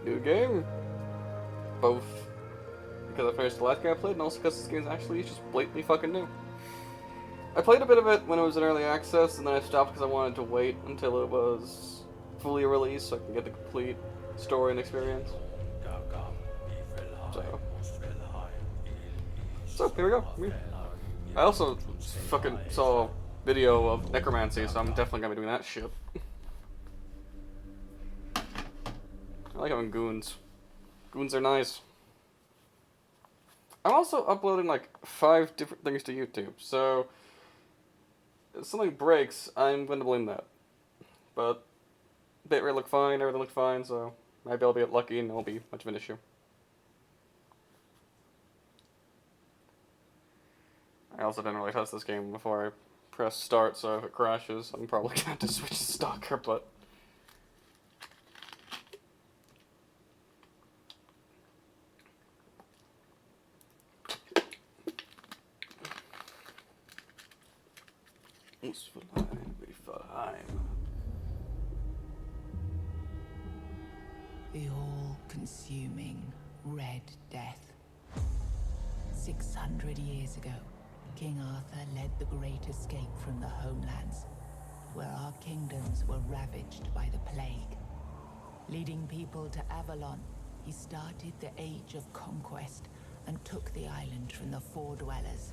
New game. Both because I finished the last game I played, and also because this game is actually just blatantly fucking new. I played a bit of it when it was in early access, and then I stopped because I wanted to wait until it was fully released so I can get the complete story and experience. So, here we go. I also fucking saw a video of necromancy, so I'm definitely gonna be doing that shit. I like having goons. Goons are nice. I'm also uploading like 5 different things to YouTube, so if something breaks, I'm gonna blame that. But bitrate looked fine, everything looked fine, so maybe I'll be lucky and it won't be much of an issue. I also didn't really test this game before I press start, so if it crashes, I'm probably gonna have to switch to Stalker, but... The all-consuming Red Death. 600 years ago, King Arthur led the Great Escape from the homelands, where our kingdoms were ravaged by the plague. Leading people to Avalon, he started the Age of Conquest and took the island from the Four Dwellers.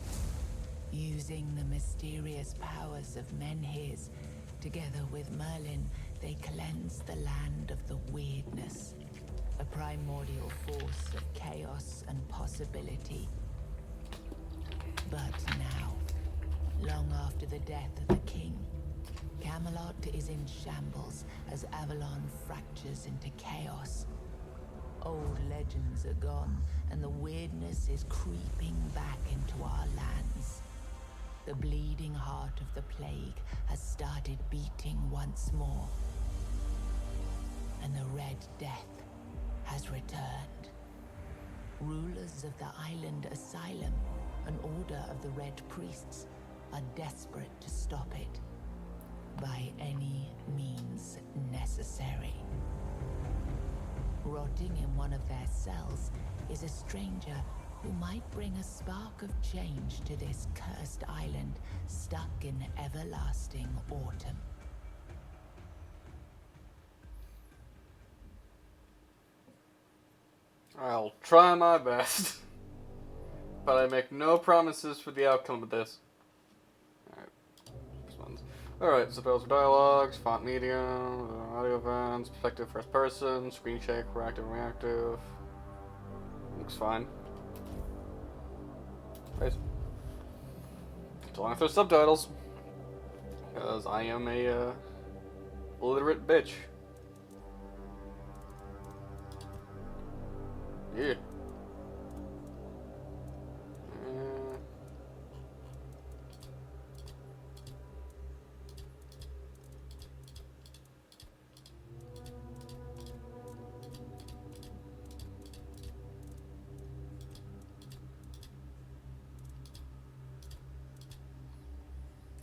Using the mysterious powers of Menhirs, together with Merlin, they cleansed the land of the weirdness, a primordial force of chaos and possibility. But now, long after the death of the king, Camelot is in shambles as Avalon fractures into chaos. Old legends are gone, and the weirdness is creeping back into our lands. The bleeding heart of the plague has started beating once more. And the Red Death has returned. Rulers of the island Asylum, an order of the Red Priests, are desperate to stop it. By any means necessary. Rotting in one of their cells is a stranger who might bring a spark of change to this cursed island stuck in everlasting autumn. I'll try my best. But I make no promises for the outcome of this. Alright. This one's... Alright, subtitles for dialogues, font medium, audio events, perspective first person, screen shake, proactive and reactive. Looks fine. Right. So long as there's subtitles. Because I am a, illiterate bitch. Yeah.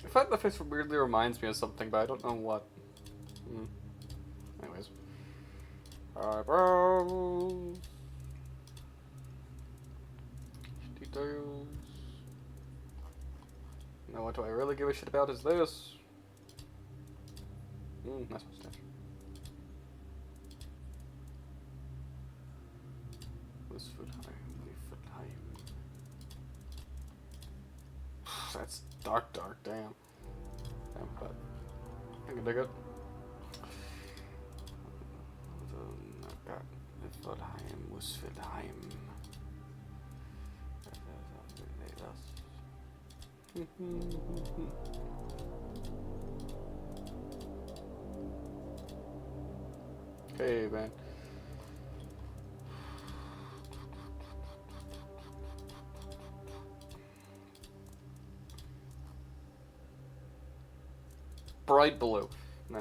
In fact, the face weirdly reminds me of something, but I don't know what. Anyways. Eyebrows. Details. Now what do I really give a shit about is this. Nice mustache. This foot high, That's dark, damn. But I can dig it. Okay, man. Bright blue. Nah.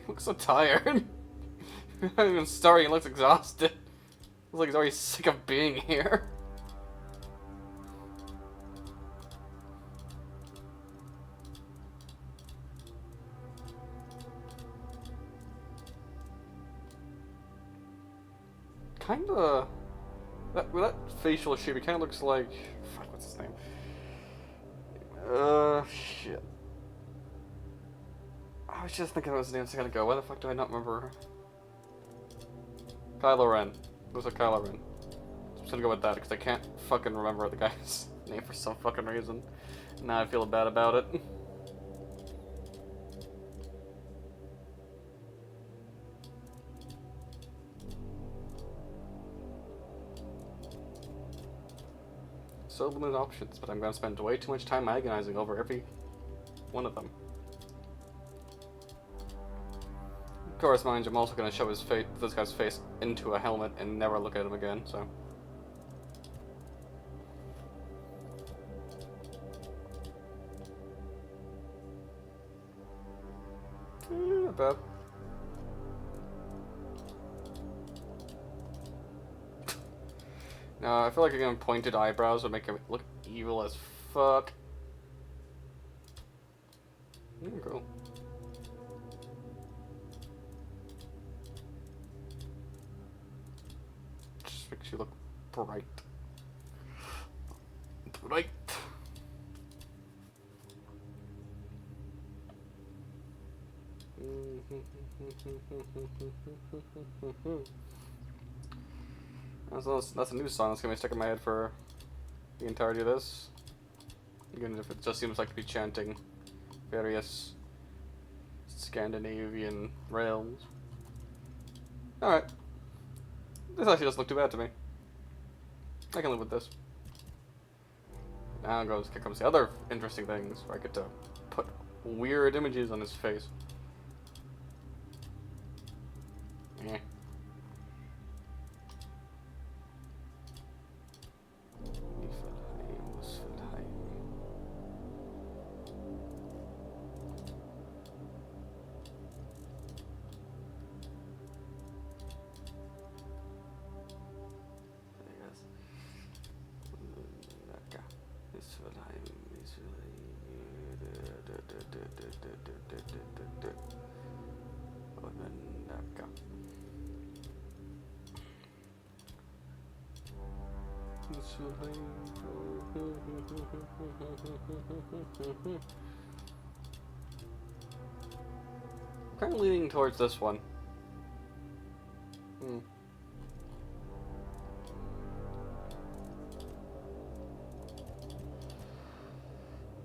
He looks so tired. Not even starting, he looks exhausted. Looks like he's already sick of being here. kinda... With that facial shape, he kinda looks like... Fuck, what's his name? Shit. I was just thinking of his name a second ago. Why the fuck do I not remember? Kylo Ren. Looks like Kylo Ren. I'm just gonna go with that, because I can't fucking remember the guy's name for some fucking reason. Now I feel bad about it. So limited options, but I'm gonna spend way too much time agonizing over every one of them. Of course, mind you, I'm also gonna show his face, this guy's face into a helmet and never look at him again, so. Not bad. No, I feel like again pointed eyebrows would make him look evil as fuck. Cool. Just makes you look bright. Bright. That's a new song that's gonna be stuck in my head for the entirety of this. Even if it just seems like to be chanting various Scandinavian realms. Alright. This actually doesn't look too bad to me. I can live with this. Now here comes the other interesting things where I get to put weird images on his face. Yeah. Kind of leaning towards this one.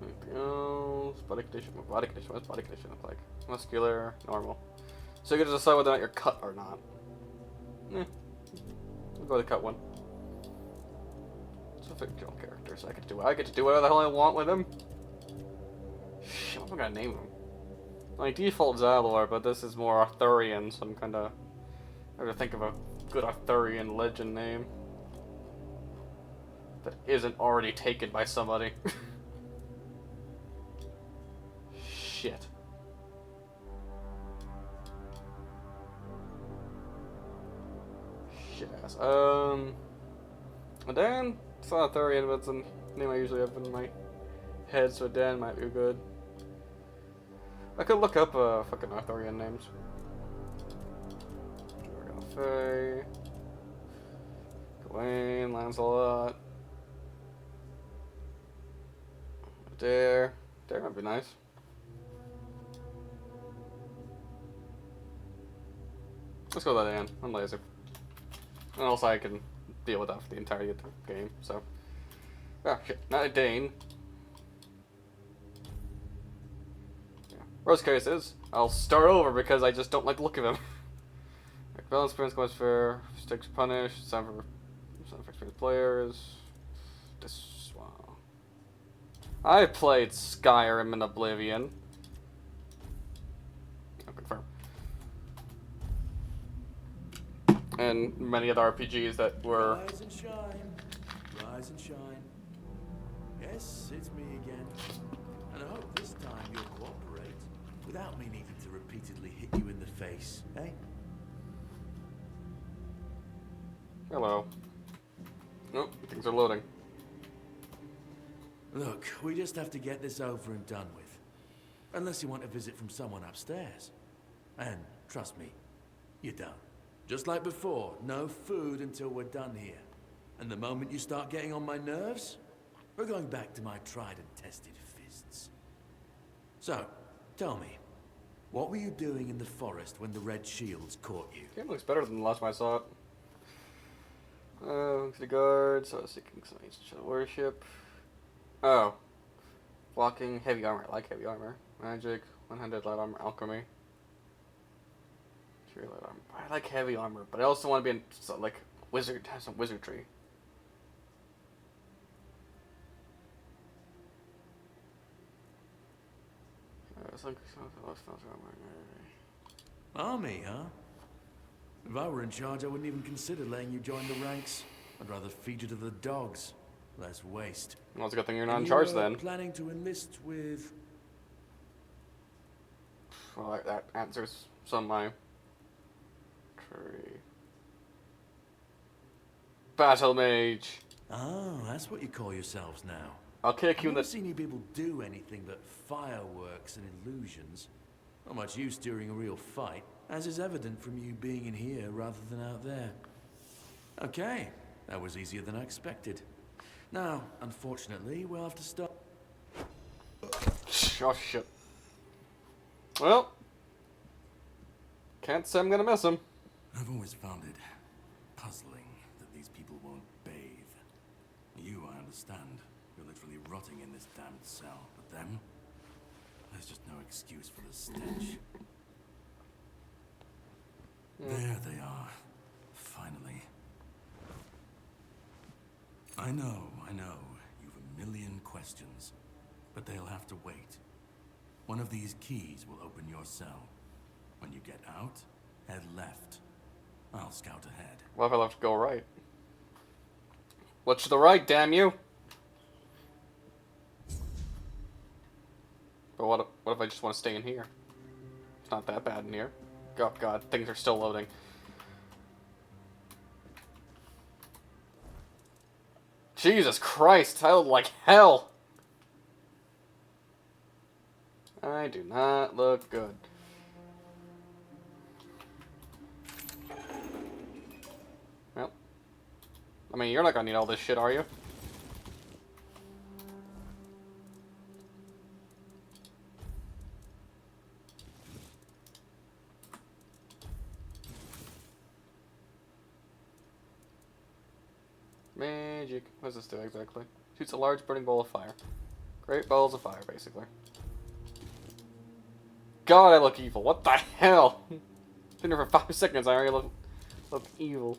Anything else? Body condition. Body condition. What's body condition look like? Muscular, normal. So you get to decide whether or not you're cut or not. We'll go with the cut one. It's a fictional character, so I get to do whatever the hell I want with him. Shit, what am I gonna name him? My default Zalor, but this is more Arthurian, so I'm kinda... I have to think of a good Arthurian legend name. That isn't already taken by somebody. Shit. Shit ass. Dan? It's not Arthurian, but it's a name I usually have in my head, so Dan might be good. I could look up fucking Arthurian names. We're gonna Faye, Gawain, Lancelot, Dare might be nice. Let's go with that, Dan. I'm lazy. And also I can deal with that for the entirety of the game, so. Ah, shit. Not a Dane. Worst case is, I'll start over because I just don't like the look of him. Balance experience goes for sticks punish, some for experienced players. This wow. I played Skyrim and Oblivion. I'll confirm. And many other RPGs that were Rise and shine. Rise and shine. Yes, it's me again. And I hope this time you'll cooperate without me needing to repeatedly hit you in the face, eh? Hello. Nope, things are loading. Look, we just have to get this over and done with. Unless you want a visit from someone upstairs. And trust me, you don't. Just like before, no food until we're done here. And the moment you start getting on my nerves, we're going back to my tried and tested fists. So, tell me, what were you doing in the forest when the Red Shields caught you? Game looks better than the last time I saw it. To the guards, I was seeking some ancient worship. Oh. Blocking, heavy armor. I like heavy armor. Magic, 100 light armor, alchemy. 3 light armor. I like heavy armor, but I also want to be in, like, wizard, have some wizardry. Army, huh? If I were in charge, I wouldn't even consider letting you join the ranks. I'd rather feed you to the dogs. Less waste. Well, it's a good thing you're not And in charge you, then. Planning to enlist with... Well, that answers some of my... Tree. Battle mage. Oh, that's what you call yourselves now. I'll kick you in I've never the... seen you people do anything but fireworks and illusions. Not much use during a real fight, as is evident from you being in here rather than out there. Okay, that was easier than I expected. Now, unfortunately, we'll have to stop. Oh, shit. Well. Can't say I'm gonna miss him. I've always found it puzzling that these people won't bathe. You, I understand. You're literally rotting in this damned cell. But them? There's just no excuse for the stench. There they are. Finally. I know. You've a million questions. But they'll have to wait. One of these keys will open your cell. When you get out, head left. I'll scout ahead. What if I left to go right? What's to the right, damn you? But what if I just want to stay in here? It's not that bad in here. Oh god, things are still loading. Jesus Christ, I look like hell! I do not look good. Well, I mean, you're not gonna need all this shit, are you? Magic. What does this do exactly? Shoots a large burning ball of fire. Great balls of fire, basically. God, I look evil. What the hell? Been here for 5 seconds. I already look evil.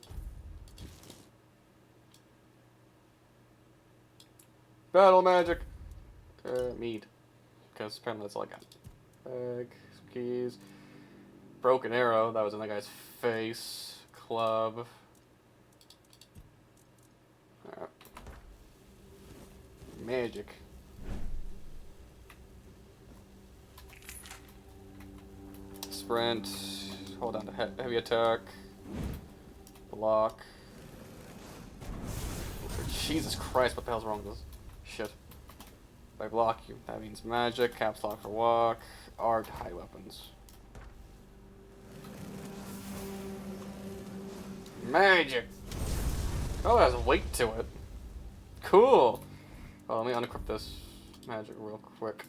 Battle magic. Mead. Because apparently that's all I got. Bag, some keys. Broken arrow. That was in that guy's face. Club. Alright. Magic. Sprint. Hold on to heavy attack. Block. Jesus Christ, what the hell's wrong with this? Shit. If I block you, that means magic. Caps lock for walk. R to hide weapons. Magic! Oh, it has weight to it. Cool! Oh, let me unequip this magic real quick.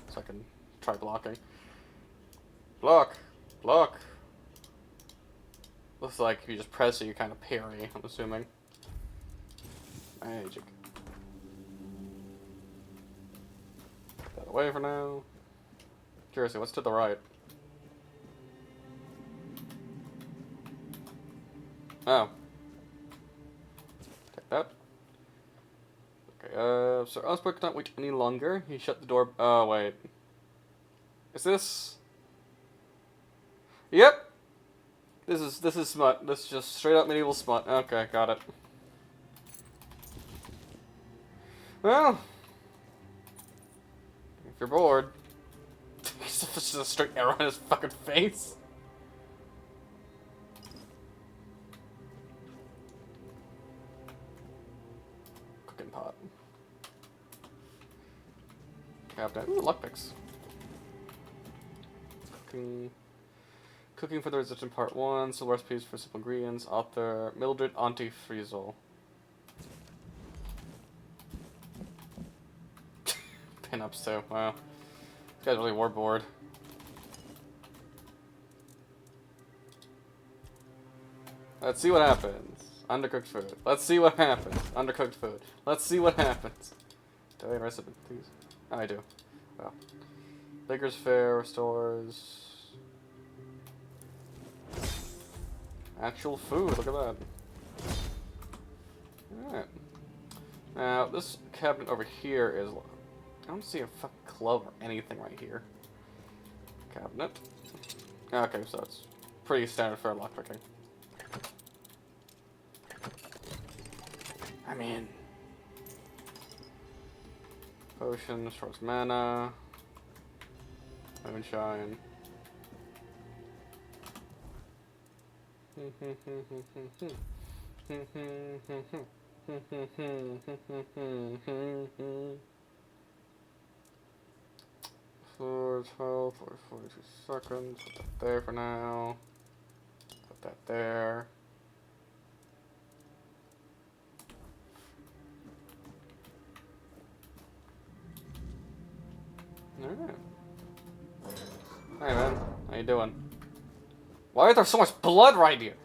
So I can try blocking. Block! Block! Looks like if you just press it, you kind of parry, I'm assuming. Magic. Put that away for now. Seriously, what's to the right? Oh. Take that. Okay, Sir Osborne could not wait any longer. He shut the door. Oh, wait. Is this? Yep! This is smut. This is just straight up medieval smut. Okay, got it. Well, if you're bored, it's just a straight arrow in his fucking face. Cooking pot. Captain. Ooh, lockpicks. Cooking. Cooking for the Resistant Part 1, so recipes for simple ingredients, author Mildred Auntie Friesel. Pinups too, wow. This guy's really war bored. Let's see what happens. Undercooked food. Let's see what happens. Undercooked food. Let's see what happens. Do I have a recipe, please? Oh, I do. Well. Baker's Fare restores... actual food, look at that. Alright. Now, this cabinet over here is... I don't see a fucking club or anything right here. Cabinet. Okay, so it's pretty standard for lockpicking. I'm in. Potion, restores mana. Moonshine. For 12 or 42 seconds. Put that there for now. Put that there. Alright. Hey man, how you doing? Why is there so much blood right here?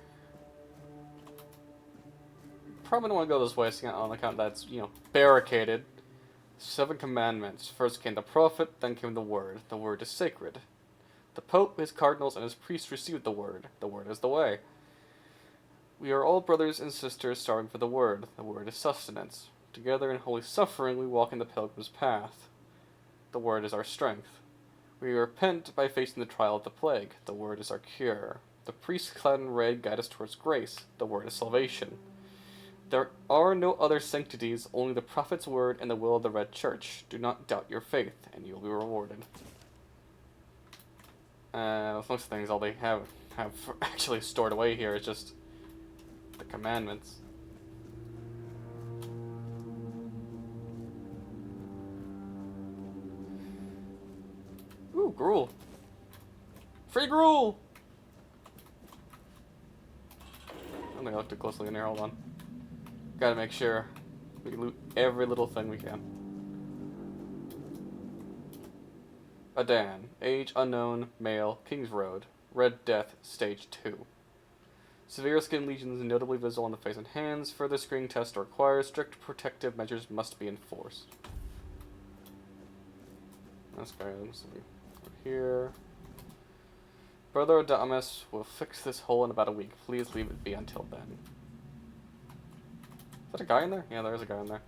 Probably don't want to go this way, on account that's, you know, barricaded. 7 commandments. First came the prophet, then came the word. The word is sacred. The pope, his cardinals, and his priests received the word. The word is the way. We are all brothers and sisters starving for the word. The word is sustenance. Together in holy suffering we walk in the pilgrim's path. The word is our strength. We repent by facing the trial of the plague. The word is our cure. The priests clad in red guide us towards grace. The word is salvation. There are no other sanctities, only the prophet's word and the will of the Red Church. Do not doubt your faith, and you will be rewarded. Most of the things, all they have actually stored away here is just the commandments. Ooh, gruel. Free gruel! I don't think I looked too closely in there, hold on. Gotta make sure we loot every little thing we can. Adan, age unknown, male, King's Road, Red Death, stage 2. Severe skin lesions notably visible on the face and hands. Further screening tests are required. Strict protective measures must be enforced. That's good. Over here. Brother Adamus will fix this hole in about a week. Please leave it be until then. Is that a guy in there? Yeah, there is a guy in there.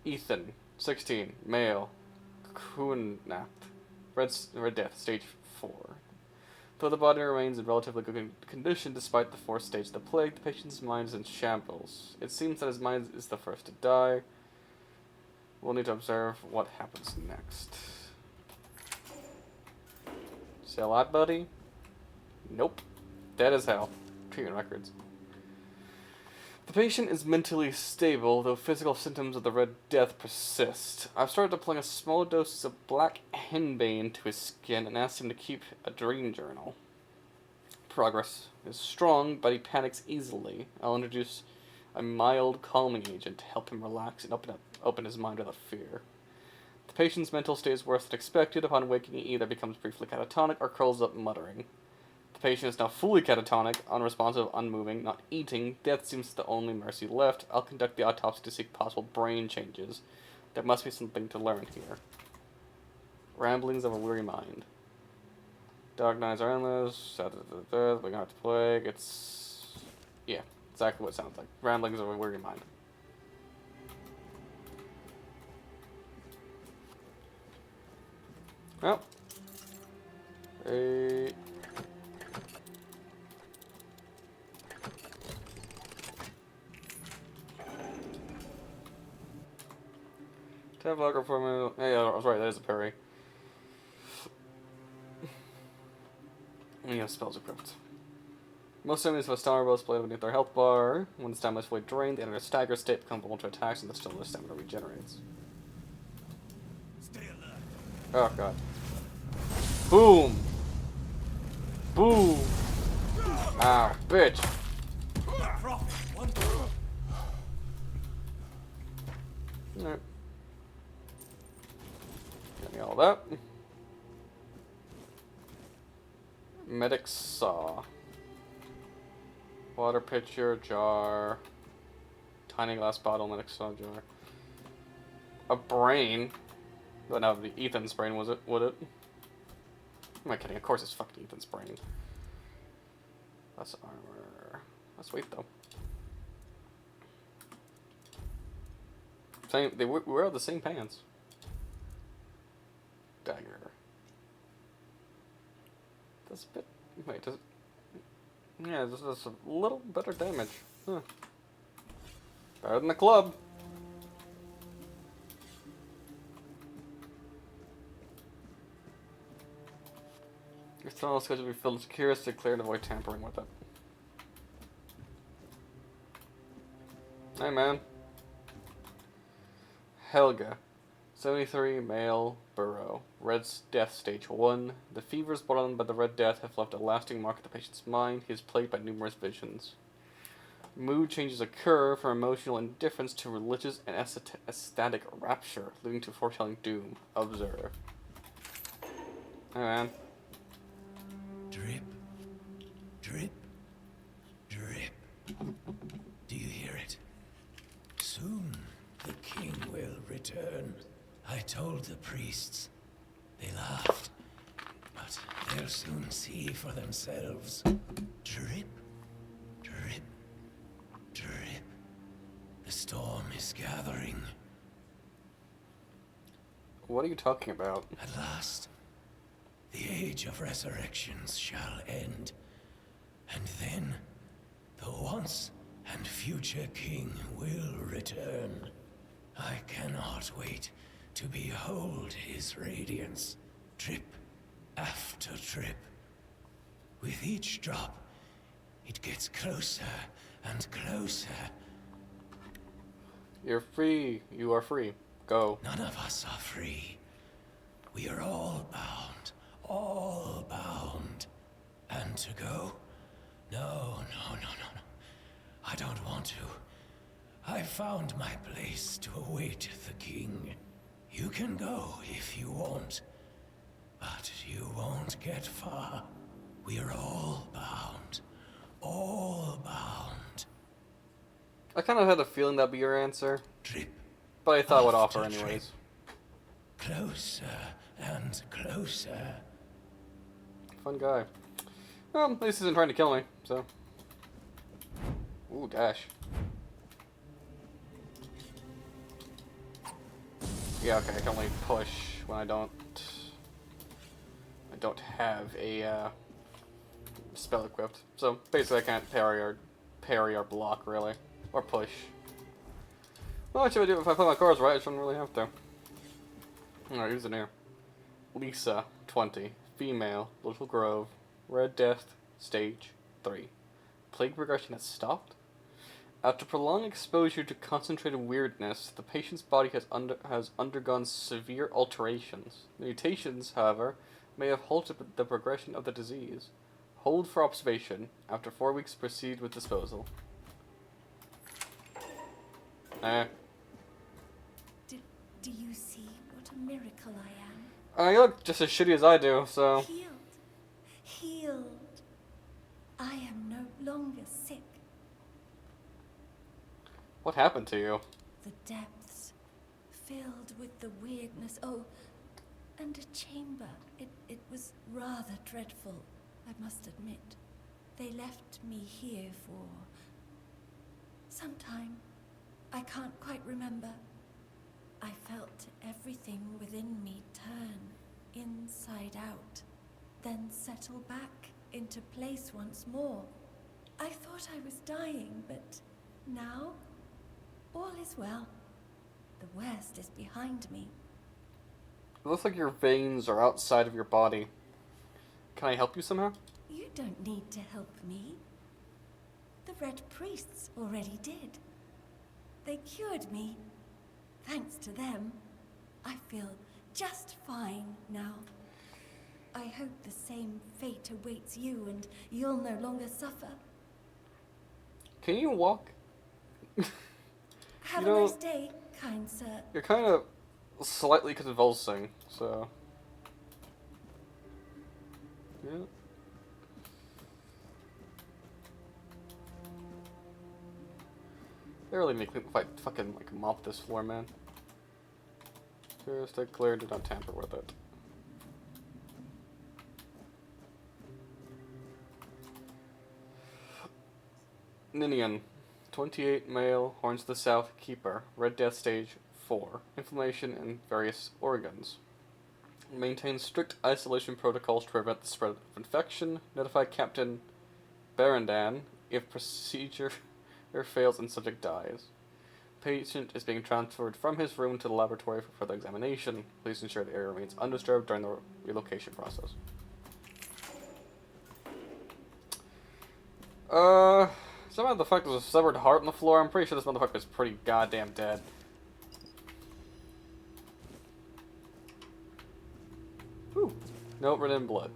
Ethan, 16, male, Kunat, Red Death, stage 4. Though the body remains in relatively good condition despite the 4th stage of the plague, the patient's mind is in shambles. It seems that his mind is the first to die. We'll need to observe what happens next. See a lot, buddy? Nope. Dead as hell. Treatment records. The patient is mentally stable, though physical symptoms of the Red Death persist. I've started applying a small dose of black henbane to his skin and asked him to keep a dream journal. Progress is strong, but he panics easily. I'll introduce a mild calming agent to help him relax and open his mind without fear. The patient's mental state is worse than expected. Upon waking, he either becomes briefly catatonic or curls up muttering. The patient is now fully catatonic, unresponsive, unmoving, not eating. Death seems the only mercy left. I'll conduct the autopsy to seek possible brain changes. There must be something to learn here. Ramblings of a weary mind. Dark nights are endless. We got the plague. It's... yeah, exactly what it sounds like. Ramblings of a weary mind. Well. Tablocker formula. Yeah, I was right, that is a parry. And you have spells equipped. Most enemies have a stamina bar displayed beneath their health bar. When the stamina is fully drained, they enter a stagger state, become vulnerable to attacks, and the stamina regenerates. Stay alert. Oh god. Boom! Boo! Ah, bitch. Alright. Give me all that. Medic saw. Water pitcher, jar. Tiny glass bottle, medic saw jar. A brain. But not the Ethan's brain, was it? Would it? Am I kidding? Of course it's fucking Ethan's brain. That's armor. That's weight though. Same. They wear the same pants. Dagger. That's a bit. Wait, does it? Yeah, this does a little better damage. Huh. Better than the club. Your tunnel is scheduled to be filled with security, clear and avoid tampering with it. Hey man. Helga. 73, male, burrow. Red Death Stage 1. The fevers brought on by the Red Death have left a lasting mark in the patient's mind. He is plagued by numerous visions. Mood changes occur from emotional indifference to religious and ecstatic rapture, leading to foretelling doom. Observe. Hey man. Drip, drip, drip. Do you hear it? Soon the king will return. I told the priests. They laughed. But they'll soon see for themselves. Drip, drip, drip. The storm is gathering. What are you talking about? At last, the age of resurrections shall end. And then, the once and future king will return. I cannot wait to behold his radiance, drip after drip. With each drop, it gets closer and closer. You're free. You are free. Go. None of us are free. We are all bound. All bound. And to go? No. I don't want to. I found my place to await the king. You can go if you want, but you won't get far. We are all bound. All bound. I kind of had a feeling that'd be your answer, Drip. but I thought I would offer after drip. anyways. Closer and closer. Fun guy. Well, at least he isn't trying to kill me, so. Ooh, dash. Yeah, okay, I can only push when I don't have a spell equipped. So basically I can't parry or block really. Or push. Well, actually if I play my cards right, I shouldn't really have to. Alright, who's in here? Lisa, 20. Female, Little Grove. Red Death, Stage 3. Plague progression has stopped? After prolonged exposure to concentrated weirdness, the patient's body has undergone severe alterations. The mutations, however, may have halted the progression of the disease. Hold for observation. After 4 weeks, proceed with disposal. Do you see what a miracle I am? You look just as shitty as I do, so... Healed. Healed. I am no longer sick. What happened to you? The depths, filled with the weirdness. Oh, and a chamber. It was rather dreadful, I must admit. They left me here for some time. I can't quite remember. I felt everything within me turn inside out, then settle back into place once more. I thought I was dying, but now all is well. The worst is behind me. It looks like your veins are outside of your body. Can I help you somehow? You don't need to help me. The Red Priests already did. They cured me. Thanks to them, I feel just fine now. I hope the same fate awaits you and you'll no longer suffer. Can you walk? Have You a know- nice day, kind sir. You're kind of slightly convulsing, so... Yeah. They really make me fucking like mop this floor, man. Just clear, do not tamper with it. Ninian, 28 male, horns to the south, keeper, red death stage 4, inflammation in various organs. Maintain strict isolation protocols to prevent the spread of infection. Notify Captain Barandan if procedure fails and subject dies. Patient is being transferred from his room to the laboratory for further examination. Please ensure the area remains undisturbed during the relocation process. Some motherfucker there's a severed heart on the floor. I'm pretty sure this motherfucker is pretty goddamn dead. Whew. Note written in blood.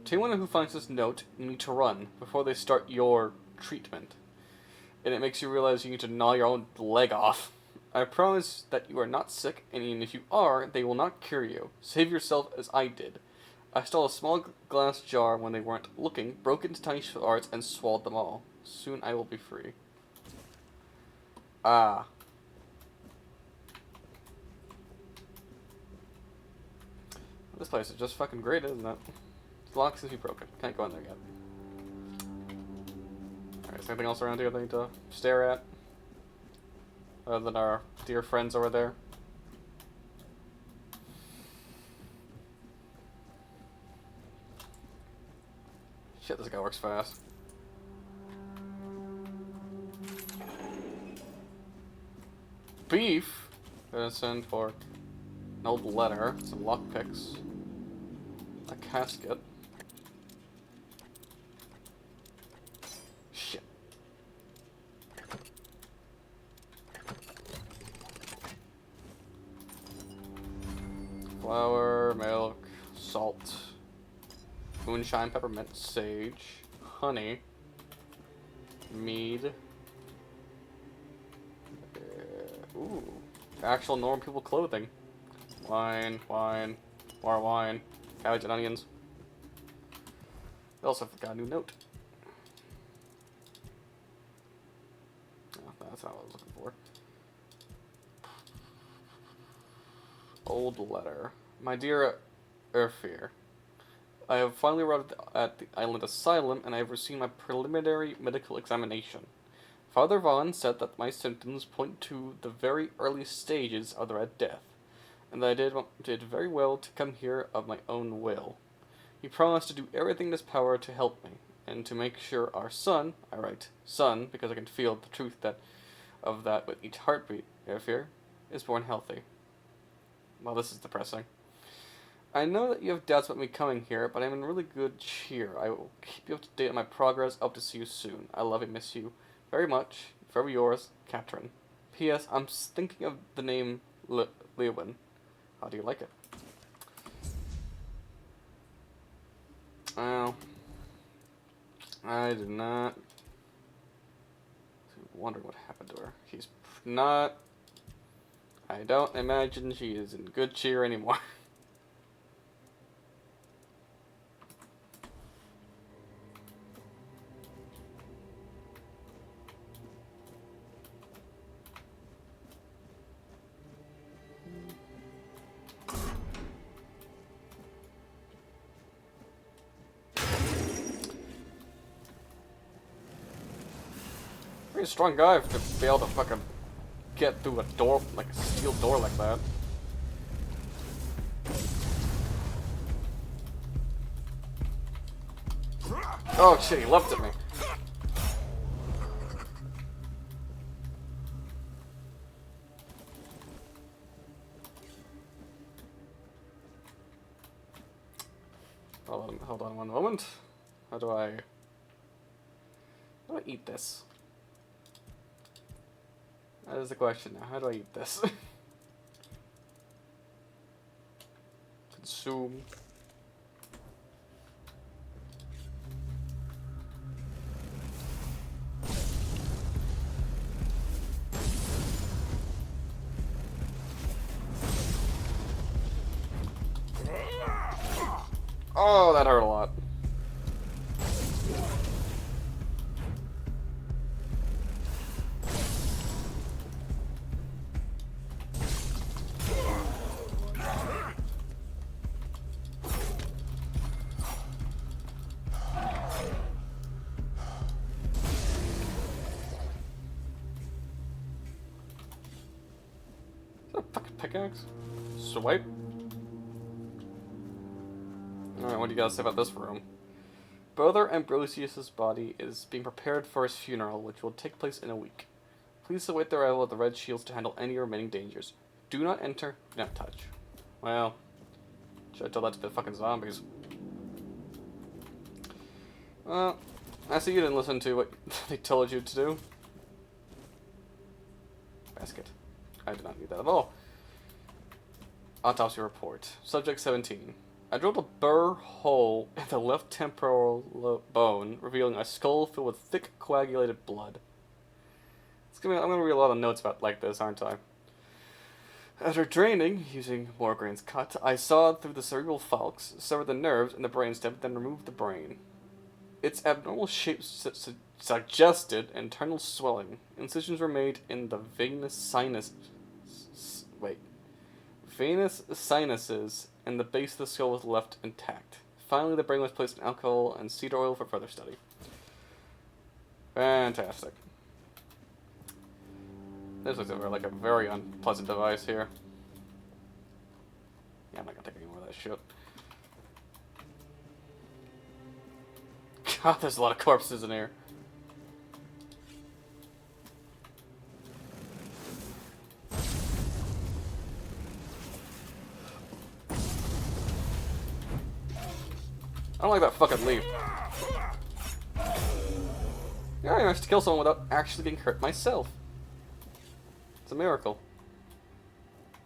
To anyone who finds this note, you need to run before they start your treatment. And it makes you realize you need to gnaw your own leg off. I promise that you are not sick, and even if you are, they will not cure you. Save yourself as I did. I stole a small glass jar when they weren't looking, broke into tiny shards, and swallowed them all. Soon I will be free. Ah. This place is just fucking great, isn't it? The lock seems to be broken. Can't go in there yet. Alright, is there anything else around here that I need to stare at? Other than our dear friends over there? Shit, this guy works fast. Beef? Venison, pork, an old letter, some lockpicks, a casket. Shit. Flour, milk, salt, moonshine, peppermint, sage, honey, mead. Ooh, actual normal people clothing. Wine, more wine, cabbage and onions. They also got a new note. Oh, that's not what I was looking for. Old letter. My dear Erfir, I have finally arrived at the island asylum and I have received my preliminary medical examination. Father Vaughn said that my symptoms point to the very early stages of the Red Death, and that I did very well to come here of my own will. He promised to do everything in his power to help me, and to make sure our son, I write son because I can feel the truth of that with each heartbeat, Erfir, is born healthy. Well, this is depressing. I know that you have doubts about me coming here, but I'm in really good cheer. I will keep you up to date on my progress. Hope to see you soon. I love and miss you very much. Forever yours, Katrin. P.S. I'm thinking of the name Lewin. How do you like it? Well, I did not. I'm wondering what happened to her. She's not. I don't imagine she is in good cheer anymore. Pretty strong guy to be able to fucking get through a door, like a steel door like that. Oh shit, he leapt at me. Hold on one moment. How do I eat this? That is the question now. How do I eat this? Consume. Oh, that hurt a lot. Is that a fucking pickaxe? Swipe? Alright, what do you guys say about this room? Brother Ambrosius's body is being prepared for his funeral, which will take place in a week. Please await the arrival of the Red Shields to handle any remaining dangers. Do not enter, do not touch. Well, should I tell that to the fucking zombies? Well, I see you didn't listen to what they told you to do. Basket. I did not need that at all. Autopsy report. Subject 17. I drilled a burr hole in the left temporal bone, revealing a skull filled with thick, coagulated blood. I'm gonna read a lot of notes about like this, aren't I? After draining, using Morgrain's cut, I sawed through the cerebral falx, severed the nerves and the brainstem, then removed the brain. Its abnormal shape suggested internal swelling. Incisions were made in the venous sinuses, and the base of the skull was left intact. Finally, the brain was placed in alcohol and cedar oil for further study. Fantastic. This looks like a very unpleasant device here. Yeah, I'm not gonna take any more of that shit. God, there's a lot of corpses in here. I don't like that fucking leaf. Yeah, I managed to kill someone without actually getting hurt myself. It's a miracle.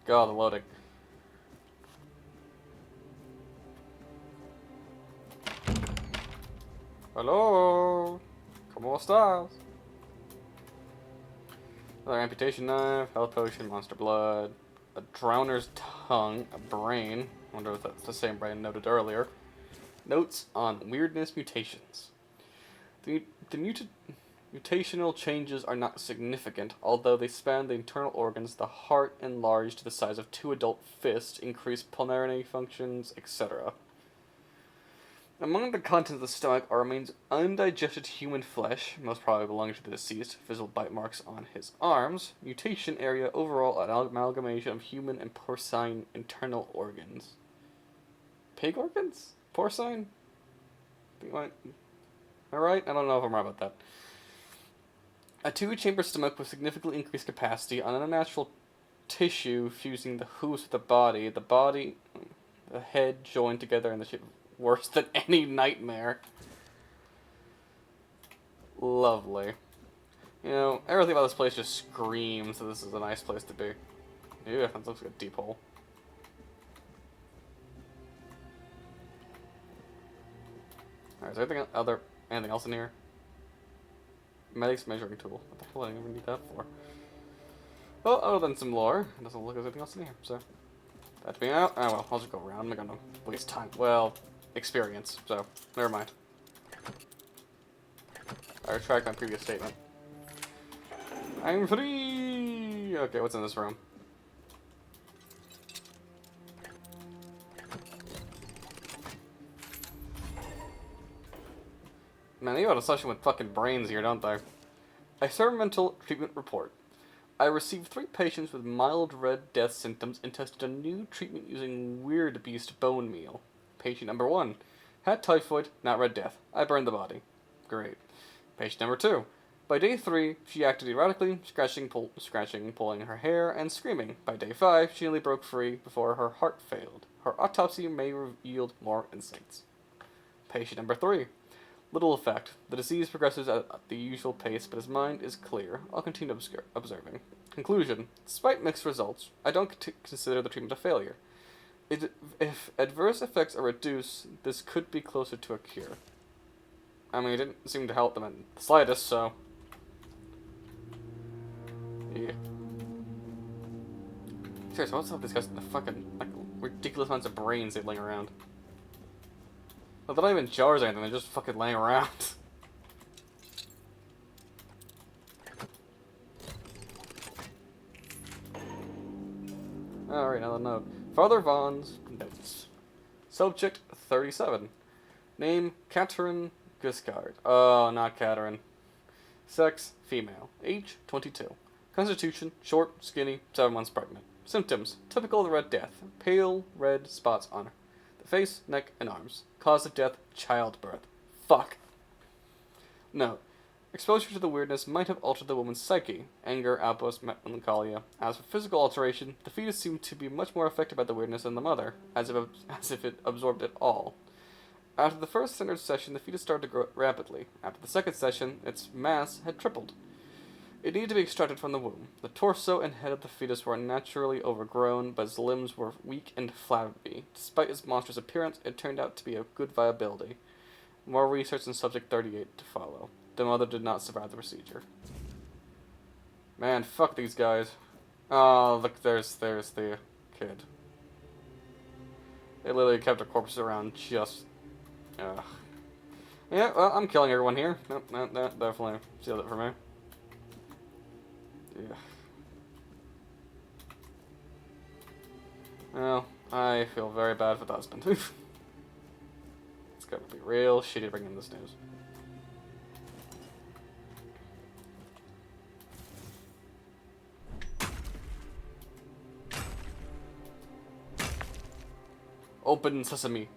God, the loading. Hello? ¿Cómo estás? Another amputation knife, health potion, monster blood, a drowner's tongue, a brain. I wonder if that's the same brain noted earlier. Notes on weirdness mutations. The mutational changes are not significant, although they span the internal organs. The heart enlarged to the size of 2 adult fists, increased pulmonary functions, etc. Among the contents of the stomach are remains undigested human flesh, most probably belonging to the deceased, visible bite marks on his arms. Mutation area overall an amalgamation of human and porcine internal organs. Pig organs? Porcine? Alright? I don't know if I'm right about that. A 2-chamber stomach with significantly increased capacity on unnatural tissue fusing the hooves with the body, the head joined together in the shape worse than any nightmare. Lovely. You know, everything about this place just screams that this is a nice place to be. Yeah, that looks like a deep hole. Alright, is there anything else in here? Medic's measuring tool. What the hell do I even need that for? Well, other than some lore, it doesn't look like there's anything else in here, so. That being out, oh well, I'll just go around. I'm not gonna waste time. Well, experience, so, never mind. I retract my previous statement. I'm free! Okay, what's in this room? Man, they got a session with fucking brains here, don't they? Experimental treatment report. I received 3 patients with mild Red Death symptoms and tested a new treatment using Weird Beast bone meal. Patient number 1. Had typhoid, not Red Death. I burned the body. Great. Patient number 2. By day 3, she acted erratically, scratching, pulling her hair, and screaming. By day 5, she nearly broke free before her heart failed. Her autopsy may yield more insights. Patient number 3. Little effect. The disease progresses at the usual pace, but his mind is clear. I'll continue observing. Conclusion. Despite mixed results, I don't consider the treatment a failure. If adverse effects are reduced, this could be closer to a cure. I mean, it didn't seem to help them in the slightest, so... Yeah. Seriously, what's up with these guys in the fucking, like, ridiculous amounts of brains they laying around? Well, they're not even jars or anything, they're just fucking laying around. Alright, another note. Father Vaughn's notes. Subject 37. Name Catherine Giscard. Oh, not Catherine. Sex, female. Age, 22. Constitution, short, skinny, 7 months pregnant. Symptoms, typical of the Red Death. Pale, red spots on the face, neck, and arms. Cause of death, childbirth. Fuck. Note. Exposure to the weirdness might have altered the woman's psyche. Anger, outburst, melancholia. As for physical alteration, the fetus seemed to be much more affected by the weirdness than the mother, as if it absorbed it all. After the first centered session, the fetus started to grow rapidly. After the second session, its mass had tripled. It needed to be extracted from the womb. The torso and head of the fetus were naturally overgrown, but its limbs were weak and flabby. Despite its monstrous appearance, it turned out to be of good viability. More research in Subject 38 to follow. The mother did not survive the procedure. Man, fuck these guys. Oh, look, there's the kid. They literally kept a corpse around just... Ugh. Yeah, well, I'm killing everyone here. Nope, that definitely sealed it for me. Yeah. Well, I feel very bad for the husband. It's gonna be real shitty to bring in this news. Open sesame.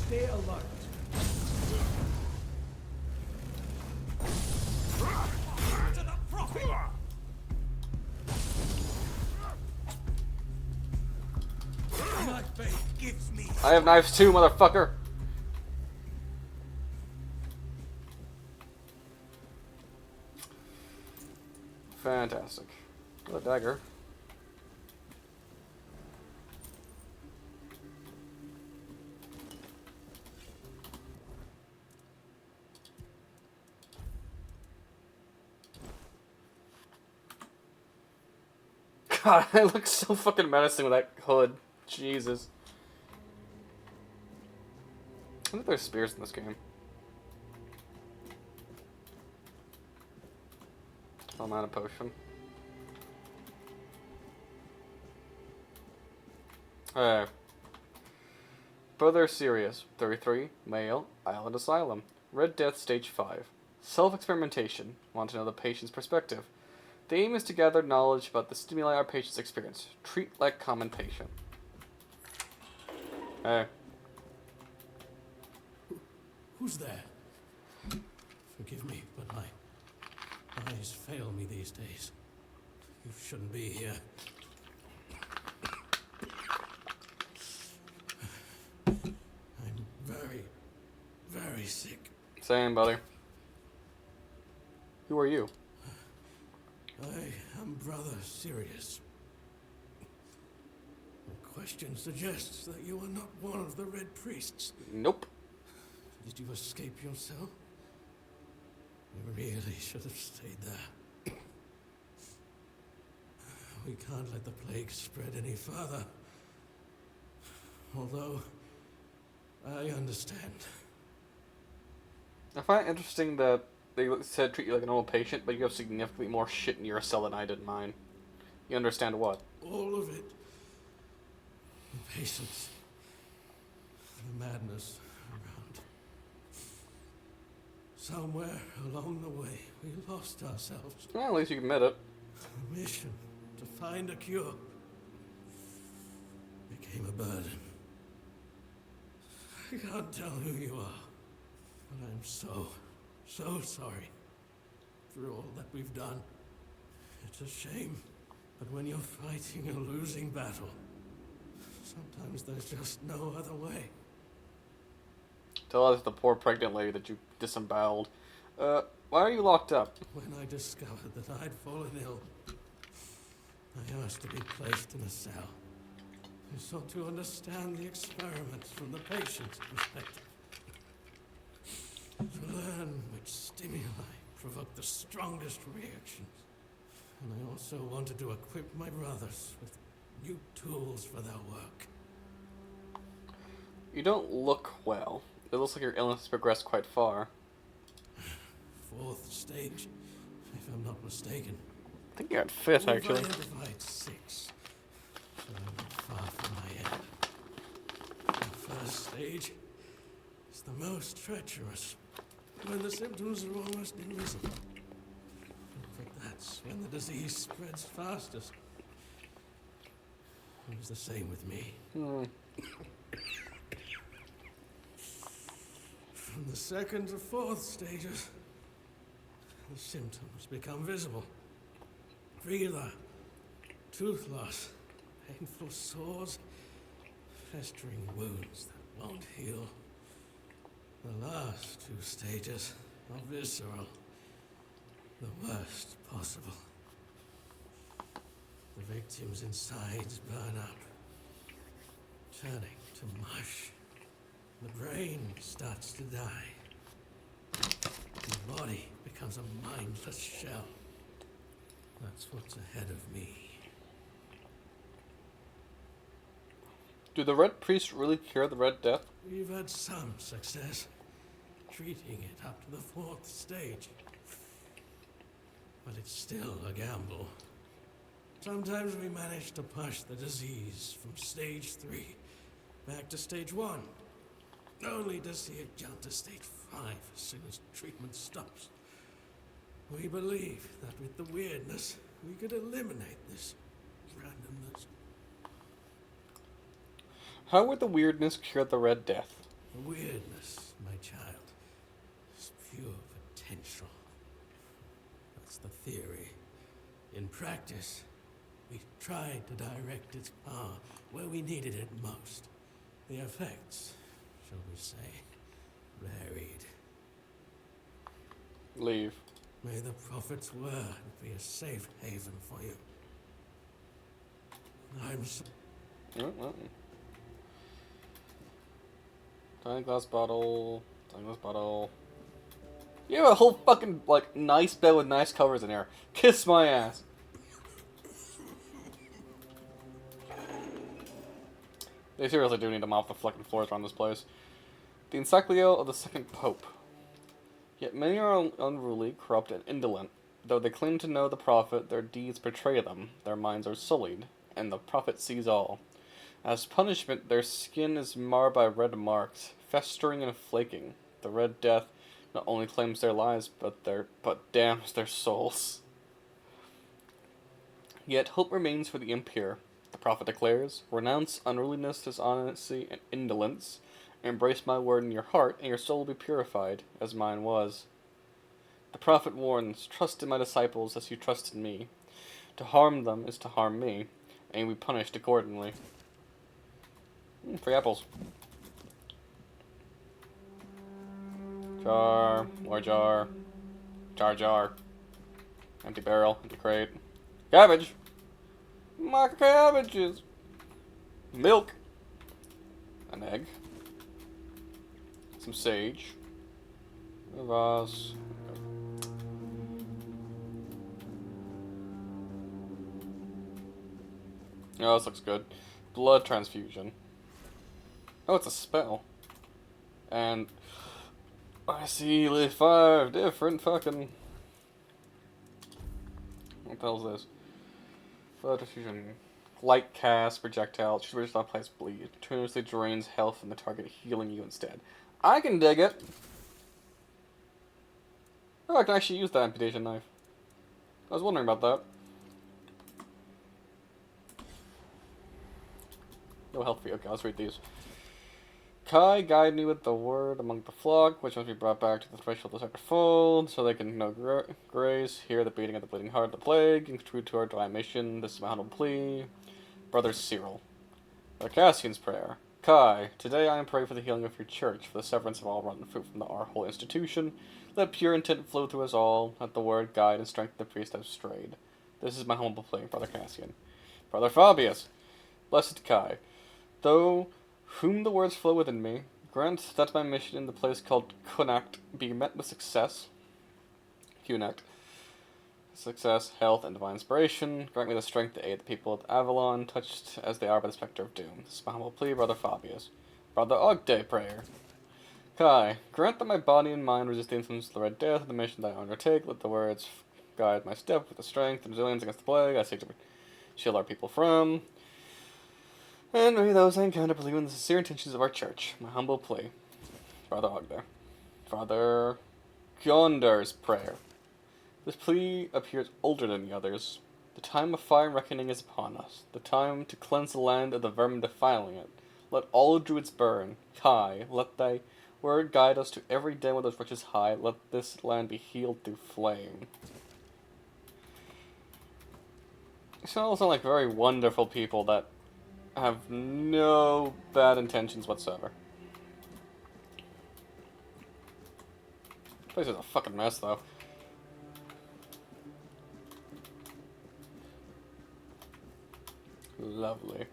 Stay alert. To the prophet. My faith gives me. I have knives too, motherfucker. Fantastic. A dagger. God, I look so fucking menacing with that hood. Jesus. I think there's spears in this game. I'm out of potion. Hey. Brother Sirius, 33, male, Island Asylum. Red Death Stage 5. Self-experimentation. Want to know the patient's perspective. The aim is to gather knowledge about the stimuli our patients experience. Treat like common patient. Hey. Who's there? Forgive me, but my eyes fail me these days. You shouldn't be here. I'm very, very sick. Same, buddy. Who are you? I am Brother Sirius. The question suggests that you are not one of the Red Priests. Nope. Did you escape yourself? You really should have stayed there. We can't let the plague spread any further. Although, I understand. I find it interesting that they said treat you like a normal patient, but you have significantly more shit in your cell than I did in mine. You understand what? All of it. The patience. The madness around. Somewhere along the way, we lost ourselves. Well, at least you can admit it. The mission to find a cure became a burden. I can't tell who you are, but I'm so sorry for all that we've done. It's a shame, but when you're fighting a losing battle, sometimes there's just no other way. Tell us the poor pregnant lady that you disemboweled. Why are you locked up? When I discovered that I'd fallen ill, I asked to be placed in a cell. I sought to understand the experiments from the patient's perspective. To learn which stimuli provoke the strongest reactions. And I also wanted to equip my brothers with new tools for their work. You don't look well. It looks like your illness has progressed quite far. 4th stage, if I'm not mistaken. I think you're at 5th, We've actually. identified 6, so I'm not far from my end. The 1st stage is the most treacherous, when the symptoms are almost invisible. But that's when the disease spreads fastest. It was the same with me. From the 2nd to 4th stages, the symptoms become visible. Fever, tooth loss, painful sores, festering wounds that won't heal. The last 2 stages are visceral, the worst possible. The victim's insides burn up, turning to mush. The brain starts to die. The body becomes a mindless shell. That's what's ahead of me. Do the Red Priests really cure the Red Death? We've had some success, treating it up to the 4th stage. But it's still a gamble. Sometimes we manage to push the disease from stage 3 back to stage 1, only to see it jump to stage 5 as soon as treatment stops. We believe that with the weirdness, we could eliminate this randomness. How would the weirdness cure the Red Death? The weirdness, my child, is pure potential. That's the theory. In practice, we tried to direct its power where we needed it most. The effects, shall we say, varied. Leave. May the Prophet's word be a safe haven for you. I'm so... Oh. Tiny glass bottle. Tiny glass bottle. You have a whole fucking, like, nice bed with nice covers in here. Kiss my ass. They seriously do need to mop the fucking floors around this place. The encyclical of the second pope. Yet many are unruly, corrupt, and indolent. Though they claim to know the prophet, their deeds betray them. Their minds are sullied, and the prophet sees all. As punishment, their skin is marred by red marks, festering and flaking. The Red Death not only claims their lives, but damns their souls. Yet hope remains for the impure. The prophet declares, "Renounce unruliness, dishonesty, and indolence. Embrace my word in your heart, and your soul will be purified, as mine was." The prophet warns, "Trust in my disciples as you trust in me. To harm them is to harm me, and you will be punished accordingly." Free apples. Jar, more jar, jar. Empty barrel, empty crate. Cabbage! My cabbages! Milk! An egg. Some sage. A vase. Oh, this looks good. Blood transfusion. Oh, it's a spell. And I see like 5 different fucking... What the hell is this? Blood transfusion. Light cast, projectile, choose which left place bleed. Continuously drains health from the target, healing you instead. I can dig it! Oh, I can actually use the amputation knife. I was wondering about that. No health for you. Okay, let's read these. Kai, guide me with the word among the flock, which must be brought back to the threshold of the sacred fold, so they can know grace, hear the beating of the bleeding heart of the plague, and contribute to our dry mission. This is my humble plea. Brother Cyril. Cassian's prayer. Kai, today I am praying for the healing of your church, for the severance of all rotten fruit from our whole institution. Let pure intent flow through us all. Let the word guide and strengthen the priest that have strayed. This is my humble plea, Brother Cassian. Brother Fabius. Blessed Kai, though whom the words flow within me, grant that my mission in the place called Connacht be met with success. Cunect. Success, health, and divine inspiration. Grant me the strength to aid the people of Avalon, touched as they are by the specter of doom. This is my humble plea, Brother Fabius. Brother Ogde prayer. Kai, grant that my body and mind resist the influence of the Red Death and the mission that I undertake. Let the words guide my step with the strength and resilience against the plague I seek to shield our people from. And may those I encounter believe in the sincere intentions of our church. My humble plea. Brother Ogde. Father Gondar's prayer. This plea appears older than the others. The time of fire and reckoning is upon us. The time to cleanse the land of the vermin defiling it. Let all druids burn. Kai, let thy word guide us to every den where those wretches hide. Let this land be healed through flame. These all sound like very wonderful people that have no bad intentions whatsoever. This place is a fucking mess, though. Lovely.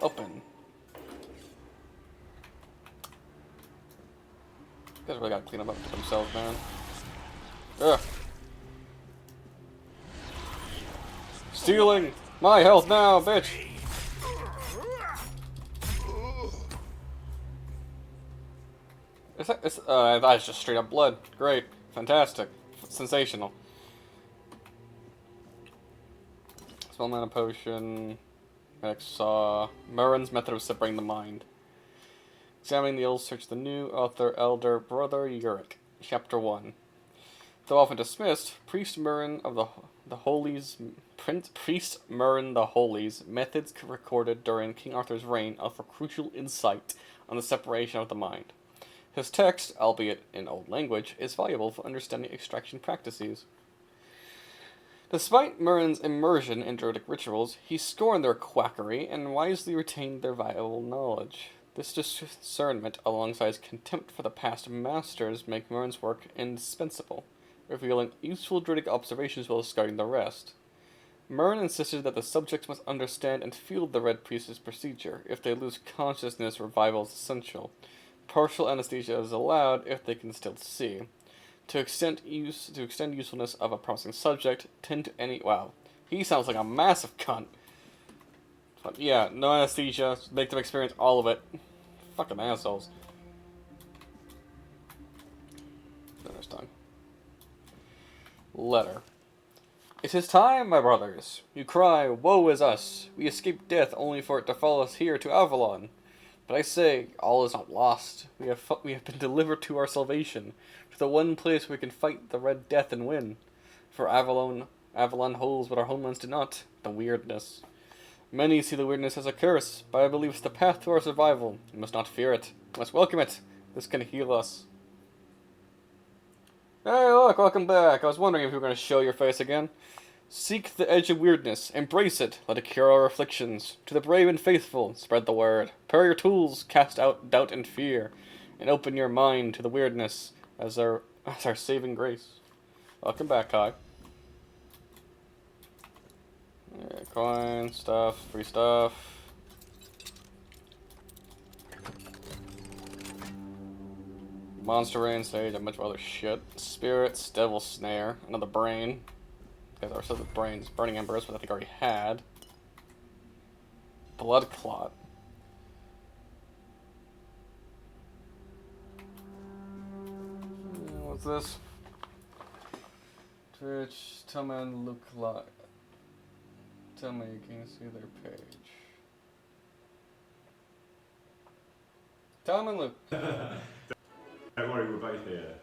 Open. You guys really gotta clean them up for themselves, man. Ugh. Stealing my health now, bitch! That's just straight up blood. Great. Fantastic. Sensational. Spell mana potion. Medic saw. Murren's method of separating the mind. Examining the old, search the new. Author, Elder, Brother Uric. Chapter 1. Though often dismissed, Priest Murren of the Holies, Priest Murren the Holies, methods recorded during King Arthur's reign offer crucial insight on the separation of the mind. His text, albeit in old language, is valuable for understanding extraction practices. Despite Murren's immersion in druidic rituals, he scorned their quackery and wisely retained their valuable knowledge. This discernment, alongside his contempt for the past masters, make Murren's work indispensable, revealing useful druidic observations while discarding the rest. Murren insisted that the subjects must understand and feel the Red Priest's procedure. If they lose consciousness, revival is essential. Partial anesthesia is allowed if they can still see. To extend usefulness of a promising subject, tend to any... Wow. He sounds like a massive cunt. But yeah, no anesthesia, make them experience all of it. Fucking assholes. Finish tongue. Letter. It is time, my brothers. You cry, woe is us. We escaped death only for it to follow us here to Avalon. But I say, all is not lost. We have been delivered to our salvation, to the one place where we can fight the Red Death and win. For Avalon holds what our homelands do not, the weirdness. Many see the weirdness as a curse, but I believe it's the path to our survival. We must not fear it. We must welcome it. This can heal us. Hey, look, welcome back. I was wondering if you were going to show your face again. Seek the edge of weirdness. Embrace it. Let it cure our afflictions. To the brave and faithful, spread the word. Prepare your tools, cast out doubt and fear, and open your mind to the weirdness as our saving grace. Welcome back, Kai. Yeah, coin, stuff, free stuff. Monster Rain Sage, a bunch of other shit. Spirits, Devil Snare, another brain. Guys, I said the brains, Burning Embers, but I think I already had. Blood Clot. What's this? Twitch, tell me look like. Tell me you can see their page. Tell them and Luke. Don't worry, we're both here.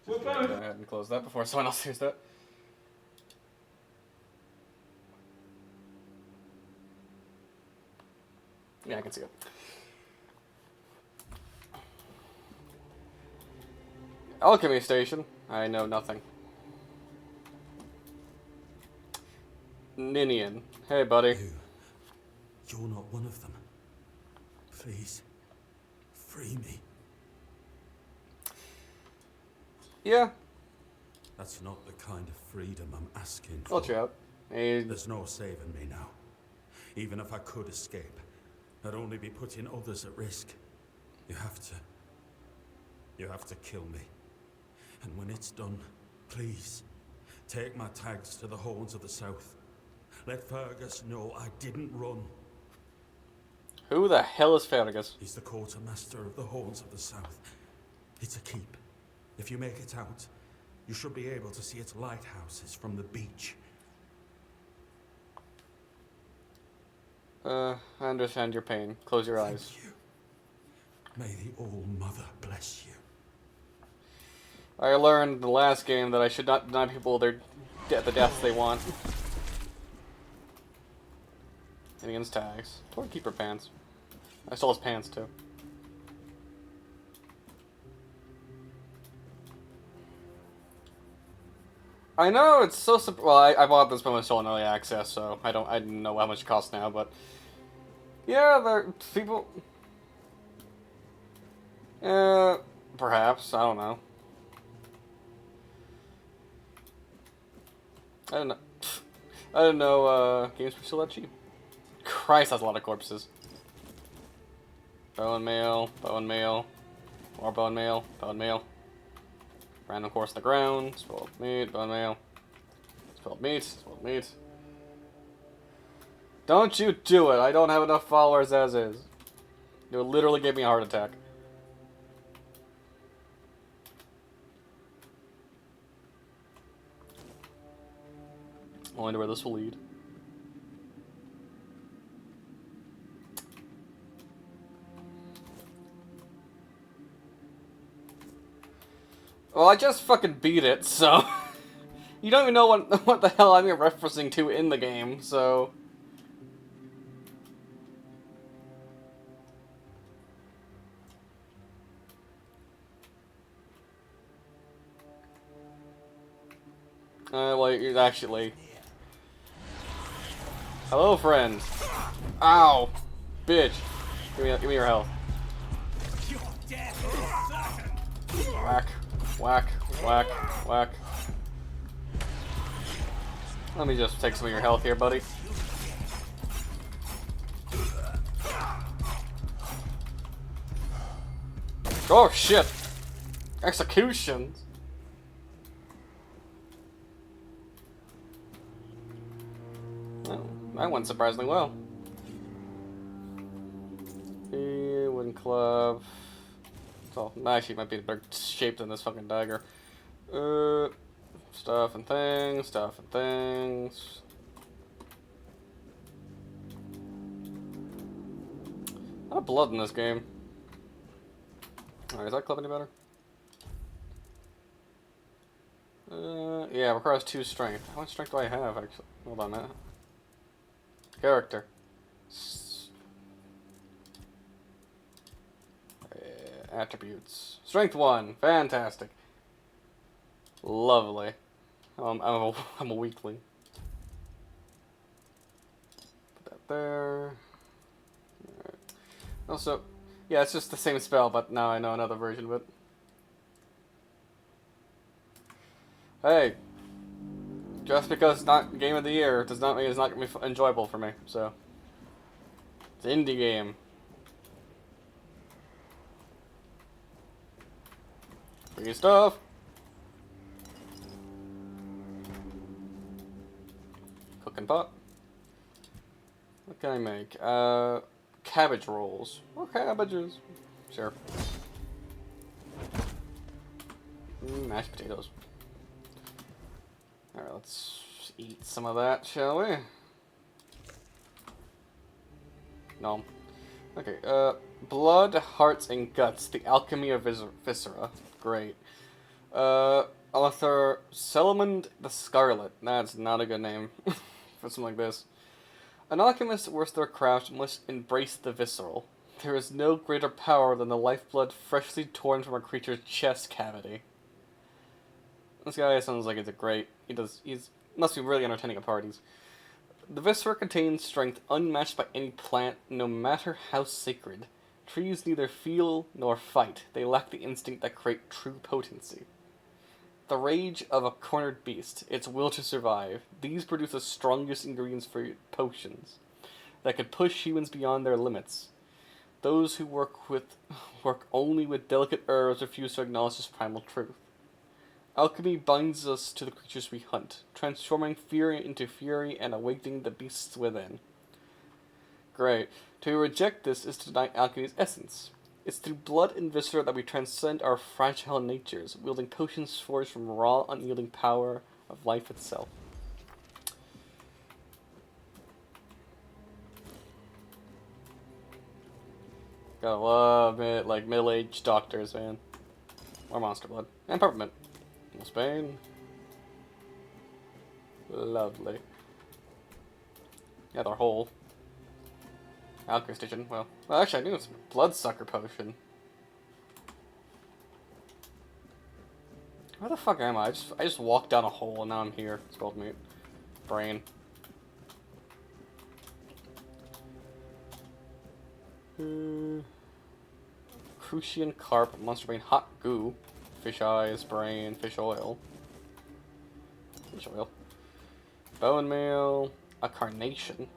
We're both. Go ahead and close that before someone else hears that. Yeah, I can see it. Alchemy Station. I know nothing. Ninian. Hey, buddy. You're not one of them. Please, free me. Yeah. That's not the kind of freedom I'm asking for. Watch out. Hey. There's no saving me now. Even if I could escape, I'd only be putting others at risk. You have to You have to kill me. And when it's done, please, take my tags to the Horns of the South. Let Fergus know I didn't run. Who the hell is Fergus? He's the quartermaster of the Horns of the South. It's a keep. If you make it out, you should be able to see its lighthouses from the beach. I understand your pain. Close your eyes. Thank you. May the All-Mother bless you. I learned in the last game that I should not deny people the deaths they want. And against tags. Or keep her pants. I stole his pants too. I know it's so simple. Well, I bought this when it was still in early access, so I didn't know how much it costs now, but yeah, there people. Perhaps I don't know. I don't know. I didn't know games were still that cheap. Christ, that's a lot of corpses. Bone mail, more bone mail. Random corpse on the ground, spoiled meat, bone mail. Spoiled meat. Don't you do it! I don't have enough followers as is. You literally gave me a heart attack. I wonder where this will lead. Well, I just fucking beat it, so... you don't even know what the hell I'm referencing to in the game, so... well, actually... Hello, friend. Ow! Bitch. Give me your health. Whack. Whack. Let me just take some of your health here, buddy. Oh, shit! Executions! Oh, that went surprisingly well. Wooden club. Oh, actually, it might be a better shape than this fucking dagger. Stuff and things. A lot of blood in this game. Alright, is that club any better? Yeah, requires 2 strength. How much strength do I have, actually? Hold on a minute. Character. Attributes. Strength 1. Fantastic. Lovely. I'm a weakling. Put that there. Alright. Also, yeah, it's just the same spell, but now I know another version of it. Hey. Just because it's not Game of the Year does not mean it's not going to be enjoyable for me, so. It's an indie game. Free stuff. Cooking pot. What can I make? Cabbage rolls. More cabbages. Sure. Mashed potatoes. Alright, let's eat some of that, shall we? No. Okay, blood, hearts, and guts. The alchemy of viscera. Great. Author Selimund the Scarlet. That's not a good name for something like this. An alchemist worth their craft must embrace the visceral. There is no greater power than the lifeblood freshly torn from a creature's chest cavity. This guy sounds like he's he's must be really entertaining at parties. The viscera contains strength unmatched by any plant, no matter how sacred. Trees neither feel nor fight. They lack the instinct that create true potency. The rage of a cornered beast, its will to survive. These produce the strongest ingredients for potions that could push humans beyond their limits. Those who work only with delicate herbs refuse to acknowledge this primal truth. Alchemy binds us to the creatures we hunt, transforming fury into fury and awakening the beasts within. Great. To reject this is to deny alchemy's essence. It's through blood and viscera that we transcend our fragile natures, wielding potions forged from raw, unyielding power of life itself. Gotta love it, like middle-aged doctors, man. Or monster blood. And peppermint. Spain. Lovely. Yeah, they're whole. Alchemy station. Well, actually, I knew it's a bloodsucker potion. Where the fuck am I? I just walked down a hole and now I'm here. Spelled meat. Brain. Crucian carp, monster brain, hot goo, fish eyes, brain, fish oil. Fish oil. Bone meal, a carnation.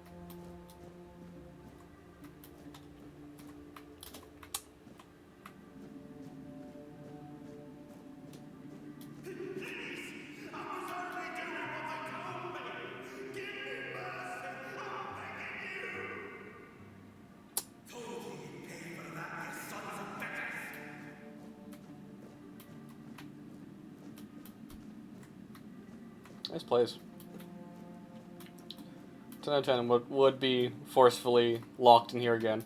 Nice place. 10 out of 10 would be forcefully locked in here again.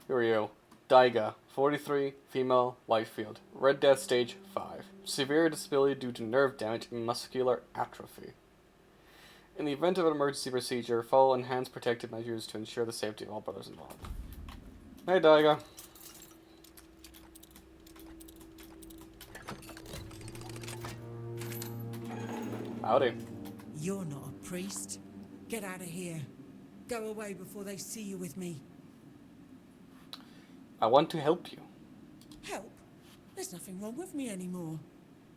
Who are you? Daiga, 43, female, life field. Red Death Stage 5. Severe disability due to nerve damage and muscular atrophy. In the event of an emergency procedure, follow enhanced protective measures to ensure the safety of all brothers involved. Hey, Daiga. Howdy. You're not a priest. Get out of here. Go away before they see you with me. I want to help you. Help? There's nothing wrong with me anymore.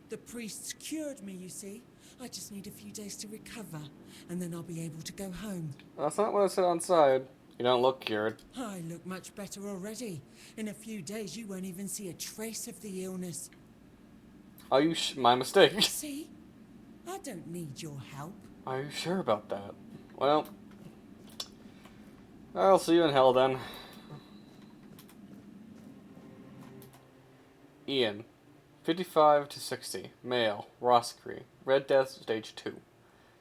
The priests cured me, you see. I just need a few days to recover, and then I'll be able to go home. That's not what I said on side. You don't look cured. I look much better already. In a few days, you won't even see a trace of the illness. Are you my mistake? See? I don't need your help. Are you sure about that? Well, I'll see you in hell then. Ian, 55 to 60, male, Roscree, Red Death Stage 2.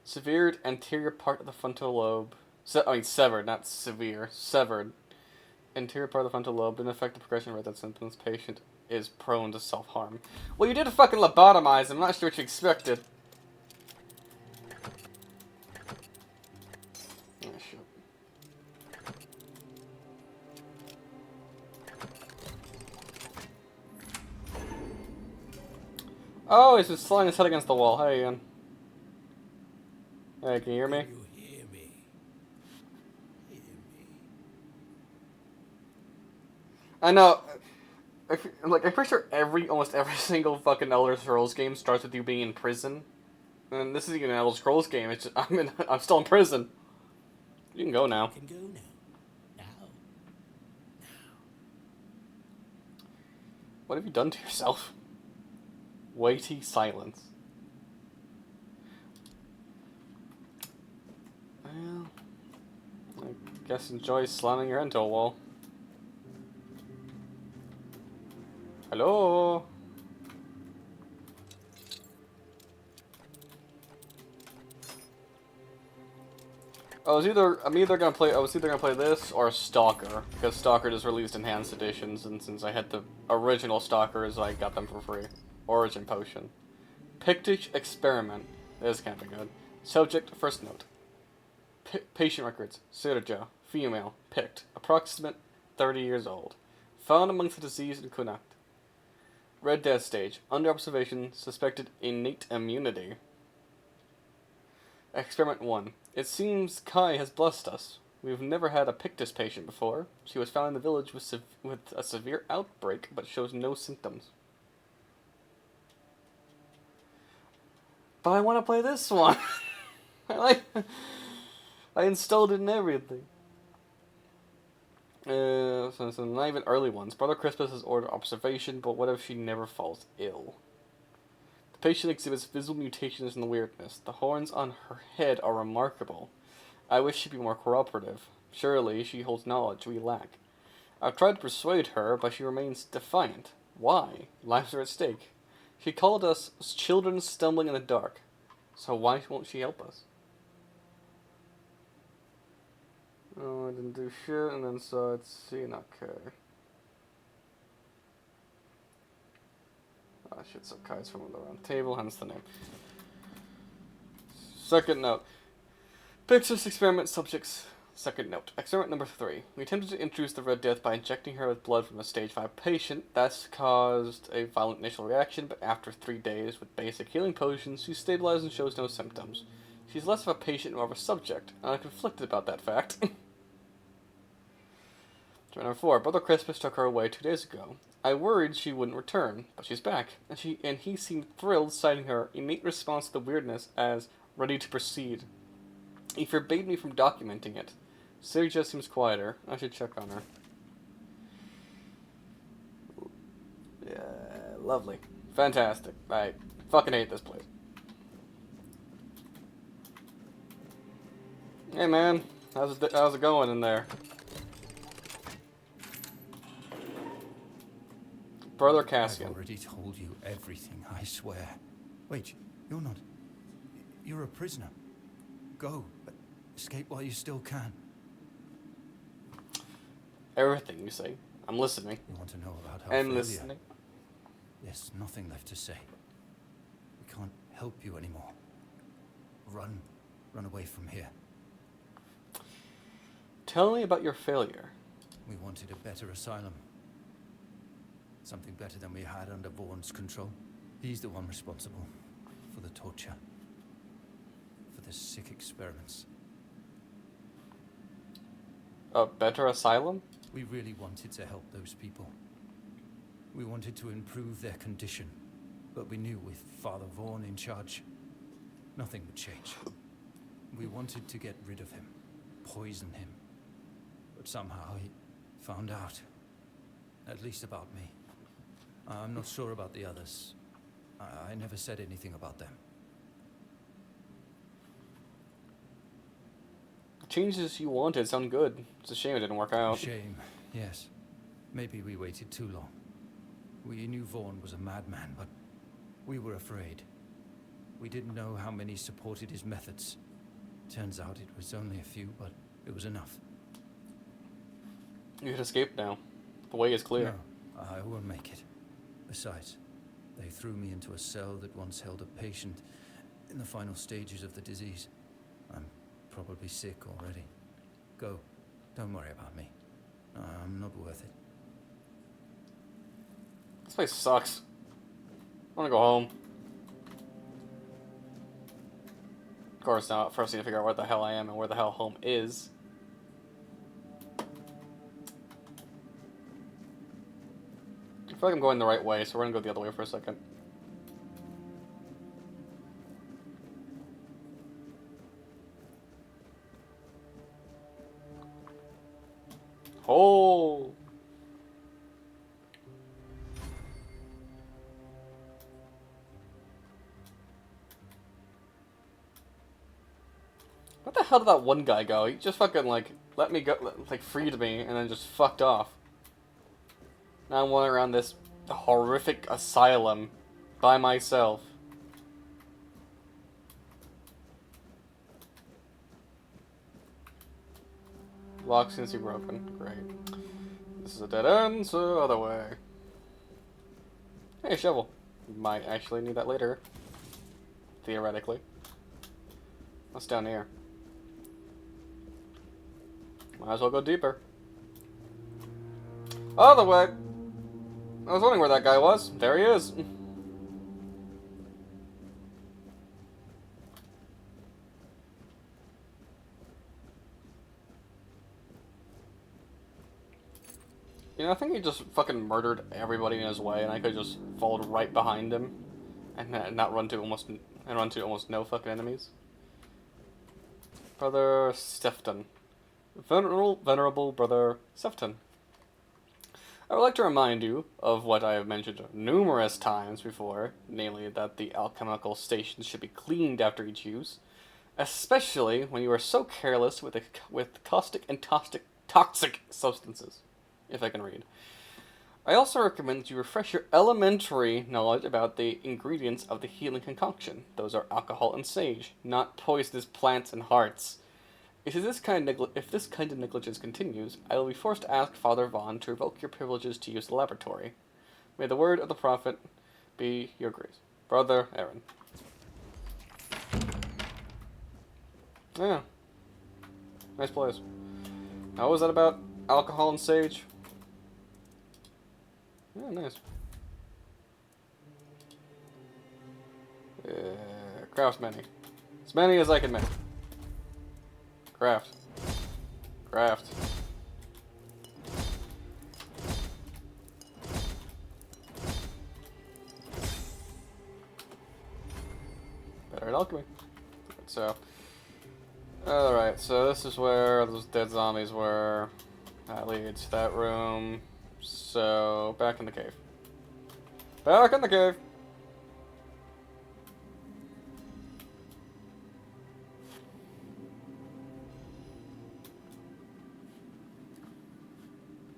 Severed anterior part of the frontal lobe. Severed, not severe. Severed. Anterior part of the frontal lobe didn't affect the progression of Red Death symptoms. Patient is prone to self-harm. Well, you did a fucking lobotomize. I'm not sure what you expected. Oh, shit. Oh, he's just sliding his head against the wall. Hey, Ian. Hey, can you hear me? You hear me? Hear me? I know. I'm pretty sure almost every single fucking Elder Scrolls game starts with you being in prison. And this isn't even an Elder Scrolls game. It's just, I'm still in prison. You can go now. You can go now. Now. What have you done to yourself? Weighty silence. Well, I guess enjoy slamming your head into a wall. Hello? I was either gonna play this or Stalker, because Stalker just released enhanced editions, and since I had the original Stalkers, I got them for free. Origin Potion. Pictish Experiment. This can't be good. Subject, first note. Patient records. Sirja. Female. Pict. Approximate 30 years old. Found amongst the diseased in Connacht. Red Death Stage. Under observation. Suspected innate immunity. Experiment 1. It seems Kai has blessed us. We've never had a Pictus patient before. She was found in the village with a severe outbreak, but shows no symptoms. But I want to play this one. I installed it and everything. So not even early ones. Brother Crispus has ordered observation, but what if she never falls ill? The patient exhibits visible mutations in the weirdness. The horns on her head are remarkable. I wish she'd be more cooperative. Surely she holds knowledge we lack. I've tried to persuade her, but she remains defiant. Why? Lives are at stake. She called us children stumbling in the dark. So why won't she help us? Oh, I didn't do shit, and then saw it seen. Okay. Ah, shit, so Kai's from the round table, hence the name. Second note. Pictures, experiment, subjects. Second note. Experiment number 3. We attempted to introduce the Red Death by injecting her with blood from a stage 5 patient. That's caused a violent initial reaction, but after 3 days with basic healing potions, she stabilizes and shows no symptoms. She's less of a patient and more of a subject, and I'm conflicted about that fact. Number 4. Brother Crispus took her away 2 days ago. I worried she wouldn't return, but she's back, and he seemed thrilled, citing her innate response to the weirdness as ready to proceed. He forbade me from documenting it. Ciri just seems quieter. I should check on her. Yeah, lovely. Fantastic. I fucking hate this place. Hey man, how's it going in there? Brother Cassian. I've already told you everything, I swear. Wait, you're not... You're a prisoner. Go. Escape while you still can. Everything you say. I'm listening. You want to know about how I'm listening. There's nothing left to say. We can't help you anymore. Run. Run away from here. Tell me about your failure. We wanted a better asylum. Something better than we had under Vaughn's control. He's the one responsible for the torture. For the sick experiments. A better asylum? We really wanted to help those people. We wanted to improve their condition. But we knew with Father Vaughn in charge, nothing would change. We wanted to get rid of him. Poison him. But somehow he found out. At least about me. I'm not sure about the others. I never said anything about them. The changes you wanted sound good. It's a shame it didn't work out. Shame, yes. Maybe we waited too long. We knew Vaughn was a madman, but we were afraid. We didn't know how many supported his methods. Turns out it was only a few, but it was enough. You can escape now. The way is clear. No, I will make it. Besides, they threw me into a cell that once held a patient in the final stages of the disease. I'm probably sick already. Go. Don't worry about me. I'm not worth it. This place sucks. I want to go home. Of course, now first I need to figure out where the hell I am and where the hell home is. I feel like I'm going the right way, so we're gonna go the other way for a second. Oh! What the hell did that one guy go? He just fucking, like, let me go, like, freed me, and then just fucked off. Now I'm wandering around this horrific asylum by myself. Lock seems to be broken. Great. This is a dead end, so other way. Hey, shovel. Might actually need that later. Theoretically. What's down here? Might as well go deeper. Other way! I was wondering where that guy was. There he is. You know, I think he just fucking murdered everybody in his way, and I could just followed right behind him, and not run to almost no fucking enemies. Brother Stefton. Venerable Brother Sefton. I would like to remind you of what I have mentioned numerous times before, namely that the alchemical stations should be cleaned after each use, especially when you are so careless with caustic and toxic substances, if I can read. I also recommend that you refresh your elementary knowledge about the ingredients of the healing concoction. Those are alcohol and sage, not poisonous plants and hearts. If this kind of negligence continues, I will be forced to ask Father Vaughn to revoke your privileges to use the laboratory. May the word of the prophet be your grace. Brother Aaron. Yeah. Nice place. How was that about alcohol and sage? Yeah, nice. Craft many. As many as I can make. Craft. Craft. Better at alchemy. So. Alright, so this is where those dead zombies were. That leads to that room. So, back in the cave. Back in the cave!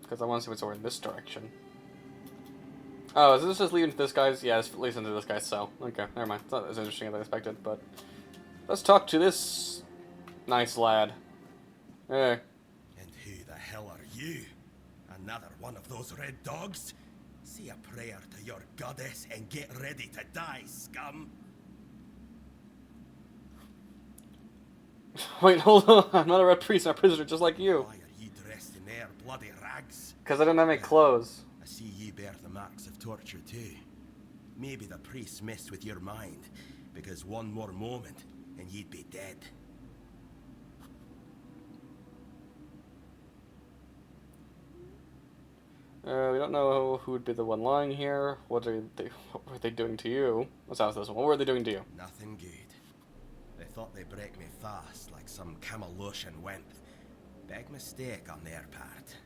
Because I want to see what's over in this direction. Oh, is this just leading to this guy's? Yeah, this leads into this guy's cell. Okay, never mind. It's not as interesting as I expected, but... Let's talk to this nice lad. Hey. And who the hell are you? Another one of those red dogs? Say a prayer to your goddess and get ready to die, scum! Wait, hold on. I'm not a red priest, I'm a prisoner just like you. Why are you dressed in their bloody rags? Because I don't have any clothes. I see you bear the marks of torture too. Maybe the priests messed with your mind, because one more moment and you'd be dead. We don't know who would be the one lying here. What were they doing to you? Let's ask this one. What were they doing to you? Nothing good. They thought they'd break me fast, like some Camelusian wimp. Big mistake on their part.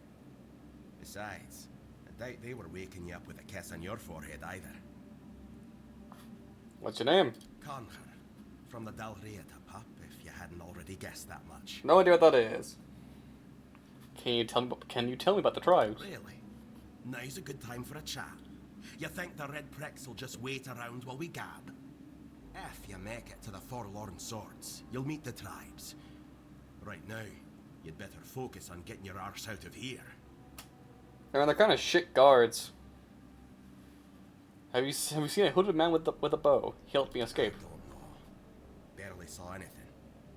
Besides, I doubt they were waking you up with a kiss on your forehead either. What's your name? Conher, from the Dalrieta pup, if you hadn't already guessed that much. No idea what that is. Can you tell me about the tribes? Really? Now's a good time for a chat. You think the red pricks will just wait around while we gab? If you make it to the Forlorn Swords, you'll meet the tribes. Right now, you'd better focus on getting your arse out of here. I mean, they're kind of shit guards. Have you seen a hooded man with a bow? He helped me escape. I don't know. Barely saw anything,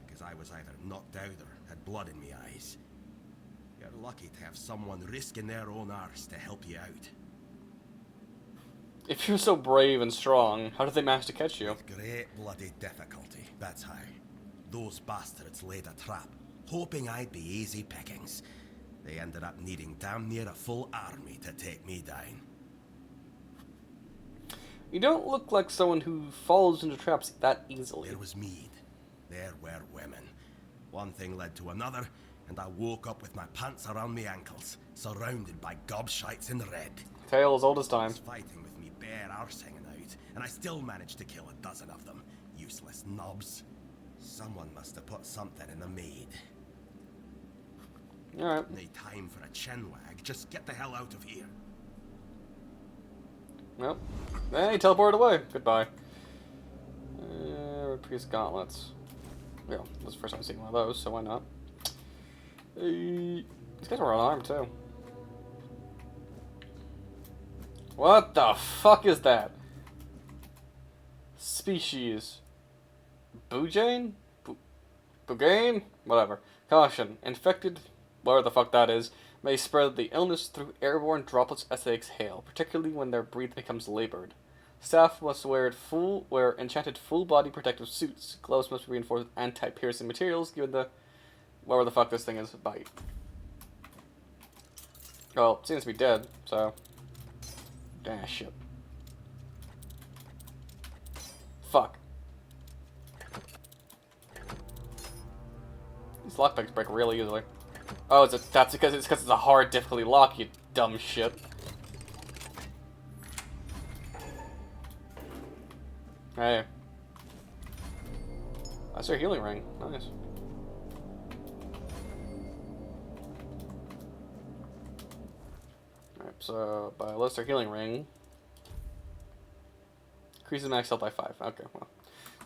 because I was either knocked out or had blood in my eyes. You're lucky to have someone risking their own arse to help you out. If you're so brave and strong, how did they manage to catch you? Great bloody difficulty, that's how. Those bastards laid a trap, hoping I'd be easy pickings. They ended up needing damn near a full army to take me down. You don't look like someone who falls into traps that easily. There was mead. There were women. One thing led to another, and I woke up with my pants around my ankles, surrounded by gobshites in red. Tale as old as time. Fighting with me bare arse hanging out, and I still managed to kill a dozen of them. Useless knobs. Someone must have put something in the mead. Alright. No time for a chinwag. Just get the hell out of here. Well, hey, teleported away. Goodbye. Red Priest gauntlets. Yeah, this is the first time I've seen one of those, so why not? These guys were unarmed too. What the fuck is that? Species. Bujane? Bugane? Whatever. Caution. Infected, whatever the fuck that is, may spread the illness through airborne droplets as they exhale, particularly when their breath becomes labored. Staff must wear enchanted full-body protective suits. Gloves must be reinforced with anti-piercing materials, given the whatever the fuck this thing is, bite. Well, it seems to be dead, so... Ah, shit. Fuck. These lockpicks break really easily. Oh, that's because it's a hard difficulty lock, you dumb shit. Hey. That's your healing ring. Nice. Alright, so by Lister healing ring. Increases max health by 5. Okay, well.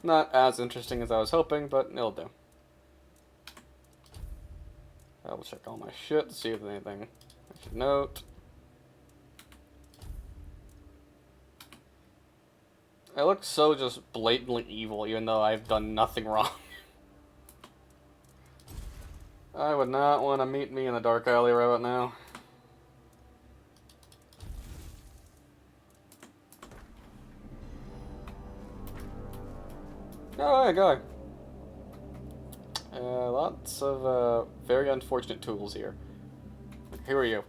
Not as interesting as I was hoping, but it'll do. I will check all my shit to see if there's anything I should note. I look so just blatantly evil, even though I've done nothing wrong. I would not want to meet me in the dark alley right now. Oh, hey, guy. Lots of very unfortunate tools here. Here are you.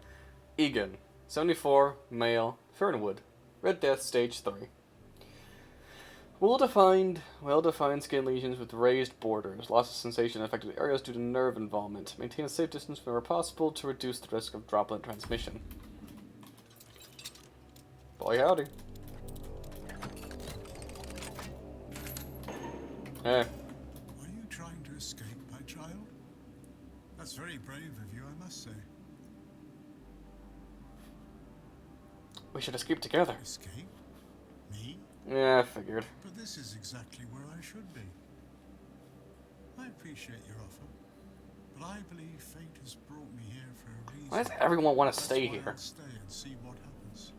Egan, 74, male, Fernwood. Red Death, stage 3. Well-defined skin lesions with raised borders. Loss of sensation in affected areas due to nerve involvement. Maintain a safe distance whenever possible to reduce the risk of droplet transmission. Boy howdy. Hey. Are you trying to escape, my child? That's very brave of you, I must say. We should escape together. Escape? Me? Yeah, I figured. But this is exactly where I should be. I appreciate your offer, but I believe fate has brought me here for a reason. Why does everyone want to That's stay why here? I'll stay and see what happens.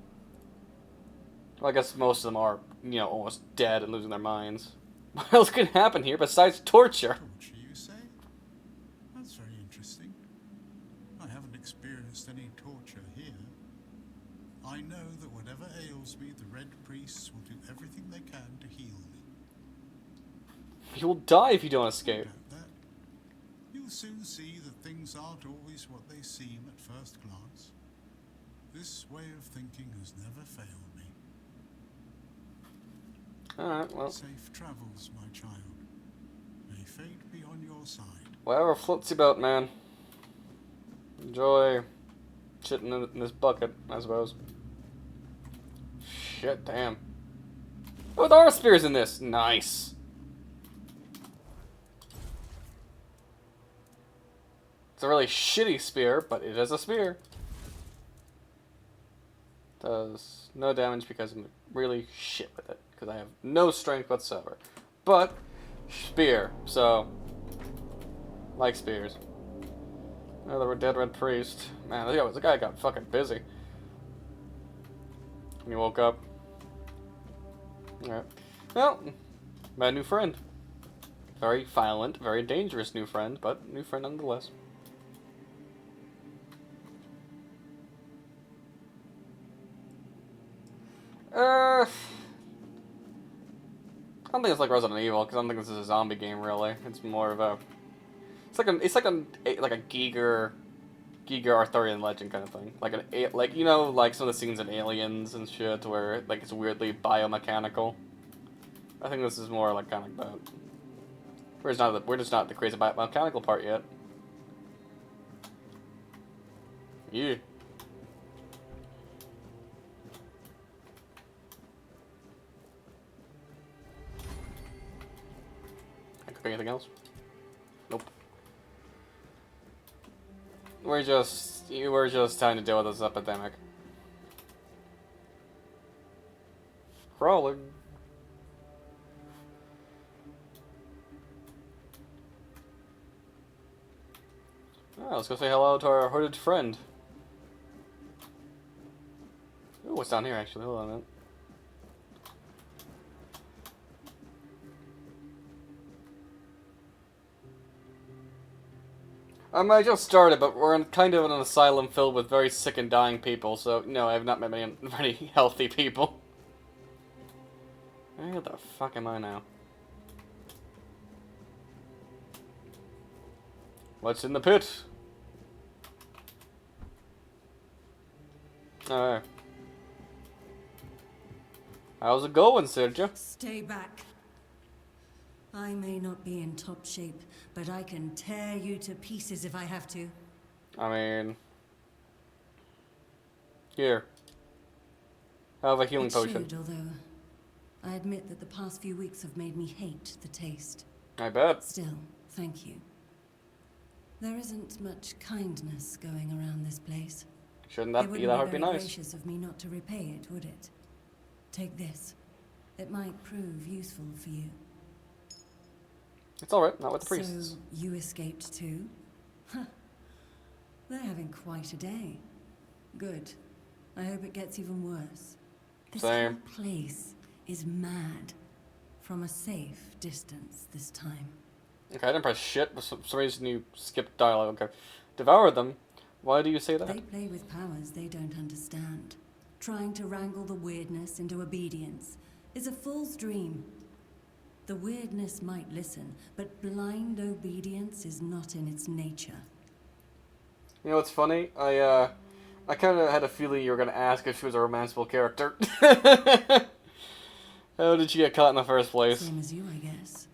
Well, I guess most of them are, you know, almost dead and losing their minds. What else can happen here besides torture? Torture, you say? That's very interesting. I haven't experienced any torture here. I know that whatever ails me, the Red Priests will do everything they can to heal me. You'll die if you don't escape. Doubt that. You'll soon see that things aren't always what they seem at first glance. This way of thinking has never failed me. Alright, well. Safe travels, my child. May fate be on your side. Whatever floats your boat, man. Enjoy shitting in this bucket, I suppose. Shit, damn. Oh, there are spears in this. Nice. It's a really shitty spear, but it is a spear. Does no damage because I'm really shit with it. Because I have no strength whatsoever. But, spear. So, like spears. Another dead red priest. Man, the guy got fucking busy. When he woke up. Alright. Well, met a new friend. Very violent, very dangerous new friend, but new friend nonetheless. I don't think it's like Resident Evil, because I don't think this is a zombie game really. It's more of a, it's like a Giger Arthurian legend kind of thing. Like you know, like some of the scenes in Aliens and shit, where like it's weirdly biomechanical. I think this is more like kind of like that. We're just not the crazy biomechanical part yet. Yeah. Anything else? Nope. We're just trying to deal with this epidemic. Crawling. Oh, let's go say hello to our hooded friend. Ooh, what's down here actually? Hold on a minute. I just started, but we're in kind of an asylum filled with very sick and dying people, so, no, I have not met many very healthy people. Where the fuck am I now? What's in the pit? Alright. How's it going, Sergio? Stay back. I may not be in top shape, but I can tear you to pieces if I have to. I mean... Here. I have a healing potion. Should, although I admit that the past few weeks have made me hate the taste. I bet. Still, thank you. There isn't much kindness going around this place. Shouldn't that be that would be very nice? gracious of me not to repay it, would it? Take this. It might prove useful for you. It's alright, not with the priests. So, you escaped too? Huh. They're having quite a day. Good. I hope it gets even worse. This Same. whole place is mad. From a safe distance this time. Okay, I didn't press shit, but for some reason you skipped dialogue. Okay. Devour them? Why do you say that? They play with powers they don't understand. Trying to wrangle the weirdness into obedience is a fool's dream. The weirdness might listen, but blind obedience is not in its nature. You know what's funny? I kind of had a feeling you were going to ask if she was a romanceable character. How did she get caught in the first place? Same as you, I guess.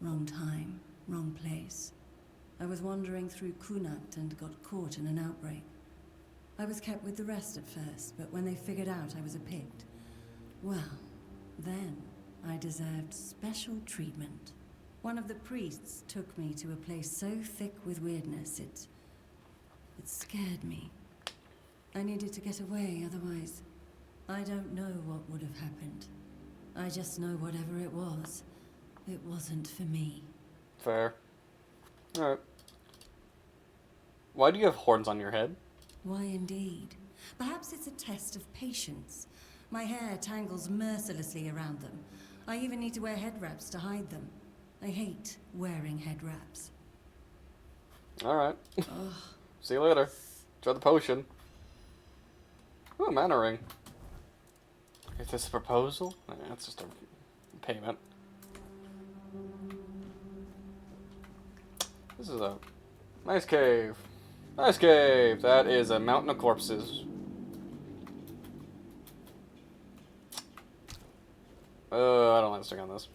Wrong time, wrong place. I was wandering through Kunat and got caught in an outbreak. I was kept with the rest at first, but when they figured out I was a Pict, well, then I deserved special treatment. One of the priests took me to a place so thick with weirdness, it scared me. I needed to get away, otherwise, I don't know what would have happened. I just know whatever it wasn't for me. Fair. Alright. Why do you have horns on your head? Why indeed? Perhaps it's a test of patience. My hair tangles mercilessly around them. I even need to wear head wraps to hide them. I hate wearing head wraps. Alright. See you later. Enjoy the potion. Ooh, a mana ring. Is this a proposal? Nah, it's just a payment. This is a nice cave. Nice cave. That is a mountain of corpses. I don't like to stick on this.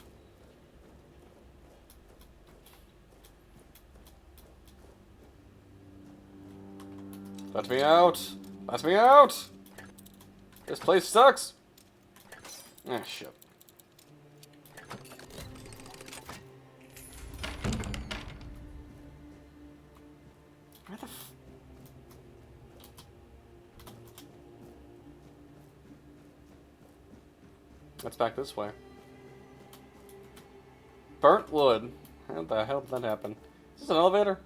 Let me out! Let me out! This place sucks! Ah, shit. Where the f... Let's back this way. Burnt wood. How the hell did that happen? Is this an elevator?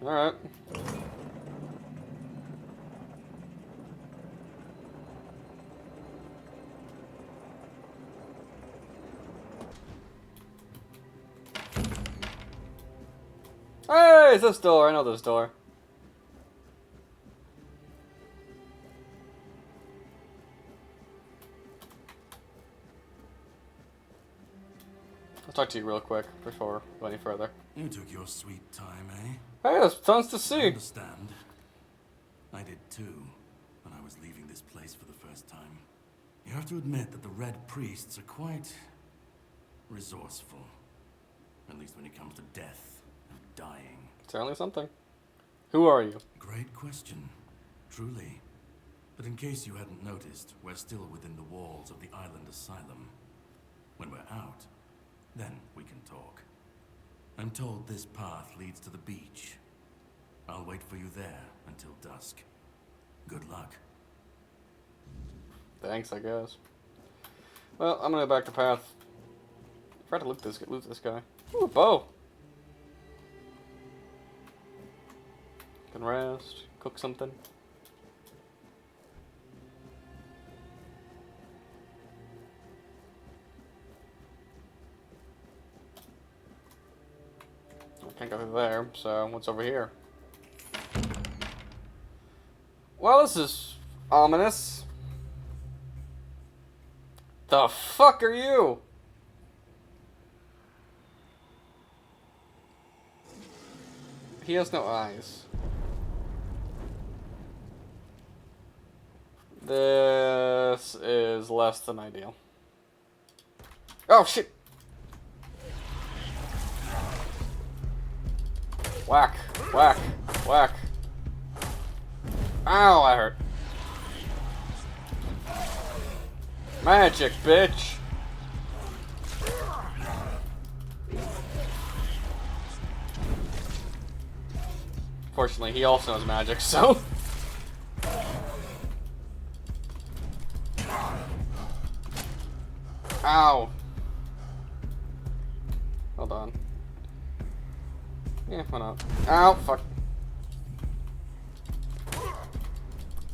Alright. Hey, it's this door. I know this door. Let's talk to you real quick before we go any further. You took your sweet time, eh? Hey, there's tons to I see. understand. I did too, when I was leaving this place for the first time. You have to admit that the Red Priests are quite resourceful. At least when it comes to death and dying. Certainly something. Who are you? Great question, truly. But in case you hadn't noticed, we're still within the walls of the island asylum. When we're out, then we can talk. I'm told this path leads to the beach. I'll wait for you there until dusk. Good luck. Thanks, I guess. Well, I'm gonna go back to path. I tried to loot this guy. Ooh, a bow. Can rest, cook something. I can't go through there, so what's over here? Well, this is ominous. The fuck are you? He has no eyes. This is less than ideal. Oh shit! Whack, whack, whack. Ow, that hurt. Magic, bitch. Fortunately, he also has magic, so... Ow. Hold on. Yeah, why not? Ow, fuck.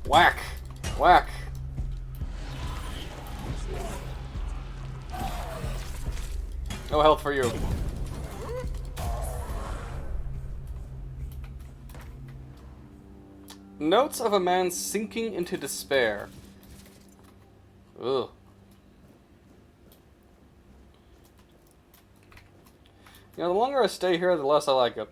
Whack. Whack. No health for you. Notes of a man sinking into despair. Ugh. You know, the longer I stay here, the less I like it.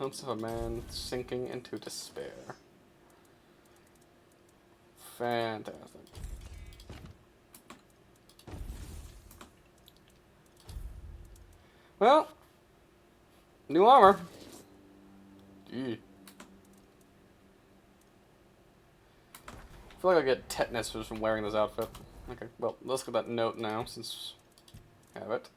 Notes of a man sinking into despair. Fantastic. Well, new armor. Gee. I feel like I get tetanus just from wearing this outfit. Okay, well, let's get that note now, since I have it.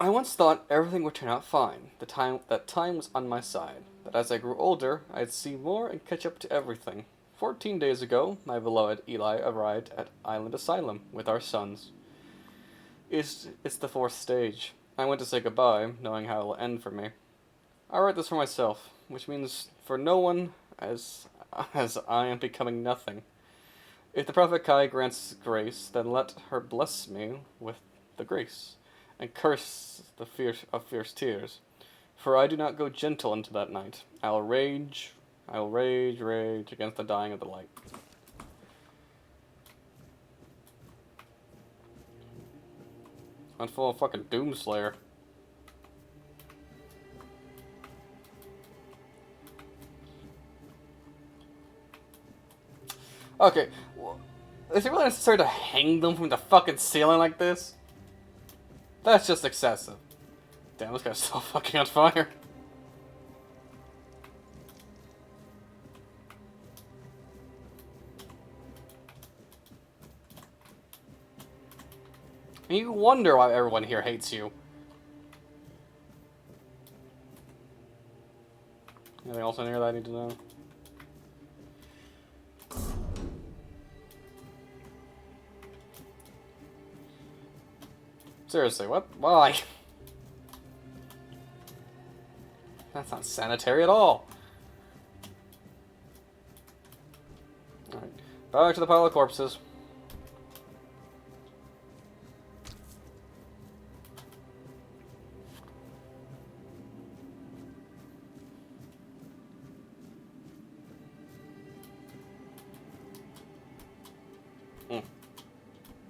I once thought everything would turn out fine. That time was on my side. That as I grew older, I'd see more and catch up to everything. 14 days ago, my beloved Eli arrived at Island Asylum with our sons. It's the 4th stage. I went to say goodbye, knowing how it will end for me. I write this for myself, which means for no one, as I am becoming nothing. If the Prophet Kai grants grace, then let her bless me with the grace, and curse the fierce tears. For I do not go gentle into that night. I will rage against the dying of the light. I'm full of fucking Doomslayer. Okay, well, is it really necessary to hang them from the fucking ceiling like this? That's just excessive. Damn, this guy's still fucking on fire. And you wonder why everyone here hates you. Anything else in here that I need to know? Seriously, what? Why? That's not sanitary at all. Alright. Back to the pile of corpses.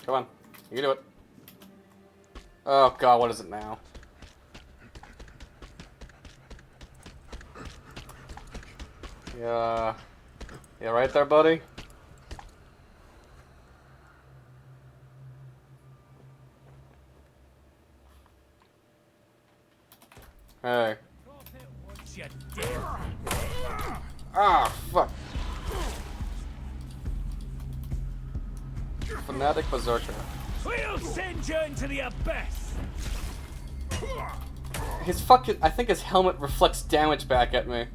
Come on. You can do it. Oh god, what is it now? Yeah. Yeah, right there, buddy? Hey. Ah, fuck. Fanatic Berserker. We'll send you into the abyss. His fucking... I think his helmet reflects damage back at me.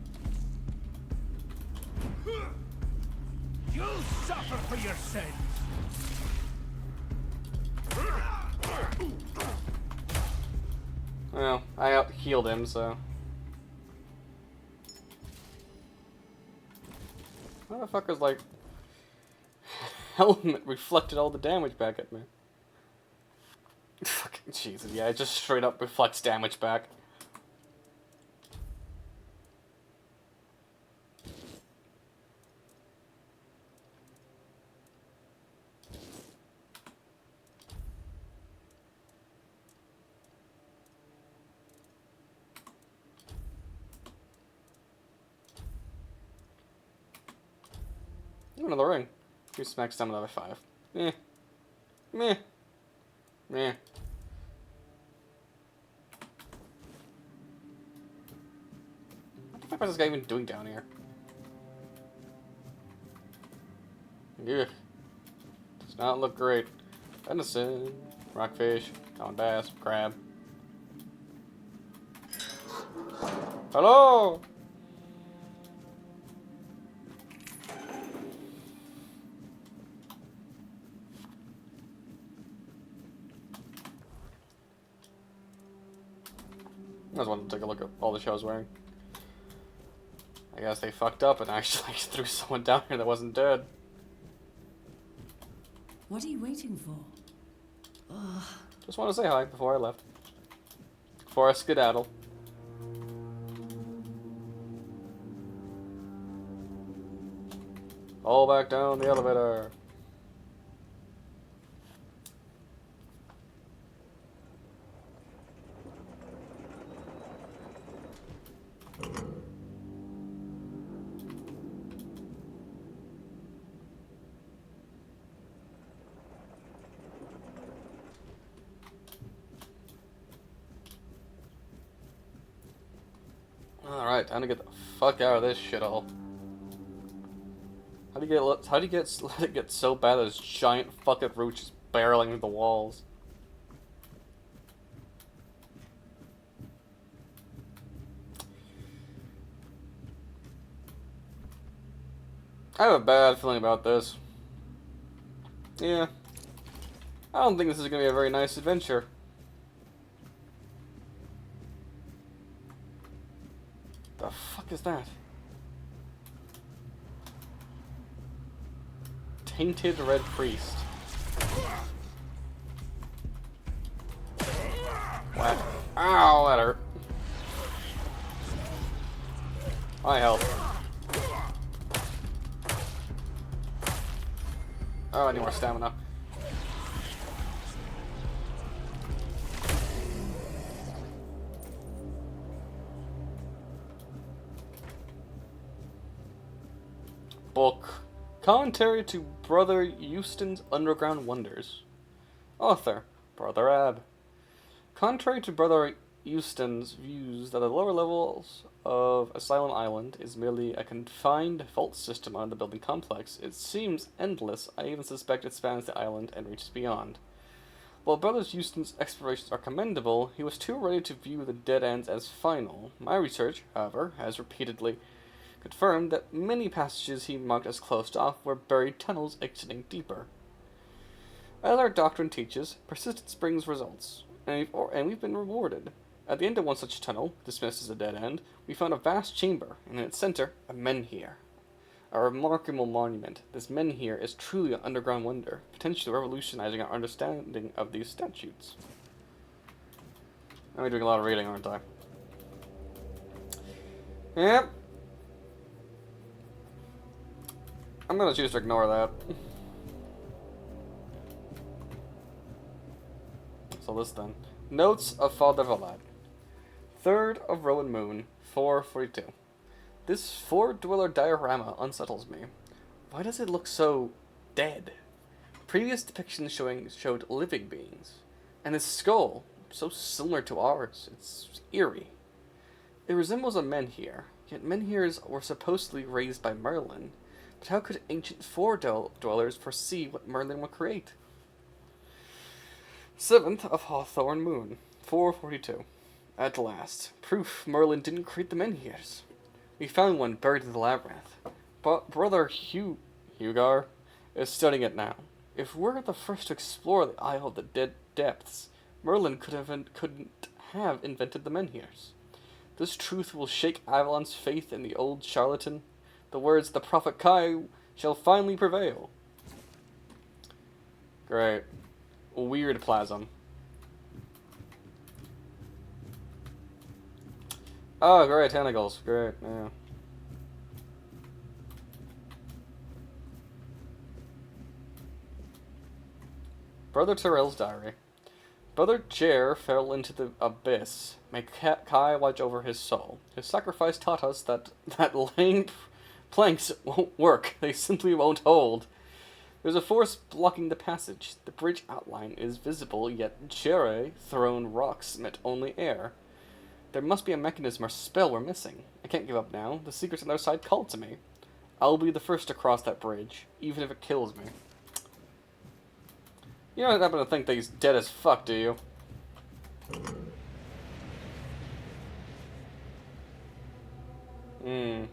You'll suffer for your sins. Well, I out-healed him, so... Motherfucker's like... helmet reflected all the damage back at me. Fucking Jesus, yeah, it just straight up reflects damage back. Ooh, another ring. Who smacks down another 5? Meh. Meh. Meh. fuck is this guy even doing down here? Ugh. Does not look great. Venison, rockfish, common bass, crab. Hello! I just wanted to take a look at all the show I was wearing. I guess they fucked up and actually threw someone down here that wasn't dead. What are you waiting for? Ugh. Just want to say hi before I left. Before I skedaddle. All back down the elevator. Alright, time to get the fuck out of this shithole. How do you let it get so bad that this giant fucking roach is barreling through the walls? I have a bad feeling about this. Yeah. I don't think this is gonna be a very nice adventure. The fuck is that? Tainted Red Priest. Whack. Ow, that hurt. My health. Oh, I need more stamina. Book. Commentary to Brother Euston's Underground Wonders. Author, Brother Ab. Contrary to Brother Euston's views that the lower levels of Asylum Island is merely a confined fault system on the building complex, it seems endless. I even suspect it spans the island and reaches beyond. While Brother Euston's explorations are commendable, he was too ready to view the dead ends as final. My research, however, has repeatedly confirmed that many passages he marked as closed off were buried tunnels exiting deeper. As our doctrine teaches, persistence brings results, and we've been rewarded. At the end of one such tunnel, dismissed as a dead end, we found a vast chamber, and in its center, a menhir. A remarkable monument. This menhir is truly an underground wonder, potentially revolutionizing our understanding of these statutes. I'm doing a lot of reading, aren't I? Yep. I'm gonna choose to ignore that. So this then. Notes of Father Valad. 3rd of Rowan Moon, 442. This four-dweller diorama unsettles me. Why does it look so dead? Previous depictions showed living beings. And this skull, so similar to ours, it's eerie. It resembles a menhir, yet menhirs were supposedly raised by Merlin. But how could ancient four-dwellers foresee what Merlin would create? 7th of Hawthorn Moon, 442. At last, proof Merlin didn't create the menhirs. We found one buried in the labyrinth. But Brother Hugar is studying it now. If we're the first to explore the Isle of the Dead Depths, Merlin couldn't have invented the menhirs. This truth will shake Avalon's faith in the old charlatan. The words of the Prophet Kai shall finally prevail. Great. Weird plasm. Oh, great, tentacles. Great, yeah. Brother Tyrell's diary. Brother Jer fell into the abyss. May Kai watch over his soul. His sacrifice taught us that laying planks won't work. They simply won't hold. There's a force blocking the passage. The bridge outline is visible, yet Jere thrown rocks met only air. There must be a mechanism or spell we're missing. I can't give up now. The secrets on their side called to me. I'll be the first to cross that bridge, even if it kills me. You don't happen to think that he's dead as fuck, do you? Hmm.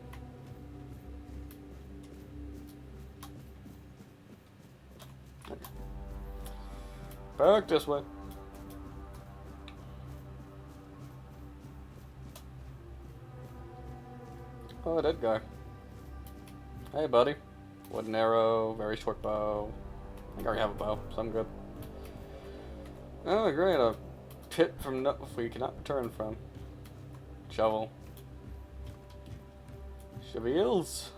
Back this way. Oh, that guy. Hey, buddy. Wooden arrow, very short bow. I think I already have a bow, so I'm good. Oh, great. A pit from we cannot return from. Shovel. Shovels.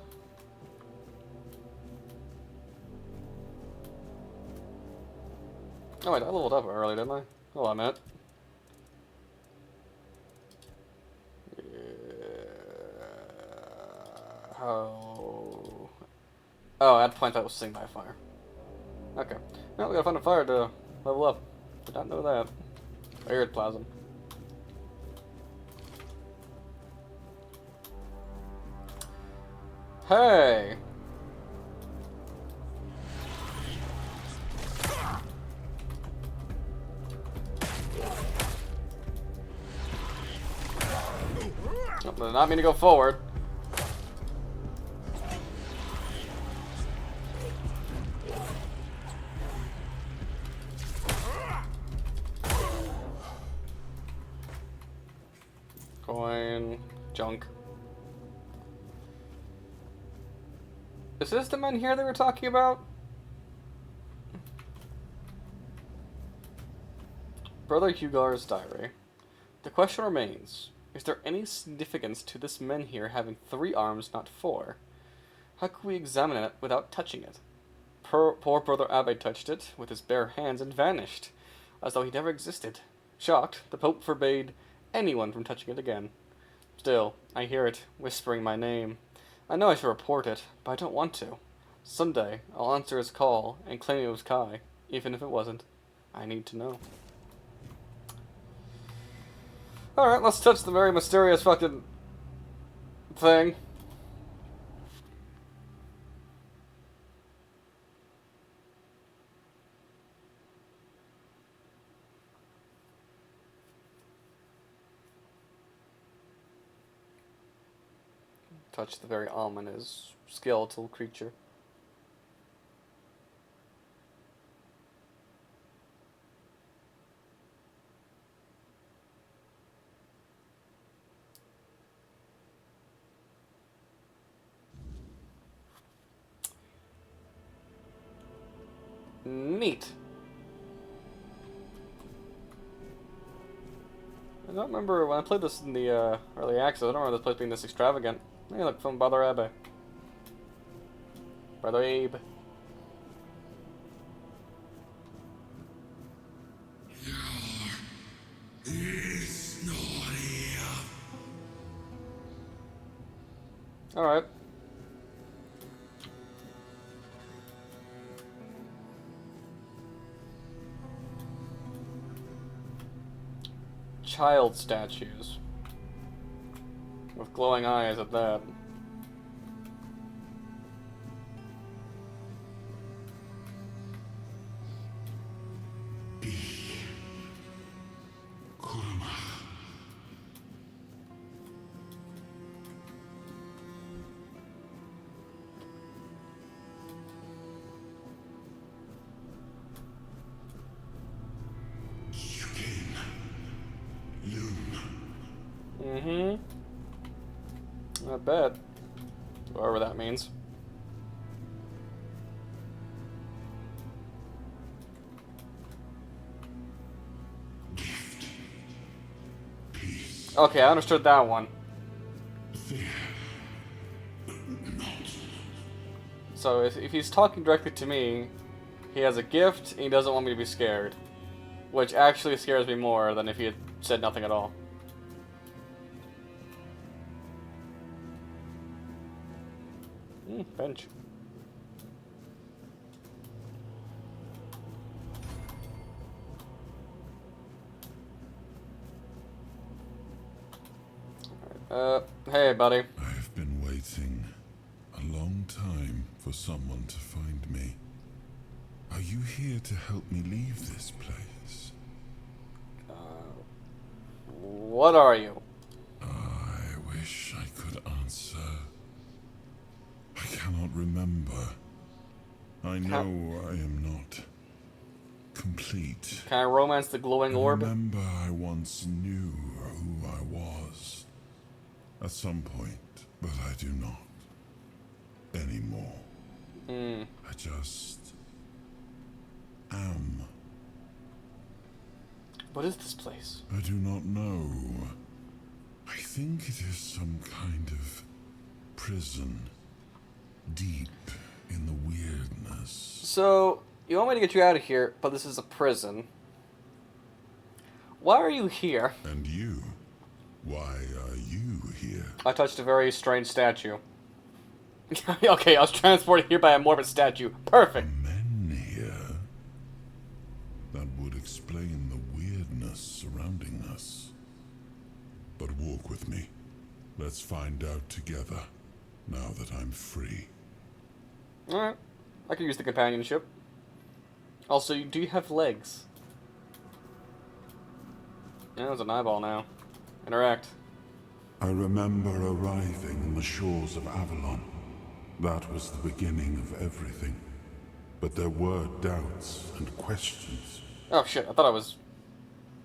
Oh wait, I leveled up early, didn't I? Hold on a minute. How? Oh, at point that was sing by fire. Okay. Well, we gotta find a fire to level up. Did not know that. Weird plasm. Hey! Oh, did not mean to go forward. Coin. Junk. Is this the men here they were talking about? Brother Hugar's diary. The question remains, is there any significance to this men here having 3 arms, not 4? How could we examine it without touching it? Poor Brother Abbe touched it with his bare hands and vanished, as though he never existed. Shocked, the Pope forbade anyone from touching it again. Still, I hear it whispering my name. I know I should report it, but I don't want to. Someday, I'll answer his call and claim it was Kai, even if it wasn't. I need to know. Alright, let's touch the very mysterious fucking thing. Touch the very ominous skeletal creature. Neat. I don't remember when I played this in the early access. I don't remember this place being this extravagant. Hey, look, from Brother Abbe. Brother Abe. He's not here. Alright. Child statues. With glowing eyes at that. Mm-hmm. Not bad. Whatever that means. Okay, I understood that one. So if he's talking directly to me, he has a gift and he doesn't want me to be scared. Which actually scares me more than if he had said nothing at all. Bench. Hey, buddy. I've been waiting a long time for someone to find me. Are you here to help me leave this place? What are you? I wish I could answer. I cannot remember. I know I am not complete. Can I romance the glowing orb? I remember I once knew who I was. At some point, but I do not. Anymore. I just am. What is this place? I do not know. I think it is some kind of prison. Deep in the weirdness. So, you want me to get you out of here, but this is a prison. Why are you here? And you? Why are you here? I touched a very strange statue. Okay, I was transported here by a morbid statue. Perfect! Men here? That would explain the weirdness surrounding us. But walk with me. Let's find out together, now that I'm free. Alright. I could use the companionship. Also, do you have legs? Yeah, there's an eyeball now. Interact. I remember arriving on the shores of Avalon. That was the beginning of everything. But there were doubts and questions. Oh shit, I thought I was...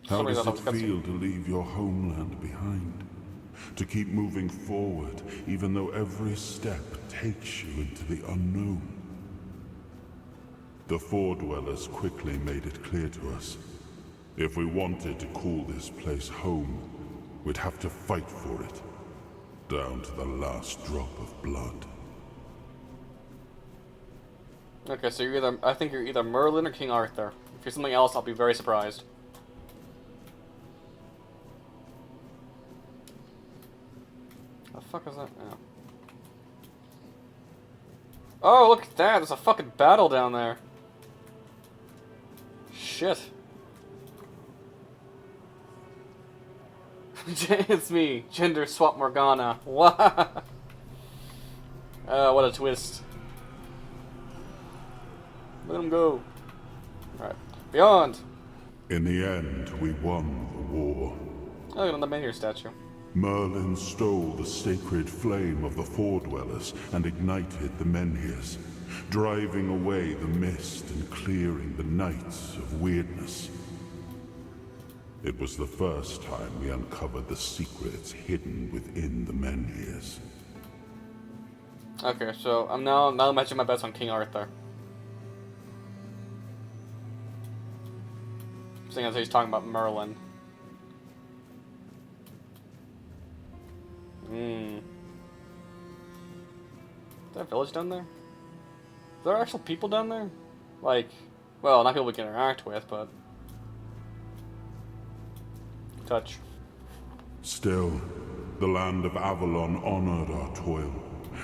How does it feel to leave your homeland behind? To keep moving forward, even though every step takes you into the unknown? The Four Dwellers quickly made it clear to us. If we wanted to call this place home, we'd have to fight for it. Down to the last drop of blood. Okay, so you're either... I think you're either Merlin or King Arthur. If you're something else, I'll be very surprised. The fuck is that? Oh. Oh, look at that! There's a fucking battle down there. Shit. It's me, Gender Swap Morgana. What? What a twist. Let him go. Alright. Beyond! In the end, we won the war. Oh, look at the Menhir statue. Merlin stole the sacred flame of the Four Dwellers and ignited the Menhirs, driving away the mist and clearing the nights of weirdness. It was the first time we uncovered the secrets hidden within the Menhirs. Okay, so I'm now matching my bets on King Arthur. Seeing as he's talking about Merlin. Is there a village down there? Is there actual people down there? Like, well, not people we can interact with, but... touch. Still, the land of Avalon honored our toil.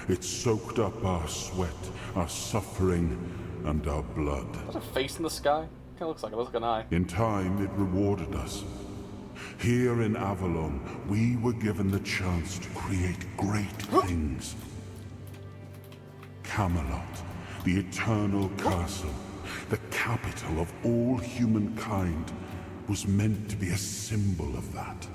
It soaked up our sweat, our suffering, and our blood. Is that a face in the sky? Kinda looks like it. Looks like an eye. In time, it rewarded us. Here in Avalon, we were given the chance to create great things. Camelot, the eternal castle, the capital of all humankind, was meant to be a symbol of that.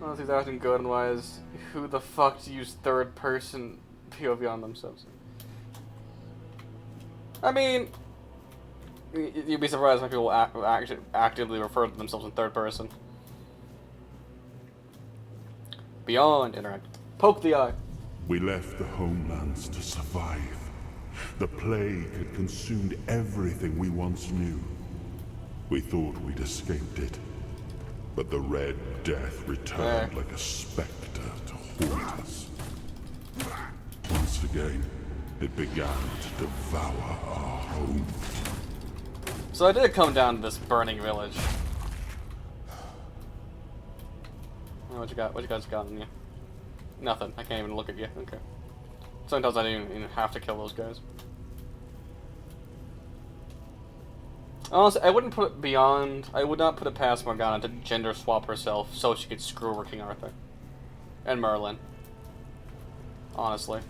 Well, if he's acting good, otherwise, who the fuck to use third-person POV on themselves? I mean, you'd be surprised when people actively refer to themselves in third person. Beyond interact. Poke the eye. We left the homelands to survive. The plague had consumed everything we once knew. We thought we'd escaped it. But the Red Death returned like a specter to haunt us. Once again, it began to devour our home. So I did come down to this burning village. Oh, what you got? What you guys got in you? Nothing. I can't even look at you. Okay. Sometimes I don't even have to kill those guys. Honestly, I wouldn't put it beyond. I would not put it past Morgana to gender swap herself so she could screw over King Arthur and Merlin. Honestly,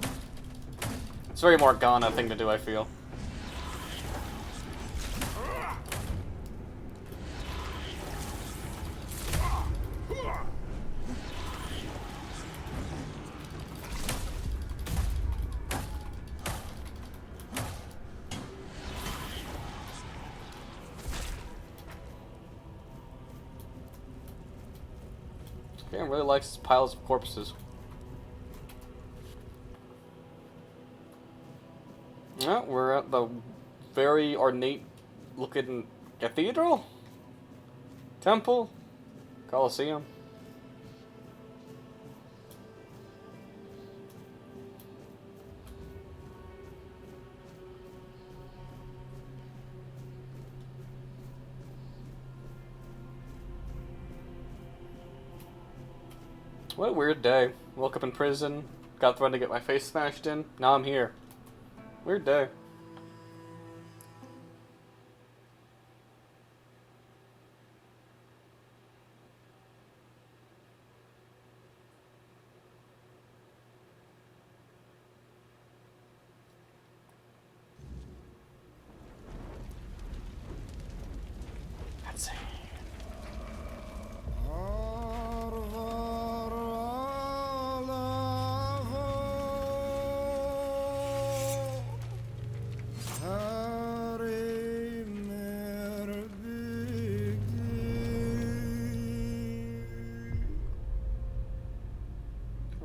it's a very Morgana thing to do, I feel. Game really likes piles of corpses. Yeah, we're at the very ornate looking cathedral? Temple? Colosseum? What a weird day. Woke up in prison, got thrown to get my face smashed in, now I'm here. Weird day. Let's see.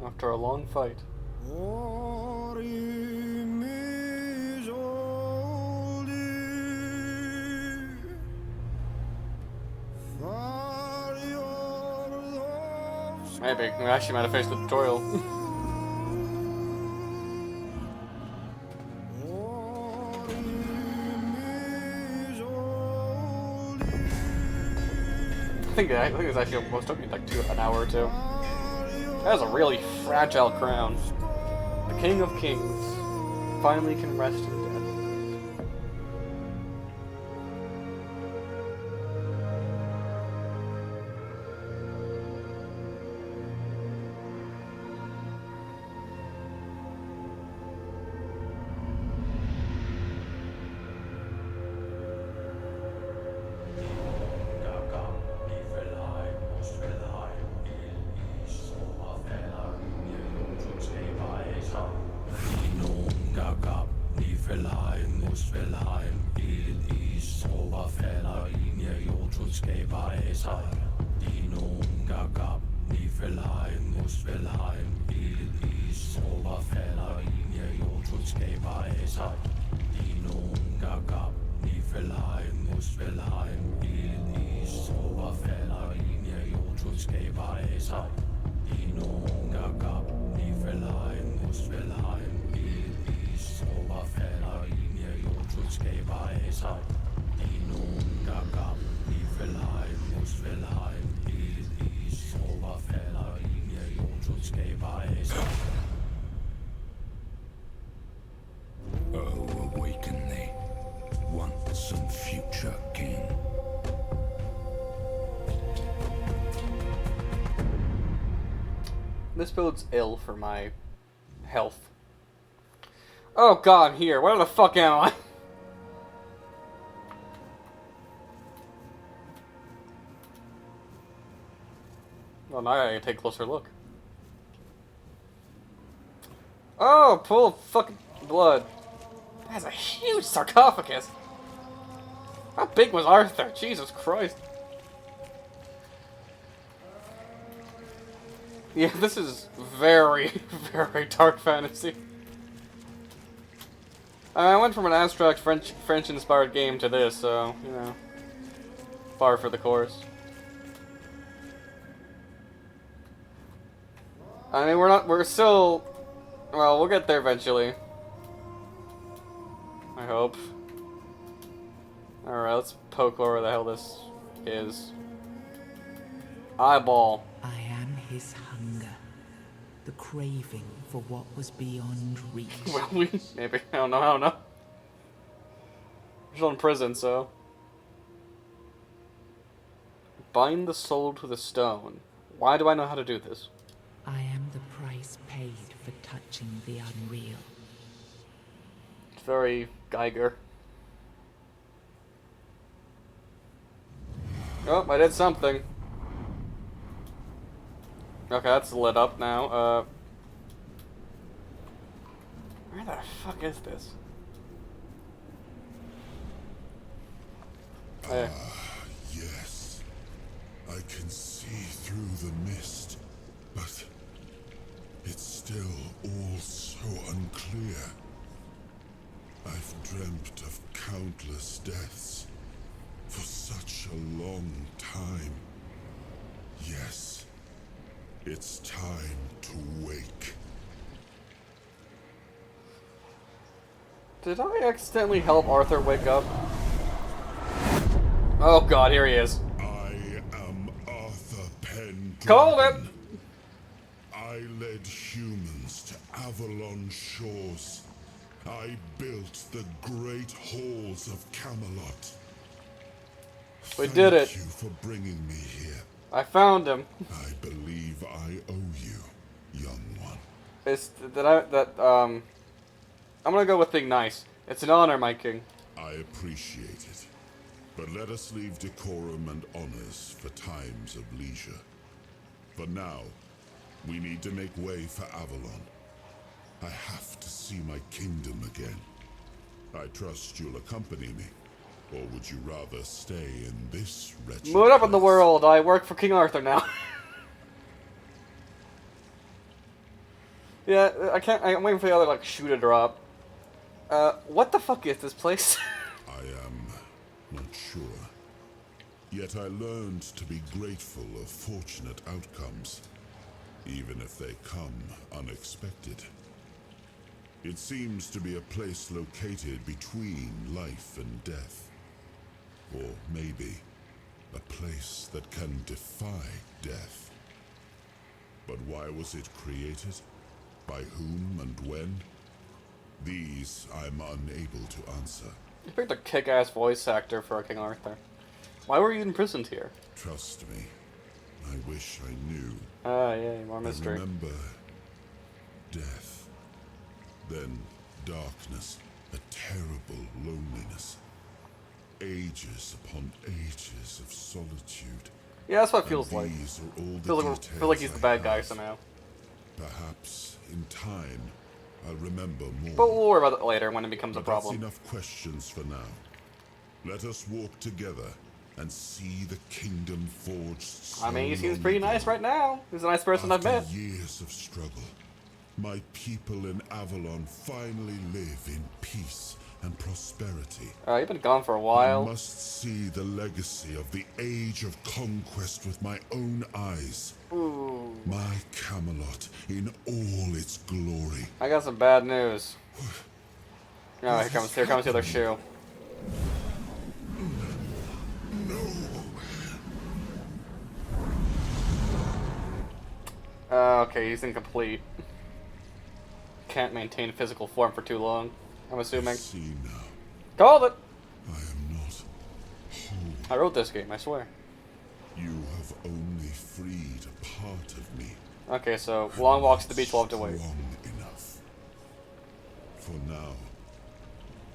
After a long fight. Maybe. We actually might have faced the tutorial. I think it's actually almost took me like an hour or two. That is a really fragile crown. The King of Kings finally can rest in death. Oh, awaken thee, once and future king. This bodes ill for my health. Oh god, I'm here. Where the fuck am I? Well, now I gotta take a closer look. Oh, pool of fucking blood. That's a huge sarcophagus. How big was Arthur? Jesus Christ. Yeah, this is very, very dark fantasy. I went from an abstract French-inspired game to this, so, you know, par for the course. I mean, we're still, well, we'll get there eventually. I hope. Alright, let's poke where the hell this is. Eyeball. I am his hunger, the craving for what was beyond reach. Well, maybe. I don't know. We're still in prison, so. Bind the soul to the stone. Why do I know how to do this? I am the price paid for touching the unreal. It's very Geiger. Oh, I did something. Okay, that's lit up now. Where the fuck is this? Hey. Yes. I can see through the mist, but it's still all so unclear. I've dreamt of countless deaths for such a long time. Yes, it's time to wake. Did I accidentally help Arthur wake up? Oh god, here he is. I am Arthur Pendragon. Called it! I led humans to Avalon shores. I built the great halls of Camelot. We did it. Thank you for bringing me here. I found him. I believe I owe you, young one. I'm gonna go with being nice. It's an honor, my king. I appreciate it. But let us leave decorum and honors for times of leisure. For now, we need to make way for Avalon. I have to see my kingdom again. I trust you'll accompany me. Or would you rather stay in this wretched Move up in the place? world. I work for King Arthur now. Yeah, I'm waiting for the other, like, shoe to drop. What the fuck is this place? I am not sure. Yet I learned to be grateful of fortunate outcomes, even if they come unexpected. It seems to be a place located between life and death. Or maybe a place that can defy death. But why was it created? By whom and when? These I'm unable to answer. You picked a kick-ass voice actor for King Arthur. Why were you imprisoned here? Trust me, I wish I knew. Ah, yeah, more mystery. I remember death, then darkness, a terrible loneliness. Ages upon ages of solitude. Yeah, that's what it feels like. These are all the Feel like he's the bad guy have. somehow. Perhaps in time I'll remember more. But we'll worry about it later when it becomes a But problem. that's enough questions for now. Let us walk together and see the kingdom forged. I mean, he so seems long pretty ago. nice right now. He's a nice person, I've met. After years of struggle, my people in Avalon finally live in peace and prosperity. You've been gone for a I while. must see the legacy of the age of conquest with my own eyes. Ooh. My Camelot in all its glory. I got some bad news. Oh, here comes the other shoe. Okay, he's incomplete. Can't maintain physical form for too long, I'm assuming. See now, Called it! I am not whole. I wrote this game, I swear. You have only freed a part of me. Okay, so long walks to the beach will have to wait. Strong enough. For now,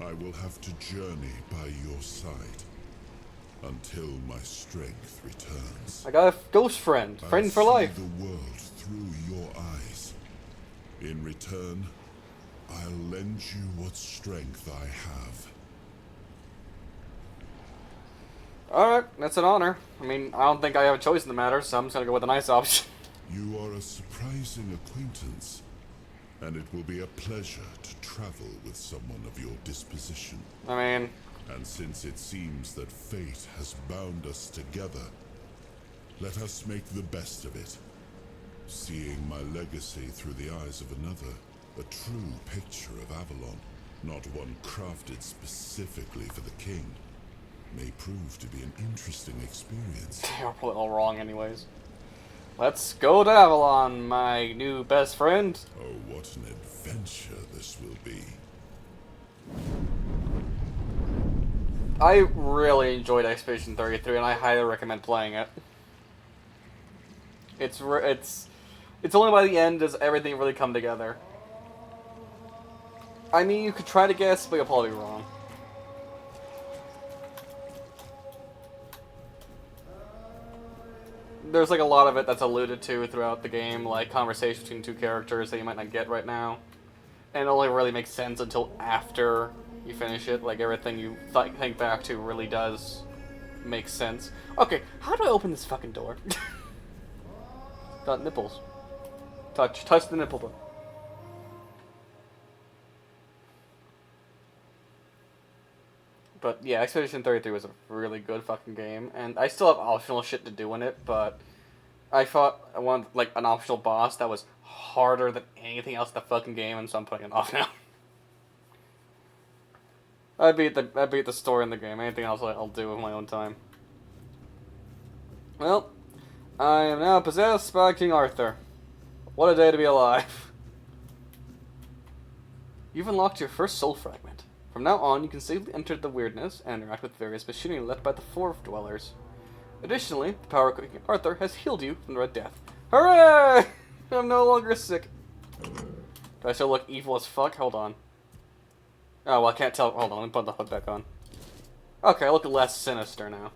I will have to journey by your side until my strength returns. I got a ghost friend. Friend I'll for see life. the world through your eyes. In return, I'll lend you what strength I have. Alright, that's an honor. I mean, I don't think I have a choice in the matter, so I'm just gonna go with the nice option. You are a surprising acquaintance, and it will be a pleasure to travel with someone of your disposition. I mean... And since it seems that fate has bound us together, let us make the best of it. Seeing my legacy through the eyes of another, a true picture of Avalon, not one crafted specifically for the king, may prove to be an interesting experience. You're probably all wrong anyways. Let's go to Avalon, my new best friend. Oh, what an adventure this will be. I really enjoyed Expedition 33, and I highly recommend playing it. It's only by the end does everything really come together. I mean, you could try to guess, but you'll probably be wrong. There's like a lot of it that's alluded to throughout the game, like conversation between two characters that you might not get right now. And it only really makes sense until after you finish it. Like, everything you think back to really does make sense. Okay, how do I open this fucking door? Got nipples. Touch the nipple door. But yeah, Expedition 33 was a really good fucking game, and I still have optional shit to do in it, but I thought I wanted like an optional boss that was harder than anything else in the fucking game, and so I'm putting it off now. I beat the story in the game. Anything else I'll do with my own time. Well, I am now possessed by King Arthur. What a day to be alive. You've unlocked your first soul fragment. From now on, you can safely enter the weirdness and interact with various machinery led by the Forest Dwellers. Additionally, the power of King Arthur has healed you from the Red Death. Hooray! I'm no longer sick. Do I still look evil as fuck? Hold on. Oh, well, I can't tell. Hold on, let me put the hood back on. Okay, I look less sinister now.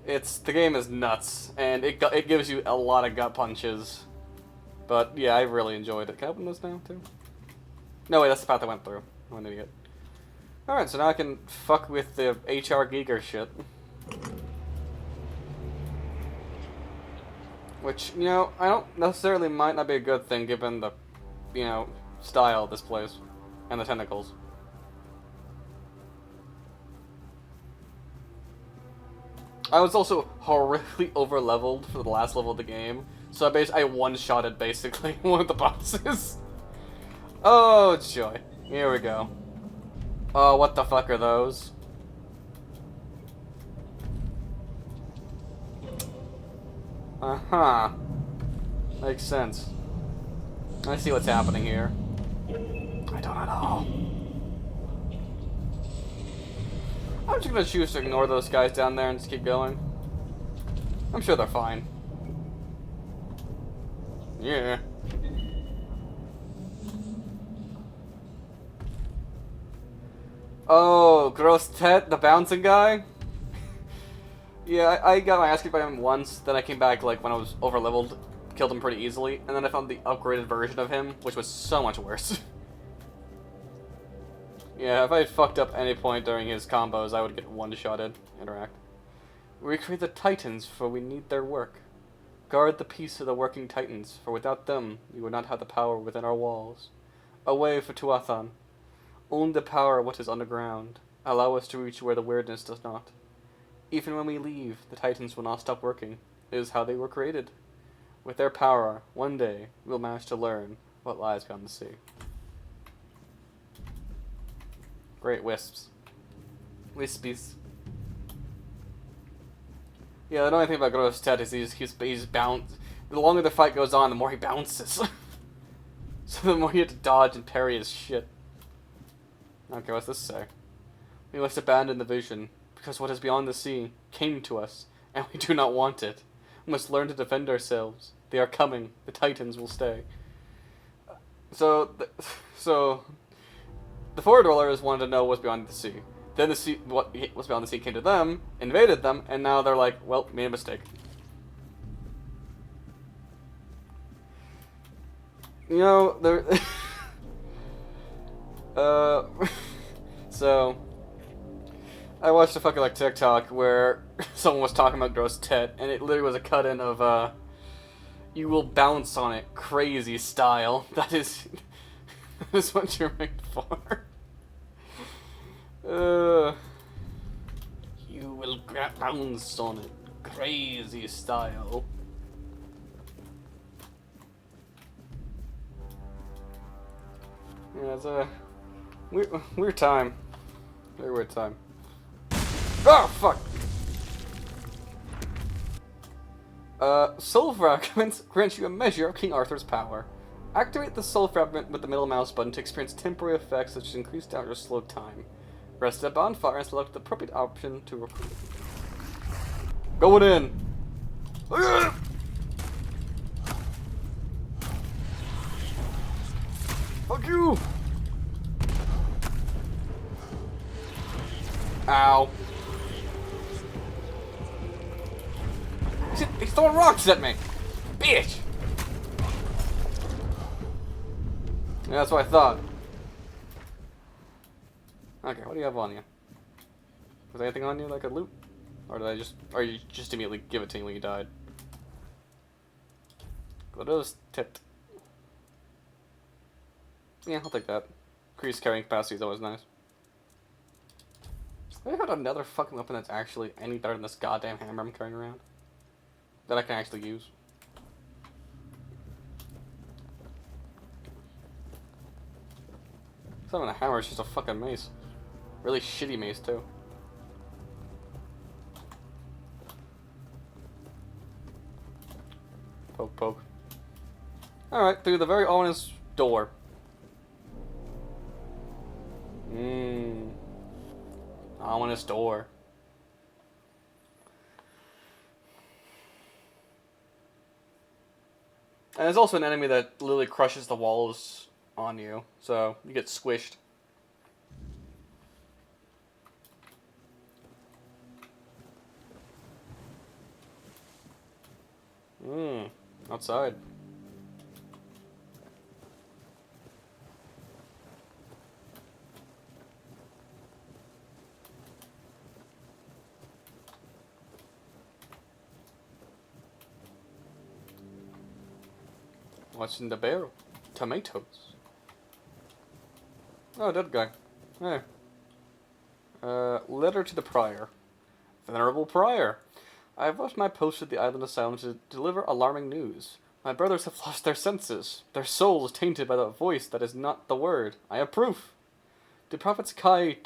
The game is nuts, and it gives you a lot of gut punches. But yeah, I really enjoyed it. Can I open this now too? No, wait, that's the path I went through. I'm an idiot. Alright, so now I can fuck with the HR Giger shit. Which, you know, I don't necessarily might not be a good thing given the, you know, style of this place. And the tentacles. I was also horrifically over-leveled for the last level of the game. So I one-shotted, basically, one of the bosses. Oh, joy. Here we go. Oh, what the fuck are those? Uh-huh. Makes sense. I see what's happening here. I don't at all. I'm just gonna choose to ignore those guys down there and just keep going. I'm sure they're fine. Yeah. Oh, Gross Tet, the bouncing guy? Yeah, I got my ass kicked by him once, then I came back like when I was over-leveled, killed him pretty easily, and then I found the upgraded version of him, which was so much worse. Yeah, if I had fucked up any point during his combos, I would get one-shotted. Interact. Recreate the Titans, for we need their work. Guard the peace of the working Titans, for without them, we would not have the power within our walls. Away for Tuathan. Own the power of what is underground. Allow us to reach where the weirdness does not. Even when we leave, the Titans will not stop working. It is how they were created. With their power, one day, we'll manage to learn what lies beyond the sea. Great wisps. Wispies. Yeah, the only thing about Gross Tet is he's bounce. The longer the fight goes on, the more he bounces. So the more you have to dodge and parry his shit. Okay, what's this say? We must abandon the vision, because what is beyond the sea came to us, and we do not want it. We must learn to defend ourselves. They are coming. The Titans will stay. So the Forest Dwellers wanted to know what's beyond the sea. Then the sea, what was beyond the sea came to them, invaded them, and now they're like, well, made a mistake. You know, they're... so... I watched a fucking, like, TikTok where someone was talking about Gross Tet, and it literally was a cut-in of, you will bounce on it, crazy style. That is... that is what you're made for. You will bounce on it, crazy style. Yeah, it's a weird time. Very weird time. Oh, fuck! Soul Fragments grant you a measure of King Arthur's power. Activate the Soul Fragment with the middle mouse button to experience temporary effects such as increased damage or slow time. Rest at a bonfire and select the appropriate option to recruit. Going in. Fuck you. Ow. He's throwing rocks at me. Bitch. Yeah, that's what I thought. Okay, what do you have on you? Was there anything on you that I could loot? Or did I just... Or you just immediately give it to me when you died? Glitters tipped. Yeah, I'll take that. Increased carrying capacity is always nice. Have I got another fucking weapon that's actually any better than this goddamn hammer I'm carrying around? That I can actually use? It's not even a hammer, it's just a fucking mace. Really shitty mace, too. Poke, poke. Alright, through the very ominous door. Ominous door. And there's also an enemy that literally crushes the walls on you, so you get squished. Outside. What's in the barrel? Tomatoes. Oh, dead guy. Hey. Letter to the Prior. Venerable Prior, I have left my post at the island asylum to deliver alarming news. My brothers have lost their senses. Their souls tainted by the voice that is not the word. I have proof. The Prophet's Kai's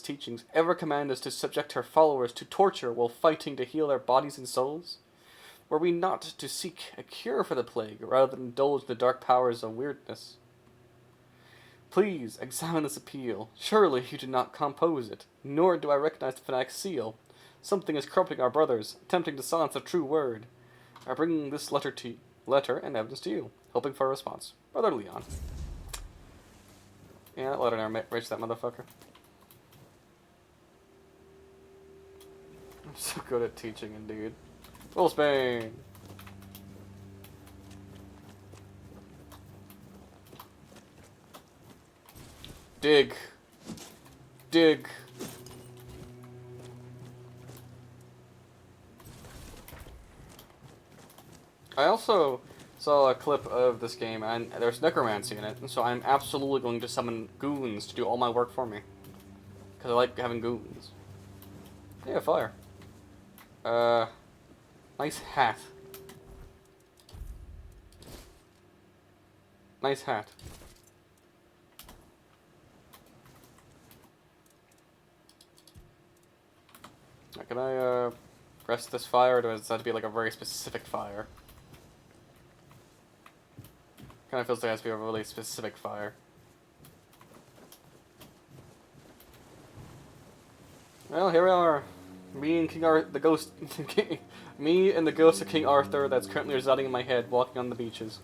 teachings ever command us to subject her followers to torture while fighting to heal their bodies and souls? Were we not to seek a cure for the plague, rather than indulge in the dark powers of weirdness? Please, examine this appeal. Surely you did not compose it, nor do I recognize the fanatic's seal. Something is corrupting our brothers, attempting to silence the true word. I bring this letter and evidence to you, hoping for a response. Brother Leon. Yeah, that letter never reached that motherfucker. I'm so good at teaching, indeed. Wolfsbane! Dig. Dig. I also saw a clip of this game, and there's necromancy in it, and so I'm absolutely going to summon goons to do all my work for me. Because I like having goons. Yeah, fire. Nice hat. Nice hat. Can I, rest this fire, or does it have to be like a very specific fire? Kinda feels like it has to be a really specific fire. Well, here we are. Me and King Arthur, the ghost, me and the ghost of King Arthur that's currently residing in my head, walking on the beaches.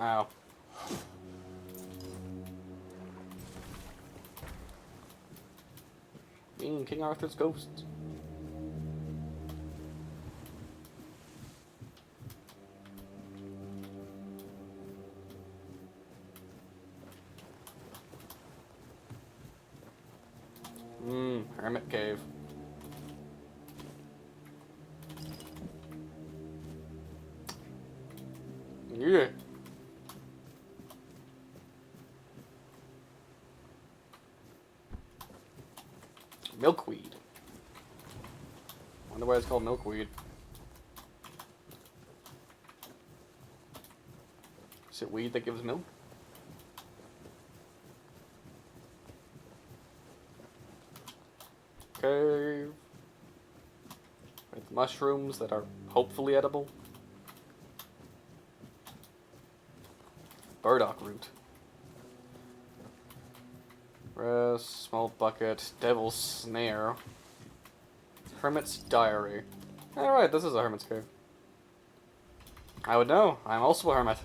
Ow. Me and King Arthur's ghosts. Hermit cave. Yeah. Milkweed. Wonder why it's called milkweed. Is it weed that gives milk? Cave with mushrooms that are hopefully edible. burdock root. Rest, small bucket, devil's snare. Hermit's diary. Alright, this is a hermit's cave. I would know. I'm also a hermit.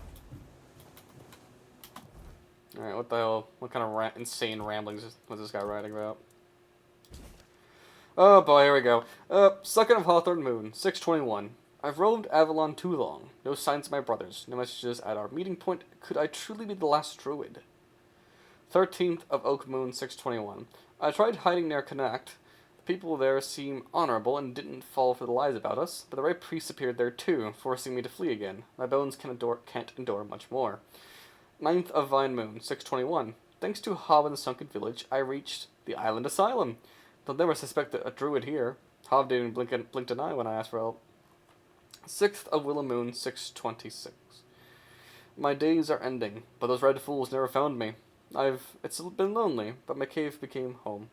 Alright, what the hell? What kind of insane ramblings was this guy writing about? Oh boy, here we go. 2nd of Hawthorne Moon, 621. I've roamed Avalon too long. No signs of my brothers. No messages at our meeting point. Could I truly be the last druid? 13th of Oak Moon, 621. I tried hiding near Connacht. The people there seem honorable and didn't fall for the lies about us, but the right priest appeared there too, forcing me to flee again. My bones can't endure much more. 9th of Vine Moon, 621. Thanks to Hob and the Sunken Village, I reached the Island Asylum. They'll never suspect a druid here. Hob didn't blink an eye when I asked for help. 6th of Willow Moon, 626. My days are ending, but those red fools never found me. It's been lonely, but my cave became home.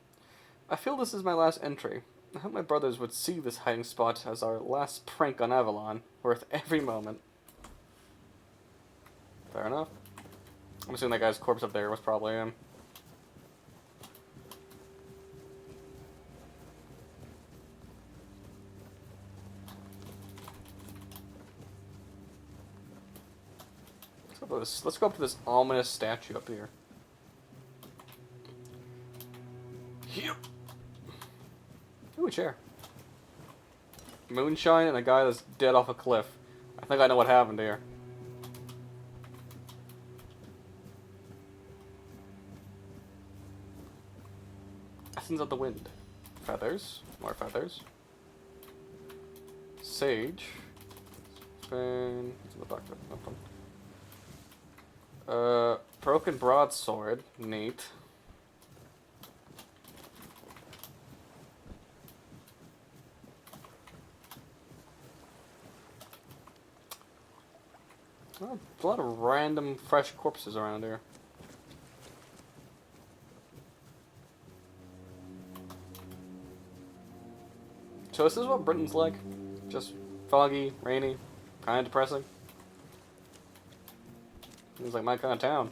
I feel this is my last entry. I hope my brothers would see this hiding spot as our last prank on Avalon, worth every moment. Fair enough. I'm assuming that guy's corpse up there was probably him. Let's go up to this ominous statue up here. Yep. Ooh, a chair. Moonshine and a guy that's dead off a cliff. I think I know what happened here. Essence of the wind. Feathers. More feathers. Sage. Spin. Broken broadsword. Neat. Oh, a lot of random fresh corpses around here. So this is what Britain's like? Just foggy, rainy, kind of depressing? Seems like my kind of town.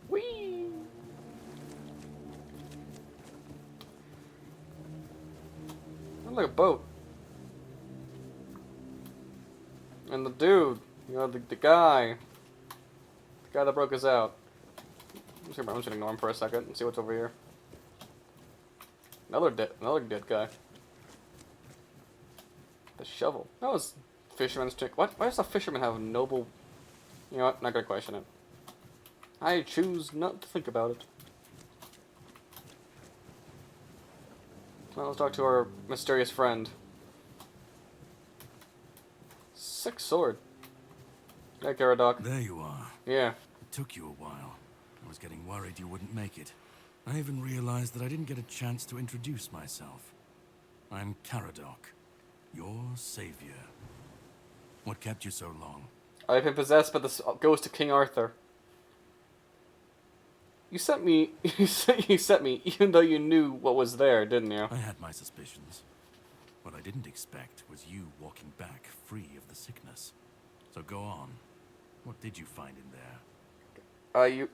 Whee! Looks like a boat. And the dude, you know, the guy that broke us out. I'm just gonna ignore him for a second and see what's over here. Another dead guy. The shovel. That was fisherman's trick. What? Why does a fisherman have a noble? You know what? Not gonna question it. I choose not to think about it. Well, let's talk to our mysterious friend. 6 sword. Hey, Caradoc. There you are. Yeah. It took you a while. I was getting worried you wouldn't make it. I even realized that I didn't get a chance to introduce myself. I'm Caradoc, your savior. What kept you so long? I've been possessed by the ghost of King Arthur. You sent me, you sent me, even though you knew what was there, didn't you? I had my suspicions. What I didn't expect was you walking back free of the sickness. So go on. What did you find in there?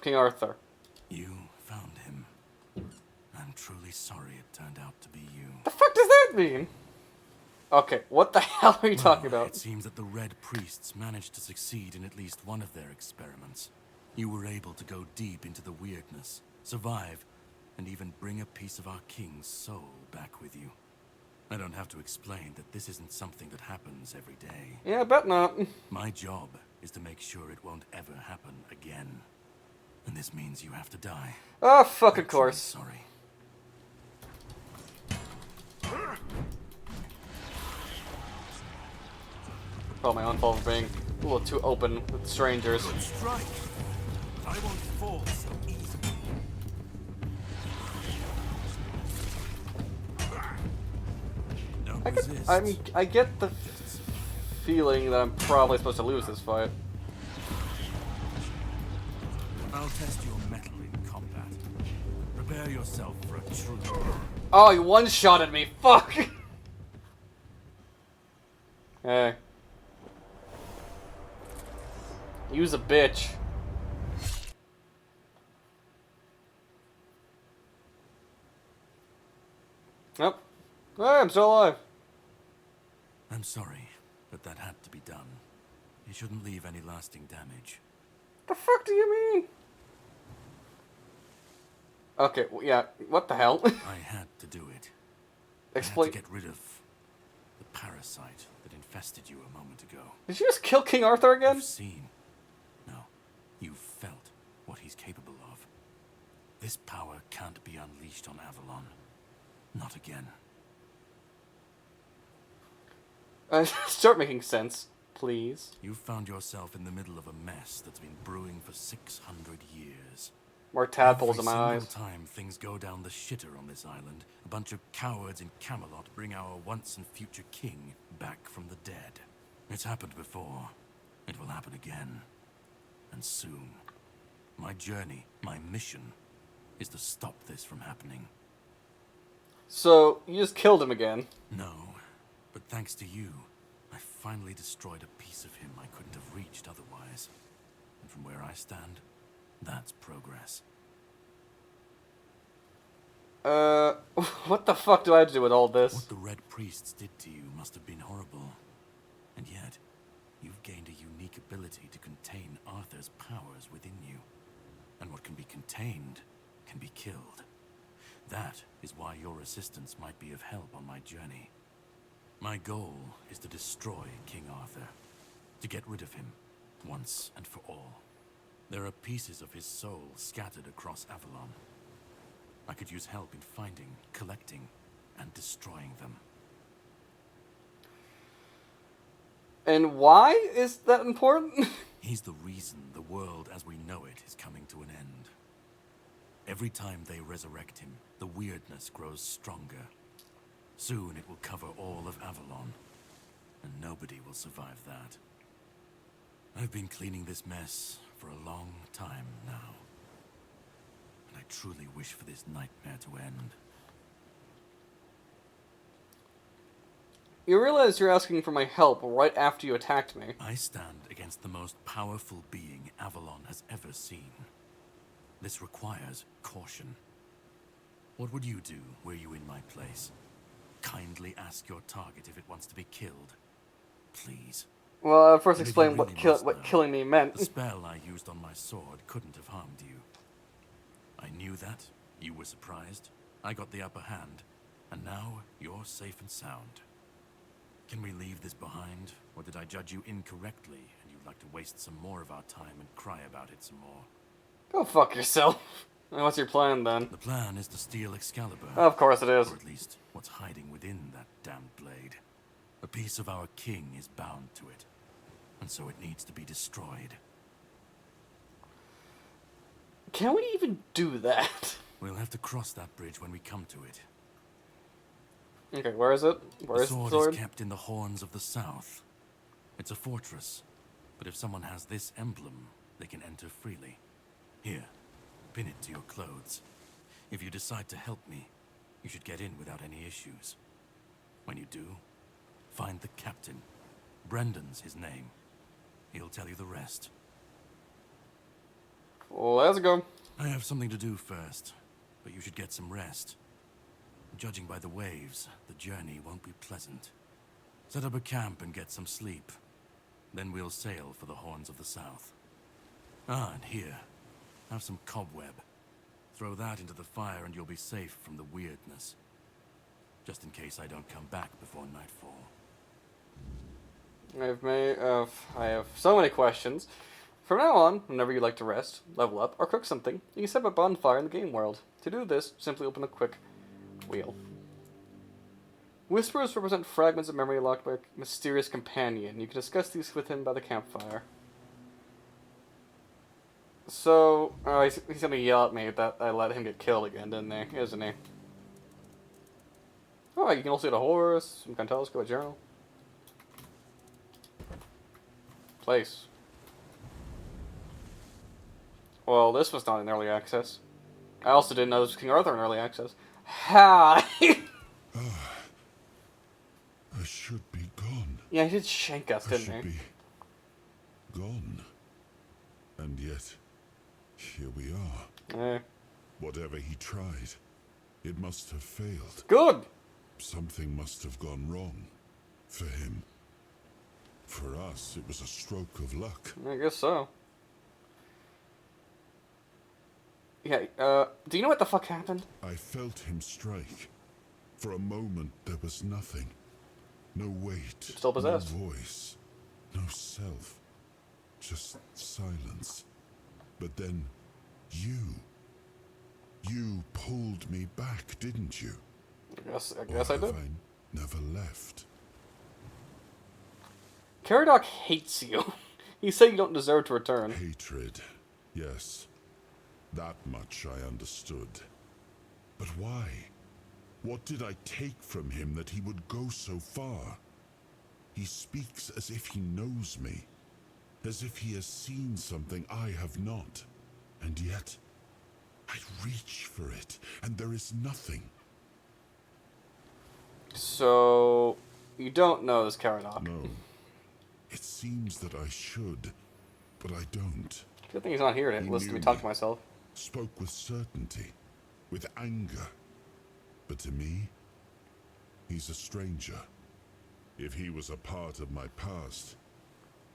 King Arthur. You found him. I'm truly sorry it turned out to be you. The fuck does that mean? Okay, what the hell are you talking about? It seems that the Red Priests managed to succeed in at least one of their experiments. You were able to go deep into the weirdness, survive, and even bring a piece of our king's soul back with you. I don't have to explain that this isn't something that happens every day. Yeah, I bet not. My job is to make sure it won't ever happen again. And this means you have to die. Oh, fuck, of course. Sorry. Oh, my own fault for being a little too open with strangers. Strike. I won't fall so easily. I get the feeling that I'm probably supposed to lose this fight. I'll test your mettle in combat. Prepare yourself for a true... Oh, he one-shotted me. Fuck. Hey. Use a bitch. Yep. Hey, I'm still alive. I'm sorry, but that had to be done. You shouldn't leave any lasting damage. The fuck do you mean? Okay, well, yeah, what the hell? I had to do it. Explain. I had to get rid of the parasite that infested you a moment ago. Did you just kill King Arthur again? You've seen. No, you've felt what he's capable of. This power can't be unleashed on Avalon. Not again. Start making sense, please. You've found yourself in the middle of a mess that's been brewing for 600 years. More tadpoles in my eyes. Every single time things go down the shitter on this island, a bunch of cowards in Camelot bring our once and future king back from the dead. It's happened before. It will happen again. And soon. My journey, my mission, is to stop this from happening. So, you just killed him again? No, but thanks to you, I finally destroyed a piece of him I couldn't have reached otherwise. And from where I stand, that's progress. What the fuck do I have to do with all this? What the Red Priests did to you must have been horrible. And yet, you've gained a unique ability to contain Arthur's powers within you. And what can be contained can be killed. That is why your assistance might be of help on my journey. My goal is to destroy King Arthur. To get rid of him, once and for all. There are pieces of his soul scattered across Avalon. I could use help in finding, collecting, and destroying them. And why is that important? He's the reason the world as we know it is coming to an end. Every time they resurrect him, the weirdness grows stronger. Soon it will cover all of Avalon, and nobody will survive that. I've been cleaning this mess for a long time now. And I truly wish for this nightmare to end. You realize you're asking for my help right after you attacked me. I stand against the most powerful being Avalon has ever seen. This requires caution. What would you do were you in my place? Kindly ask your target if it wants to be killed. Please. Well, I'll first explain what killing me meant. The spell I used on my sword couldn't have harmed you. I knew that. You were surprised. I got the upper hand. And now, you're safe and sound. Can we leave this behind? Or did I judge you incorrectly, and you'd like to waste some more of our time and cry about it some more? Go fuck yourself. What's your plan, then? The plan is to steal Excalibur. Of course it is. Or at least, what's hiding within that damned blade. A piece of our king is bound to it. And so it needs to be destroyed. Can we even do that? We'll have to cross that bridge when we come to it. Okay, where is it? Where's the sword? Is kept in the Horns of the South. It's a fortress, but if someone has this emblem, they can enter freely. Here, pin it to your clothes. If you decide to help me, you should get in without any issues. When you do, find the captain. Brendan's his name. He'll tell you the rest. Let's go. I have something to do first, but you should get some rest. Judging by the waves, the journey won't be pleasant. Set up a camp and get some sleep. Then we'll sail for the Horns of the South. Ah, and here, have some cobweb. Throw that into the fire and you'll be safe from the weirdness. Just in case I don't come back before nightfall. I have so many questions. From now on, whenever you like to rest, level up, or cook something, you can set up a bonfire in the game world. To do this, simply open the quick wheel. Whispers represent fragments of memory locked by a mysterious companion. You can discuss these with him by the campfire. So, he's gonna yell at me that I let him get killed again, didn't he? Isn't he? Oh, you can also get a horse, some kind of telescope, a journal. Place. Well, this was not in early access. I also didn't know this was King Arthur in early access. Ha! I should be gone. Yeah, he did shank us, I didn't should he? be gone. And yet, here we are. Eh. Whatever he tried, it must have failed. Good! Something must have gone wrong. For him. For us, it was a stroke of luck. I guess so. Yeah, do you know what the fuck happened? I felt him strike. For a moment, there was nothing. No weight. Still possessed. No voice. No self. Just silence. But then, you pulled me back, didn't you? I guess Or I did. have I never left? Caradoc hates you. He said you don't deserve to return. Hatred. Yes. That much I understood. But why? What did I take from him that he would go so far? He speaks as if he knows me. As if he has seen something I have not. And yet, I reach for it, and there is nothing. So, you don't know this Caradoc. No. It seems that I should, but I don't. Good thing he's not here to He listen to knew me talk me. to myself. Spoke with certainty, with anger. But to me, he's a stranger. If he was a part of my past,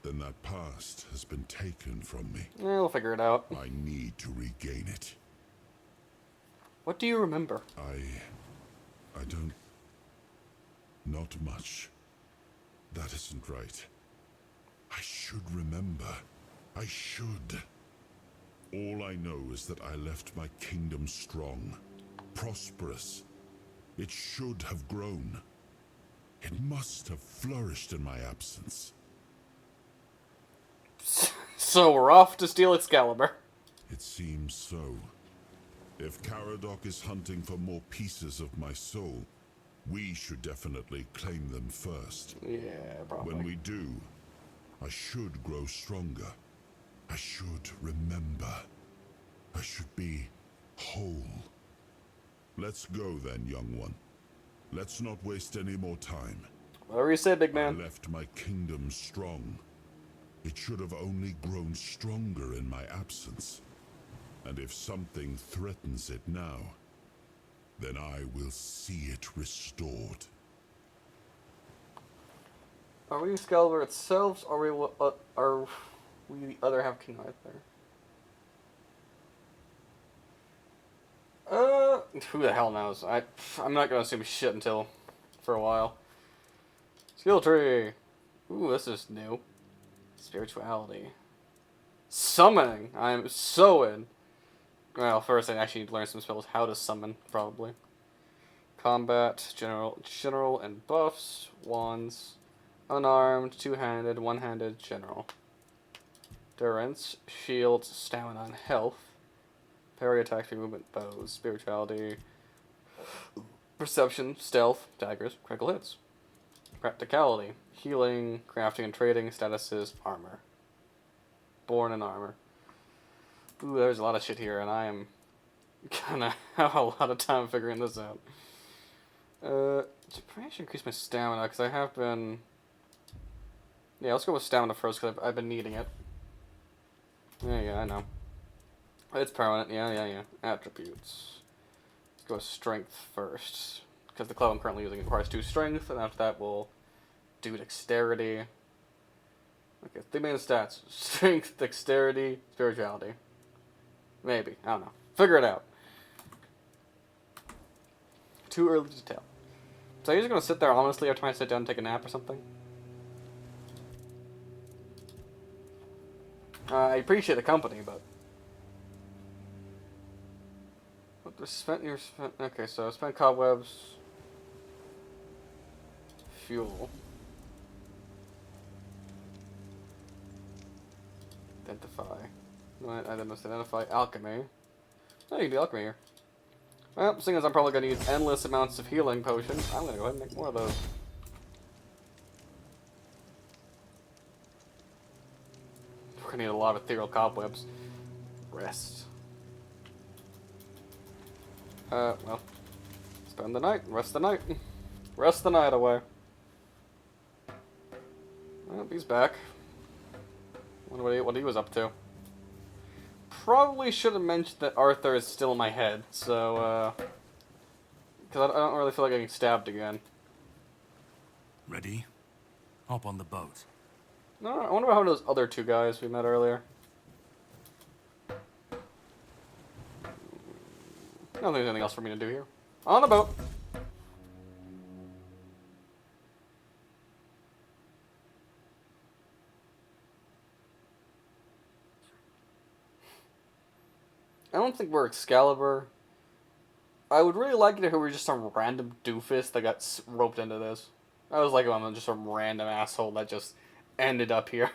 then that past has been taken from me. We'll figure it out. I need to regain it. What do you remember? I don't... Not much. That isn't right. I should remember. I should. All I know is that I left my kingdom strong, prosperous. It should have grown. It must have flourished in my absence. So we're off to steal Excalibur. It seems so. If Caradoc is hunting for more pieces of my soul, we should definitely claim them first. Yeah, probably. When we do, I should grow stronger. I should remember. I should be whole. Let's go then, young one. Let's not waste any more time. Whatever you say, big man. I left my kingdom strong. It should have only grown stronger in my absence. And if something threatens it now, then I will see it restored. Are we Excalibur itself, or are we the other half King Arthur? Who the hell knows? I'm not gonna assume shit until for a while. Skill tree. Ooh, this is new. Spirituality. Summoning. I'm so in. Well, first I actually need to learn some spells. How to summon, probably. Combat, general, and buffs. Wands. Unarmed, two-handed, one-handed, general. Endurance, shield, stamina, and health. Parry, attack, free movement, bows, spirituality. Perception, stealth, daggers, critical hits. Practicality, healing, crafting and trading, statuses, armor. Born in armor. Ooh, there's a lot of shit here, and I am gonna have a lot of time figuring this out. Probably should increase my stamina, because I have been... Yeah, let's go with stamina first, because I've been needing it. Yeah, I know. It's permanent, yeah. Attributes. Let's go with strength first, because the club I'm currently using requires 2 strength, and after that we'll do dexterity. Okay, 3 main stats. Strength, dexterity, spirituality. Maybe, I don't know. Figure it out. Too early to tell. So I'm just gonna sit there honestly after I sit down and take a nap or something. I appreciate the company, but... What the spent your spent... Okay, so spent cobwebs... Fuel... Identify... I must identify alchemy. Oh, you can do alchemy here. Well, seeing as I'm probably going to use endless amounts of healing potions, I'm going to go ahead and make more of those. We're going to need a lot of ethereal cobwebs. Rest. Well. Spend the night. Rest the night. Rest the night away. Well, he's back. Wonder what he was up to. Probably should have mentioned that Arthur is still in my head, so, because I don't really feel like getting stabbed again. Ready? Hop on the boat. No, I wonder what happened to those other two guys we met earlier. I don't think there's anything else for me to do here. On the boat! I don't think we're Excalibur. I would really like it if we were just some random doofus that got roped into this. I was like, I'm just some random asshole that just ended up here.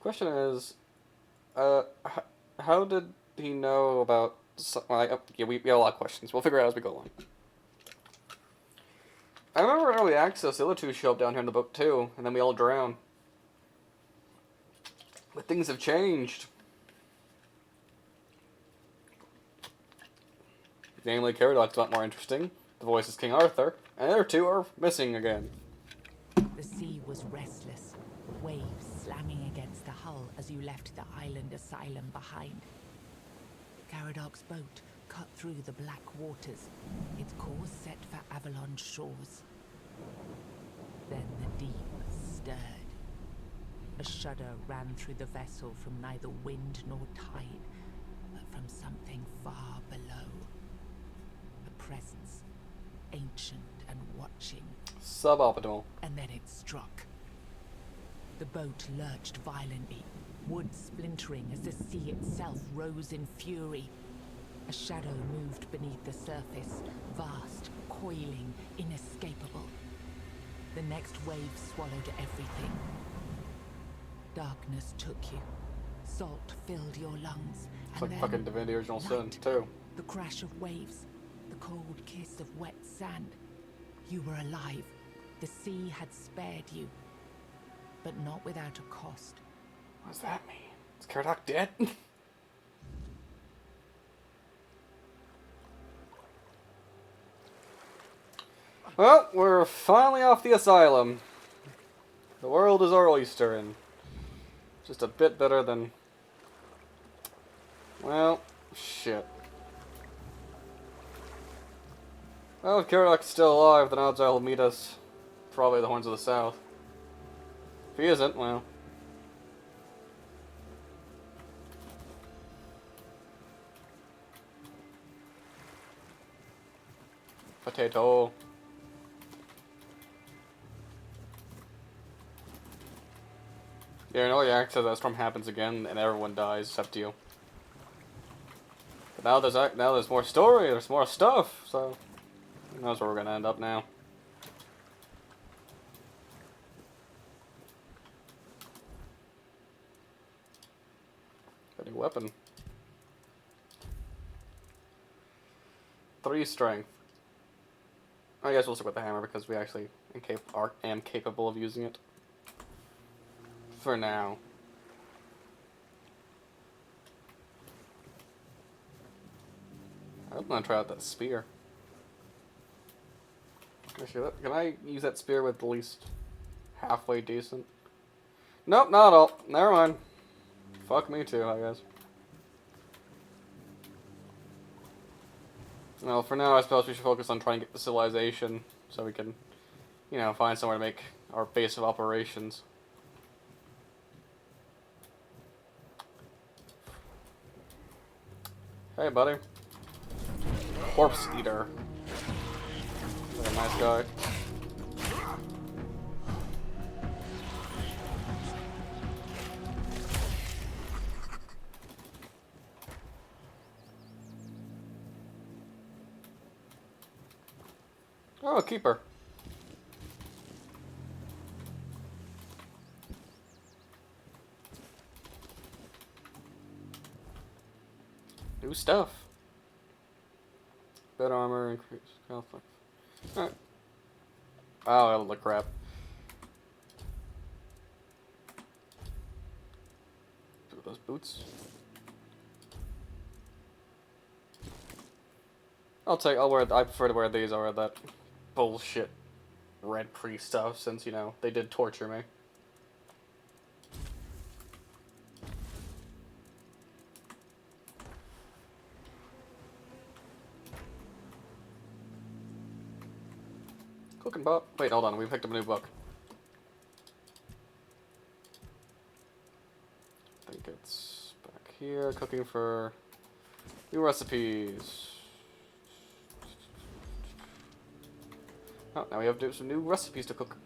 Question is, how did he know about... yeah, we have a lot of questions. We'll figure it out as we go along. I remember early access, the other two show up down here in the boat too, and then we all drown. But things have changed. Namely, Caradoc a lot more interesting. The voice is King Arthur, and the other two are missing again. The sea was restless, waves slamming against the hull as you left the island asylum behind. Caradoc's boat cut through the black waters, its course set for Avalon's shores. Then the deep stirred. A shudder ran through the vessel from neither wind nor tide, but from something far below. A presence, ancient and watching. Suboptimal. And then it struck. The boat lurched violently, wood splintering as the sea itself rose in fury. A shadow moved beneath the surface, vast, coiling, inescapable. The next wave swallowed everything. Darkness took you. Salt filled your lungs. It's like fucking Divinity Original Sin, too. The crash of waves, the cold kiss of wet sand. You were alive. The sea had spared you. But not without a cost. What does that mean? Is Caradoc dead? Well, we're finally off the asylum. The world is our oyster, and just a bit better than... Well, shit. Well, if Caradoc's still alive, then odds are he'll meet us probably the Horns of the South. If he isn't, well... Potato. Yeah, I know the acts that storm happens again and everyone dies except you. But now there's more story, there's more stuff, so who knows where we're gonna end up now. A new weapon. 3 strength. I guess we'll stick with the hammer because we actually am capable of using it. For now. I'm gonna try out that spear. Actually, can I use that spear with at least halfway decent? Nope, not at all. Never mind. Fuck me too, I guess. Well, for now, I suppose we should focus on trying to get the civilization so we can, you know, find somewhere to make our base of operations. Hey, buddy. Corpse Eater. What a nice guy. Oh, a keeper. stuff. Better armor, increase health. Alright. Oh, that'll look crap. Do those boots. I prefer to wear these over that bullshit red priest stuff, since, you know, they did torture me. Cooking book. Wait, hold on. We picked up a new book. I think it's back here. Cooking for new recipes. Oh, now we have to do some new recipes to cook.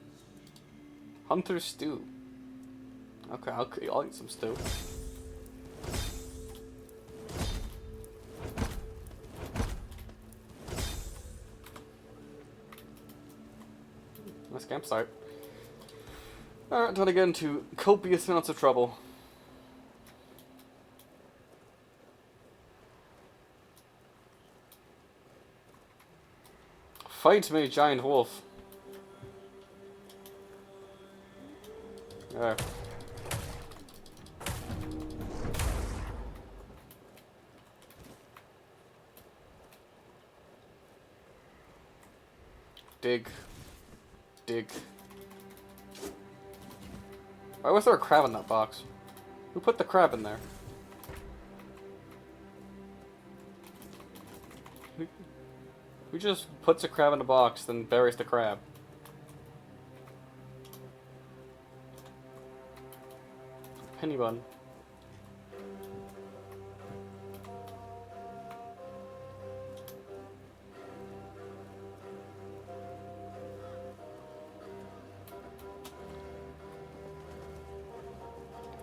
Hunter's stew. Okay, I'll eat some stew. Nice campsite. Alright, time to get into copious amounts of trouble. Fight me, giant wolf. There. Dig. Dig. Why was there a crab in that box? Who put the crab in there? Who just puts a crab in a box, then buries the crab? Penny bun.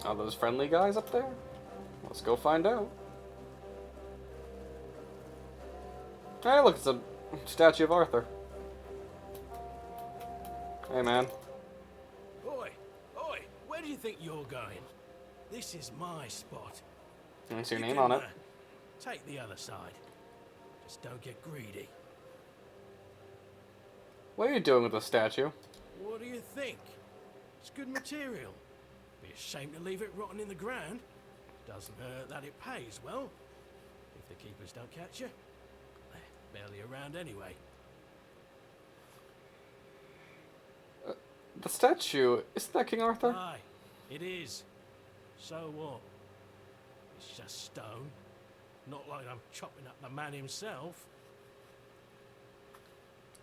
Are those friendly guys up there? Let's go find out. Hey, look, it's a statue of Arthur. Hey, man. Oi, oi, where do you think you're going? This is my spot. I see your You name can, on it. Take the other side. Just don't get greedy. What are you doing with the statue? What do you think? It's good material. Be a shame to leave it rotting in the ground. Doesn't hurt that it pays well. If the keepers don't catch you, they're barely around anyway. The statue, isn't that King Arthur? Aye, it is. So what? It's just stone. Not like I'm chopping up the man himself.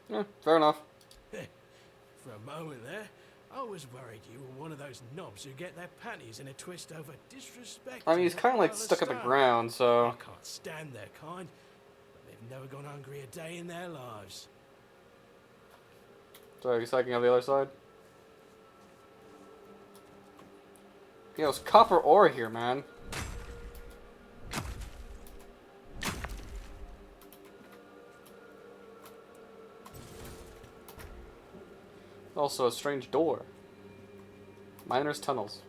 Yeah, fair enough. For a moment there, I was worried you were one of those knobs who get their panties in a twist over disrespect. I mean, he's kind of like stuck at the ground, so... I can't stand their kind, but they've never gone hungry a day in their lives. Sorry, are you psyching out the other side? Yo, there's copper ore here, man. Also, a strange door. Miner's tunnels.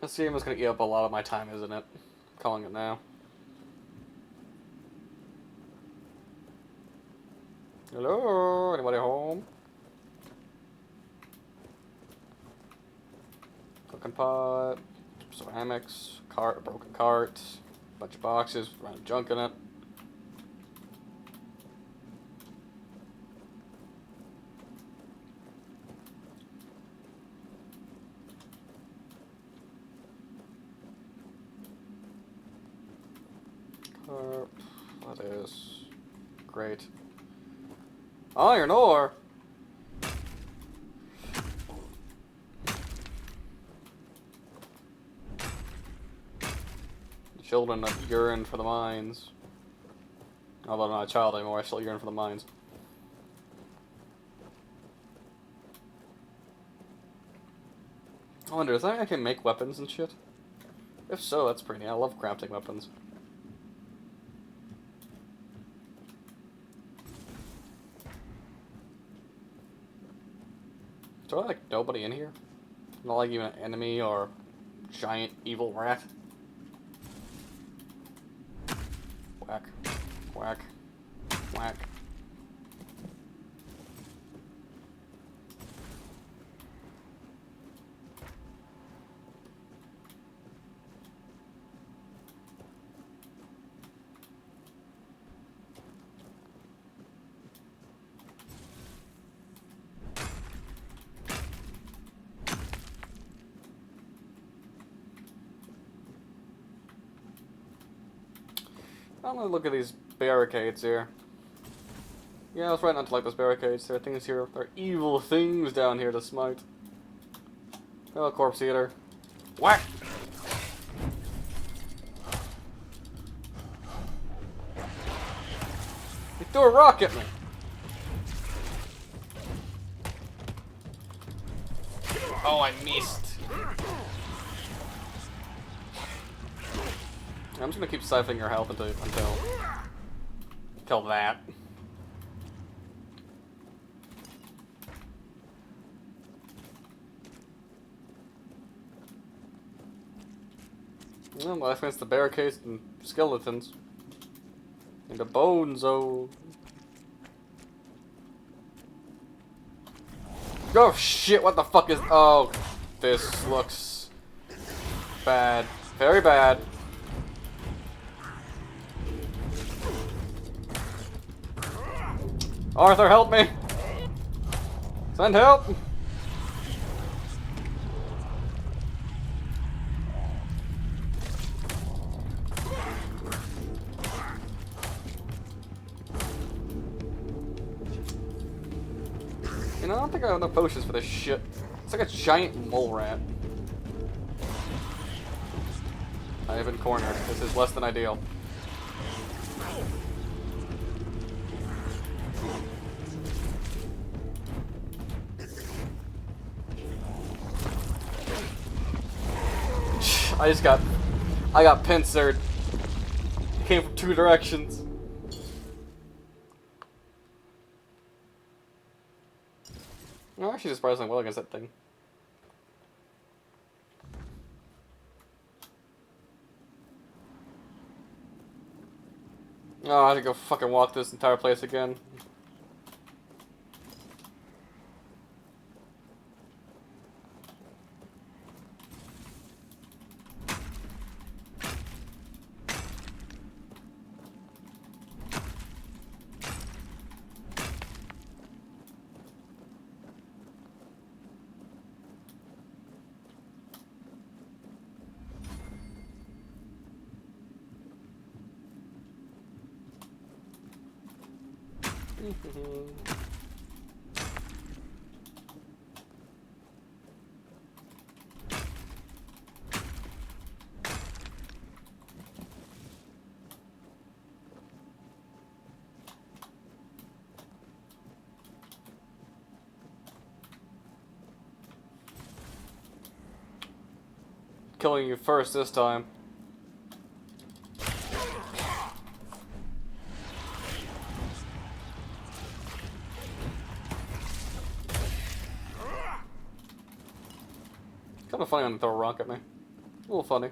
This game is going to eat up a lot of my time, isn't it? I'm calling it now. Hello? Anybody home? Cooking pot. Ceramics. Cart. Broken cart. Bunch of boxes. Random junk in it. That is great. Iron ore. Children that yearn for the mines. Although I'm not a child anymore, I still yearn for the mines. I wonder, does that mean I can make weapons and shit? If so, that's pretty neat. I love crafting weapons. there like nobody in here? Not like even an enemy or giant evil rat? Whack. Whack. Whack. I'm gonna look at these barricades here. Yeah, I was right not to like those barricades. There are things here. There are evil things down here to smite. Oh, corpse eater. Whack! He threw a rock at me! Oh, I missed. I'm just gonna keep siphoning your health until that. Well, life against the barricades and skeletons. And the bones, oh. Oh shit, what the fuck is. Oh, this looks bad. Very bad. Arthur, help me! Send help! You know, I don't think I have enough potions for this shit. It's like a giant mole rat. I have been cornered. This is less than ideal. I got pincered. It came from 2 directions. I'm actually surprisingly well against that thing. Oh, I have to go fucking walk this entire place again. Killing you first this time. Kind of funny when they throw a rock at me. A little funny.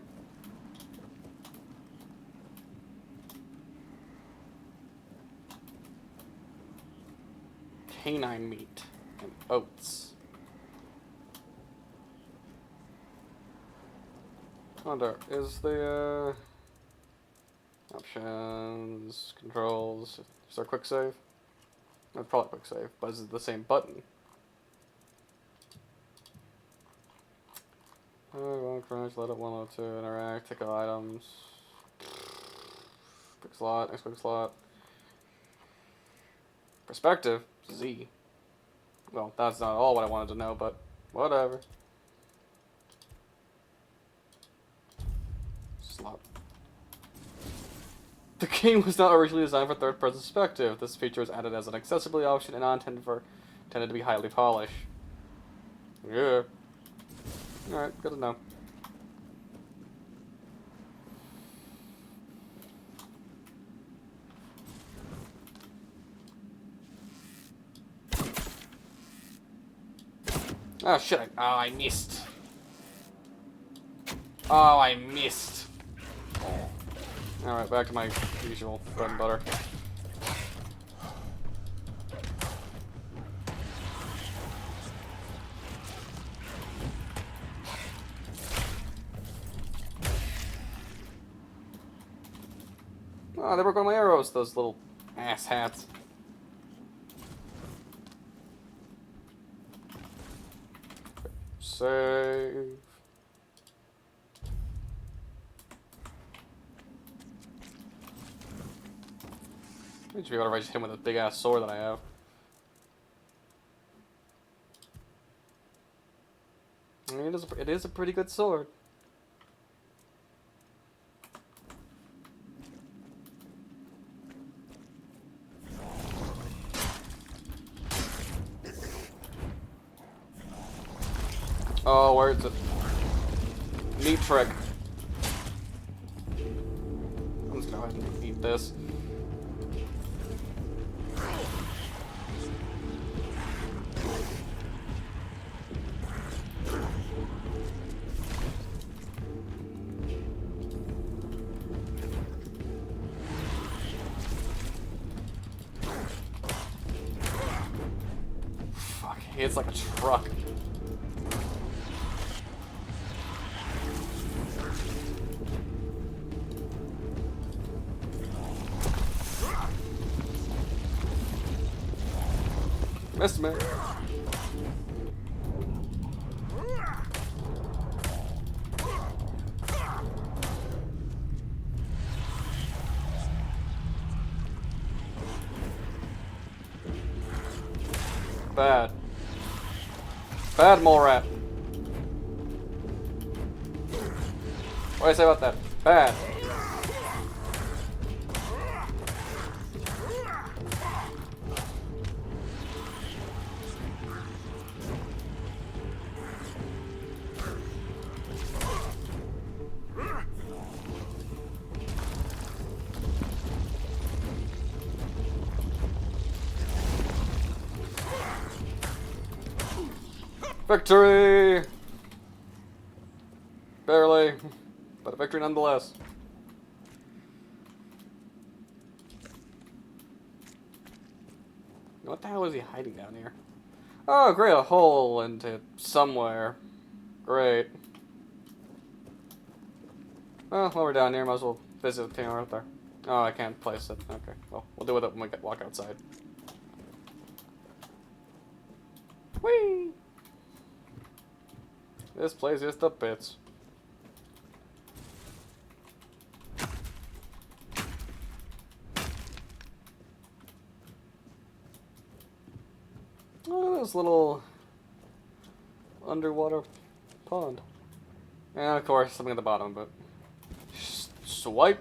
Canine meat and oats. Wonder, is the options, controls, is there a quick save? That's probably quick save, but is it the same button? One crunch, let it 102, interact, take items. Quick slot, next quick slot. Perspective, Z. Well, that's not all what I wanted to know, but whatever. Slot. The game was not originally designed for third-person perspective. This feature was added as an accessibility option and not intended to be highly polished. Yeah. Alright, good to know. Oh shit, I missed. Oh, I missed. Alright, back to my usual bread and butter. Oh, they broke one of my arrows, those little ass hats. Save. I should be able to just hit him with a big ass sword that I have. I mean, it is a pretty good sword. Oh, where is it? Neat trick. I'm just gonna go ahead and eat this. Fuck, it's like a truck. Missed me. Bad. Bad mole rat. What do I say about that? Bad. Victory! Barely, but a victory nonetheless. What the hell is he hiding down here? Oh, great, a hole into somewhere. Great. Well, while we're down here, might as well visit the thing right there. Oh, I can't place it. Okay, well, we'll do it when we walk outside. Whee! This place is the bits. Oh, this little underwater pond. And of course, something at the bottom, but swipe.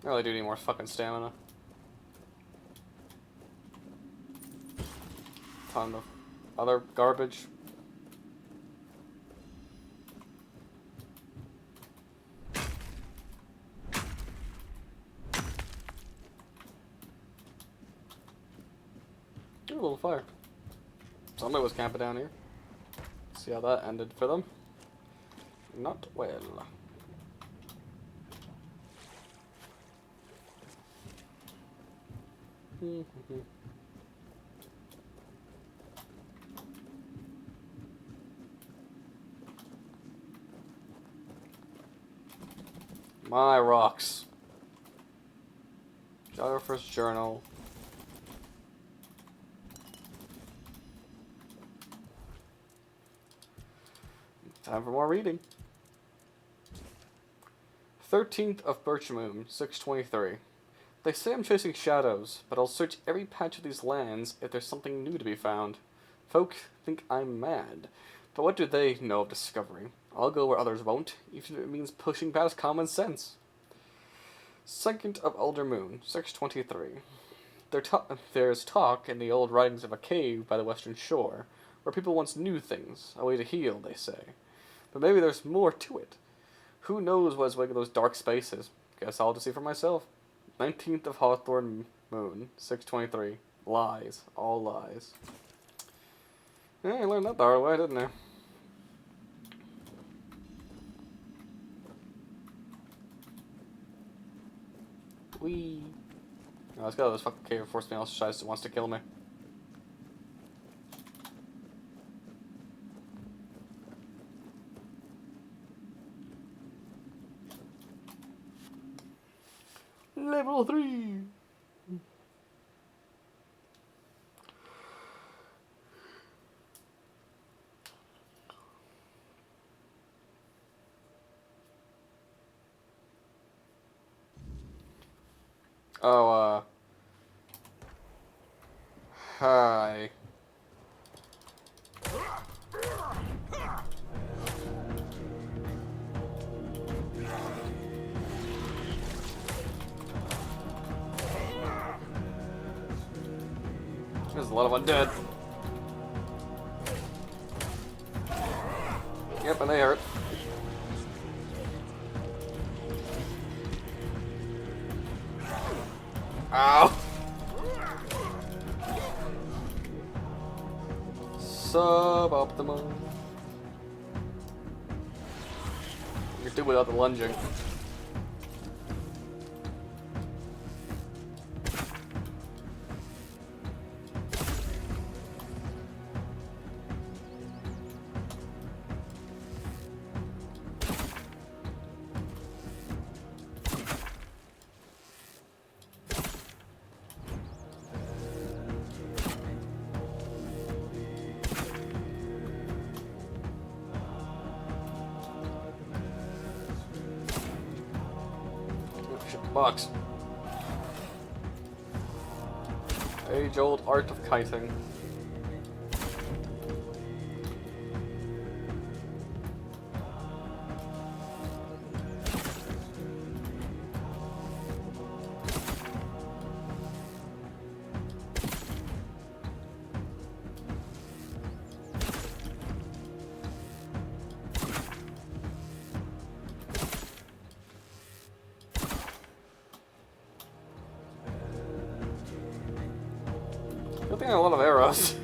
I really do need more fucking stamina. Ton of other garbage. Ooh, a little fire. Somebody was camping down here. See how that ended for them. Not well. My rocks. Geographer's journal. Time for more reading. 13th of Birch Moon, 623. They say I'm chasing shadows, but I'll search every patch of these lands if there's something new to be found. Folk think I'm mad, but what do they know of discovery? I'll go where others won't, even if it means pushing past common sense. 2nd of Elder Moon, 623. There's talk in the old writings of a cave by the western shore, where people once knew things, a way to heal, they say. But maybe there's more to it. Who knows what's waiting in those dark spaces? Guess I'll just see for myself. 19th of Hawthorne Moon, 623. Lies. All lies. Yeah, I learned that the hard way, didn't I? Whee! Oh, let's go to this fucking cave before something else wants to kill me. Level 3! Oh, hi. There's a lot of undead. Yep, and they hurt. Ow! Suboptimal. You can do without the lunging. Box. Age-old art of kiting. Good thing I have a lot of arrows.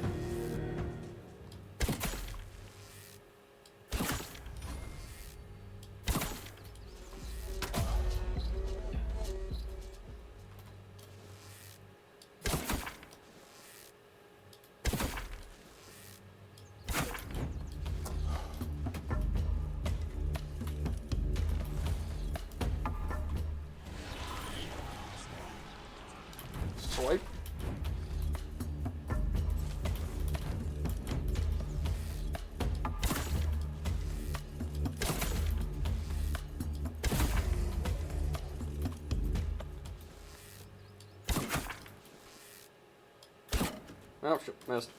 Swipe. Oh, shit, missed.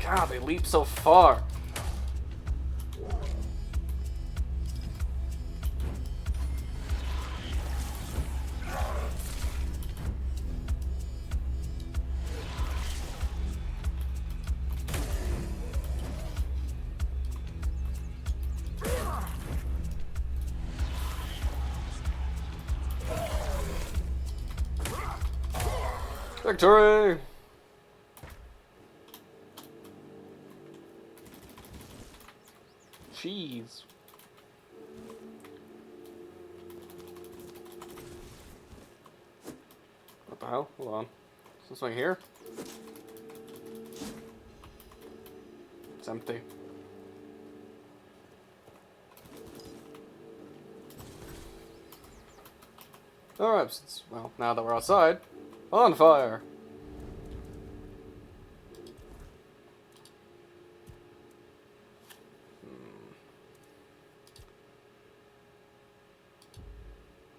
God, they leap so far. Victory! Jeez. What the hell? Hold on. Is this thing here? It's empty. Alright, since, well, now that we're outside, on fire!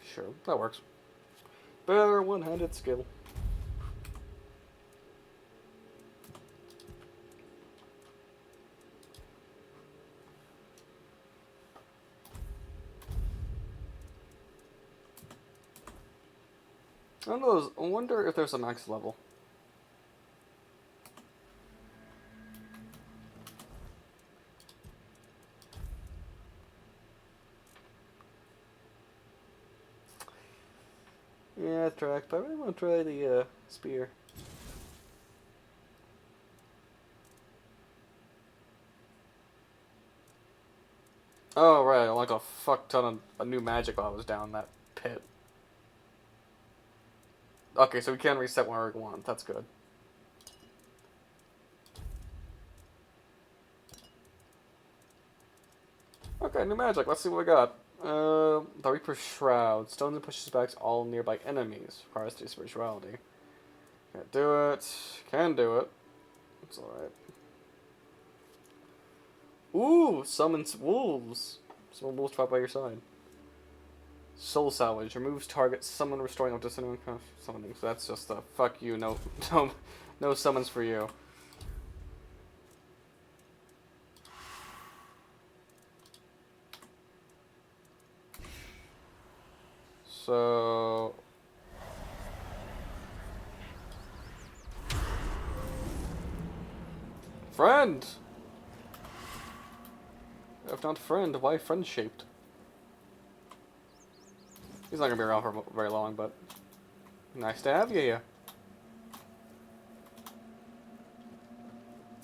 Sure, that works. Better one-handed skill. I wonder if there's a max level. Yeah, track, but I really want to try the spear. Oh, right, I like a fuck ton of new magic while I was down that pit. Okay, so we can reset whenever we want. That's good. Okay, new magic. Let's see what we got. The Reaper's Shroud. Stones and pushes back all nearby enemies. Requires spirituality. Can't do it. Can do it. It's alright. Ooh, summons wolves. Summon wolves trapped by your side. Soul Salvage. Removes target summon, restoring up to summoning. So that's just a fuck you. No, no summons for you. So... Friend! If not friend, why friend-shaped? He's not gonna be around for very long, but... Nice to have you here.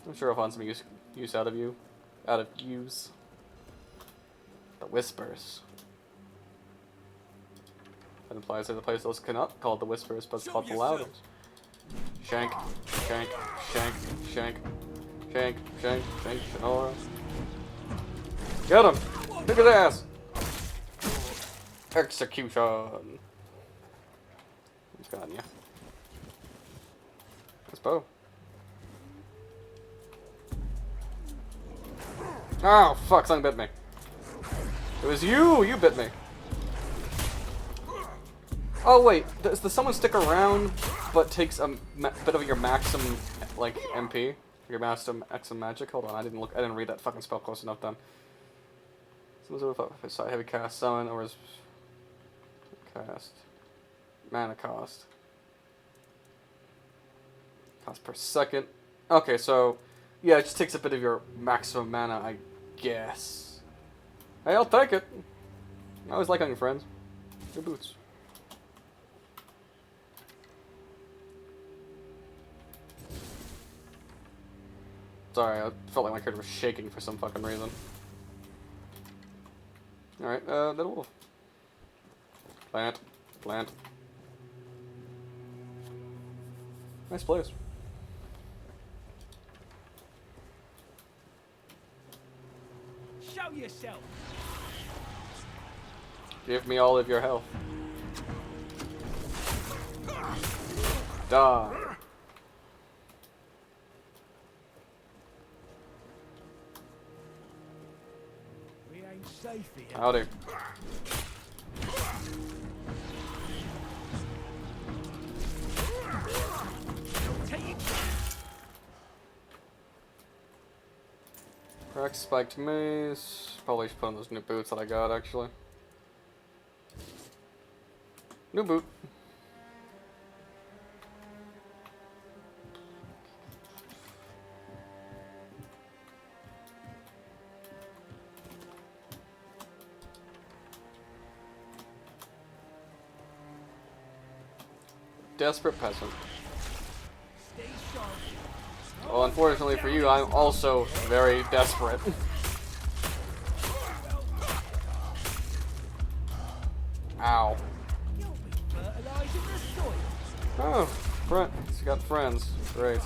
I'm sure I'll find some use out of you. Out of use. The Whispers. That implies that the place those cannot call the Whispers, but it's called the Louders. Shank, shank, shank, shank, shank, shank, shank, Shannara. Get him! Kick his ass! Execution! He's got you. Let's bow. Oh, fuck, something bit me. It was you! You bit me. Oh, wait. Does the someone stick around, but takes a bit of your maximum, like, MP? Your maximum X magic? Hold on, I didn't read that fucking spell close enough then. Sorry, heavy cast, summon, or is cast. Mana cost. Cost per second. Okay, so, yeah, it just takes a bit of your maximum mana, I guess. Hey, I'll take it. I always like on your friends. Your boots. Sorry, I felt like my character was shaking for some fucking reason. Alright, that wolf. Plant. Plant. Nice place. Show yourself. Give me all of your health. Die. We ain't safe here. Howdy. Crack spiked maze. Probably should put on those new boots that I got actually. New boot. Desperate peasant. Well, unfortunately for you, I'm also very desperate. Ow. Oh, friends. You got friends. Great.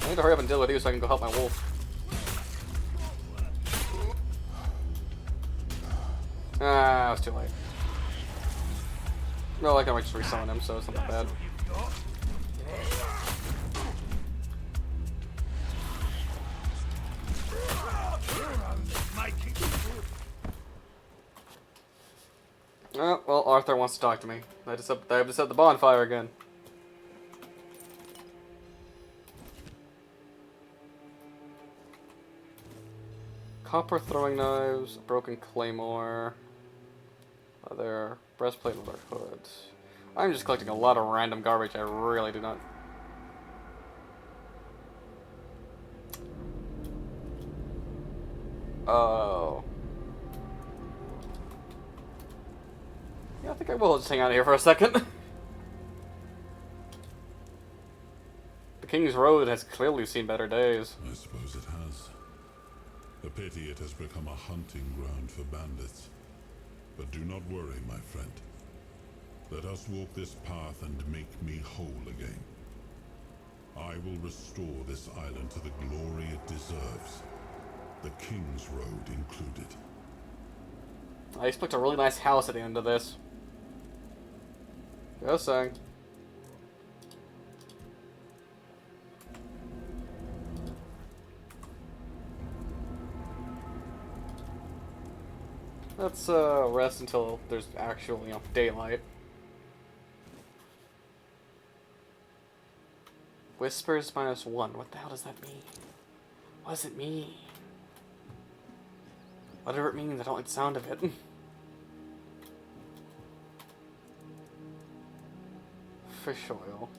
I need to hurry up and deal with you so I can go help my wolf. Ah, it was too late. No, I can just resummon him, so it's not that bad. Oh, well, Arthur wants to talk to me. I have to set the bonfire again. Copper throwing knives, broken claymore, leather, breastplate, leather hood. I'm just collecting a lot of random garbage I really do not... Oh. Yeah, I think I will just hang out here for a second. The King's Road has clearly seen better days. I suppose it has. A pity it has become a hunting ground for bandits. But do not worry, my friend. Let us walk this path and make me whole again. I will restore this island to the glory it deserves. The King's Road included. I expect a really nice house at the end of this. Just saying. Let's rest until there's actual, daylight. Whispers -1. What the hell does that mean? What does it mean? Whatever it means, I don't like the sound of it. Fish oil.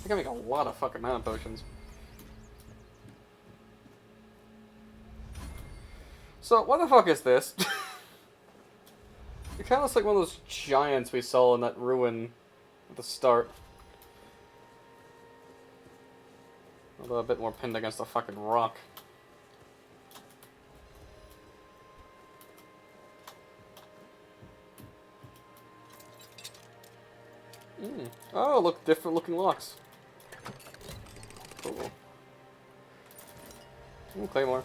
I can make a lot of fucking mana potions. So, what the fuck is this? It kind of looks like one of those giants we saw in that ruin at the start. Although a bit more pinned against a fucking rock. Oh, look, different looking locks. Cool. Ooh, claymore.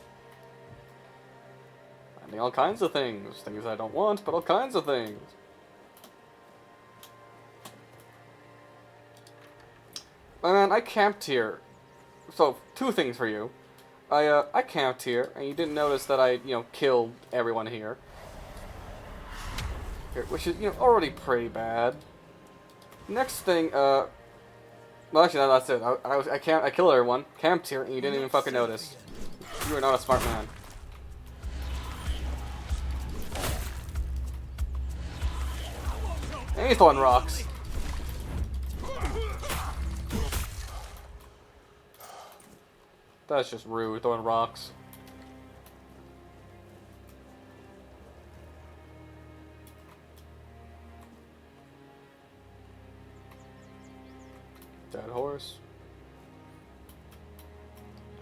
Finding all kinds of things. Things I don't want, but all kinds of things. Man, I camped here. So, two things for you. I camped here, and you didn't notice that I, killed everyone here. Which is, already pretty bad. Next thing, well, actually, no, that's it. I killed everyone, camped here, and you didn't even fucking notice. You are not a smart man. And he's throwing rocks. That's just rude, throwing rocks. Dead horse.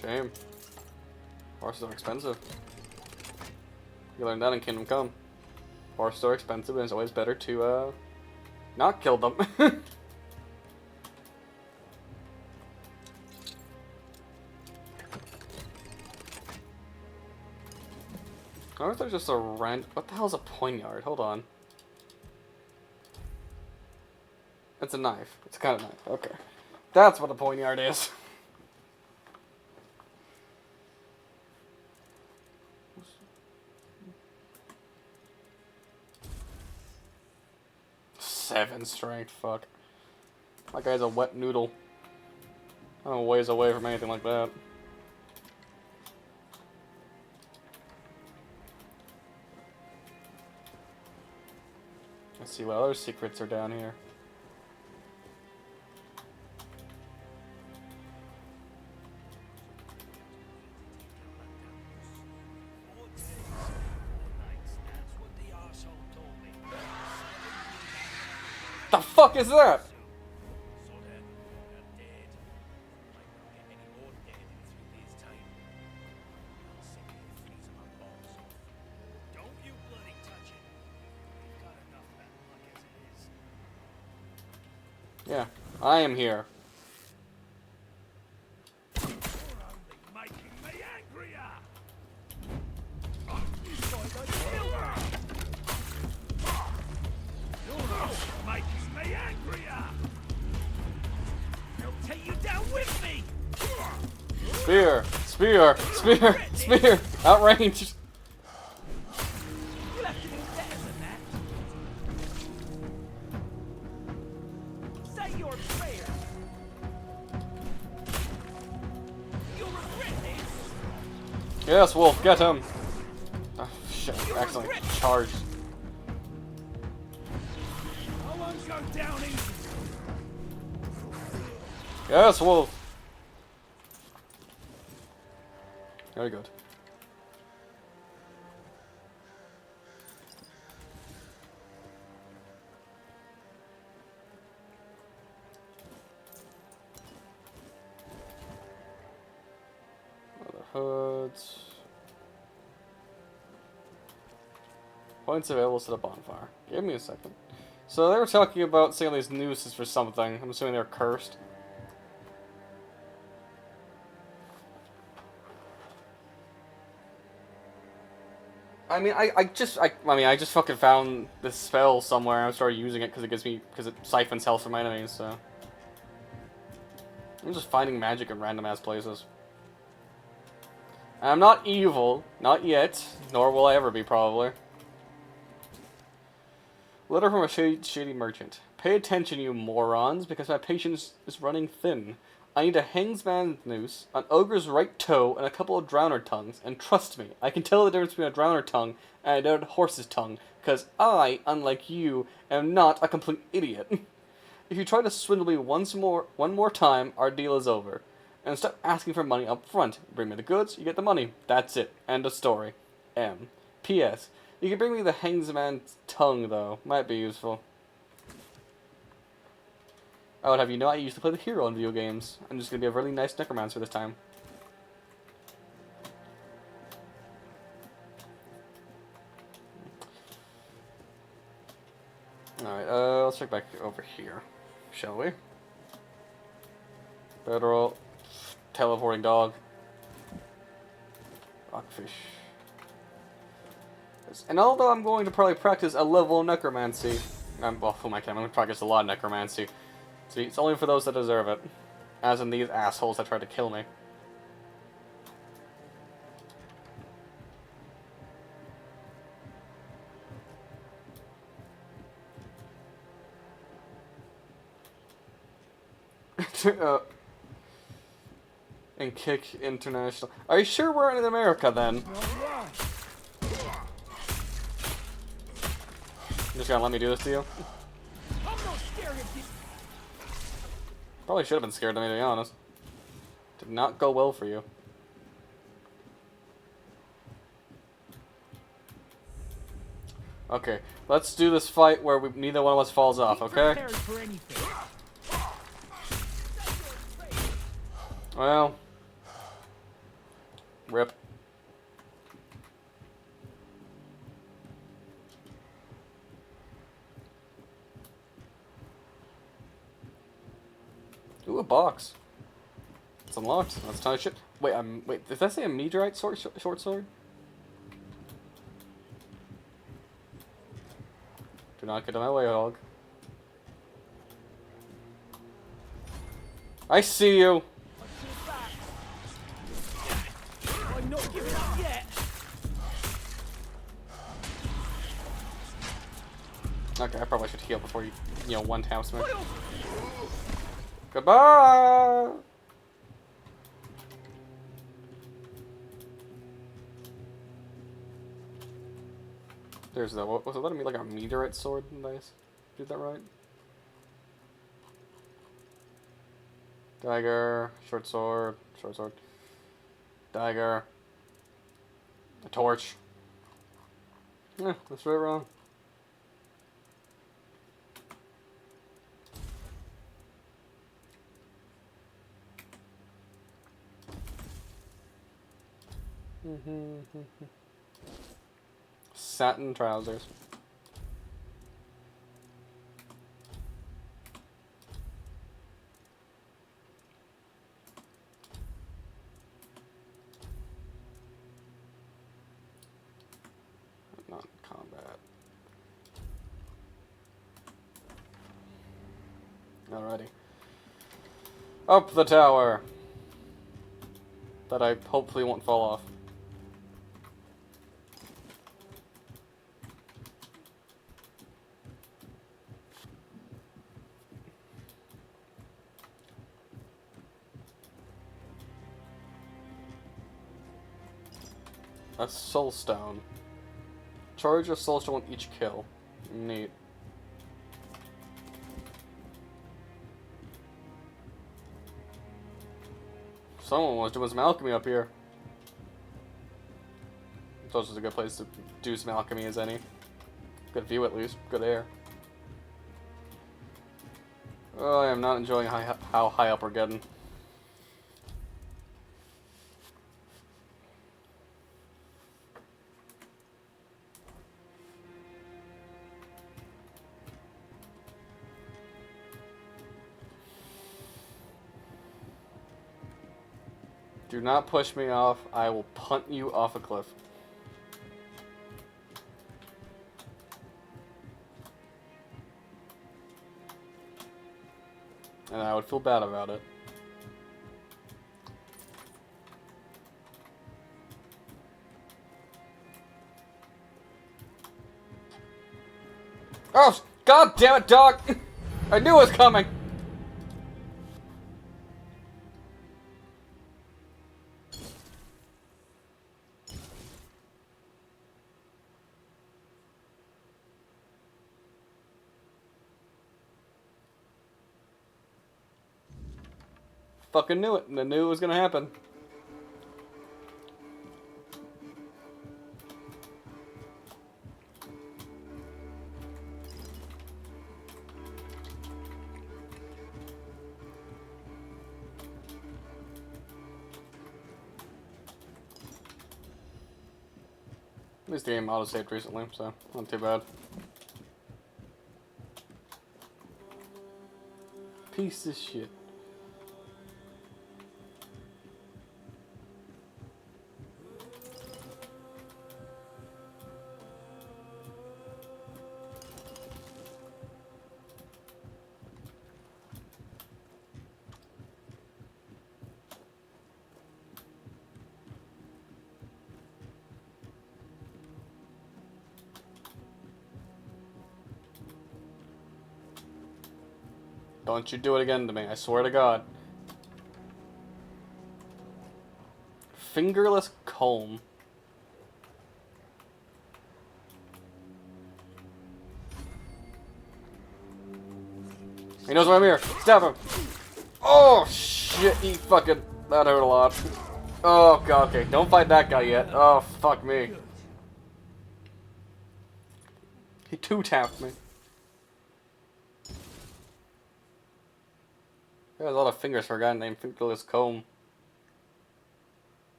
Shame. Horses are expensive. You learned that in Kingdom Come. Horses are expensive, and it's always better to, not kill them. I wonder if there's just a what the hell is a poignard? Hold on. It's a knife. It's a kind of knife. Okay. That's what a poignard is. Seven strength, fuck. That guy's a wet noodle. I'm a ways away from anything like that. Let's see what other secrets are down here. The fuck is that? Yeah, I am here. Spear! Spear! Spear! Spear! Outranged! You'll have to do better than that. Say your prayers. You'll regret this. Yes, Wolf, get him! Oh, shit, accidentally charged. I won't go down easy. Yes, Wolf! Very good. Other hoods. Points available to the bonfire. Give me a second. So they were talking about seeing these nooses for something. I'm assuming they're cursed. I mean, I just fucking found this spell somewhere and I started using it because it siphons health from my enemies, so. I'm just finding magic in random ass places. And I'm not evil, not yet, nor will I ever be, probably. Letter from a shady merchant. Pay attention, you morons, because my patience is running thin. I need a hangsman's noose, an ogre's right toe, and a couple of drowner tongues. And trust me, I can tell the difference between a drowner tongue and a dead horse's tongue, because I, unlike you, am not a complete idiot. If you try to swindle me one more time, our deal is over. And stop asking for money up front. Bring me the goods, you get the money. That's it. End of story. M. P.S. You can bring me the hangsman's tongue, though. Might be useful. I would have you know I used to play the hero in video games. I'm just going to be a really nice necromancer this time. Alright, let's check back over here, shall we? Federal, teleporting dog, rockfish. And although I'm going to probably practice a level of necromancy, well, who am I kidding? I'm going to practice a lot of necromancy. See, it's only for those that deserve it. As in these assholes that tried to kill me. And kick international. Are you sure we're in America then? You just gonna let me do this to you? I'm not scared of you. Probably should have been scared of me, to be honest. Did not go well for you. Okay, let's do this fight where neither one of us falls off, okay? Well, rip. Ooh, a box. It's unlocked. That's a ton of shit. Wait, wait, did that say a meteorite short sword? Do not get in my way, dog. I see you. I'm not giving up yet. Okay, I probably should heal before you one taps me. Goodbye. There's the, what was it letting me like a meteorite sword? Nice. Did that right? Dagger, short sword, dagger, a torch. Yeah, that's right wrong. Satin trousers. Not combat. Alrighty. Up the tower. that I hopefully won't fall off. A soul stone. Charge a soul stone with each kill. Neat. Someone was doing some alchemy up here. So this is a good place to do some alchemy as any. Good view at least. Good air. Oh, I am not enjoying how high up we're getting. Do not push me off. I will punt you off a cliff. And I would feel bad about it. Oh, god damn it, dog! I knew it was coming! Fucking knew it, and I knew it was gonna happen. At least the game auto-saved recently, so not too bad. Piece of shit. Don't you do it again to me, I swear to God. Fingerless comb. He knows why I'm here. Stab him. Oh, shit. He fucking... That hurt a lot. Oh, God. Okay, don't fight that guy yet. Oh, fuck me. He two-tapped me. There's a lot of fingers for a guy named Fingerless Comb.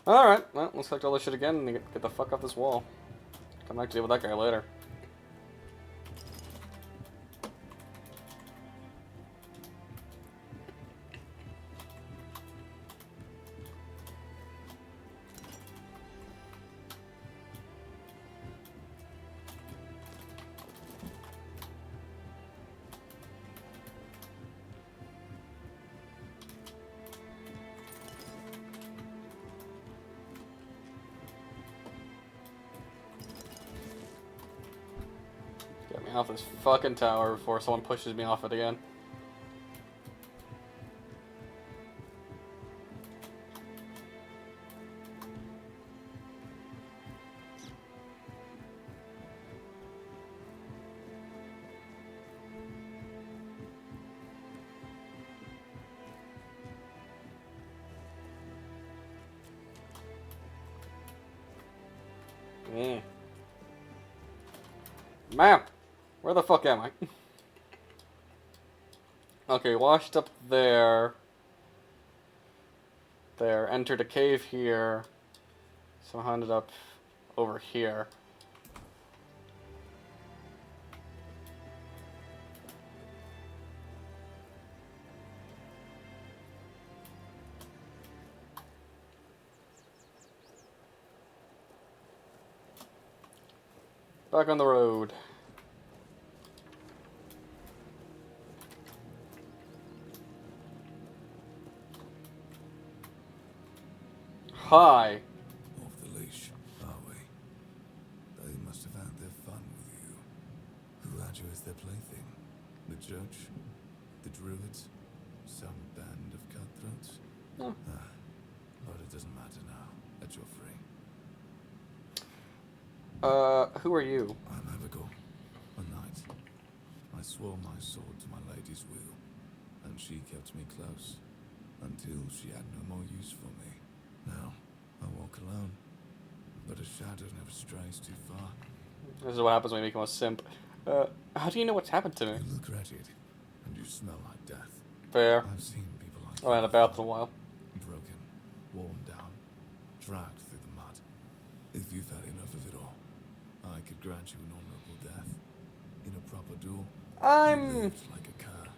Alright, well, let's collect all this shit again and get the fuck off this wall. Come back to deal with that guy later. Get me off this fucking tower before someone pushes me off it again. Map! Where the fuck am I? Okay, washed up there. There. Entered a cave here. So I ended up over here. Back on the road. Hi. Off the leash, are we? They must have had their fun with you. Who had you as their plaything? The judge? The druids? Some band of cutthroats? No. But it doesn't matter now that you're free. Who are you? I'm Abigail, a knight. I swore my sword to my lady's will, and she kept me close until she had no more use for me. Now, I walk alone, but a shadow never strays too far. This is what happens when you become a simp. How do you know what's happened to me? You look wretched, and you smell like death. Fair. I've seen people like I haven't had a bath in a while. broken, worn down, dragged through the mud. If you've had enough of it all, I could grant you an honorable death. In a proper duel, you lived like a cur,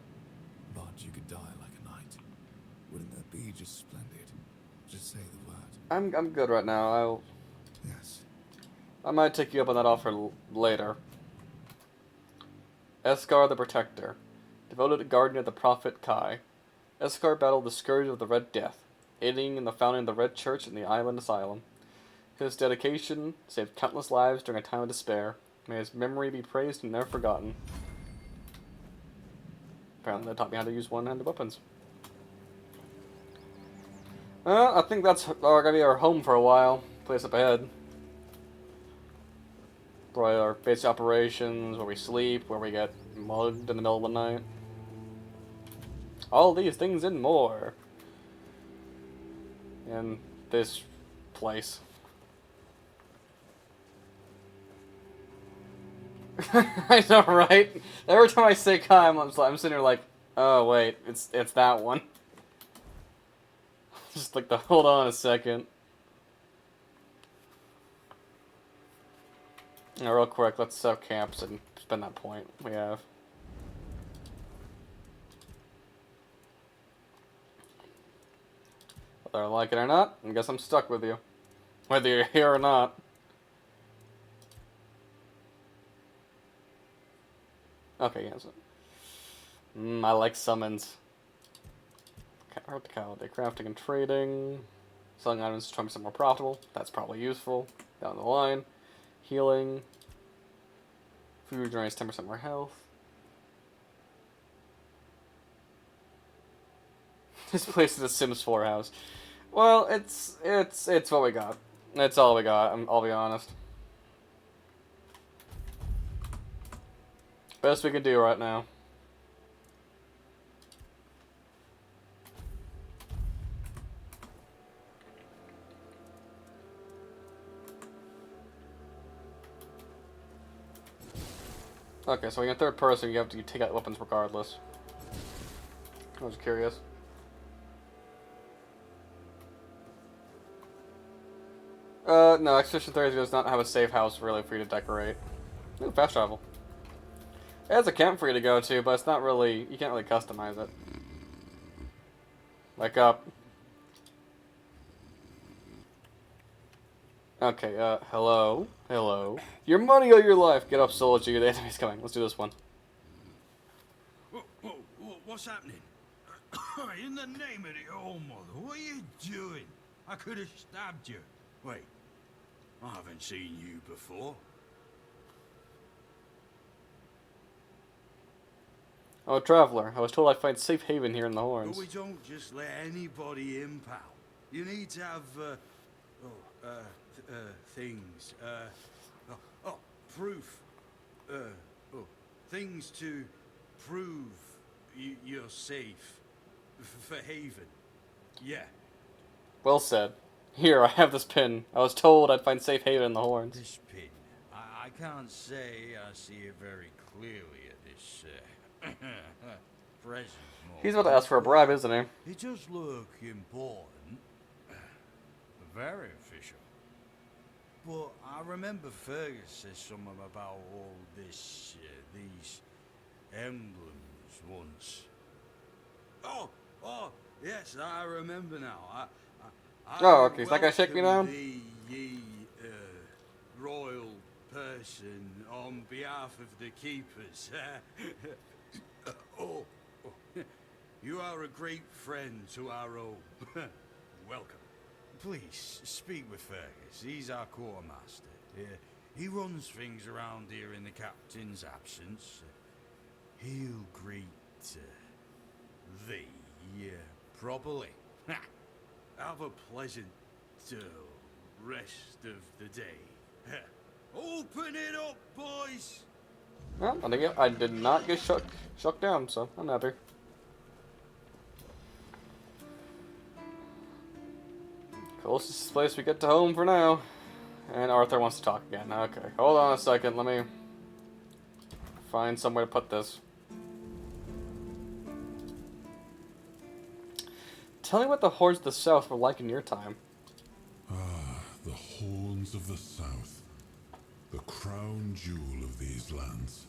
but you could die like a knight. Wouldn't that be just splendid? Just say the word. I'm good right now. Yes. I might take you up on that offer later. Escar the Protector, devoted guardian of the Prophet Kai. Escar battled the scourge of the Red Death, aiding in the founding of the Red Church in the Island Asylum. His dedication saved countless lives during a time of despair. May his memory be praised and never forgotten. Apparently, they taught me how to use one-handed weapons. I think that's gonna be our home for a while. Place up ahead. Probably our base operations, where we sleep, where we get mugged in the middle of the night. All these things and more. In this place. I know, right? Every time I say Kai, I'm sitting here like, oh wait, it's that one. Just like hold on a second. Now, real quick, let's set up camps and spend that point we have. Whether I like it or not, I guess I'm stuck with you. Whether you're here or not. Okay, yes. I like summons. They're crafting and trading. Selling items to try to be more profitable. That's probably useful. Down the line. Healing. Food regenerates 10% more health. This place is a Sims 4 house. Well, it's what we got. It's all we got. I'll be honest. Best we can do right now. Okay, so when you're in third person, you take out weapons regardless. I was curious. No, Expedition 30 does not have a safe house really for you to decorate. Ooh, fast travel. It has a camp for you to go to, but it's not really, you can't really customize it. Wake up. Okay, hello. Hello. Your money or your life. Get up, Soldier. The enemy's coming. Let's do this one. Whoa, what's happening? In the name of the All Mother, what are you doing? I could have stabbed you. Wait, I haven't seen you before. Oh, Traveler. I was told I'd find safe haven here in the Horns. But we don't just let anybody in, pal. You need to have, things, proof. Things to prove you're safe. For haven. Yeah. Well said. Here, I have this pin. I was told I'd find safe haven in the Horns. This pin. I can't say I see it very clearly at this, present moment. He's about to ask for a bribe, isn't he? It does look important. Very official. But I remember Fergus said something about all this, these emblems once. Oh, yes, I remember now. Oh, okay, is that gonna shake me down? The royal person on behalf of the keepers. You are a great friend to our own. Welcome. Please, speak with Fergus. He's our quartermaster. He runs things around here in the captain's absence. He'll greet thee properly. Have a pleasant rest of the day. Open it up, boys! Well, I did not get shut down, so I'm happy. Closest place we get to home for now. And Arthur wants to talk again. Okay, hold on a second. Let me find somewhere to put this. Tell me what the hordes of the South were like in your time. Ah, the horns of the South. The crown jewel of these lands.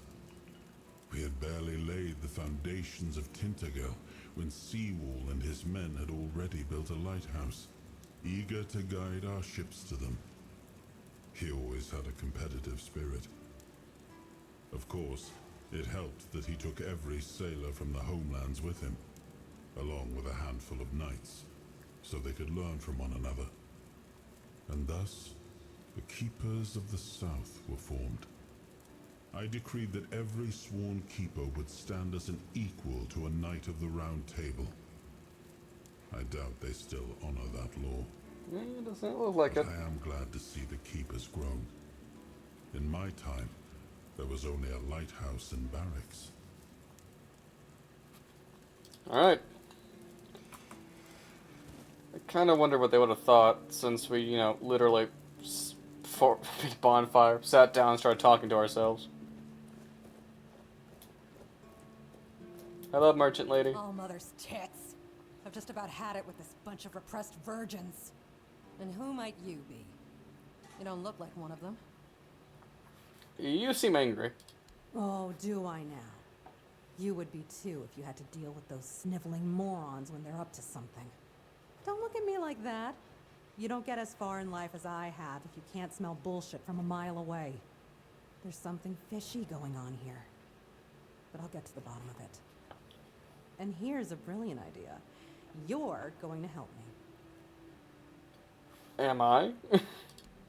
We had barely laid the foundations of Tintagel when Seawall and his men had already built a lighthouse, eager to guide our ships to them. He always had a competitive spirit. Of course, it helped that he took every sailor from the homelands with him, along with a handful of knights, so they could learn from one another. And thus, the Keepers of the South were formed. I decreed that every sworn keeper would stand as an equal to a Knight of the Round Table. I doubt they still honor that law. It doesn't look like but it. I am glad to see the Keepers grown. In my time, there was only a lighthouse and barracks. Alright. I kind of wonder what they would have thought since we, literally made a bonfire, sat down, and started talking to ourselves. Hello, merchant lady. Oh, mother's tits. I've just about had it with this bunch of repressed virgins. And who might you be? You don't look like one of them. You seem angry. Oh, do I now? You would be too if you had to deal with those sniveling morons when they're up to something. Don't look at me like that. You don't get as far in life as I have if you can't smell bullshit from a mile away. There's something fishy going on here. But I'll get to the bottom of it. And here's a brilliant idea. You're going to help me. Am I?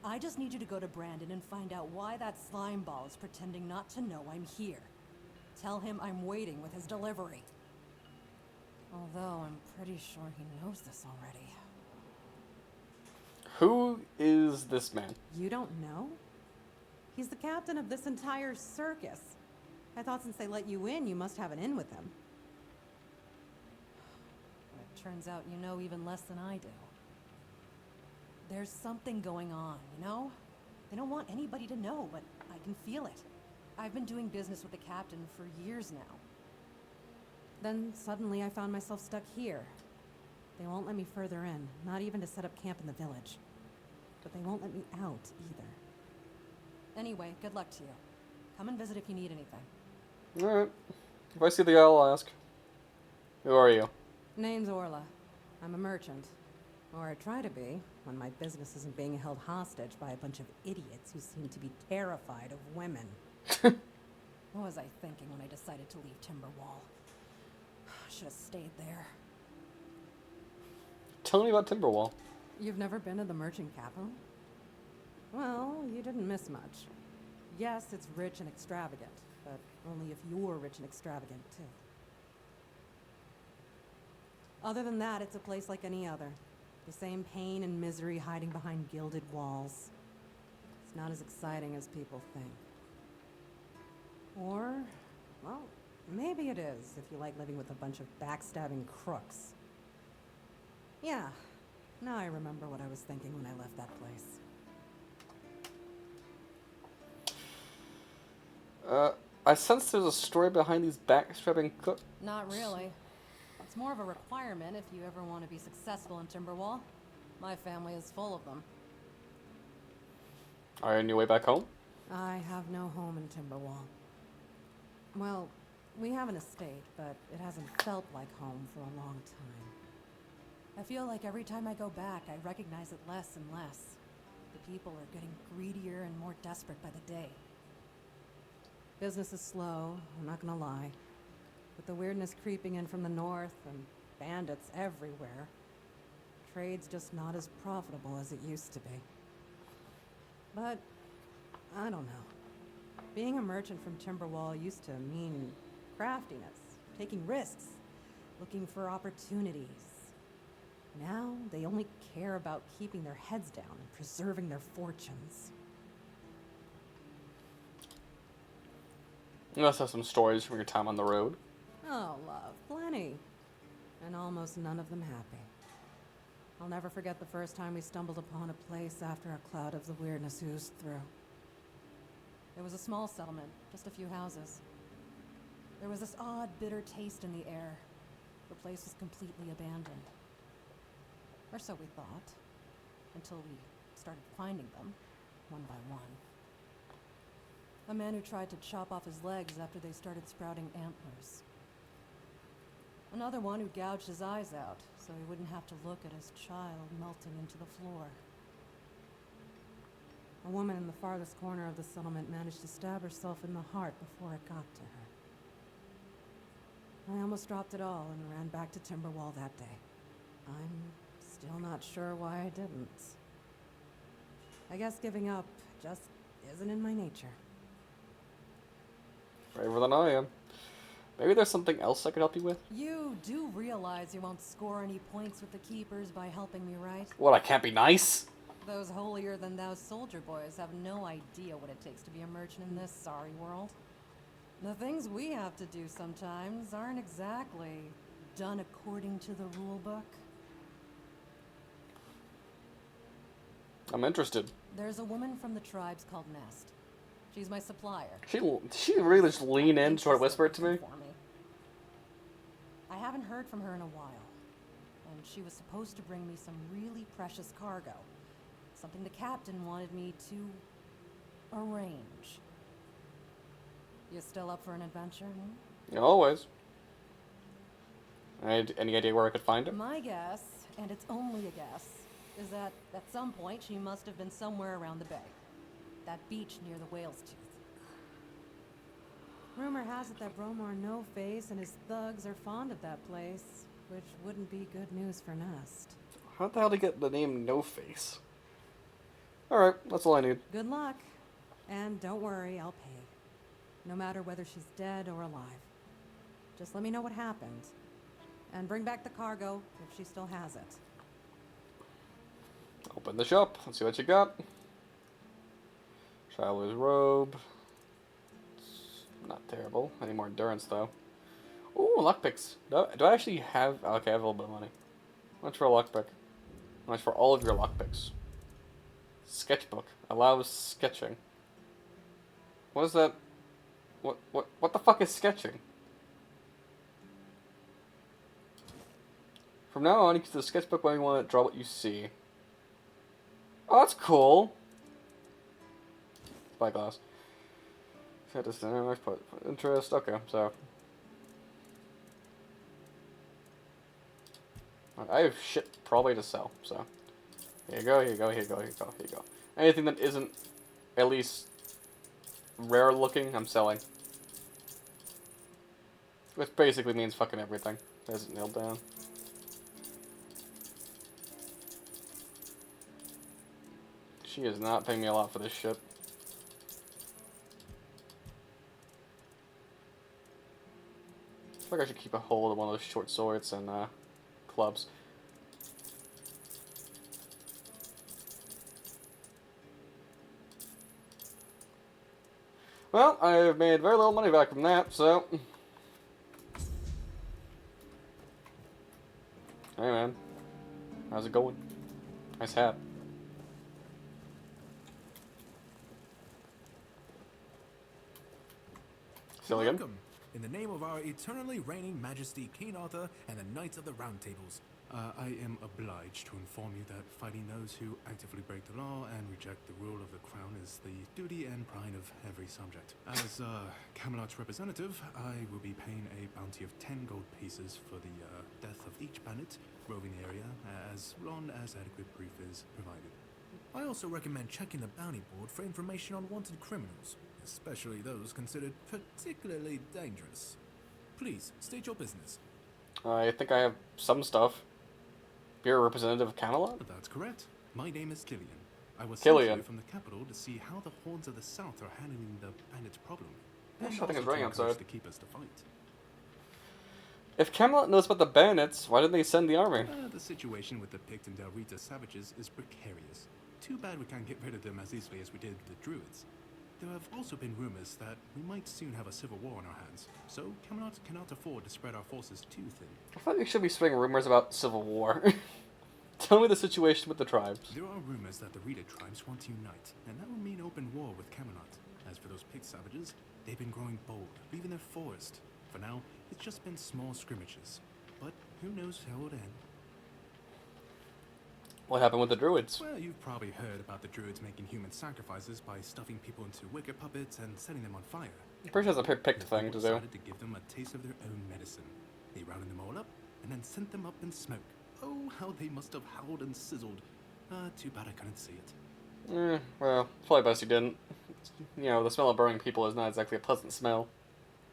I just need you to go to Brandon and find out why that slime ball is pretending not to know I'm here. Tell him I'm waiting with his delivery. Although I'm pretty sure he knows this already. Who is this man? You don't know? He's the captain of this entire circus. I thought since they let you in, you must have an in with him. But it turns out you know even less than I do. There's something going on, you know? They don't want anybody to know, but I can feel it. I've been doing business with the captain for years now. Then suddenly I found myself stuck here. They won't let me further in, not even to set up camp in the village. But they won't let me out either. Anyway, good luck to you. Come and visit if you need anything. Alright. If I see the guy, I'll ask. Who are you? Name's Orla. I'm a merchant. Or I try to be, when my business isn't being held hostage by a bunch of idiots who seem to be terrified of women. What was I thinking when I decided to leave Timberwall? I should have stayed there. Tell me about Timberwall. You've never been to the merchant capital? Well, you didn't miss much. Yes, it's rich and extravagant, but only if you're rich and extravagant, too. Other than that, it's a place like any other. The same pain and misery hiding behind gilded walls. It's not as exciting as people think. Or, well, maybe it is if you like living with a bunch of backstabbing crooks. Yeah, now I remember what I was thinking when I left that place. I sense there's a story behind these backstabbing crooks. Not really. It's more of a requirement if you ever want to be successful in Timberwall. My family is full of them. Are you on your way back home? I have no home in Timberwall. Well, we have an estate, but it hasn't felt like home for a long time. I feel like every time I go back, I recognize it less and less. The people are getting greedier and more desperate by the day. Business is slow, I'm not gonna lie. With the weirdness creeping in from the north and bandits everywhere, Trade's just not as profitable as it used to be. But, I don't know. Being a merchant from Timberwall used to mean craftiness, taking risks, looking for opportunities. Now, they only care about keeping their heads down and preserving their fortunes. You must have some stories from your time on the road. Oh, love, plenty. And almost none of them happy. I'll never forget the first time we stumbled upon a place after a cloud of the weirdness oozed through. It was a small settlement, just a few houses. There was this odd, bitter taste in the air. The place was completely abandoned. Or so we thought, until we started finding them, one by one. A man who tried to chop off his legs after they started sprouting antlers. Another one who gouged his eyes out, so he wouldn't have to look at his child melting into the floor. A woman in the farthest corner of the settlement managed to stab herself in the heart before it got to her. I almost dropped it all and ran back to Timberwall that day. I'm still not sure why I didn't. I guess giving up just isn't in my nature. Braver than I am. Maybe there's something else I could help you with? You do realize you won't score any points with the Keepers by helping me, right? What, I can't be nice? Those holier-than-thou soldier boys have no idea what it takes to be a merchant in this sorry world. The things we have to do sometimes aren't exactly done according to the rule book. I'm interested. There's a woman from the tribes called Nest. She's my supplier. She really just lean in, sort of whisper it to me. I haven't heard from her in a while, and she was supposed to bring me some really precious cargo. Something the captain wanted me to arrange. You still up for an adventure? Yeah, always. Any idea where I could find her? My guess, and it's only a guess, is that at some point she must have been somewhere around the bay. That beach near the whale's tooth. Rumor has it that Bromar No-Face and his thugs are fond of that place, which wouldn't be good news for Nest. How the hell did he get the name No-Face? Alright, that's all I need. Good luck. And don't worry, I'll pay. No matter whether she's dead or alive. Just let me know what happened. And bring back the cargo if she still has it. Open the shop. Let's see what you got. Traveler's robe. It's not terrible. I need more endurance though. Ooh, lockpicks. Do I actually have... Okay, I have a little bit of money. How much for a lockpick? How much for all of your lockpicks? Sketchbook. Allows sketching. What is that? What the fuck is sketching? From now on, you can use the sketchbook when you want to draw what you see. Oh, that's cool. Spyglass. Set this down. Put interest. Okay, so I have shit probably to sell. So here you go. Here you go. Here you go. Here you go. Here you go. Anything that isn't at least rare looking, I'm selling. Which basically means fucking everything. There's it nailed down. She is not paying me a lot for this shit. I feel like I should keep a hold of one of those short swords and clubs. Well, I've made very little money back from that, so... Hey man, how's it going? Nice hat. Welcome, in the name of our eternally reigning Majesty King Arthur and the Knights of the Round Tables. I am obliged to inform you that fighting those who actively break the law and reject the rule of the crown is the duty and pride of every subject. As Camelot's representative, I will be paying a bounty of 10 gold pieces for the death of each bandit roving the area, as long as adequate proof is provided. I also recommend checking the bounty board for information on wanted criminals, especially those considered particularly dangerous. Please, state your business. I think I have some stuff. You're a representative of Camelot? That's correct. My name is Killian. I was Killian. sent here from the capital to see how the Horns of the South are handling the bandits' problem. Gosh, And I think it's also to raining encourage outside. the keepers to fight. If Camelot knows about the bandits, why didn't they send the army? The situation with the Pict and Del Rita savages is precarious. Too bad we can't get rid of them as easily as we did the Druids. There have also been rumors that we might soon have a civil war on our hands, so Camelot cannot afford to spread our forces too thin. I thought you should be spreading rumors about civil war. Tell me the situation with the tribes. There are rumors that the Rita tribes want to unite, and that would mean open war with Camelot. As for those Pict savages, they've been growing bold, leaving their forest. For now, it's just been small scrimmages, but who knows how it'll end. What happened with the Druids? Well, you've probably heard about the Druids making human sacrifices by stuffing people into wicker puppets and setting them on fire. I'm pretty sure that's a picked thing to do. Decided to give them a taste of their own medicine. They rounded them all up and then sent them up in smoke. Oh, how they must have howled and sizzled. Too bad I couldn't see it. Well, probably best you didn't. You know, the smell of burning people is not exactly a pleasant smell.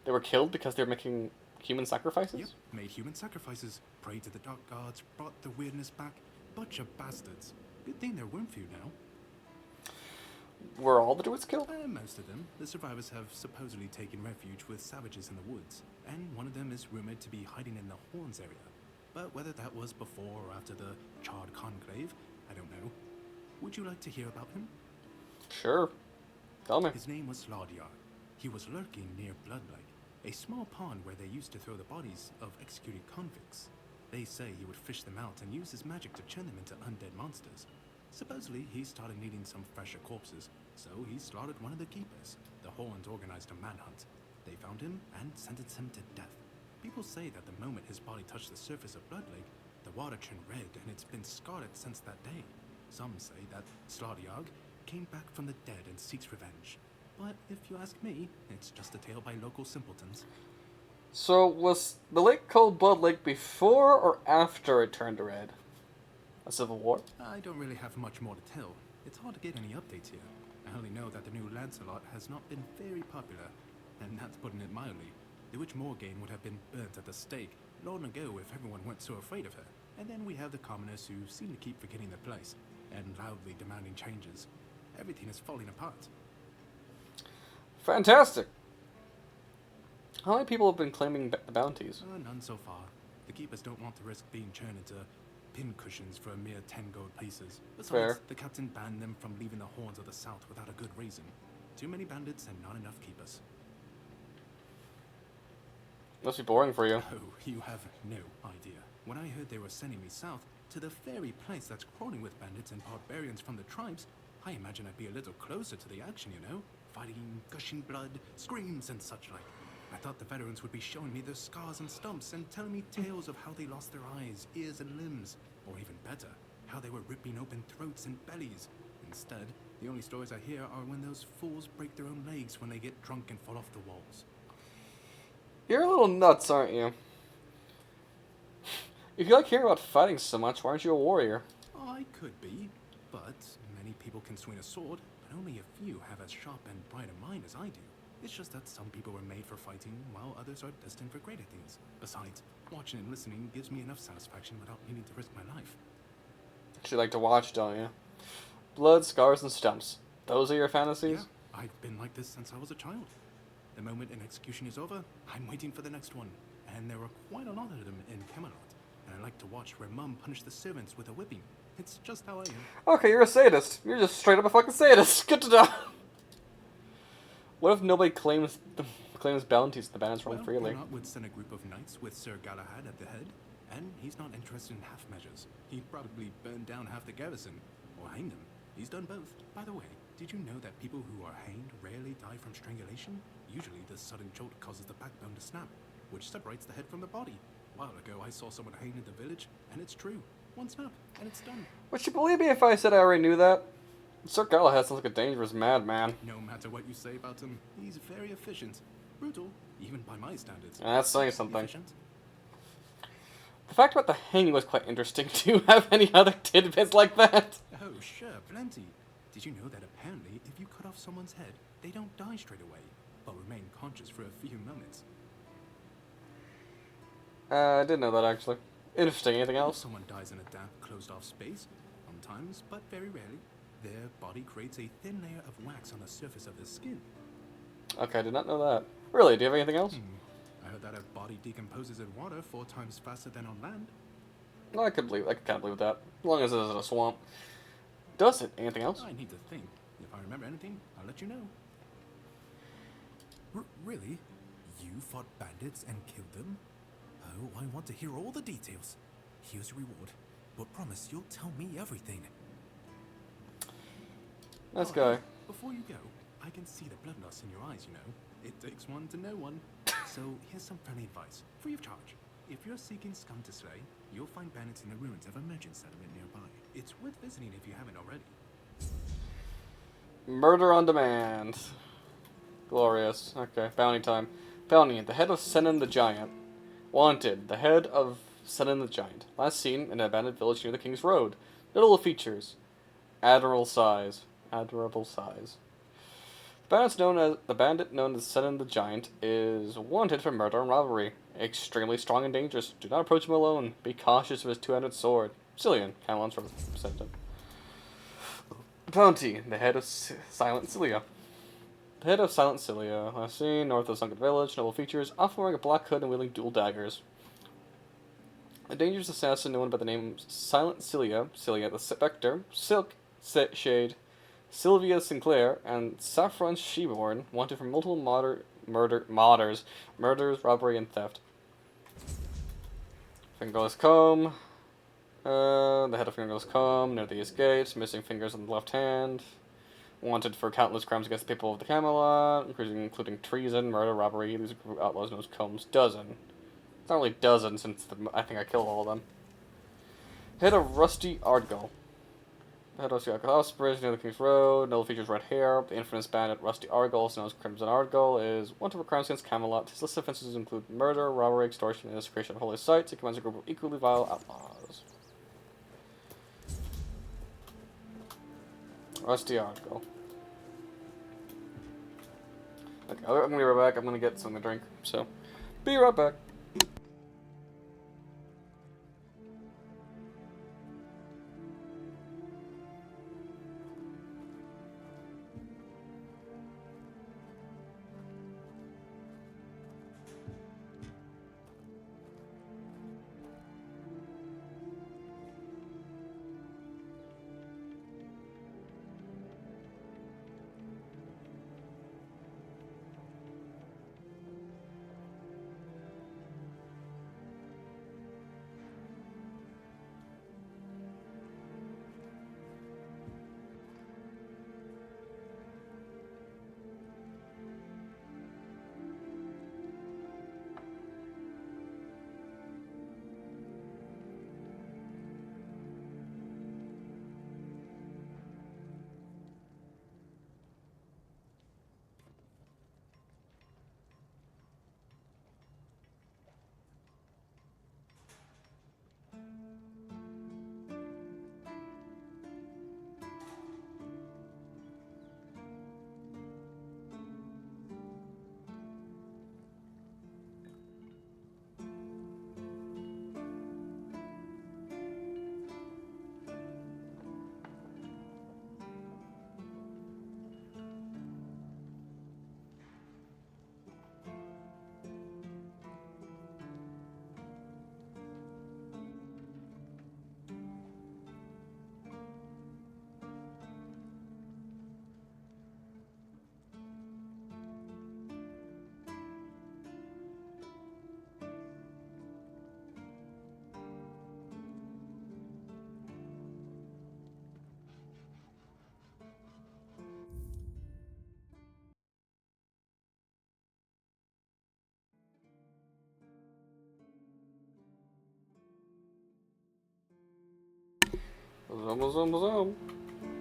They were killed because they were making human sacrifices? Yep, made human sacrifices, prayed to the dark gods, brought the weirdness back. Bunch of bastards. Good thing there weren't few now. Were all the Druids killed? Most of them. The survivors have supposedly taken refuge with savages in the woods, and one of them is rumored to be hiding in the Horns area. But whether that was before or after the Charred Conclave, I don't know. Would you like to hear about him? Sure. Tell me. His name was Slaudyard. He was lurking near Blood Lake, a small pond where they used to throw the bodies of executed convicts. They say he would fish them out and use his magic to turn them into undead monsters. Supposedly, he started needing some fresher corpses, so he slaughtered one of the keepers. The Horns organized a manhunt. They found him and sentenced him to death. People say that the moment his body touched the surface of Blood Lake, the water turned red and it's been scarred since that day. Some say that Slaudyard came back from the dead and seeks revenge. But if you ask me, it's just a tale by local simpletons. So, was the lake called Blood Lake before or after it turned red? A civil war? I don't really have much more to tell. It's hard to get any updates here. I only know that the new Lancelot has not been very popular, and that's putting it mildly. The Witch Morgane would have been burnt at the stake long ago if everyone weren't so afraid of her. And then we have the commoners who seem to keep forgetting their place, and loudly demanding changes. Everything is falling apart. Fantastic! How many people have been claiming the bounties? None so far. The keepers don't want to risk being turned into pincushions for a mere 10 gold pieces. Besides, Fair. the captain banned them from leaving the Horns of the South without a good reason. Too many bandits and not enough keepers. Must be boring for you. Oh, you have no idea. When I heard they were sending me south, to the very place that's crawling with bandits and barbarians from the tribes, I imagine I'd be a little closer to the action, you know? Fighting, gushing blood, screams and such like. I thought the veterans would be showing me their scars and stumps and telling me tales of how they lost their eyes, ears and limbs. Or even better, how they were ripping open throats and bellies. Instead, the only stories I hear are when those fools break their own legs when they get drunk and fall off the walls. You're a little nuts, aren't you? If you like hearing about fighting so much, why aren't you a warrior? I could be, but many people can swing a sword, but only a few have as sharp and bright a mind as I do. It's just that some people were made for fighting, while others are destined for greater things. Besides, watching and listening gives me enough satisfaction without needing to risk my life. You like to watch, don't you? Blood, scars, and stumps. Those are your fantasies? Yeah, I've been like this since I was a child. The moment an execution is over, I'm waiting for the next one. And there are quite a lot of them in Camelot. And I like to watch where Mum punished the servants with a whipping. It's just how I am. Okay, you're a sadist. You're just straight up a fucking sadist. Good to know. What if nobody claims bounties and the bandits roam freely? Camelot would send a group of knights with Sir Galahad at the head, and he's not interested in half measures. He'd probably burn down half the garrison, or hang them. He's done both. By the way, did you know that people who are hanged rarely die from strangulation? Usually the sudden jolt causes the backbone to snap, which separates the head from the body. A while ago I saw someone hanged in the village, and it's true. One snap, and it's done. Would you believe me if I said I already knew that? Sir Galahad sounds like a dangerous madman. No matter what you say about him, he's very efficient. Brutal, even by my standards. That's saying something. Efficient. The fact about the hanging was quite interesting. Do you have any other tidbits like that? Oh, sure, plenty. Did you know that apparently if you cut off someone's head, they don't die straight away, but remain conscious for a few moments? I didn't know that, actually. Interesting. Anything else? Someone dies in a damp, closed-off space, sometimes, but very rarely, their body creates a thin layer of wax on the surface of their skin. Okay, I did not know that. Really? Do you have anything else? I heard that a body decomposes in water 4 times faster than on land. No, I can kind of believe that. As long as it isn't a swamp. Does it? Anything else? I need to think. If I remember anything, I'll let you know. Really? You fought bandits and killed them? Oh, I want to hear all the details. Here's your reward, but promise you'll tell me everything. Nice guy. Before you go, I can see the bloodlust in your eyes, you know. It takes one to know one. So here's some friendly advice, free of charge. If you're seeking scum to slay, you'll find bandits in the ruins of a merchant settlement nearby. It's worth visiting if you haven't already. Murder on demand. Glorious. Okay, bounty time. Bounty, the head of Senin the Giant. Wanted, the head of Senin the Giant. Last seen in an abandoned village near the King's Road. Notable features. Admirable size. Admirable size. The bandit known as Senin the Giant is wanted for murder and robbery. Extremely strong and dangerous. Do not approach him alone. Be cautious of his two-handed sword. Cillian, Camelon's representative. Bounty, the head of Silent Cilia. The head of Silent Cilia, last seen north of Sunken Village. Noble features, often wearing a black hood and wielding dual daggers. A dangerous assassin known by the name Silent Cilia, Cilia the Spectre, Silk Shade, Sylvia Sinclair, and Saffron Sheborn, wanted for multiple murders, robbery, and theft. Fingerless Comb. The head of Fingerless Comb, near the East Gate, missing fingers on the left hand. Wanted for countless crimes against the people of the Camelot, including treason, murder, robbery. These are outlaws known as Combs. Dozen. It's not really dozen, since I think I killed all of them. Head of Rusty Ardgal. The head of Rusty Ardgal House Bridge near the King's Road. No features red hair. The infamous bandit Rusty Ardgal, also known as Crimson Ardgal, is wanted for crimes against Camelot. His list of offenses include murder, robbery, extortion, and desecration of holy sites. He commands a group of equally vile outlaws. Rusty Ardgal. Okay, I'm gonna be right back. I'm gonna get something to drink, so be right back.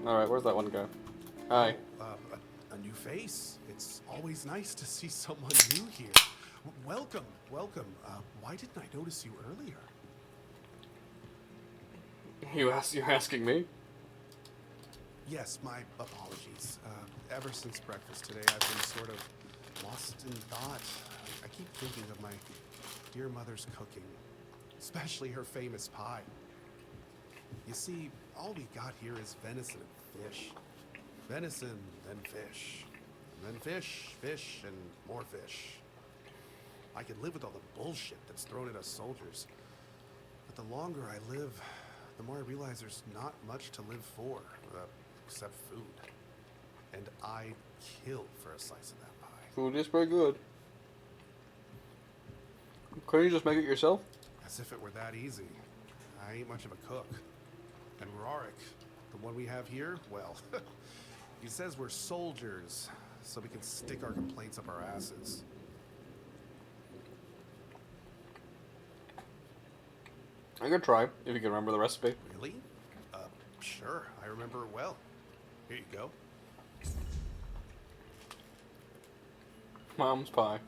Alright, where's that one go? Hi. A new face. It's always nice to see someone new here. Welcome, welcome. Why didn't I notice you earlier? You're asking me? Yes, my apologies. Ever since breakfast today, I've been sort of lost in thought. I keep thinking of my dear mother's cooking. especially her famous pie. You see, all we got here is venison and fish. Venison, then fish. And then fish, fish, and more fish. I could live with all the bullshit that's thrown at us soldiers. But the longer I live, the more I realize there's not much to live for, except food. And I'd kill for a slice of that pie. Food is pretty good. Couldn't you just make it yourself? As if it were that easy. I ain't much of a cook. And Rorik, the one we have here, well, he says we're soldiers, so we can stick our complaints up our asses. I could try, if you can remember the recipe. Really? Sure, I remember it well. Here you go. Mom's pie.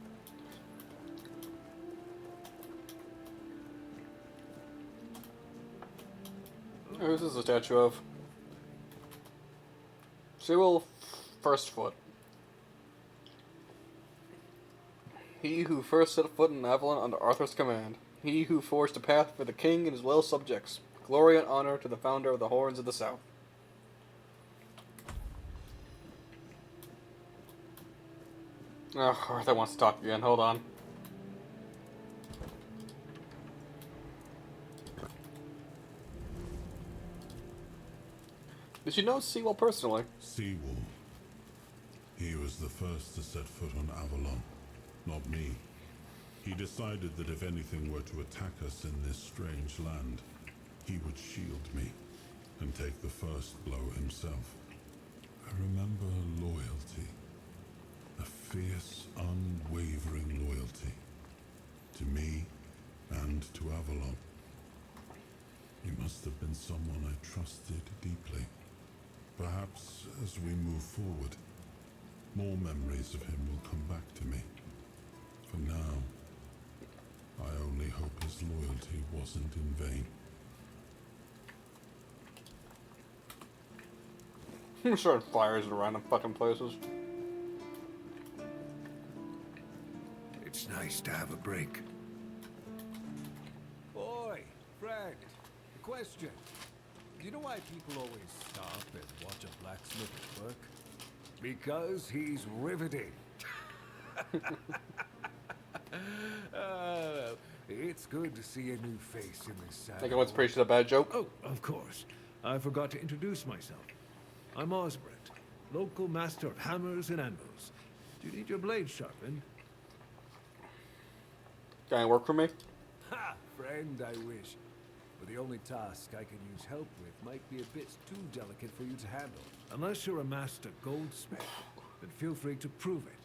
Who's this a statue of? Sewell First Foot. He who first set foot in Avalon under Arthur's command. He who forged a path for the king and his loyal subjects. Glory and honor to the founder of the Horns of the South. Oh, Arthur wants to talk again. Hold on. Did you know Sewell personally? Sewell. He was the first to set foot on Avalon, not me. He decided that if anything were to attack us in this strange land, he would shield me and take the first blow himself. I remember loyalty. A fierce, unwavering loyalty. To me and to Avalon. He must have been someone I trusted deeply. Perhaps as we move forward, more memories of him will come back to me. For now, I only hope his loyalty wasn't in vain. I'm starting fires in random fucking places. It's nice to have a break. Boy, Fred, a question. Do you know why people always stop and watch a blacksmith at work? Because he's riveting. It's good to see a new face in this saddle. I think I once preached a bad joke. Oh, of course. I forgot to introduce myself. I'm Osbert, local master of hammers and anvils. Do you need your blade sharpened? Can it work for me? Ha! Friend, I wish. But the only task I can use help with might be a bit too delicate for you to handle. Unless you're a master goldsmith, then feel free to prove it.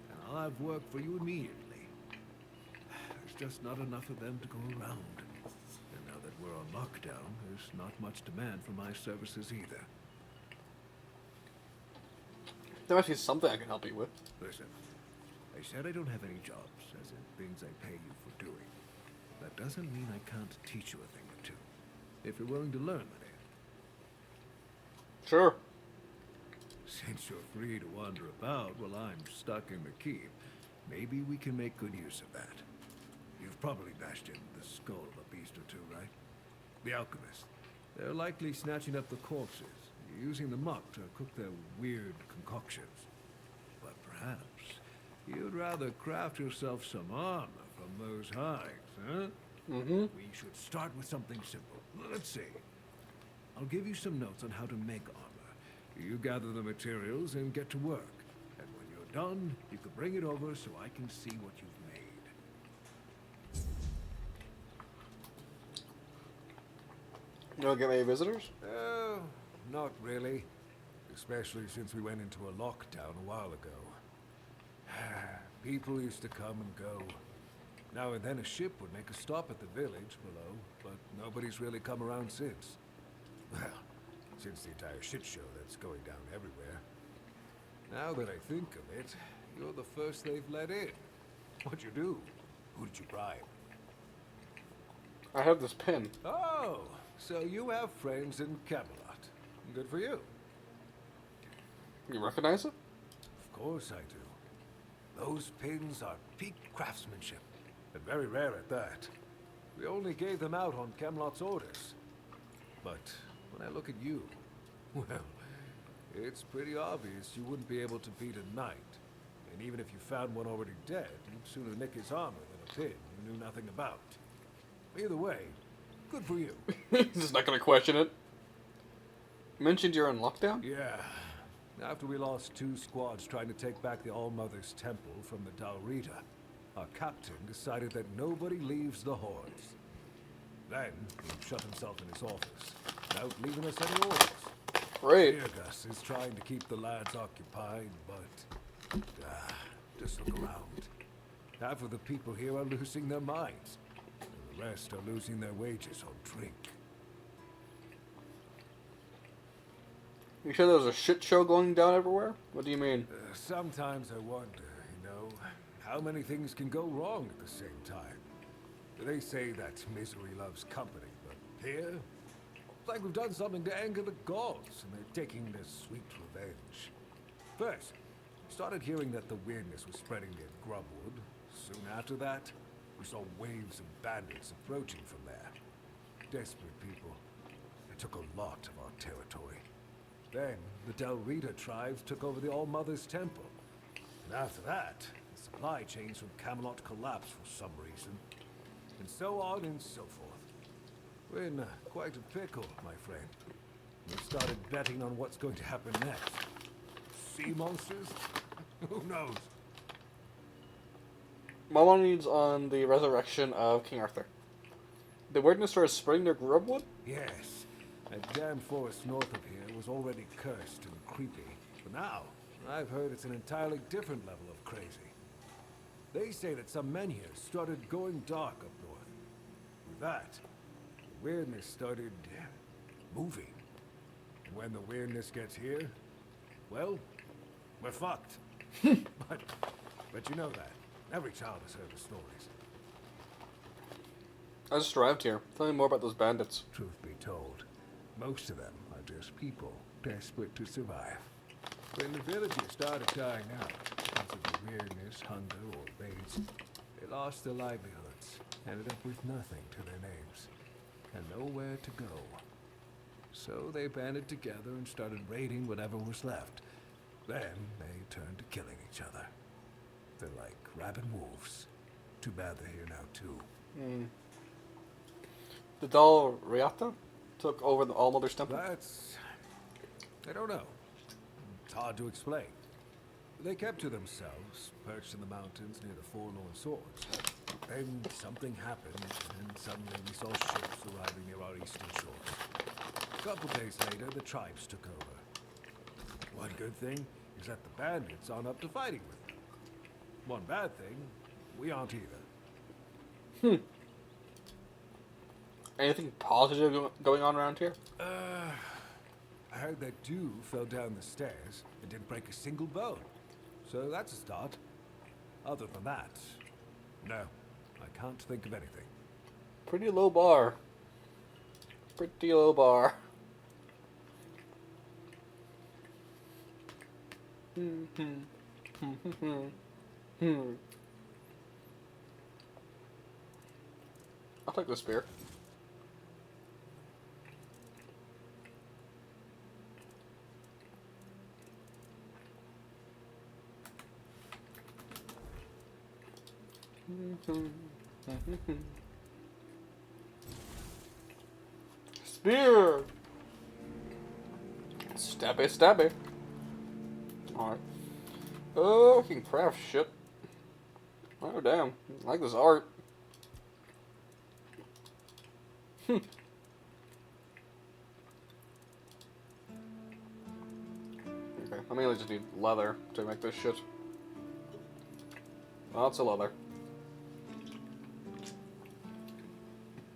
And I'll have work for you immediately. There's just not enough of them to go around. And now that we're on lockdown, there's not much demand for my services either. There must be something I can help you with. Listen, I said I don't have any jobs, as in things I pay you for doing. That doesn't mean I can't teach you a thing or two, if you're willing to learn, that is. Sure. Since you're free to wander about while I'm stuck in the keep, maybe we can make good use of that. You've probably bashed in the skull of a beast or two, right? The alchemists. They're likely snatching up the corpses, using the muck to cook their weird concoctions. But perhaps you'd rather craft yourself some armor from those hides, huh? Mm-hmm. We should start with something simple. Let's see. I'll give you some notes on how to make armor. You gather the materials and get to work. And when you're done, you can bring it over so I can see what you've made. You don't get many visitors? Oh, not really. Especially since we went into a lockdown a while ago. People used to come and go. Now and then a ship would make a stop at the village below, but nobody's really come around since. Well, since the entire shit show that's going down everywhere. Now that I think of it, you're the first they've let in. What'd you do? Who did you bribe? I have this pin. Oh, so you have friends in Camelot. Good for you. You recognize it? Of course I do. Those pins are peak craftsmanship, and very rare at that. We only gave them out on Camelot's orders. But when I look at you, well, it's pretty obvious you wouldn't be able to beat a knight. And even if you found one already dead, you'd sooner nick his armor than a pin you knew nothing about. Either way, good for you. He's just not gonna question it. You mentioned you're in lockdown? Yeah. After we lost 2 squads trying to take back the All-Mother's Temple from the Dalrita, our captain decided that nobody leaves the hordes. Then, he shut himself in his office, without leaving us any orders. Great. Virgus is trying to keep the lads occupied, but... just look around. Half of the people here are losing their minds. And the rest are losing their wages on drink. You sure there's a shit show going down everywhere? What do you mean? Sometimes I wonder, you know, how many things can go wrong at the same time. They say that misery loves company, but here, it's like we've done something to anger the gods, and they're taking their sweet revenge. First, we started hearing that the weirdness was spreading near Grubwood. Soon after that, we saw waves of bandits approaching from there. Desperate people. They took a lot of our territory. Then, the Dalrita tribes took over the All-Mother's Temple. And after that, the supply chains from Camelot collapsed for some reason. And so on and so forth. We're in quite a pickle, my friend. We started betting on what's going to happen next. Sea monsters? Who knows? My one reads on the resurrection of King Arthur. The weirdness started spreading near Grubwood? Yes. That damn forest north of here was already cursed and creepy. But now, I've heard it's an entirely different level of crazy. They say that some men here started going dark up north. With that, the weirdness started moving. And when the weirdness gets here, well, we're fucked. but you know that. Every child has heard the stories. I just arrived here. Tell me more about those bandits. Truth be told, most of them are just people desperate to survive. When the villagers started dying out because of the weirdness, hunger, or raids, they lost their livelihoods, ended up with nothing to their names, and nowhere to go. So they banded together and started raiding whatever was left. Then they turned to killing each other. They're like rabid wolves. Too bad they're here now, too. The Dalrita took over the All-Mother's Temple? I don't know. It's hard to explain. They kept to themselves, perched in the mountains near the Forlorn Swords. Then something happened, and suddenly we saw ships arriving near our eastern shores. A couple days later, the tribes took over. One good thing is that the bandits aren't up to fighting with them. One bad thing, we aren't either. Anything positive going on around here? I heard that dew fell down the stairs and didn't break a single bone. So that's a start. Other than that, no, I can't think of anything. Pretty low bar. Pretty low bar. I'll take the spear. Spear! Stabby, stabby. Alright. Oh, I can craft shit. Oh, damn. I like this art. Okay, I mainly just need leather to make this shit. Lots of leather.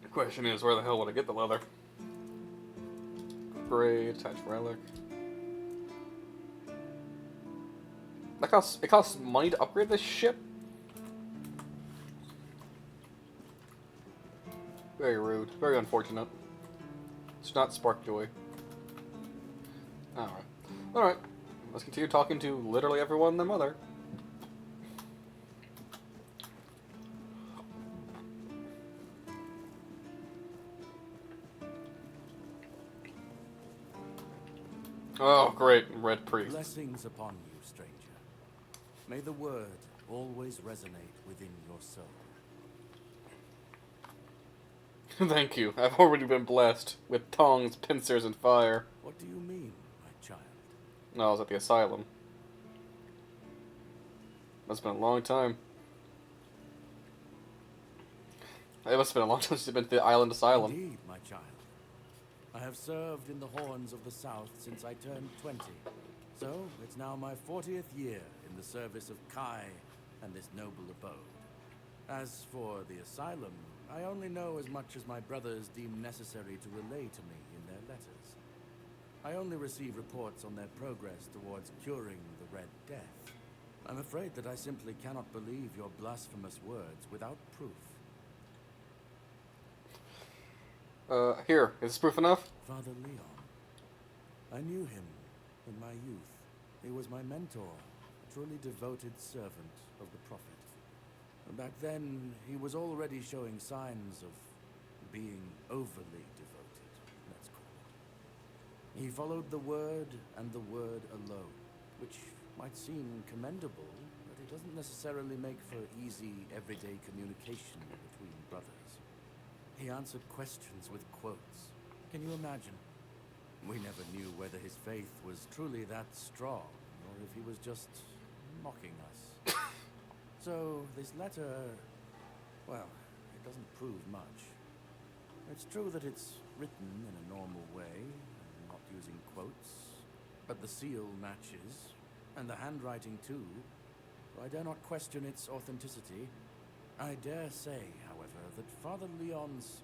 The question is, where the hell would I get the leather? Great, attached relic. It costs money to upgrade this shit? Very rude. Very unfortunate. It's not spark joy. Alright. Alright. Let's continue talking to literally everyone and their mother. Oh, great. Red priest. Blessings upon you, stranger. May the word always resonate within your soul. Thank you. I've already been blessed with tongs, pincers, and fire. What do you mean, my child? No, I was at the asylum. That's been a long time. It must have been a long time since you've been to the island asylum. Indeed, my child. I have served in the Horns of the South since I turned 20. So, it's now my 40th year in the service of Kai and this noble abode. As for the asylum, I only know as much as my brothers deem necessary to relay to me in their letters. I only receive reports on their progress towards curing the Red Death. I'm afraid that I simply cannot believe your blasphemous words without proof. Here. Is this proof enough? Father Leon. I knew him in my youth. He was my mentor, a truly devoted servant of the Prophet. Back then, he was already showing signs of being overly devoted, let's call it. He followed the word and the word alone, which might seem commendable, but it doesn't necessarily make for easy, everyday communication between brothers. He answered questions with quotes. Can you imagine? We never knew whether his faith was truly that strong, or if he was just mocking us. So, this letter, well, it doesn't prove much. It's true that it's written in a normal way, and not using quotes, but the seal matches, and the handwriting too, so I dare not question its authenticity. I dare say, however, that Father Leon's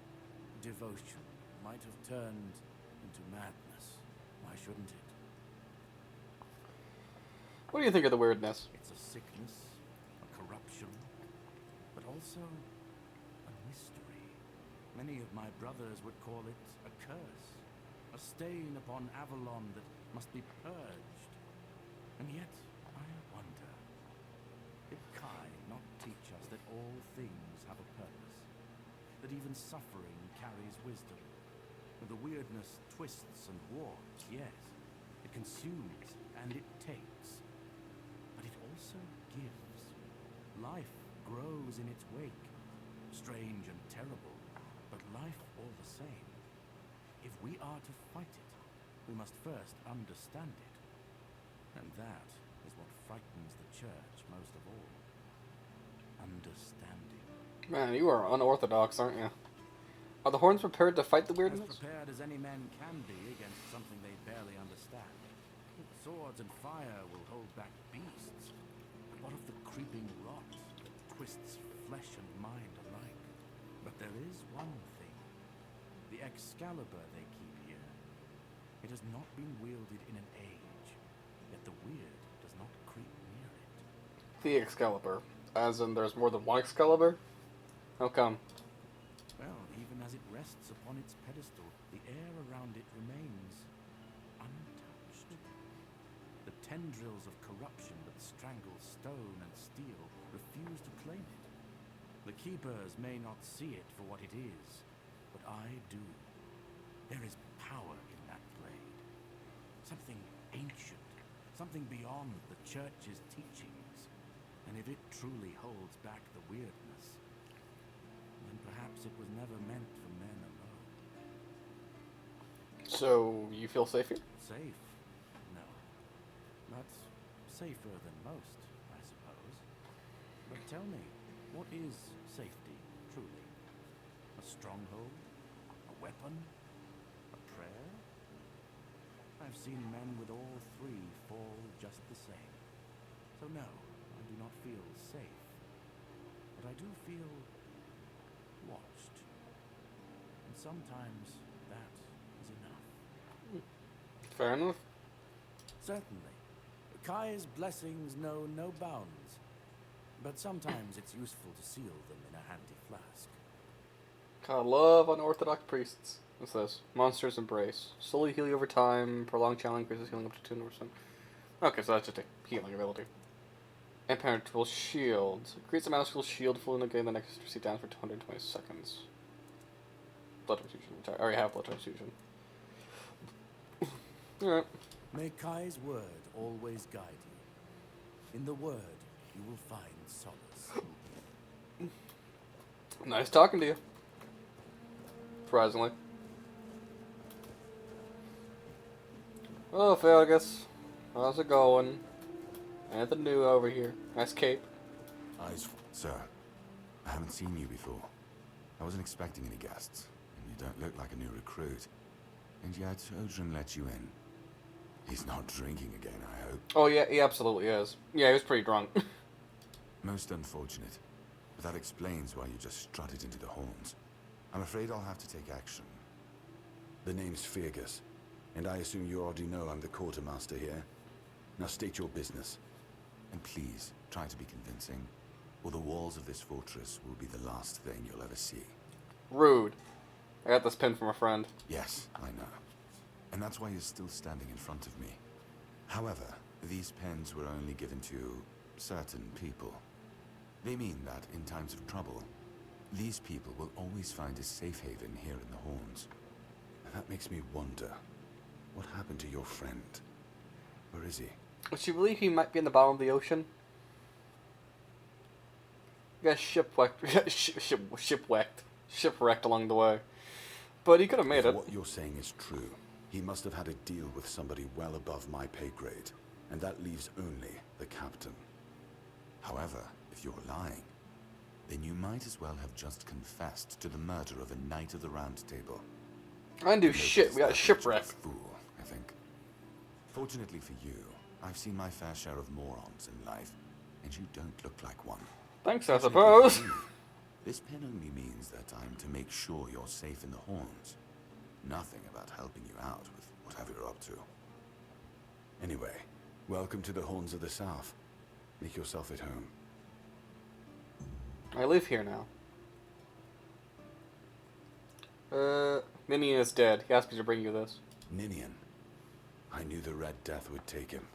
devotion might have turned into madness. Why shouldn't it? What do you think of the weirdness? It's a sickness, a corruption, but also a mystery. Many of my brothers would call it a curse, a stain upon Avalon that must be purged. And yet, I wonder, did Kai not teach us that all things have a purpose? That even suffering carries wisdom? The weirdness twists and warps, yes. It consumes and it takes. But it also gives. Life grows in its wake. Strange and terrible, but life all the same. If we are to fight it, we must first understand it. And that is what frightens the church most of all. Understanding. Man, you are unorthodox, aren't you? Are the Horns prepared to fight the weirdness? As prepared as any men can be against something they barely understand. Swords and fire will hold back beasts. But what of the creeping rot that twists flesh and mind alike? But there is one thing. The Excalibur they keep here. It has not been wielded in an age, yet the weird does not creep near it. The Excalibur. As in there's more than one Excalibur? How come? Well, even as it rests upon its pedestal, the air around it remains untouched. The tendrils of corruption that strangle stone and steel refuse to claim it. The keepers may not see it for what it is, but I do. There is power in that blade. Something ancient, something beyond the church's teachings. And if it truly holds back the weirdness, then perhaps it was never meant for men alone. So, you feel safe here? Safe? No. But safer than most, I suppose. But tell me, what is safety, truly? A stronghold? A weapon? A prayer? I've seen men with all three fall just the same. So no, I do not feel safe. But I do feel watched. And sometimes that is enough. Fair enough. Certainly. Kai's blessings know no bounds. But sometimes it's useful to seal them in a handy flask. I love unorthodox priests. What's this? Monster's Embrace. Slowly heal you over time. Prolonged challenge increases healing up to 2%. Okay, so that's just a healing ability. Impenetrable Shield. Creates a magical shield full in the game that next to down for 220 seconds. Blood transfusion. I already have blood transfusion. Alright. May Kai's word always guide you. In the word, you will find solace. Nice talking to you. Surprisingly. Oh, Fergus. How's it going? Anything new over here? Nice cape. Sir, I haven't seen you before. I wasn't expecting any guests, and you don't look like a new recruit. And yet, Odrin let you in. He's not drinking again, I hope. Oh, yeah, he absolutely is. Yeah, he was pretty drunk. Most unfortunate. But that explains why you just strutted into the horns. I'm afraid I'll have to take action. The name's Fergus, and I assume you already know I'm the quartermaster here. Now state your business. And please, try to be convincing, or the walls of this fortress will be the last thing you'll ever see. Rude. I got this pin from a friend. Yes, I know. And that's why you're still standing in front of me. However, these pens were only given to certain people. They mean that in times of trouble, these people will always find a safe haven here in the Horns. And that makes me wonder, what happened to your friend? Where is he? Would you believe he might be in the bottom of the ocean? He got shipwrecked along the way. But he could have made it. What you're saying is true. He must have had a deal with somebody well above my pay grade, and that leaves only the captain. However, if you're lying, then you might as well have just confessed to the murder of a Knight of the Round Table. I didn't do shit. We got shipwrecked. Fool, I think. Fortunately for you, I've seen my fair share of morons in life, and you don't look like one. Thanks, I suppose. This pin only means that I'm to make sure you're safe in the Horns. Nothing about helping you out with whatever you're up to. Anyway, welcome to the Horns of the South. Make yourself at home. I live here now. Ninian is dead. He asked me to bring you this. Ninian. I knew the Red Death would take him.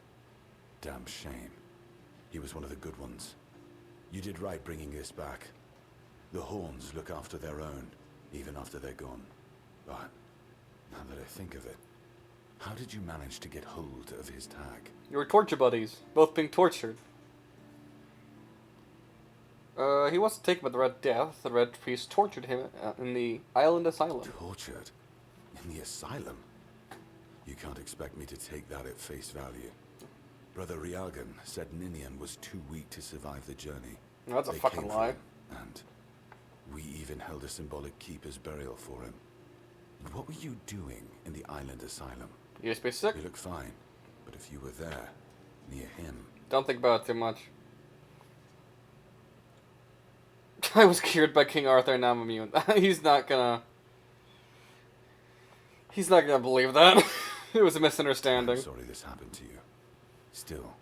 Damn shame. He was one of the good ones. You did right bringing this back. The Horns look after their own, even after they're gone. But, now that I think of it, how did you manage to get hold of his tag? You were torture buddies, both being tortured. He wasn't taken by the Red Death. The Red Priest tortured him in the island asylum. Tortured? In the asylum? You can't expect me to take that at face value. Brother Riagan said Ninian was too weak to survive the journey. That's a fucking lie. And we even held a symbolic keeper's burial for him. And what were you doing in the island asylum? You just be sick? You look fine, but if you were there, near him... Don't think about it too much. I was cured by King Arthur and now I'm immune. He's not gonna believe that. It was a misunderstanding. I'm sorry this happened to you. Still,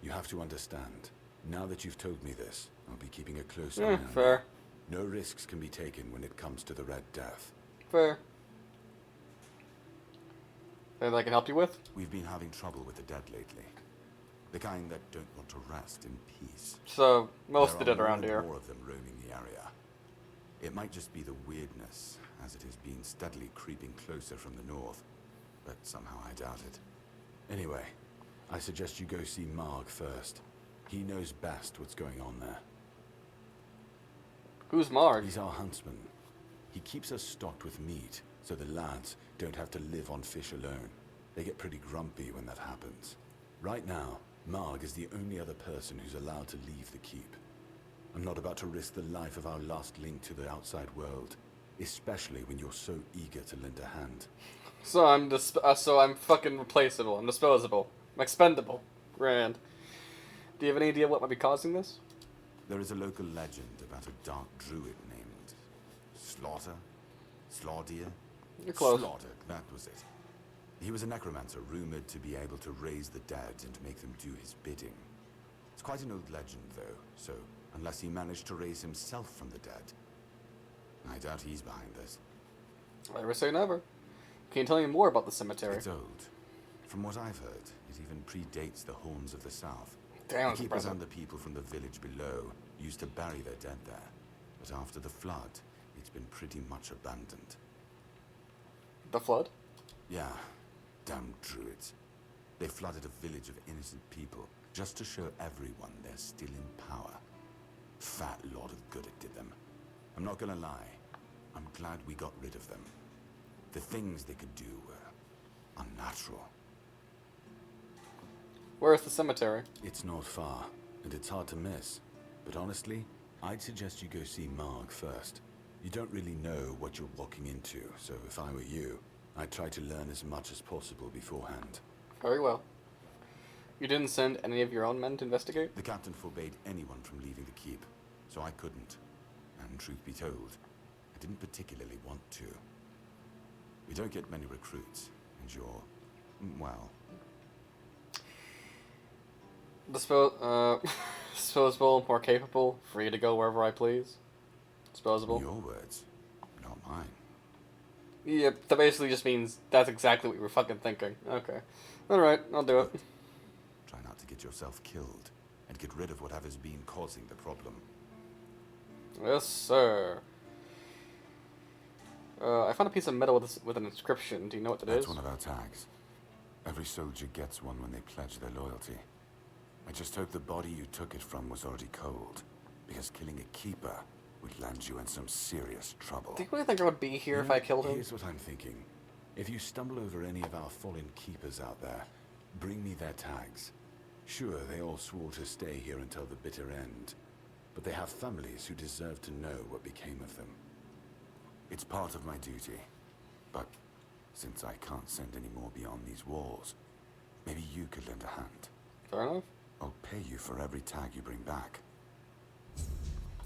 you have to understand. Now that you've told me this, I'll be keeping a close eye on you. Fair. No risks can be taken when it comes to the Red Death. Fair. Anything I can help you with? We've been having trouble with the dead lately. The kind that don't want to rest in peace. So, most of the dead around here. More of them roaming the area. It might just be the weirdness, as it has been steadily creeping closer from the north. But somehow I doubt it. Anyway, I suggest you go see Marg first. He knows best what's going on there. Who's Marg? He's our huntsman. He keeps us stocked with meat, so the lads don't have to live on fish alone. They get pretty grumpy when that happens. Right now, Marg is the only other person who's allowed to leave the keep. I'm not about to risk the life of our last link to the outside world, especially when you're so eager to lend a hand. So I'm fucking replaceable. I'm disposable. I'm expendable. Grand. Do you have any idea what might be causing this? There is a local legend about a dark druid named Slaughter? You're close. Slaughter, that was it. He was a necromancer rumored to be able to raise the dead and make them do his bidding. It's quite an old legend, though, so unless he managed to raise himself from the dead, I doubt he's behind this. Never say never. Can you tell me more about the cemetery? It's old. From what I've heard, it even predates the Horns of the South. Damn, the keepers and the people from the village below used to bury their dead there, but after the flood, it's been pretty much abandoned. The flood? Yeah, damn druids. They flooded a village of innocent people just to show everyone they're still in power. Fat lot of good it did them. I'm not gonna lie, I'm glad we got rid of them. The things they could do were unnatural. Where's the cemetery? It's not far, and it's hard to miss. But honestly, I'd suggest you go see Marg first. You don't really know what you're walking into, so if I were you, I'd try to learn as much as possible beforehand. Very well. You didn't send any of your own men to investigate? The captain forbade anyone from leaving the keep, so I couldn't. And truth be told, I didn't particularly want to. We don't get many recruits, and you're, well... Disposable, more capable, free to go wherever I please. Disposable. Your words, not mine. Yep, that basically just means that's exactly what you were fucking thinking. Okay. Alright, I'll do it. Try not to get yourself killed, and get rid of whatever's been causing the problem. Yes, sir. I found a piece of metal with an inscription. Do you know what that is? That's one of our tags. Every soldier gets one when they pledge their loyalty. I just hope the body you took it from was already cold, because killing a keeper would land you in some serious trouble. Do you really think I would be here if I killed him? Here's what I'm thinking. If you stumble over any of our fallen keepers out there, bring me their tags. Sure, they all swore to stay here until the bitter end, but they have families who deserve to know what became of them. It's part of my duty, but since I can't send any more beyond these walls, maybe you could lend a hand. Fair enough. I'll pay you for every tag you bring back.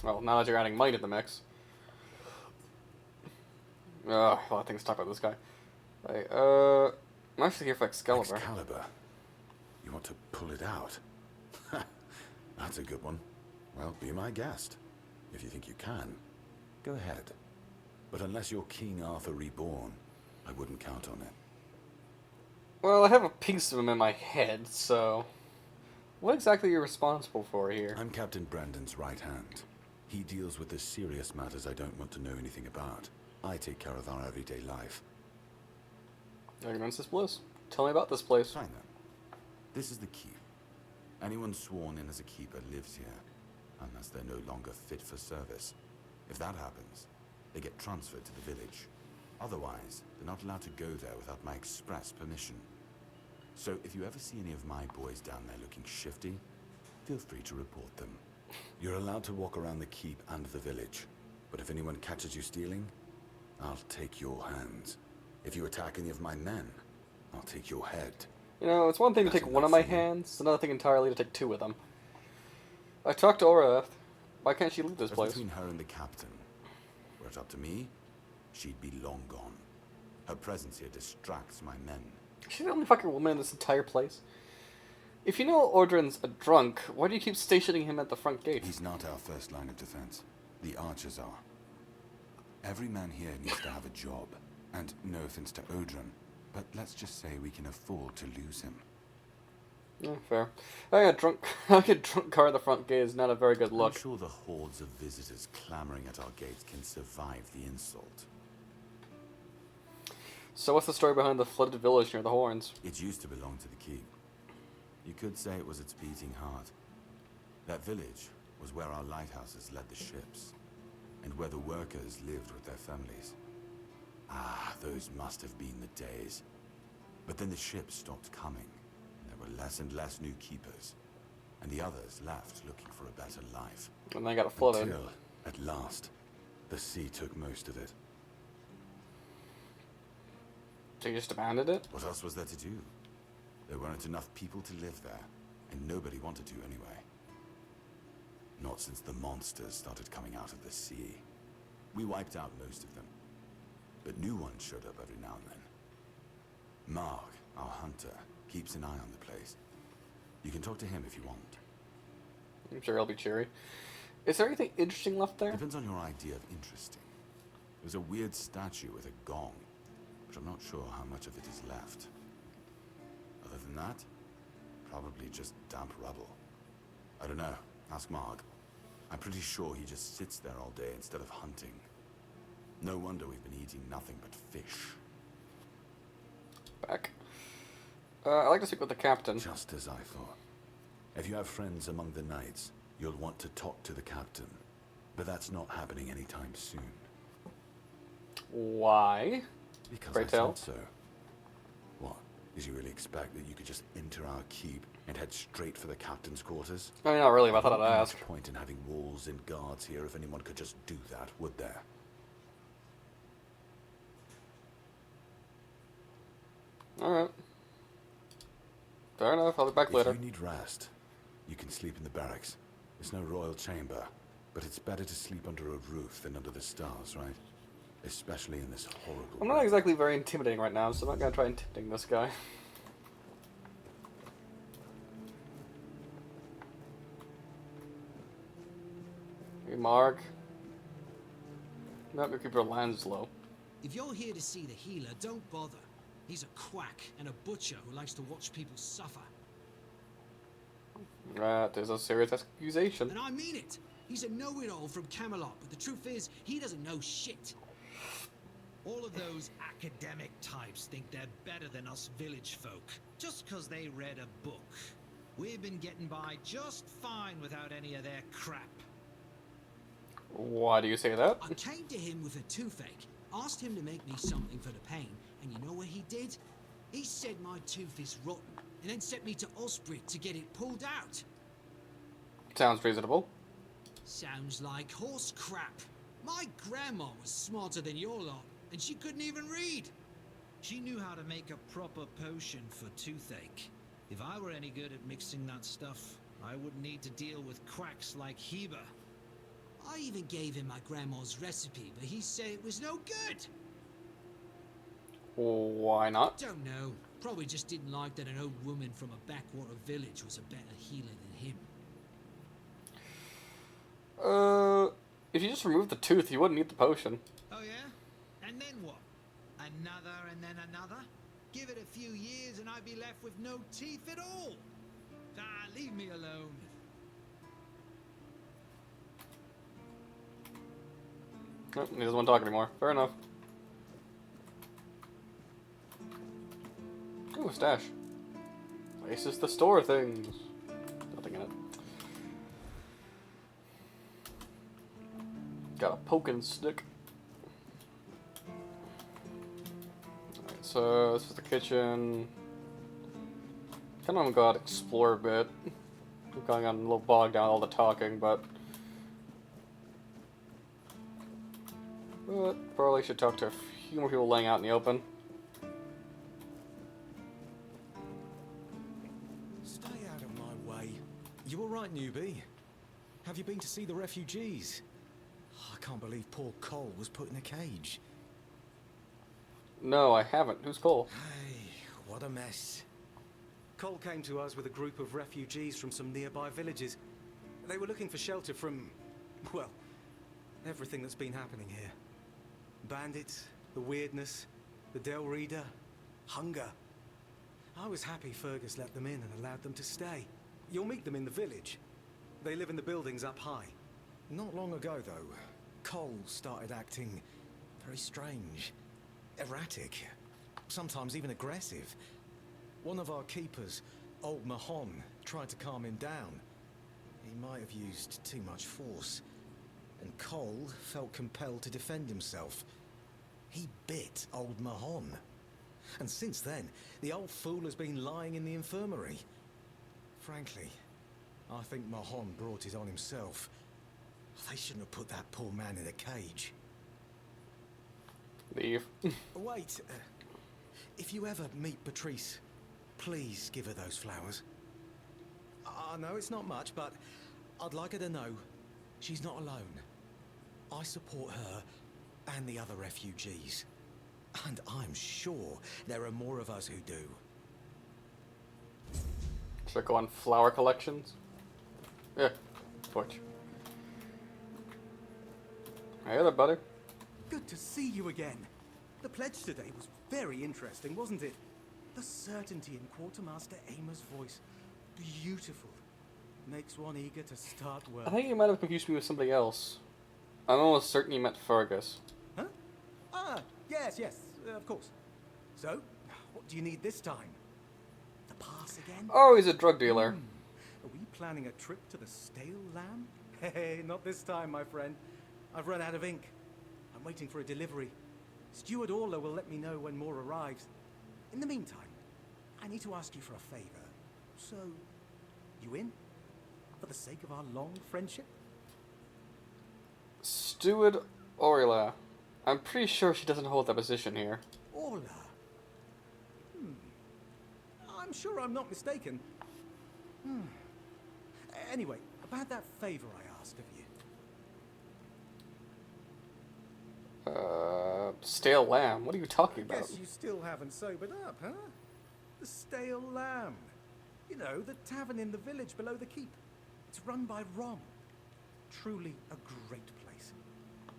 Well, now that you're adding money to the mix. A lot of things to talk about this guy. Hey, I'm actually here for Excalibur. Excalibur? You want to pull it out? That's a good one. Well, be my guest. If you think you can, go ahead. But unless you're King Arthur reborn, I wouldn't count on it. Well, I have a piece of him in my head, so... What exactly are you responsible for here? I'm Captain Brandon's right hand. He deals with the serious matters I don't want to know anything about. I take care of our everyday life. Ignorance is bliss. Tell me about this place. Fine then. This is the keep. Anyone sworn in as a keeper lives here, unless they're no longer fit for service. If that happens, they get transferred to the village. Otherwise, they're not allowed to go there without my express permission. So if you ever see any of my boys down there looking shifty, feel free to report them. You're allowed to walk around the keep and the village, but if anyone catches you stealing, I'll take your hands. If you attack any of my men, I'll take your head. You know, it's one thing to take one of my hands, it's another thing entirely to take two of them. I talked to Aura. Why can't she leave this place? Between her and the captain. Were it up to me, she'd be long gone. Her presence here distracts my men. She's the only fucking woman in this entire place. If you know Ordrin's a drunk, why do you keep stationing him at the front gate? He's not our first line of defense. The archers are. Every man here needs to have a job. And no offense to Odrin, but let's just say we can afford to lose him. Yeah, fair. I get drunk car at the front gate is not a very good look. I'm sure the hordes of visitors clamoring at our gates can survive the insult. So what's the story behind the flooded village near the Horns? It used to belong to the keep. You could say it was its beating heart. That village was where our lighthouses led the ships, and where the workers lived with their families. Ah, those must have been the days. But then the ships stopped coming, and there were less and less new keepers, and the others left looking for a better life. And they got flooded. Until, at last, the sea took most of it. So you just abandoned it? What else was there to do? There weren't enough people to live there, and nobody wanted to anyway. Not since the monsters started coming out of the sea. We wiped out most of them, but new ones showed up every now and then. Marg, our hunter, keeps an eye on the place. You can talk to him if you want. I'm sure he'll be cheery. Is there anything interesting left there? Depends on your idea of interesting. There's a weird statue with a gong, but I'm not sure how much of it is left. Other than that, probably just damp rubble. I don't know. Ask Marg. I'm pretty sure he just sits there all day instead of hunting. No wonder we've been eating nothing but fish. Back. I'd like to speak with the captain. Just as I thought. If you have friends among the knights, you'll want to talk to the captain. But that's not happening anytime soon. Why? Because Pray I tell. said so. What? Did you really expect that you could just enter our keep and head straight for the captain's quarters? I mean, not really, but I thought There I'd wouldn't ask. be much point in having walls and guards here if anyone could just do that, would there? Alright. Fair enough, I'll be back later. If you need rest, you can sleep in the barracks. It's no royal chamber, but it's better to sleep under a roof than under the stars, right? Especially in this horrible... I'm not exactly very intimidating right now, so I'm not gonna try intimidating this guy. Hey, Mark. Not gonna keep our lands low. If you're here to see the healer, don't bother. He's a quack and a butcher who likes to watch people suffer. There's a serious accusation. And I mean it. He's a know-it-all from Camelot, but the truth is, he doesn't know shit. All of those academic types think they're better than us village folk, just because they read a book. We've been getting by just fine without any of their crap. Why do you say that? I came to him with a toothache, asked him to make me something for the pain, and you know what he did? He said my tooth is rotten, and then sent me to Osprey to get it pulled out. Sounds reasonable. Sounds like horse crap. My grandma was smarter than your lot, and she couldn't even read. She knew how to make a proper potion for toothache. If I were any good at mixing that stuff, I wouldn't need to deal with quacks like Heber. I even gave him my grandma's recipe, but he said it was no good. Why not? Don't know. Probably just didn't like that an old woman from a backwater village was a better healer than him. If you just remove the tooth, you wouldn't need the potion. Oh yeah? And then what? Another and then another? Give it a few years and I'd be left with no teeth at all. Ah, leave me alone. Nope, he doesn't want to talk anymore. Fair enough. Ooh, stash. Places to store things. Nothing in it. Got a poking stick. Alright, so this is the kitchen. Kind of got to explore a bit. I'm going on a little bogged down all the talking, but probably should talk to a few more people laying out in the open. Stay out of my way. You all right, newbie? Have you been to see the refugees? I can't believe poor Cole was put in a cage. No, I haven't. Who's Cole? Hey, what a mess. Cole came to us with a group of refugees from some nearby villages. They were looking for shelter from, well, everything that's been happening here. Bandits, the weirdness, the Del Reader, hunger. I was happy Fergus let them in and allowed them to stay. You'll meet them in the village. They live in the buildings up high. Not long ago, though, Cole started acting very strange, erratic, sometimes even aggressive. One of our keepers, old Mahon, tried to calm him down. He might have used too much force, and Cole felt compelled to defend himself. He bit old Mahon. And since then, the old fool has been lying in the infirmary. Frankly, I think Mahon brought it on himself. They shouldn't have put that poor man in a cage. Leave. Wait. If you ever meet Patrice, please give her those flowers. I know it's not much, but I'd like her to know she's not alone. I support her and the other refugees. And I'm sure there are more of us who do. Should I go on flower collections? Yeah, torch. Hey there, buddy. Good to see you again. The pledge today was very interesting, wasn't it? The certainty in Quartermaster Aymer's voice. Beautiful. Makes one eager to start work. I think you might have confused me with somebody else. I'm almost certain you meant Fergus. Huh? Ah, yes, of course. So, what do you need this time? us again? Oh, he's a drug dealer. Are we planning a trip to the stale lamb? Hey, not this time, my friend. I've run out of ink. I'm waiting for a delivery. Steward Orla will let me know when more arrives. In the meantime, I need to ask you for a favor. So, you in? For the sake of our long friendship? Steward Orla. I'm pretty sure she doesn't hold that position here. Orla? I'm sure I'm not mistaken. Anyway, about that favor I asked of you. Stale lamb. What are you talking I about? guess you still haven't sobered up, huh? The Stale Lamb. You know, the tavern in the village below the keep. It's run by Rom. Truly a great place.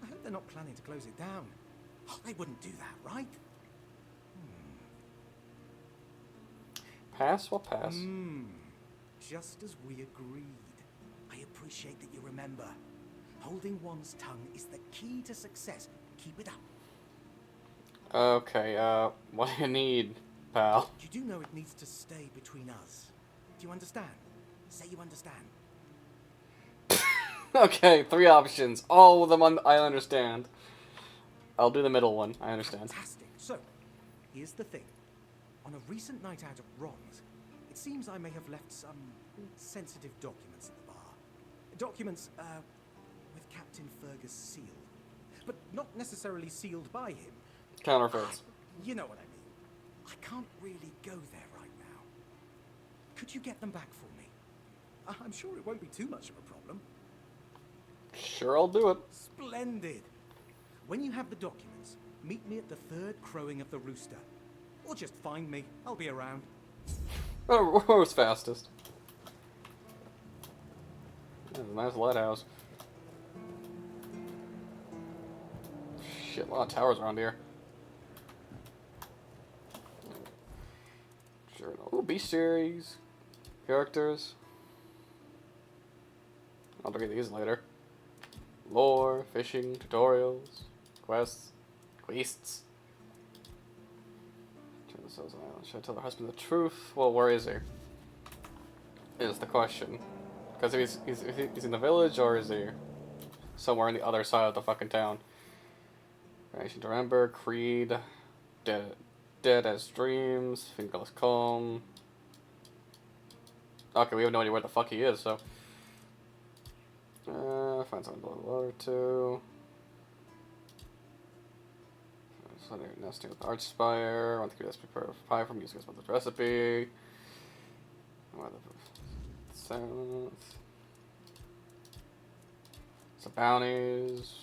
I hope they're not planning to close it down. Oh, they wouldn't do that, right? Pass? What pass? Just as we agreed. I appreciate that you remember. Holding one's tongue is the key to success. Keep it up. Okay, what do you need, pal? You do know it needs to stay between us. Do you understand? Say you understand. Okay, 3 options. All of them I understand. I'll do the middle one. I understand. Fantastic. So, here's the thing. On a recent night out at Ron's, it seems I may have left some sensitive documents at the bar. Documents, with Captain Fergus' seal. But not necessarily sealed by him. Counterfeits. You know what I mean. I can't really go there right now. Could you get them back for me? I'm sure it won't be too much of a problem. Sure, I'll do it. Splendid. When you have the documents, meet me at the 3rd crowing of the rooster. Or just find me. I'll be around. Oh, who's fastest? That's a nice lighthouse. Shit, a lot of towers around here. Sure. Oh, beast series. Characters. I'll look at these later. Lore, fishing, tutorials, quests. Turn the souls on island. Should I tell the husband the truth? Well, where is he? Is the question. Because if he's in the village, or is he somewhere on the other side of the fucking town? Nation to remember, creed, dead as dreams, fingerless calm. Okay, we have no idea where the fuck he is, so. Find something below the water too. Nesting with Archspire. Want to create a prepare pie from using this recipe. Sounds. Some bounties.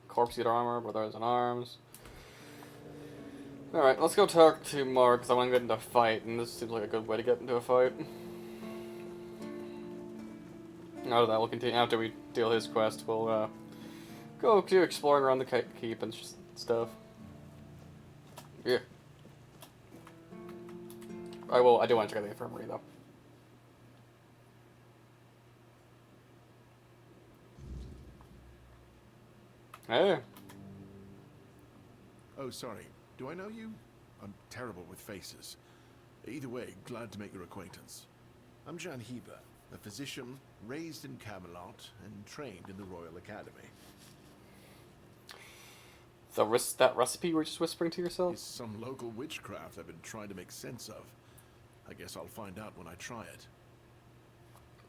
Corpse eater armor, brothers in arms. Alright, let's go talk to Mark, because I want to get into a fight, and this seems like a good way to get into a fight. Out of that, we'll continue, after we deal his quest, we'll go to exploring around the keep and stuff. Yeah. I do want to check out the infirmary, though. Hey. Oh, sorry. Do I know you? I'm terrible with faces. Either way, glad to make your acquaintance. I'm Jan Heber, a physician raised in Camelot and trained in the Royal Academy. That recipe you were just whispering to yourself? It's some local witchcraft I've been trying to make sense of. I guess I'll find out when I try it.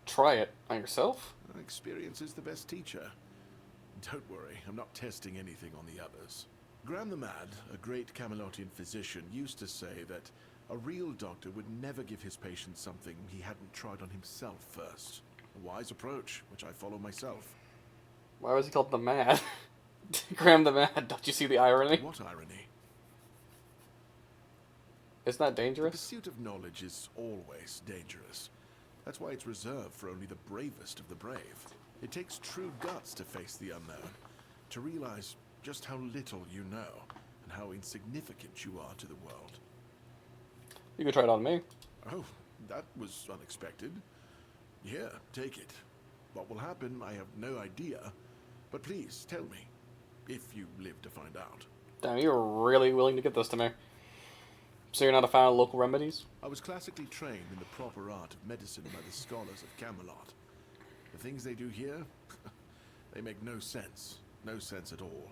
Try it on yourself? Experience is the best teacher. Don't worry, I'm not testing anything on the others. Graham the Mad, a great Camelotian physician, used to say that a real doctor would never give his patient something he hadn't tried on himself first. A wise approach, which I follow myself. Why was he called the Mad? Graham the Mad, don't you see the irony? What irony? Isn't that dangerous? The pursuit of knowledge is always dangerous. That's why it's reserved for only the bravest of the brave. It takes true guts to face the unknown, to realize just how little you know, and how insignificant you are to the world. You can try it on me. Oh, that was unexpected. Here, take it. What will happen, I have no idea. But please, tell me, if you live to find out. Damn, you're really willing to get this to me. So you're not a fan of local remedies? I was classically trained in the proper art of medicine by the scholars of Camelot. The things they do here, they make no sense. No sense at all.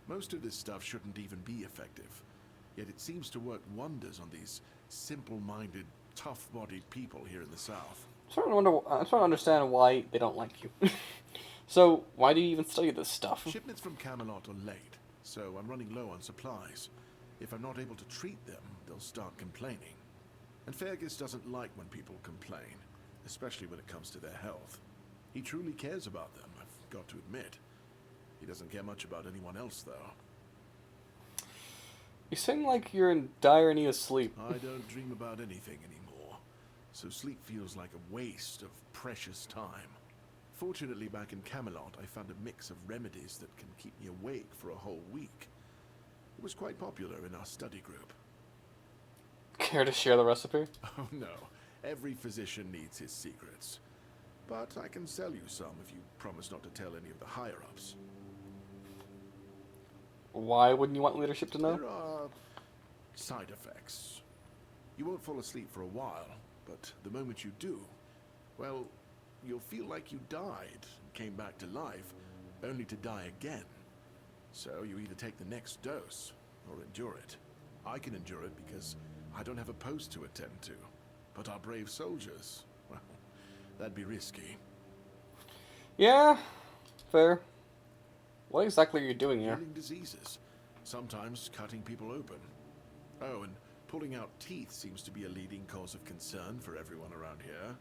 Most of this stuff shouldn't even be effective. Yet it seems to work wonders on these simple-minded, tough-bodied people here in the South. I'm trying to understand why they don't like you. So, why do you even study this stuff? Shipments from Camelot are late, so I'm running low on supplies. If I'm not able to treat them, they'll start complaining. And Fergus doesn't like when people complain, especially when it comes to their health. He truly cares about them, I've got to admit. He doesn't care much about anyone else, though. You seem like you're in dire need of sleep. I don't dream about anything anymore, so sleep feels like a waste of precious time. Fortunately, back in Camelot, I found a mix of remedies that can keep me awake for a whole week. It was quite popular in our study group. Care to share the recipe? Oh no, every physician needs his secrets. But I can sell you some if you promise not to tell any of the higher-ups. Why wouldn't you want leadership to know? There are side effects. You won't fall asleep for a while, but the moment you do, well, you'll feel like you died and came back to life, only to die again. So you either take the next dose or endure it. I can endure it because I don't have a post to attend to. But our brave soldiers, well, that'd be risky. Yeah, fair. What exactly are you doing here? Healing diseases. Sometimes cutting people open. Oh, and pulling out teeth seems to be a leading cause of concern for everyone around here.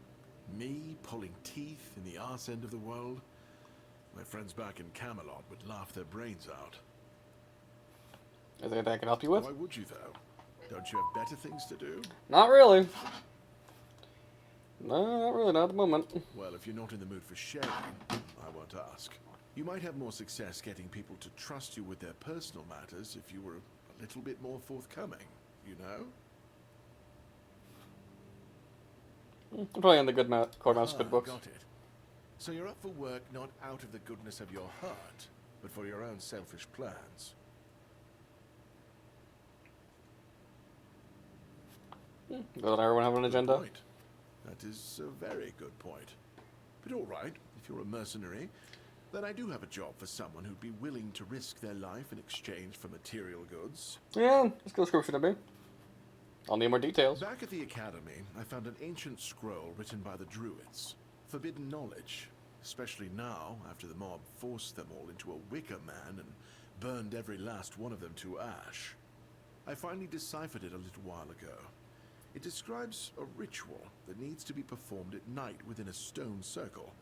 Me pulling teeth in the arse end of the world? My friends back in Camelot would laugh their brains out. Is there anything I can help you with? Why would you, though? Don't you have better things to do? Not really. No, not really, not at the moment. Well, if you're not in the mood for sharing, I won't ask. You might have more success getting people to trust you with their personal matters if you were a little bit more forthcoming, you know? I'm probably in the good Courthouse good books. Got it. So you're up for work not out of the goodness of your heart, but for your own selfish plans. Doesn't everyone have an agenda? Good point. That is a very good point. But all right, if you're a mercenary, then I do have a job for someone who'd be willing to risk their life in exchange for material goods. Yeah, let's go description of me. I'll need more details. Back at the academy, I found an ancient scroll written by the Druids. Forbidden knowledge, especially now after the mob forced them all into a wicker man and burned every last one of them to ash. I finally deciphered it a little while ago. It describes a ritual that needs to be performed at night within a stone circle.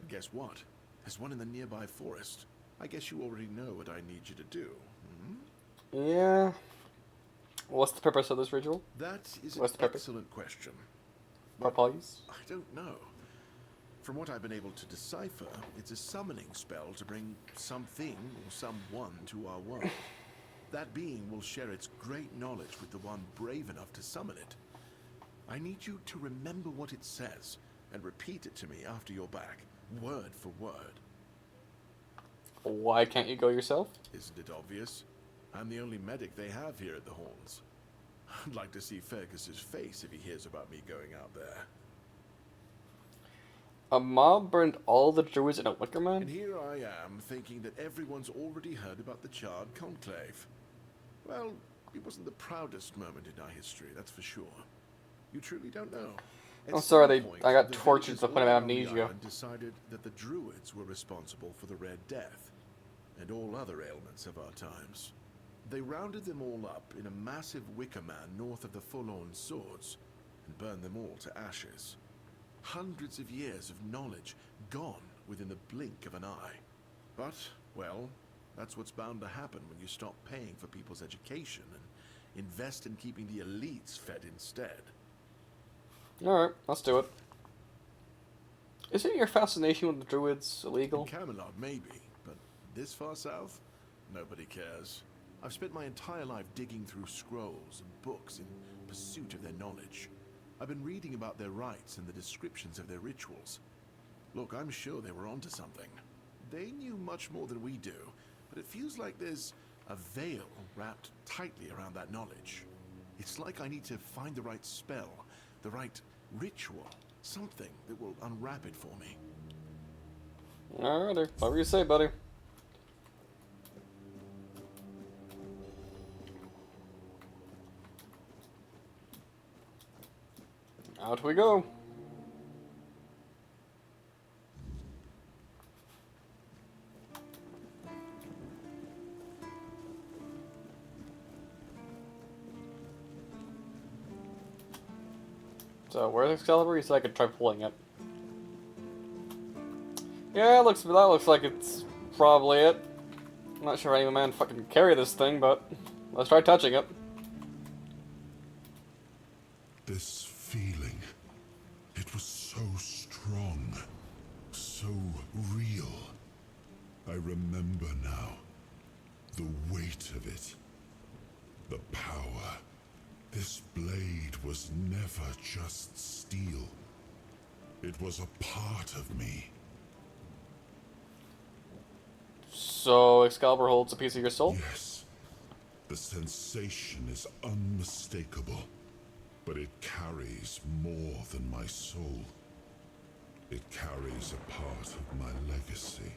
And guess what? There's one in the nearby forest. I guess you already know what I need you to do. Hmm? Yeah. What's the purpose of this ritual? That is What's an excellent question. Purpose? I don't know. From what I've been able to decipher, it's a summoning spell to bring something or someone to our world. That being will share its great knowledge with the one brave enough to summon it. I need you to remember what it says and repeat it to me after you're back, word for word. Why can't you go yourself? Isn't it obvious? I'm the only medic they have here at the Horns. I'd like to see Fergus's face if he hears about me going out there. A mob burned all the druids in a wicker man? And here I am, thinking that everyone's already heard about the Charred Conclave. Well, it wasn't the proudest moment in our history, that's for sure. You truly don't know. I'm sorry, I got tortured to the point of amnesia. Decided that the Druids were responsible for the Red Death, and all other ailments of our times. They rounded them all up in a massive wicker man north of the Forlorn Swords, and burned them all to ashes. Hundreds of years of knowledge gone within the blink of an eye. But, well, that's what's bound to happen when you stop paying for people's education and invest in keeping the elites fed instead. Alright, let's do it. Isn't your fascination with the druids illegal? In Camelot, maybe, but this far south, nobody cares. I've spent my entire life digging through scrolls and books in pursuit of their knowledge. I've been reading about their rites and the descriptions of their rituals. Look, I'm sure they were onto something. They knew much more than we do, but it feels like there's a veil wrapped tightly around that knowledge. It's like I need to find the right spell, the right ritual, something that will unwrap it for me. Alrighty, whatever you say, buddy. Out we go. So, where's Excalibur? He said I could try pulling it. Yeah, that looks like it's probably it. I'm not sure if any man fucking carry this thing, but let's try touching it. This feeling, it was so strong, so real. I remember now, the weight of it, the power. This blade was never just steel. It was a part of me. So, Excalibur holds a piece of your soul? Yes. The sensation is unmistakable, but it carries more than my soul. It carries a part of my legacy.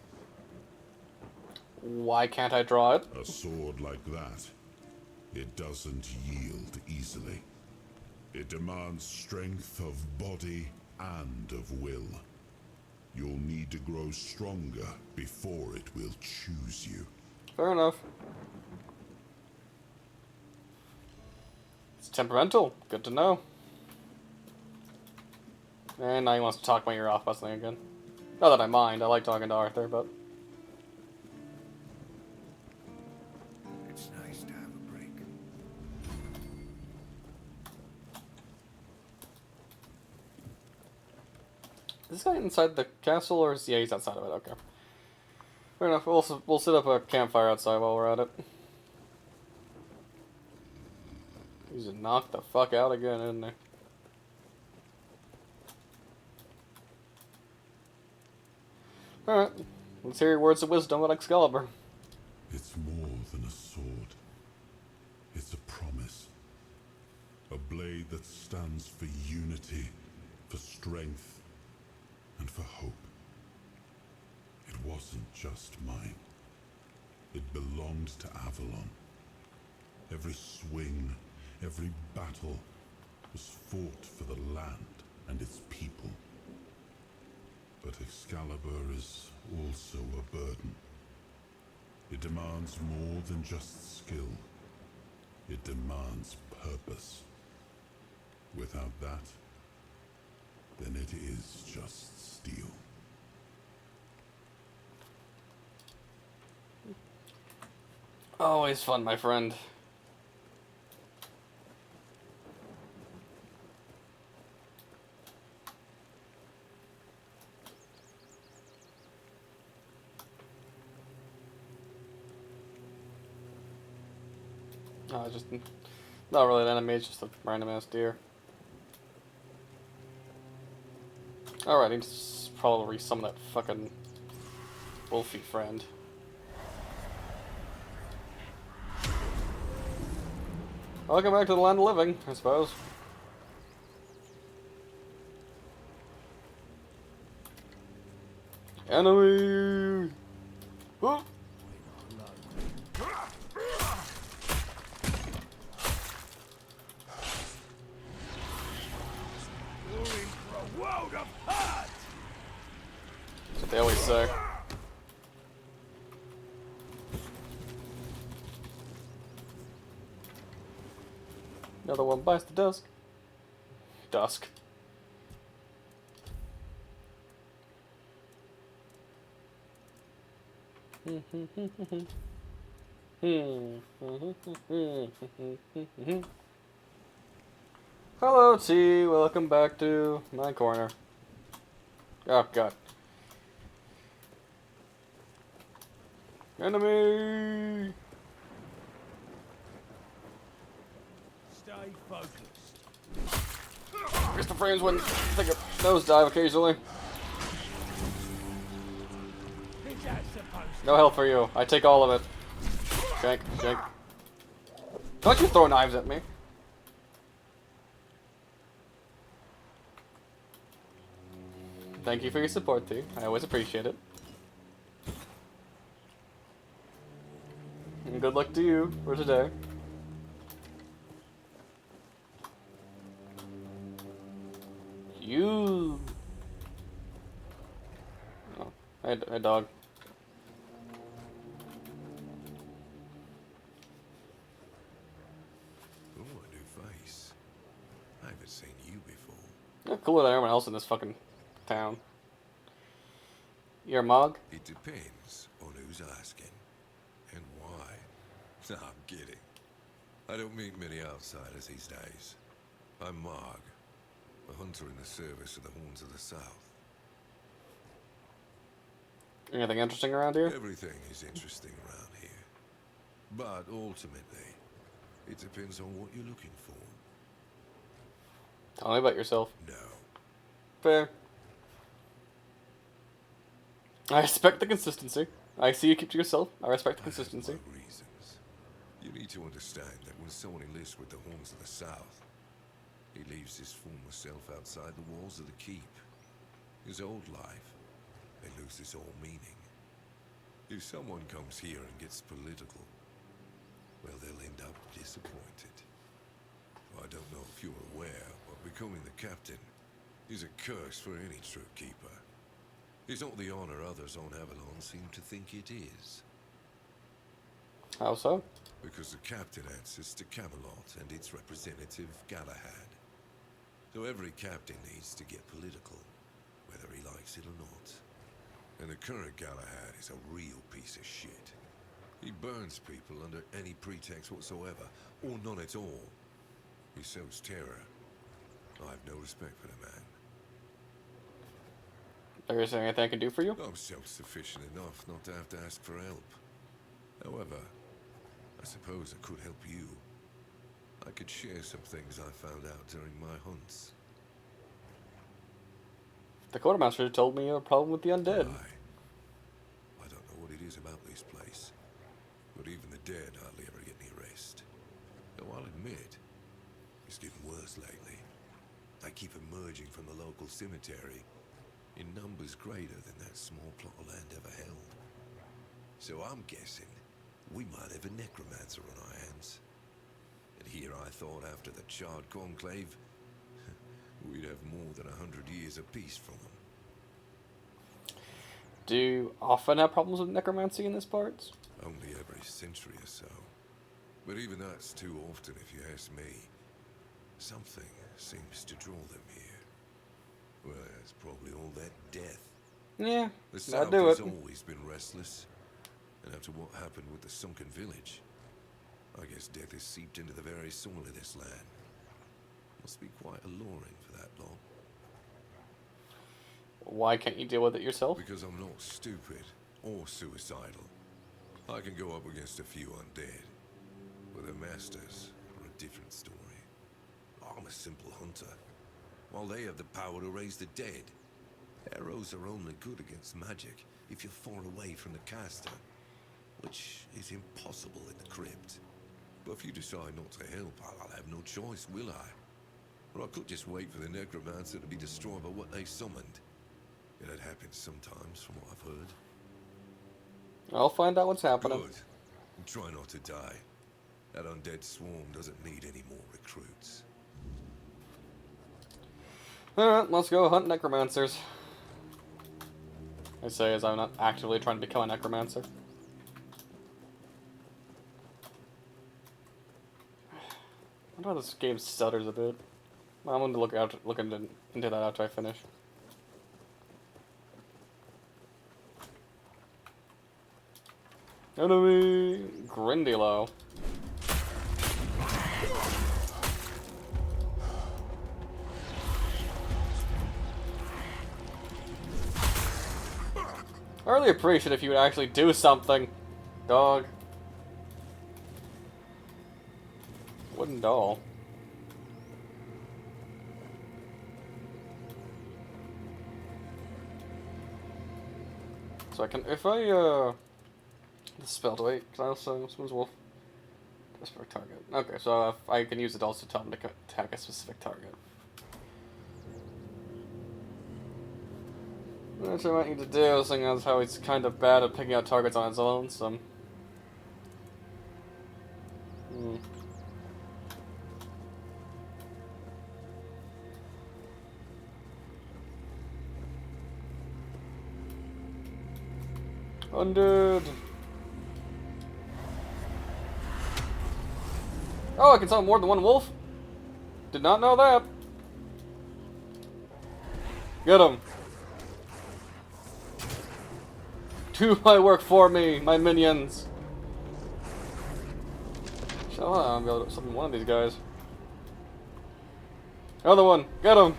Why can't I draw it? A sword like that, it doesn't yield easily. It demands strength of body and of will. You'll need to grow stronger before it will choose you. Fair enough. It's temperamental. Good to know. And now he wants to talk my ear off about something again. Not that I mind. I like talking to Arthur, but... It's nice to have a break. Is this guy inside the castle, or is... Yeah, he's outside of it. Okay. Fair enough. We'll set up a campfire outside while we're at it. He's knocked the fuck out again, isn't he? Alright. Let's hear your words of wisdom about Excalibur. It's more than a sword. It's a promise. A blade that stands for unity, for strength, and for hope. It wasn't just mine. It belonged to Avalon. Every swing, every battle was fought for the land and its people. But Excalibur is also a burden. It demands more than just skill. It demands purpose. Without that, then it is just steel. Always fun, my friend. No, just not really an enemy, it's just a random ass deer. Alright, I need to probably resummon that fucking wolfy friend. Welcome back to the land of living, I suppose. Enemy! Oh. That's what they always say. Another one bites the dusk. Dusk. Hello, T. Welcome back to my corner. Oh, God. Enemy! Stay focused. Guess the frames wouldn't take a nosedive occasionally. No help for you. I take all of it. Shank, shank. Don't you throw knives at me. Thank you for your support, T. I always appreciate it. And good luck to you for today. You. Oh, hey dog. Oh, a new face. I haven't seen you before. You're cooler than everyone else in this fucking town. You're a Mog? It depends on who's asking and why. No, I'm kidding. I don't meet many outsiders these days. I'm Mog, a hunter in the service of the Horns of the South. Anything interesting around here? Everything is interesting around here. But ultimately, it depends on what you're looking for. Tell me about yourself. No. Fair. I respect the consistency. I see you keep to yourself. I respect the consistency. My reasons. You need to understand that when someone enlists with the Horns of the South, he leaves his former self outside the walls of the keep. His old life, it loses all meaning. If someone comes here and gets political, well, they'll end up disappointed. Well, I don't know if you're aware, but becoming the captain is a curse for any true keeper. It's not the honor others on Avalon seem to think it is. How so? Because the captain answers to Camelot and its representative, Galahad. So every captain needs to get political, whether he likes it or not. And the current Galahad is a real piece of shit. He burns people under any pretext whatsoever, or none at all. He sows terror. I have no respect for the man. Is there anything I can do for you? I'm self-sufficient enough not to have to ask for help. However, I suppose I could help you. I could share some things I found out during my hunts. The quartermaster told me you have a problem with the undead. I don't know what it is about this place, but even the dead hardly ever get any rest. Though I'll admit, it's getting worse lately. They keep emerging from the local cemetery in numbers greater than that small plot of land ever held. So I'm guessing we might have a necromancer on our hands. And here I thought after the Charred Conclave, we'd have more than 100 years of peace from them. Do you often have problems with necromancy in this parts? Only every century or so. But even that's too often if you ask me. Something seems to draw them here. Well, it's probably all that death. Yeah, the South do has it. always been restless. And after what happened with the sunken village, I guess death has seeped into the very soil of this land. Must be quite alluring for that long. Why can't you deal with it yourself? Because I'm not stupid or suicidal. I can go up against a few undead. But the masters are a different story. I'm a simple hunter, while they have the power to raise the dead. Arrows are only good against magic if you're far away from the caster, which is impossible in the crypt. But if you decide not to help, I'll have no choice, will I? Or I could just wait for the necromancer to be destroyed by what they summoned. And it happens sometimes, from what I've heard. I'll find out what's happening. Good. And try not to die. That undead swarm doesn't need any more recruits. Alright, let's go hunt necromancers. I say as I'm not actively trying to become a necromancer. I wonder how this game stutters a bit. I'm going to look into that after I finish. Enemy Grindilo. I really appreciate if you would actually do something, dog. Wooden doll. So I can, if I, the spell, wait, can I also, Smooth Wolf, specific target. Okay, so if I can use it also to tell him to attack a specific target. Which I might need to do, seeing as how he's kind of bad at picking out targets on his own, so... Undead! Oh, I can summon more than one wolf? Did not know that. Get him. Do my work for me, my minions. Shut up, I'm gonna be able to summon one of these guys. Another one, get him.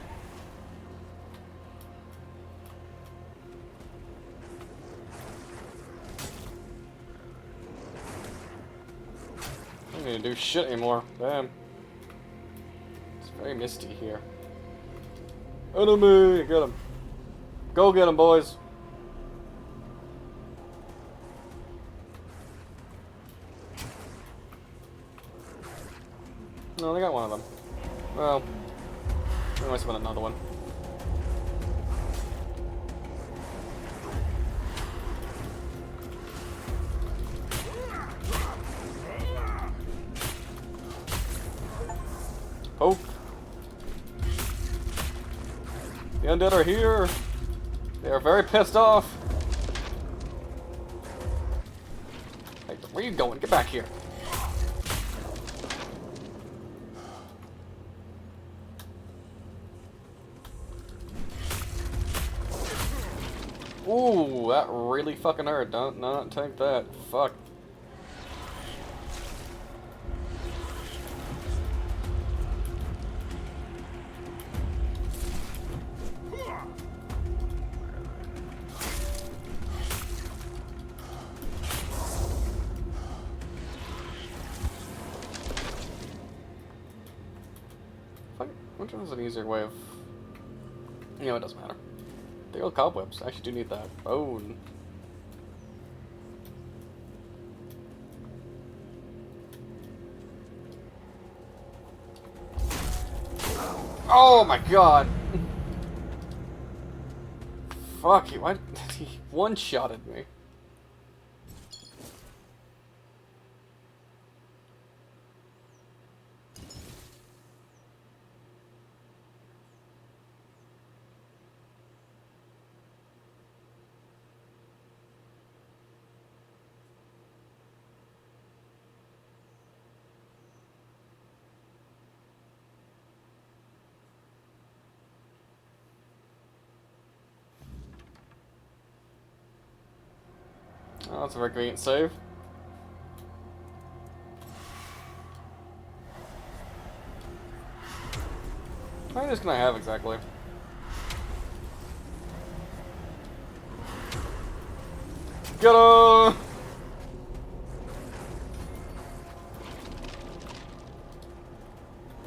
I don't need to do shit anymore. Damn. It's very misty here. Enemy! Get him. Go get him, boys. No, they got one of them. Well, we might spend another one. Poke. The undead are here. They are very pissed off. Hey, where are you going? Get back here. Ooh, that really fucking hurt. Don't not take that. Fuck. Which one is an easier way of... You know, it doesn't matter. The old cobwebs. I actually do need that. Bone. Oh my god! Fuck you, why did he one-shotted me? Oh, that's a very convenient save. How many can I have exactly? Get him!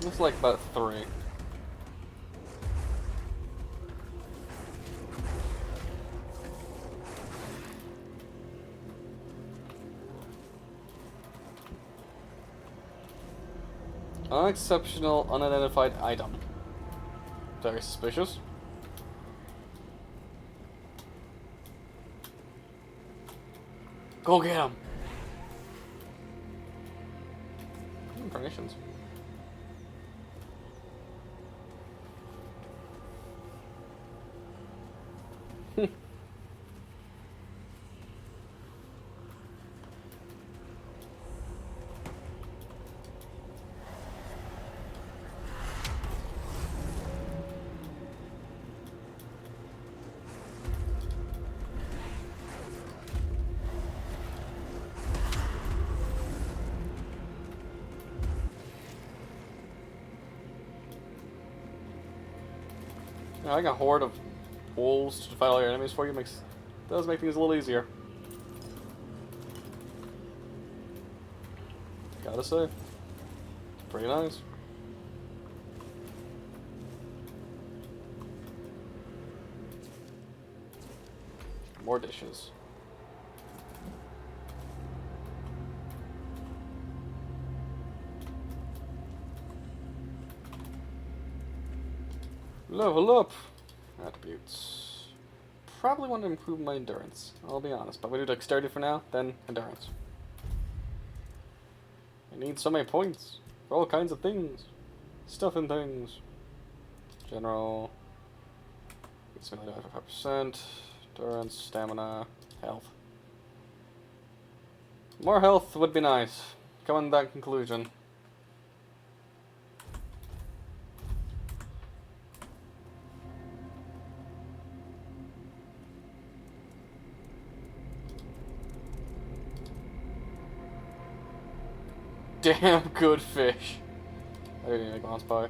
Looks like about 3. Unexceptional, unidentified item. Very suspicious. Go get him! Incarnations. Having a horde of wolves to fight all your enemies for you does make things a little easier. Gotta say, pretty nice. More dishes. Level up. Attributes. probably want to improve my endurance. I'll be honest. But we do dexterity for now, then endurance. I need so many points for all kinds of things. Stuff and things. General. It's only 5%. Endurance, stamina, health. More health would be nice. Come to that conclusion. Damn good fish. I didn't even glance by.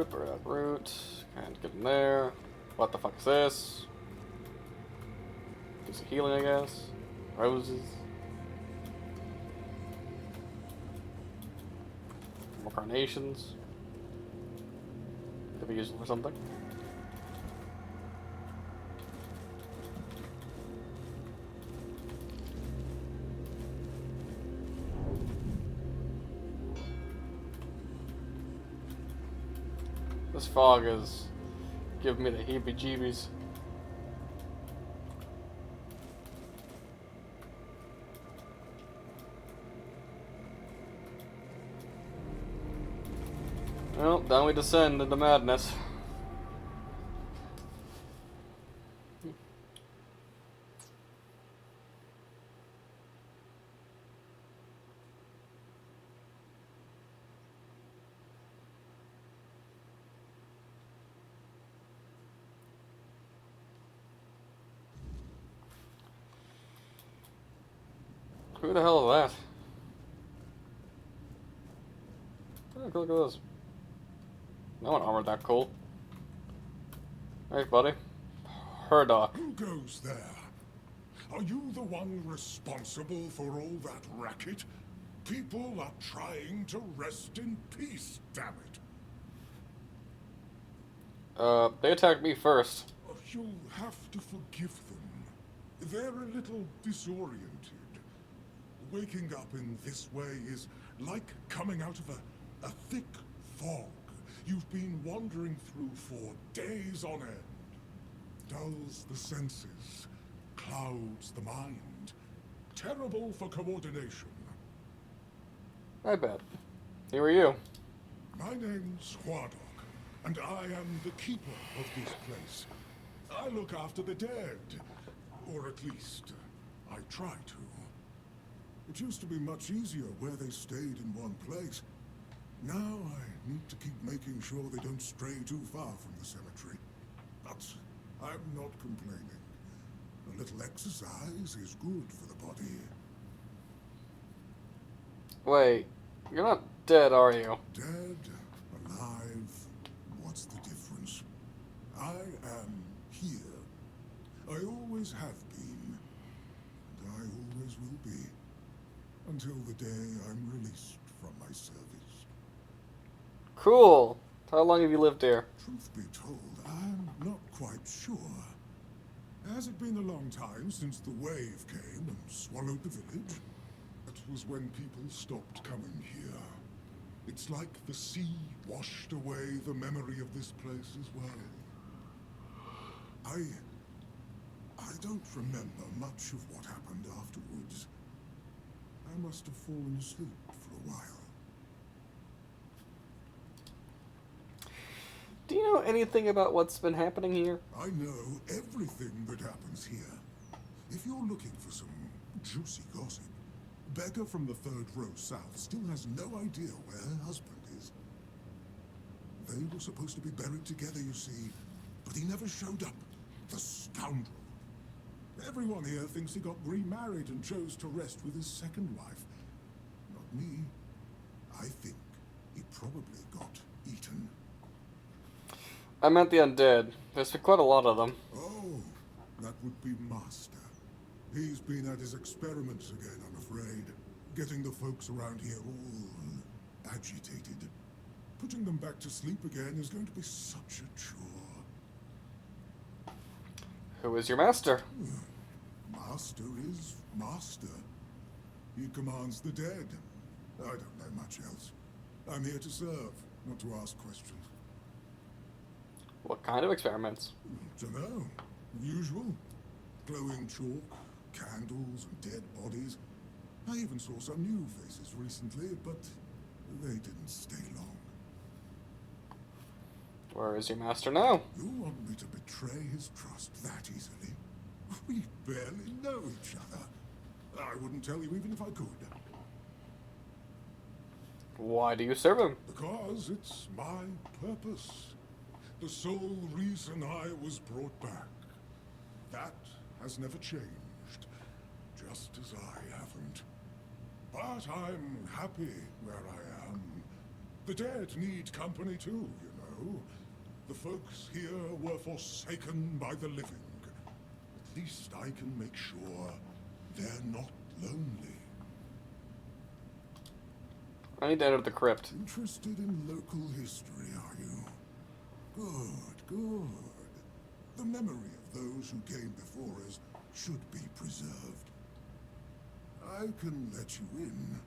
Burdock root. Can't get in there. What the fuck is this? Piece of healing, I guess. Roses. More carnations. Could be useful for something. This fog is giving me the heebie-jeebies. Well, down we descend into madness. Who the hell is that? Oh, look at this. No one armored that cool. Hey, buddy. Herdock. Who goes there? Are you the one responsible for all that racket? People are trying to rest in peace, damn it. They attacked me first. You'll have to forgive them. They're a little disoriented. Waking up in this way is like coming out of a thick fog you've been wandering through for days on end. Dulls the senses, clouds the mind. Terrible for coordination. I bet. Who are you? My name's Huardok, and I am the keeper of this place. I look after the dead, or at least, I try to. It used to be much easier where they stayed in one place. Now I need to keep making sure they don't stray too far from the cemetery. But I'm not complaining. A little exercise is good for the body. Wait, you're not dead, are you? Dead, alive, what's the difference? I am here. I always have been, and I always will be. Until the day I'm released from my service. Cool. How long have you lived here? Truth be told, I'm not quite sure. Has it been a long time since the wave came and swallowed the village? That was when people stopped coming here. It's like the sea washed away the memory of this place as well. I don't remember much of what happened afterwards. I must have fallen asleep for a while. Do you know anything about what's been happening here? I know everything that happens here. If you're looking for some juicy gossip, Becca from the third row south still has no idea where her husband is. They were supposed to be buried together, you see, but he never showed up. The scoundrel. Everyone here thinks he got remarried and chose to rest with his second wife. Not me. I think he probably got eaten. I meant the undead. There's been quite a lot of them. Oh, that would be Master. He's been at his experiments again, I'm afraid. Getting the folks around here all agitated. Putting them back to sleep again is going to be such a chore. Who is your master? Master is Master. He commands the dead. I don't know much else. I'm here to serve, not to ask questions. What kind of experiments? Dunno. Usual. Glowing chalk, candles, and dead bodies. I even saw some new faces recently, but they didn't stay long. Where is your master now? You want me to betray his trust that easily? We barely know each other. I wouldn't tell you even if I could. Why do you serve him? Because it's my purpose. The sole reason I was brought back. That has never changed. Just as I haven't. But I'm happy where I am. The dead need company too, you know. The folks here were forsaken by the living. At least I can make sure they're not lonely. I need to enter the crypt. Interested in local history, are you? Good, good. The memory of those who came before us should be preserved. I can let you in.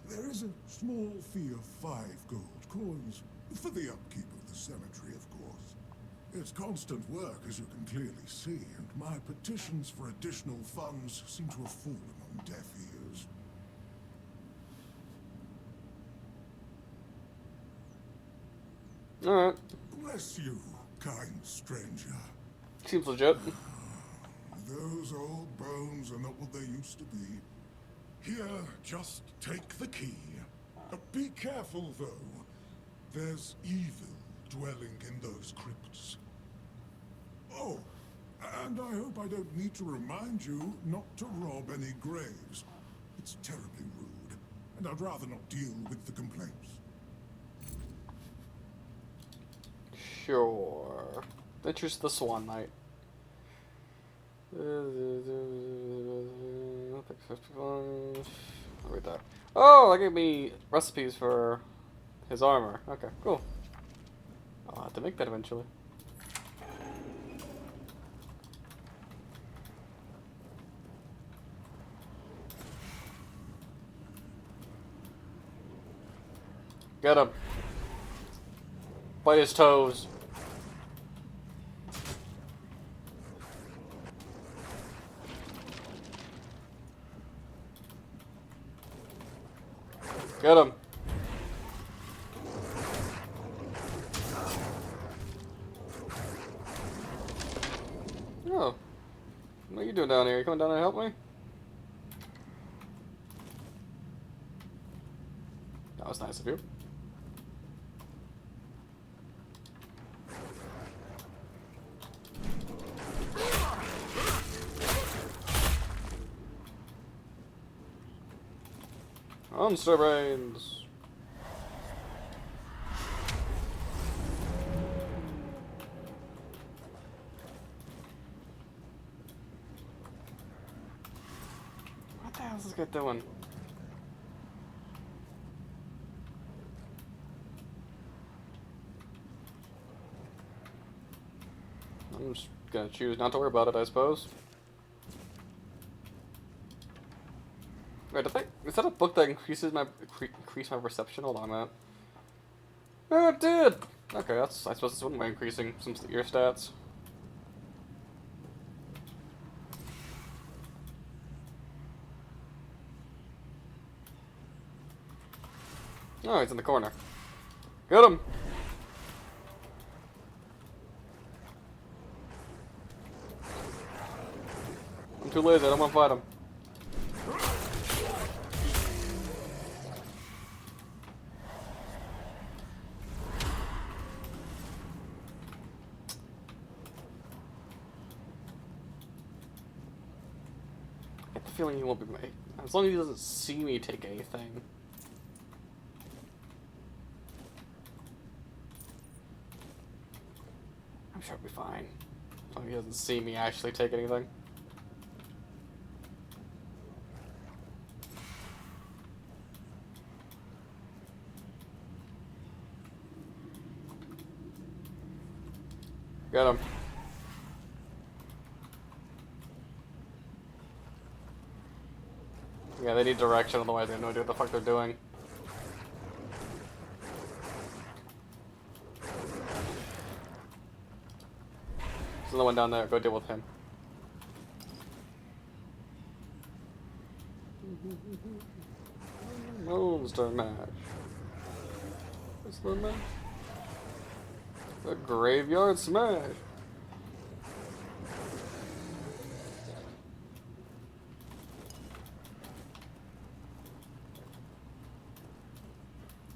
There is a small fee of 5 gold coins for the upkeep of the cemetery, of course. It's constant work, as you can clearly see, and my petitions for additional funds seem to have fallen on deaf ears. Alright. Bless you, kind stranger. Seems legit. Those old bones are not what they used to be. Here, just take the key. Be careful, though. There's evil dwelling in those crypts. Oh, and I hope I don't need to remind you not to rob any graves. It's terribly rude, and I'd rather not deal with the complaints. Sure. Adventures of the Swan Knight. Read that. Oh, that gave me recipes for his armor. Okay, cool. I'll have to make that eventually. Get him. Bite his toes. Get him. Oh. What are you doing down here? You coming down to help me? That was nice of you. Monster brains. What the hell is this guy doing? I'm just gonna choose not to worry about it, I suppose. Wait, is that a book that increase my perception? Hold on a minute. Oh, it did! Okay, I suppose it's one way of increasing some your stats. Oh, he's in the corner. Get him! too lazy. I don't want to fight him. I get the feeling he won't be made. As long as he doesn't see me take anything. I'm sure I'll be fine. As long as he doesn't see me actually take anything. Get him. Yeah, they need direction, otherwise they have no idea what the fuck they're doing. There's another one down there, go deal with him. Monster Mash. What's the name? The Graveyard Smash.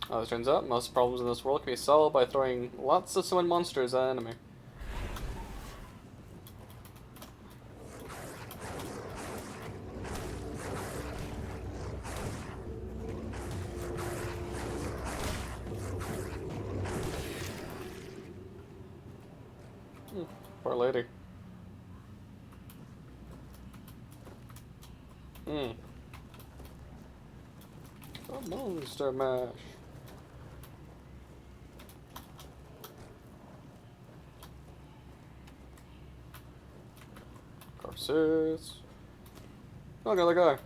As it turns out, most problems in this world can be solved by throwing lots of summon monsters at an enemy. Poor lady. A monster mash. Corpses. Look, another guy.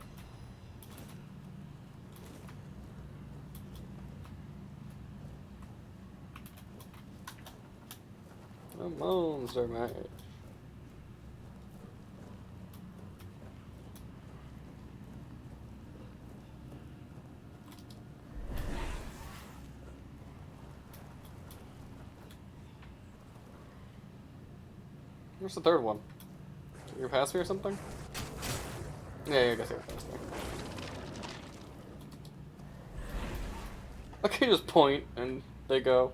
A monster mash. Where's the third one? You're past me or something? Yeah, I guess you're past me. I can just point and they go.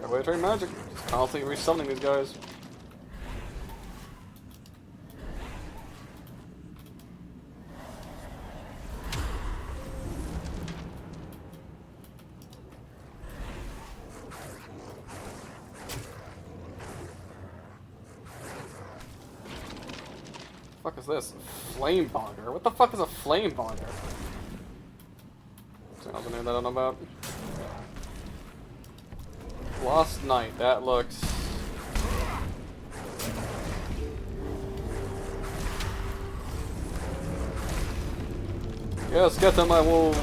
Way to train magic. Just constantly resummoning these guys. What the fuck is this? Flame bogger? What the fuck is a flame bogger? Sounds a name that I don't know about. Lost Night, that looks... Yes, get to my wolves!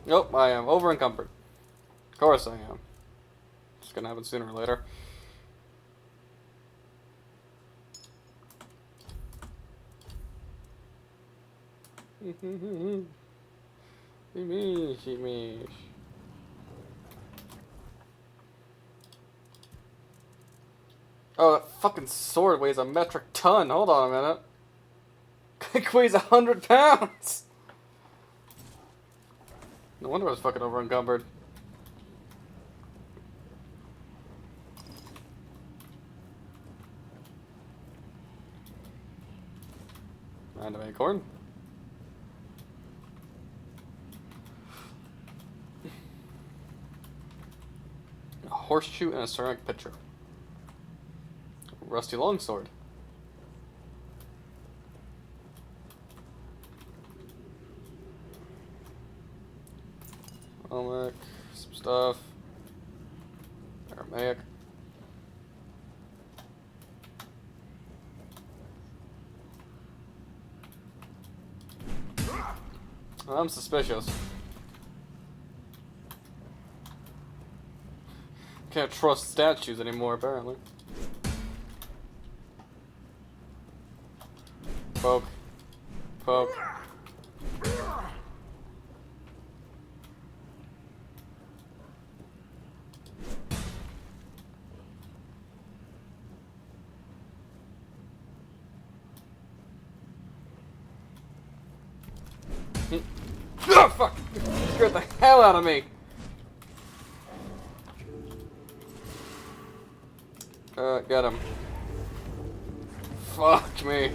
Nope, I am over encumbered. Of course I am. It's gonna happen sooner or later. Oh, that fucking sword weighs a metric ton. Hold on a minute. It weighs 100 pounds. No wonder I was fucking over encumbered. Random acorn. A horseshoe and a ceramic pitcher. Rusty longsword. Aramaic, some stuff. Aramaic. I'm suspicious. Can't trust statues anymore, apparently. Poke. Poke. Oh, fuck! Scared the hell out of me! Get him. Fuck me.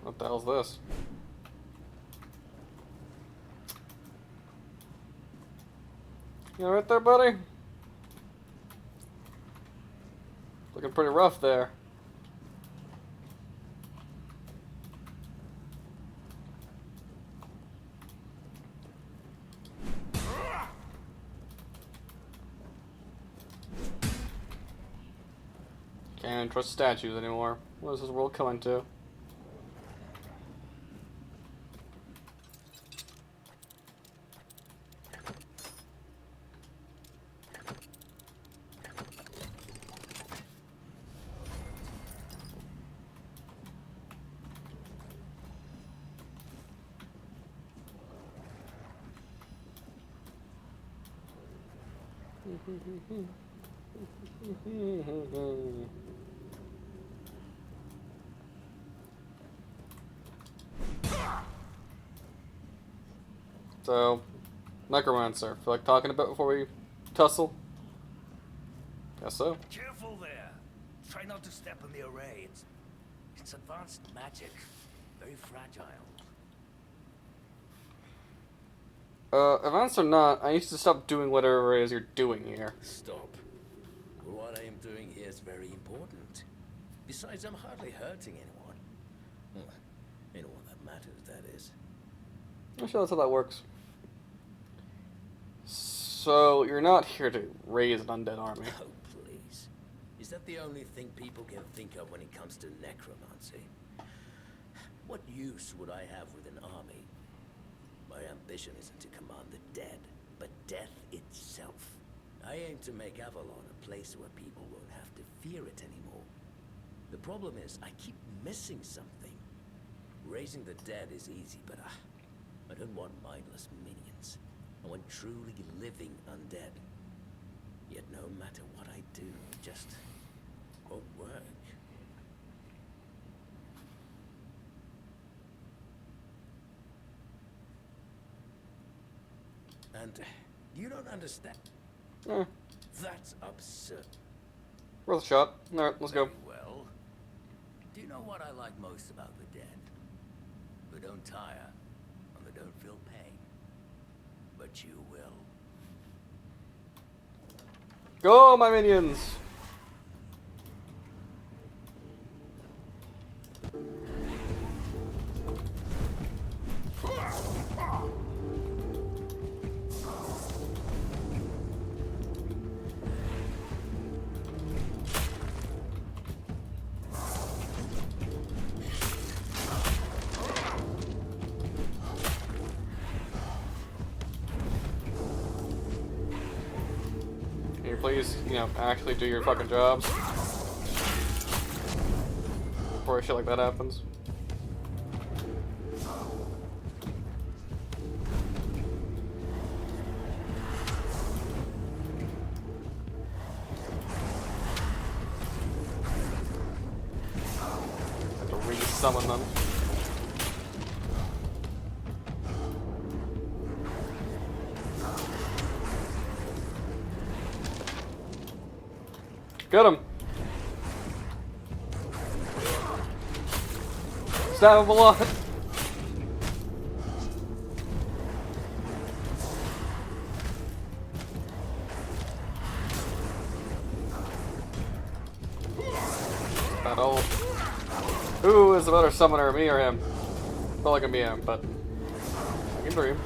What the hell's this? You alright there, buddy? Looking pretty rough there. Can't trust statues anymore. What is this world coming to? So, necromancer. Feel like talking a bit before we tussle? Guess so. Careful there. Try not to step on the array. It's advanced magic. Very fragile. Advanced or not, I need you to stop doing whatever it is you're doing here. Stop. What I am doing here is very important. Besides, I'm hardly hurting anyone. Well, anyone that matters, that is. I'm sure that's how that works. So, you're not here to raise an undead army. Oh, please. Is that the only thing people can think of when it comes to necromancy? What use would I have with an army? My ambition isn't to command the dead, but death itself. I aim to make Avalon a place where people won't have to fear it anymore. The problem is, I keep missing something. Raising the dead is easy, but I don't want mindless minions. I want truly living undead. Yet no matter what I do, it just won't work. And you don't understand. That's absurd. Worth a shot. Alright, let's go. Well, do you know what I like most about the dead? They don't tire, and they don't feel pain. But you will. Go, my minions! Please, actually do your fucking jobs before shit like that happens. summon them. Get him! Stab him a lot! Battle. Who is the better summoner, me or him? Probably gonna be him, but I can dream.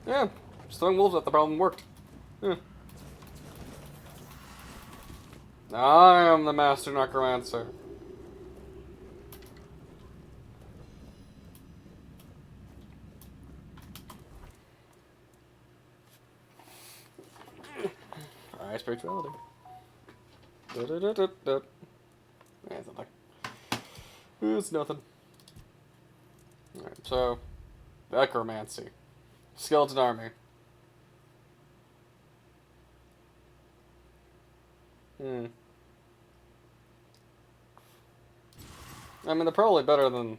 Yeah, just throwing wolves at the problem worked. Yeah. I am the master necromancer. Alright, spirituality. Yeah, it's nothing. It's nothing. Alright, so necromancy. Skeleton army. I mean, they're probably better than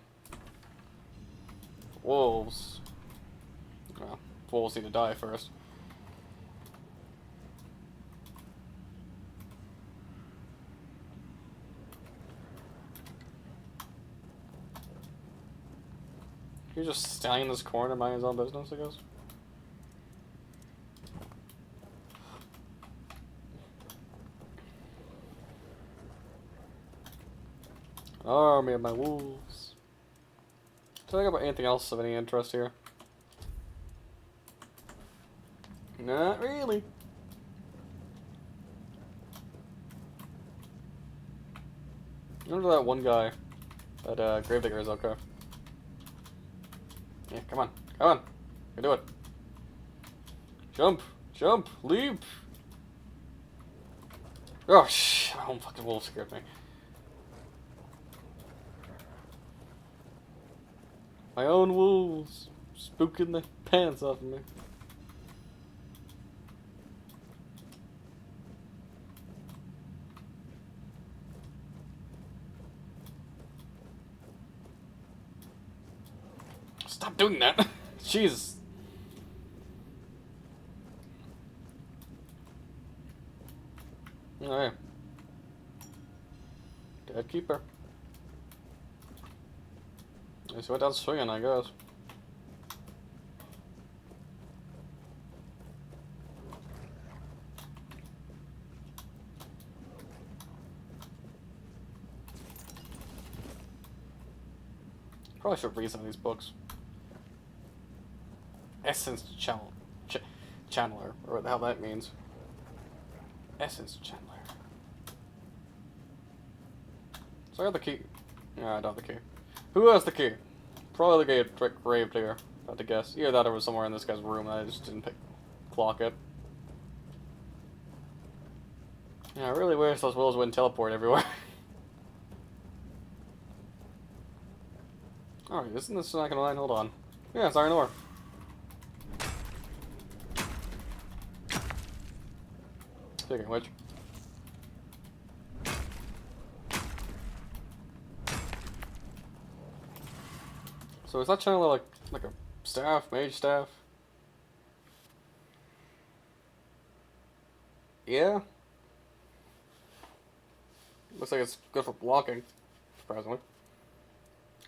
wolves. Well, wolves need to die first. You're just standing in this corner minding his own business, I guess. Army of my wolves. Talk about anything else of any interest here? Not really. Remember that one guy? That Gravedigger is okay. Yeah, come on. Come on. You can do it. Jump. Jump. Leap. Oh, shh. My own fucking wolf scared me. My own wolves. Spooking the pants off of me. Stop doing that. Jesus. Alright. Dead keeper. Just went down swinging, I guess. Probably should read some of these books. Essence Channeler, or what the hell that means. Essence Channeler. So I got the key. Yeah, I don't have the key. Who has the key? Probably the Gravedigger. I have to guess. Either that or it was somewhere in this guy's room and I just didn't clock it. Yeah, I really wish those willows wouldn't teleport everywhere. Alright, isn't this not gonna line? Hold on. Yeah, it's iron ore. Speaking of which. So is that channel like a staff, mage staff? Yeah. Looks like it's good for blocking, surprisingly.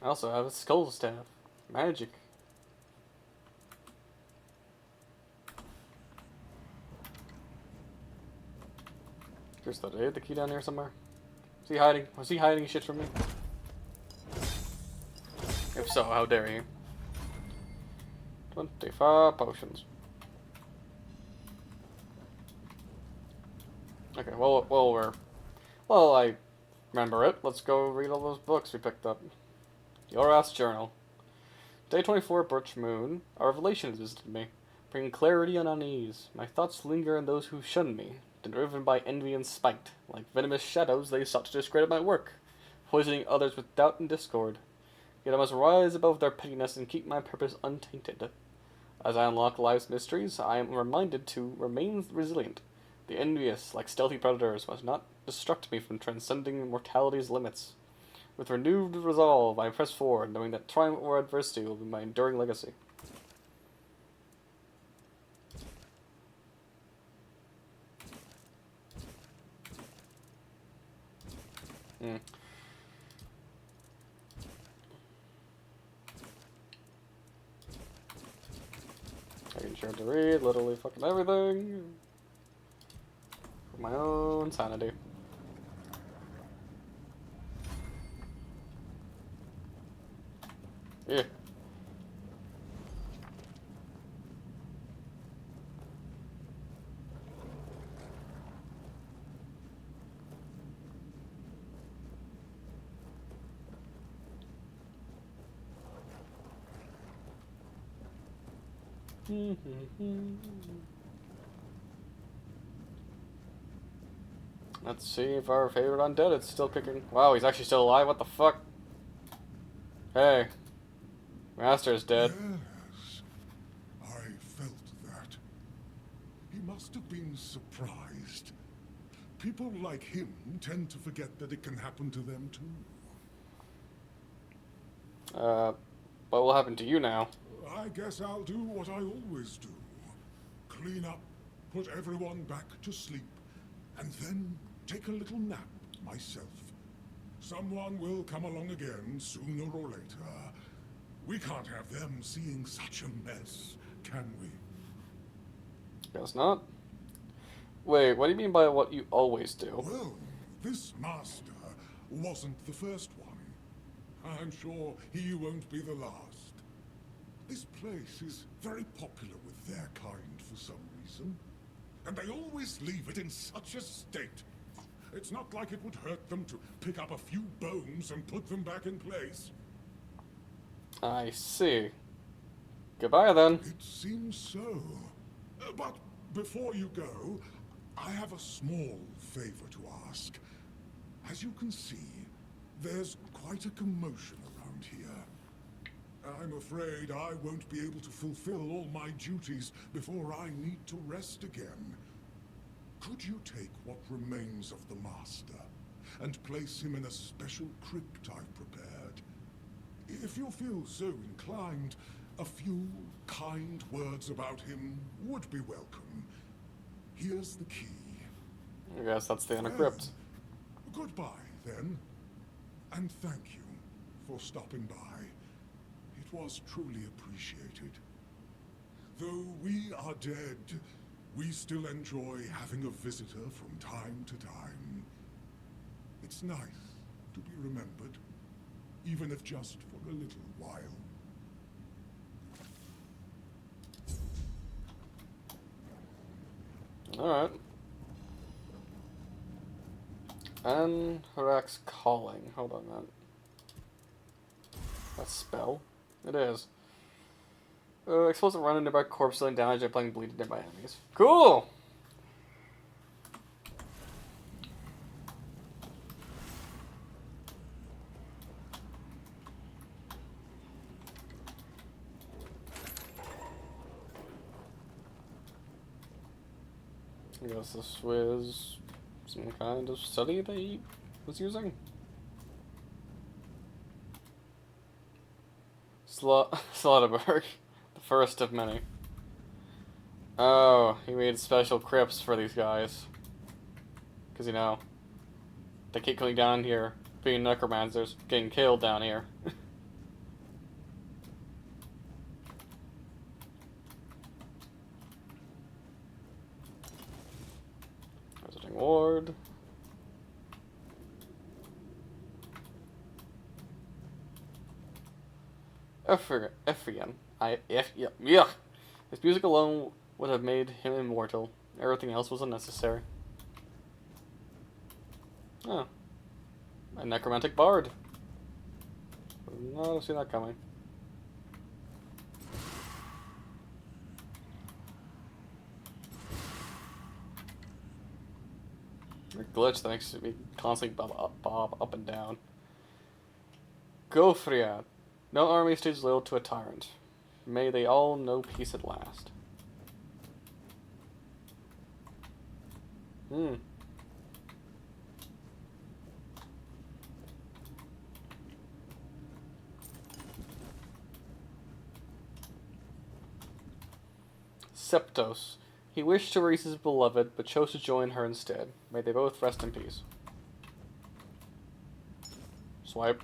I also have a skull staff. Magic. Just thought I hid the key down here somewhere. Is he hiding? Was he hiding shit from me? If so, how dare he? 25 potions. Okay, well, I remember it. Let's go read all those books we picked up. Your ass journal. Day 24, Birch Moon. A revelation has visited me. bringing clarity and unease. My thoughts linger on those who shun me, driven by envy and spite. Like venomous shadows, they sought to discredit my work, poisoning others with doubt and discord. Yet I must rise above their pettiness and keep my purpose untainted. As I unlock life's mysteries, I am reminded to remain resilient. The envious, like stealthy predators, must not distract me from transcending mortality's limits. With renewed resolve, I press forward, knowing that triumph or adversity will be my enduring legacy. Making sure to read literally fucking everything. For my own sanity. Yeah. Let's see if our favorite undead is still kicking. Wow, he's actually still alive? What the fuck? Hey. Master is dead. Yes, I felt that. He must have been surprised. People like him tend to forget that it can happen to them too. What will happen to you now? I guess I'll do what I always do. Clean up, put everyone back to sleep, and then take a little nap myself. Someone will come along again sooner or later. We can't have them seeing such a mess, can we? Guess not. Wait, what do you mean by what you always do? Well, this master wasn't the first one. I'm sure he won't be the last. This place is very popular with their kind for some reason. And they always leave it in such a state. It's not like it would hurt them to pick up a few bones and put them back in place. I see. Goodbye, then. It seems so. But before you go, I have a small favor to ask. As you can see, there's quite a commotion around here. I'm afraid I won't be able to fulfill all my duties before I need to rest again. Could you take what remains of the Master and place him in a special crypt I've prepared? If you feel so inclined, a few kind words about him would be welcome. Here's the key. I guess that's the inner crypt. Goodbye, then. And thank you for stopping by. It was truly appreciated. Though we are dead, we still enjoy having a visitor from time to time. It's nice to be remembered, even if just for a little while. Alright. And Harak's calling. Hold on, man. A spell? It is. Explosive run into nearby corpse, dealing damage and playing bleeding nearby enemies. Cool! I guess this was some kind of study that he was using. Slaughterberg, the first of many. Oh, he made special crypts for these guys. Because, you know, they keep coming down here, being necromancers, getting killed down here. Visiting ward. Ephrian. Yeah. His music alone would have made him immortal. Everything else was unnecessary. Oh. A necromantic bard. Would not have seen that coming. A glitch that makes me constantly bob up and down. Gofriad. No army stays loyal to a tyrant. May they all know peace at last. Septos. He wished to raise his beloved, but chose to join her instead. May they both rest in peace. Swipe.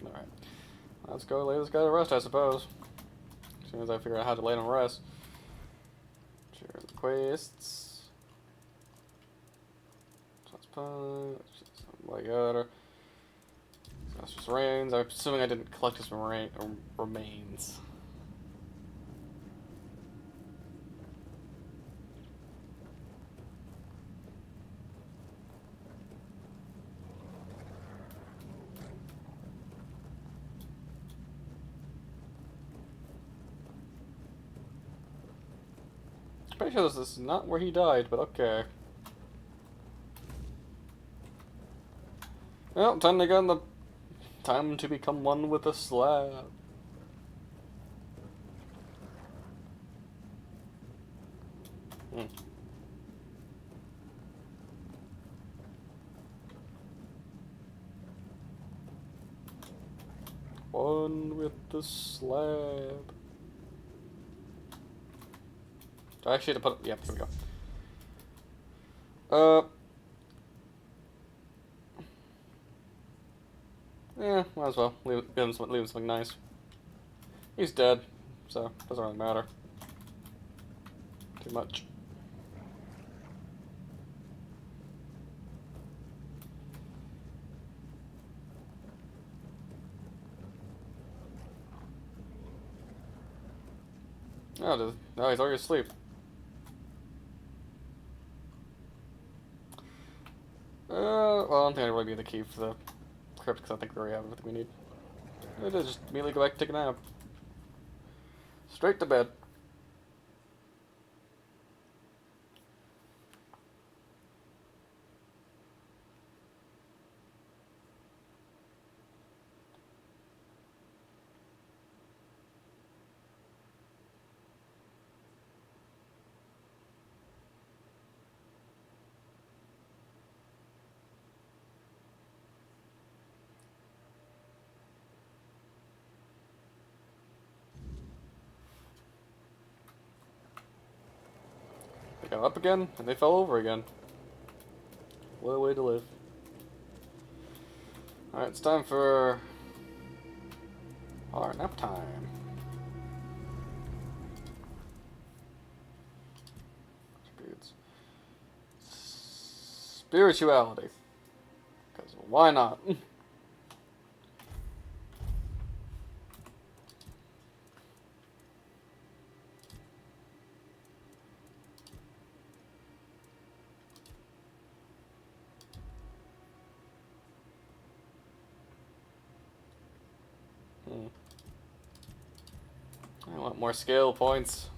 Alright. Let's go lay this guy to rest, I suppose. As soon as I figure out how to lay him to rest. Share the quests. Like other. That's just rains. I'm assuming I didn't collect his remains. Pretty sure this is not where he died, but okay. Well, time to become one with the slab. One with the slab. Do I actually have to put... Yep, here we go. Yeah, might as well. Leave him something nice. He's dead, so doesn't really matter. Too much. Oh, no, he's already asleep. Well, I don't think I'd really need the key for the crypt because I think we already have everything we need. I'll just immediately go back and take a nap. Straight to bed. They got up again, and they fell over again. What a way to live. Alright, it's time for our nap time. Spirituality. Because why not? I want more skill points.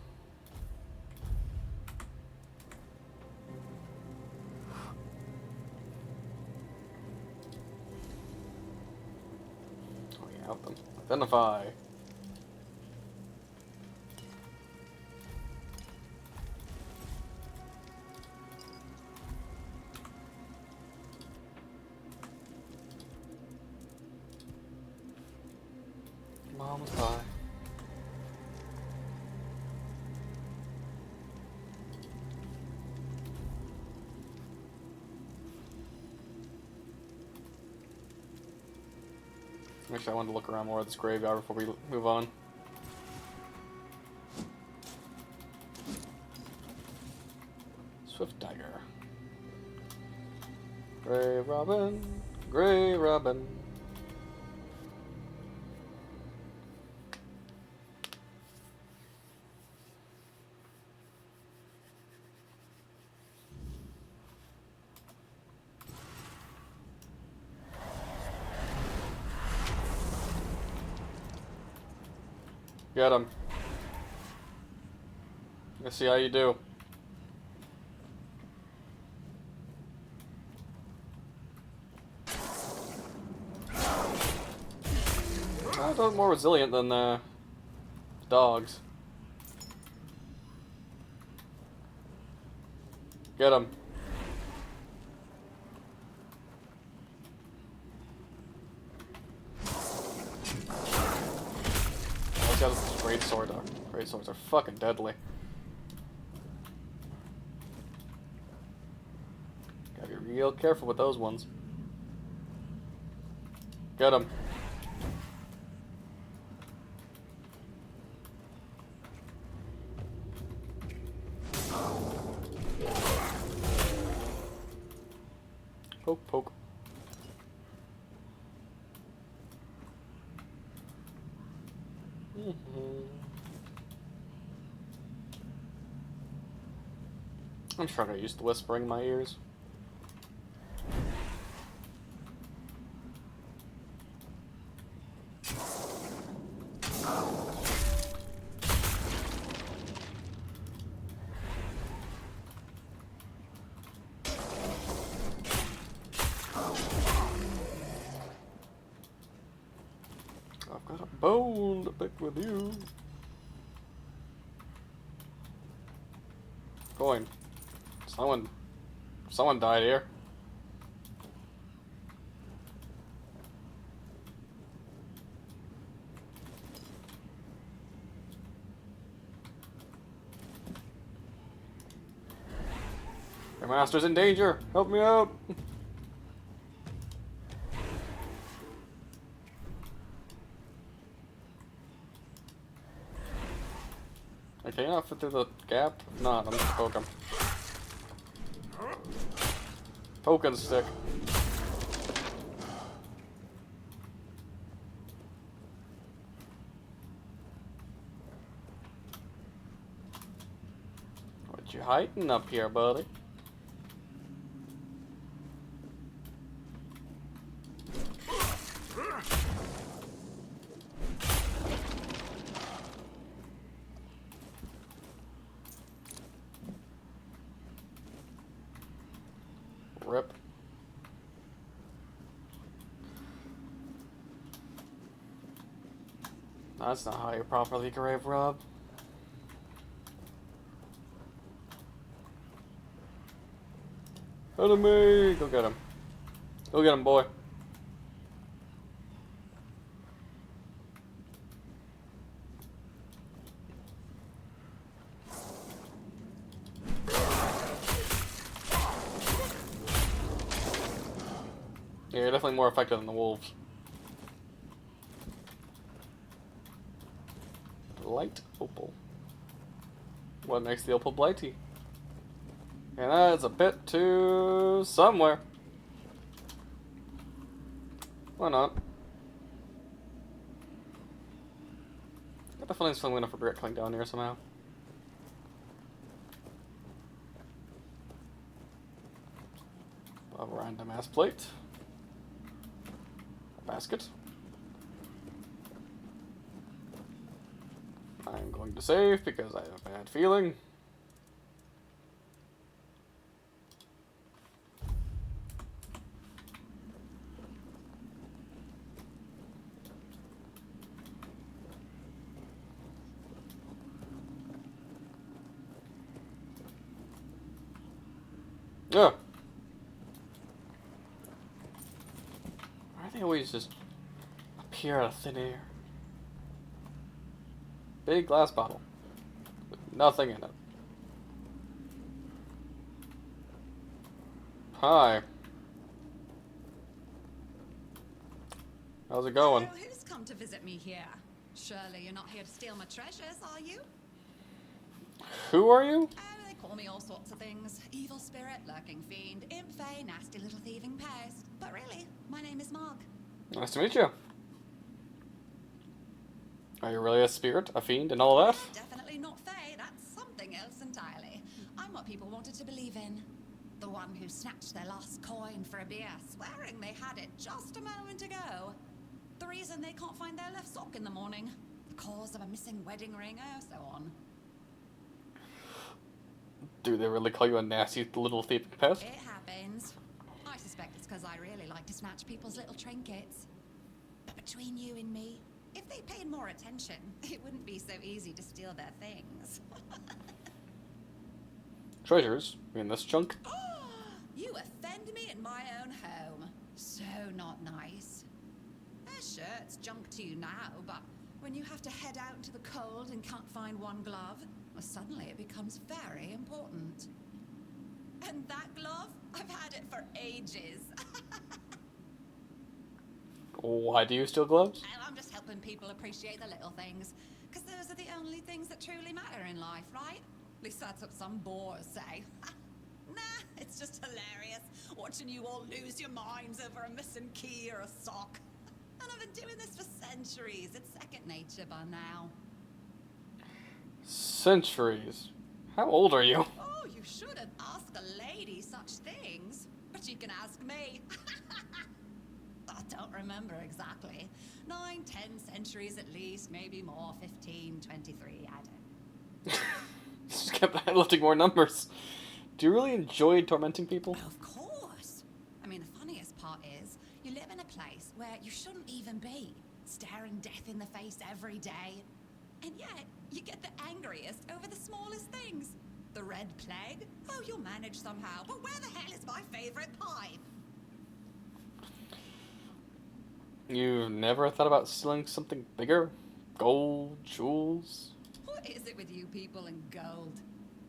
Oh yeah, help them. Identify. Mom's pie. Actually, I wanted to look around more at this graveyard before we move on. Swift Dagger. Grey Robin. Grey Robin. Get him. Let's see how you do. They're more resilient than dogs. Get him. Oh, he's got a great sword, though. Great swords are fucking deadly. Gotta be real careful with those ones. Get him. Poke, poke. I'm sure I got used to whispering in my ears. I've got a bone to pick with you. Coin. Someone died here. Your master's in danger. Help me out. Can you not fit through the gap? No, I'm just poking. Poking stick. What you hiding up here, buddy? Rip. That's not how you properly grave rob. Enemy! Go get him. Go get him, boy. Yeah, you're definitely more effective than the wolves. Light opal. What makes the opal blighty? And that's a bit to somewhere. Why not? I got the feeling I'm gonna regret coming down here somehow. A random ass plate. A basket. I'm going to save because I have a bad feeling. Yeah. Why do they always just appear out of thin air? Big glass bottle with nothing in it. Hi. How's it going? So who's come to visit me here? Surely you're not here to steal my treasures, are you? Who are you? Oh, they call me all sorts of things. Evil spirit, lurking fiend, imp fae, nasty little thieving pest. But really, my name is Marg. Nice to meet you. Are you really a spirit, a fiend, and all that? Definitely not fae, that's something else entirely. I'm what people wanted to believe in. The one who snatched their last coin for a beer, swearing they had it just a moment ago. The reason they can't find their left sock in the morning. the cause of a missing wedding ring, oh, so on. Do they really call you a nasty little thieving pest? It happens. I suspect it's because I really like to snatch people's little trinkets. But between you and me, if they paid more attention, it wouldn't be so easy to steal their things. Treasures? In this junk? You offend me in my own home. So not nice. Sure, it's junk to you now, but when you have to head out into the cold and can't find one glove, well, suddenly it becomes very important. And that glove? I've had it for ages. Why do you steal gloves? And I'm just helping people appreciate the little things. Because those are the only things that truly matter in life, right? At least that's what some bores say. Nah, it's just hilarious watching you all lose your minds over a missing key or a sock. And I've been doing this for centuries. It's second nature by now. Centuries? How old are you? Oh, you shouldn't ask a lady such things. But you can ask me. I don't remember exactly. 9, 10 centuries at least, maybe more, 15, 23, I don't. Just kept lifting more numbers. Do you really enjoy tormenting people? Of course. I mean, the funniest part is, you live in a place where you shouldn't even be, staring death in the face every day. And yet, you get the angriest over the smallest things. The Red Plague? Oh, you'll manage somehow. But where the hell is my favorite pipe? You never thought about stealing something bigger? Gold, jewels? What is it with you people and gold?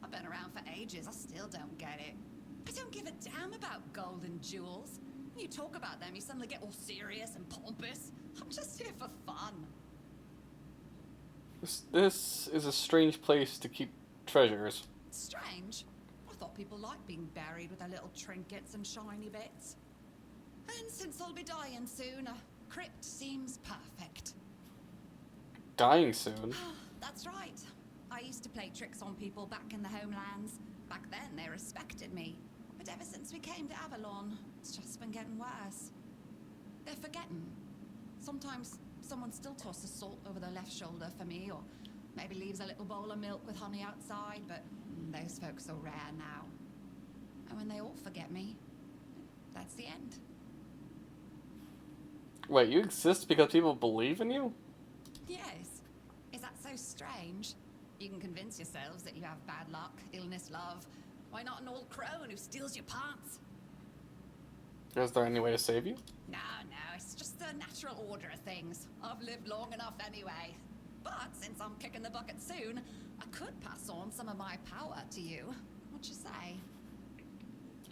I've been around for ages, I still don't get it. I don't give a damn about gold and jewels. When you talk about them, you suddenly get all serious and pompous. I'm just here for fun. This is a strange place to keep treasures. Strange? I thought people liked being buried with their little trinkets and shiny bits. And since I'll be dying soon, a crypt seems perfect. Dying soon? That's right. I used to play tricks on people back in the homelands. Back then, they respected me. But ever since we came to Avalon, it's just been getting worse. They're forgetting. Sometimes someone still tosses salt over their left shoulder for me, or maybe leaves a little bowl of milk with honey outside, but those folks are rare now. And when they all forget me, that's the end. Wait, you exist because people believe in you? Yes. Is that so strange? You can convince yourselves that you have bad luck, illness, love. Why not an old crone who steals your pants? Is there any way to save you? No, it's just the natural order of things. I've lived long enough anyway. But since I'm kicking the bucket soon, I could pass on some of my power to you. What you say?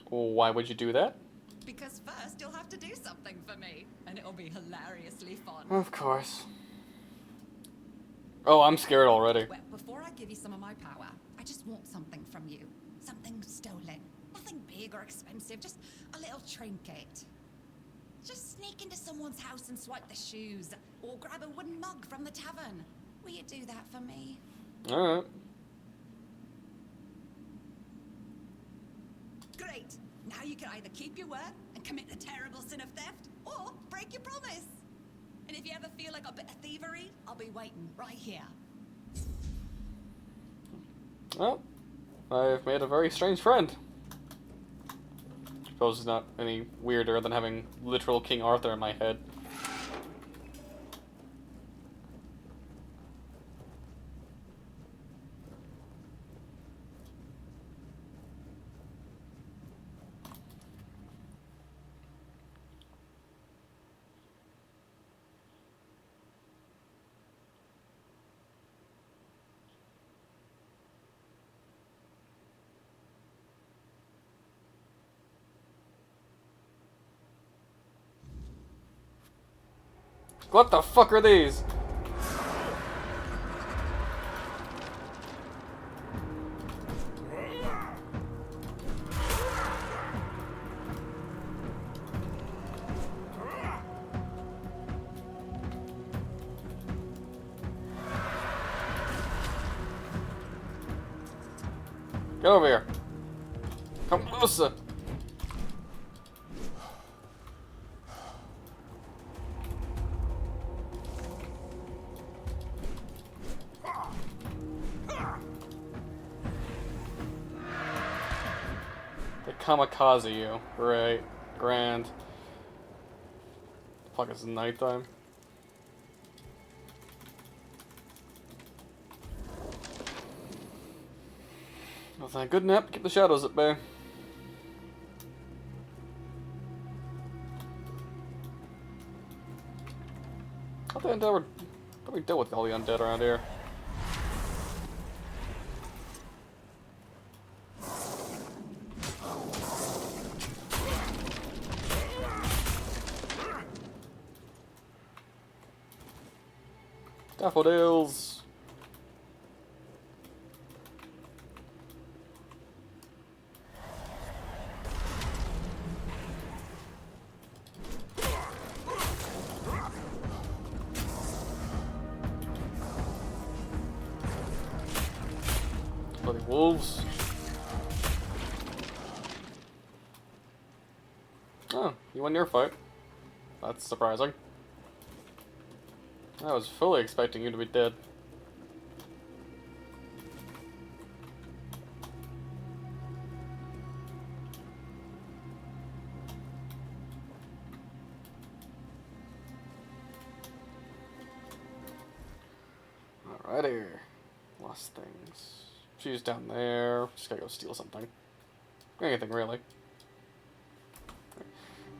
Why would you do that? Because first you'll have to do something for me, and it'll be hilariously fun. Of course. Oh, I'm scared already. Well, before I give you some of my power, I just want something from you. Something stolen. Nothing big or expensive, just a little trinket. Just sneak into someone's house and swipe the shoes, or grab a wooden mug from the tavern. Will you do that for me? Alright. Great. Now you can either keep your word and commit the terrible sin of theft, or break your promise. And if you ever feel like a bit of thievery, I'll be waiting right here. Well, I've made a very strange friend. Suppose it's not any weirder than having literal King Arthur in my head. What the fuck are these? Get over here. Come closer. kamikaze you. Great. Grand. Fuck, it's nighttime. Well, thank good nap. Keep the shadows at bay. I thought we dealt with all the undead around here. Daffodils. Bloody wolves. Oh, you won your fight. That's surprising. I was fully expecting you to be dead. Alrighty. Lost things. She's down there. Just gotta go steal something. Anything, really.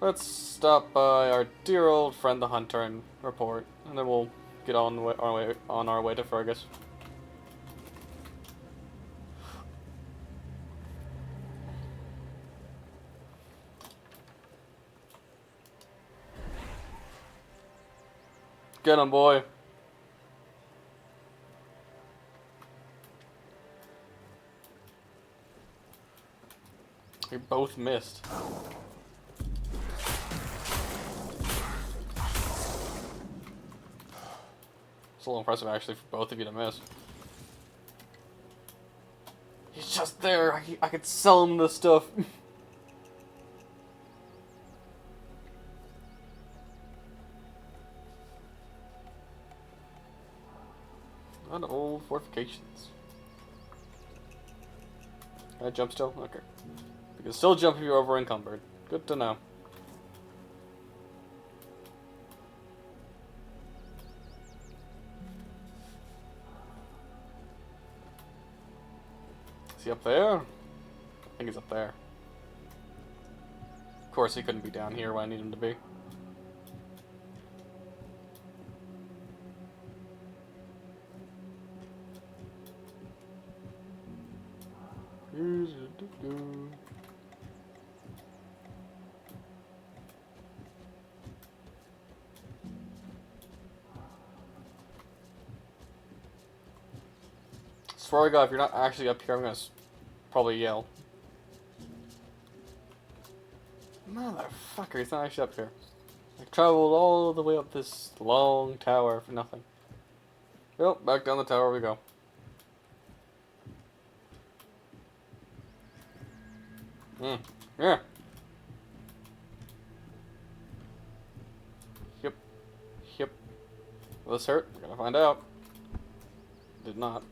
Let's stop by our dear old friend the Hunter and report, and then we'll get on our way to Fergus. Get him, boy. We both missed. It's a little impressive, actually, for both of you to miss. He's just there. I could sell him this stuff. On old fortifications. Can I jump still? Okay. You can still jump if you're over encumbered. Good to know. Is he up there? I think he's up there. Of course, he couldn't be down here where I need him to be. Swear to God, if you're not actually up here, I'm gonna probably yell. Motherfucker, he's not actually up here. I traveled all the way up this long tower for nothing. Well, back down the tower we go. Yeah. Yep. Yep. Will this hurt? We're gonna find out. Did not.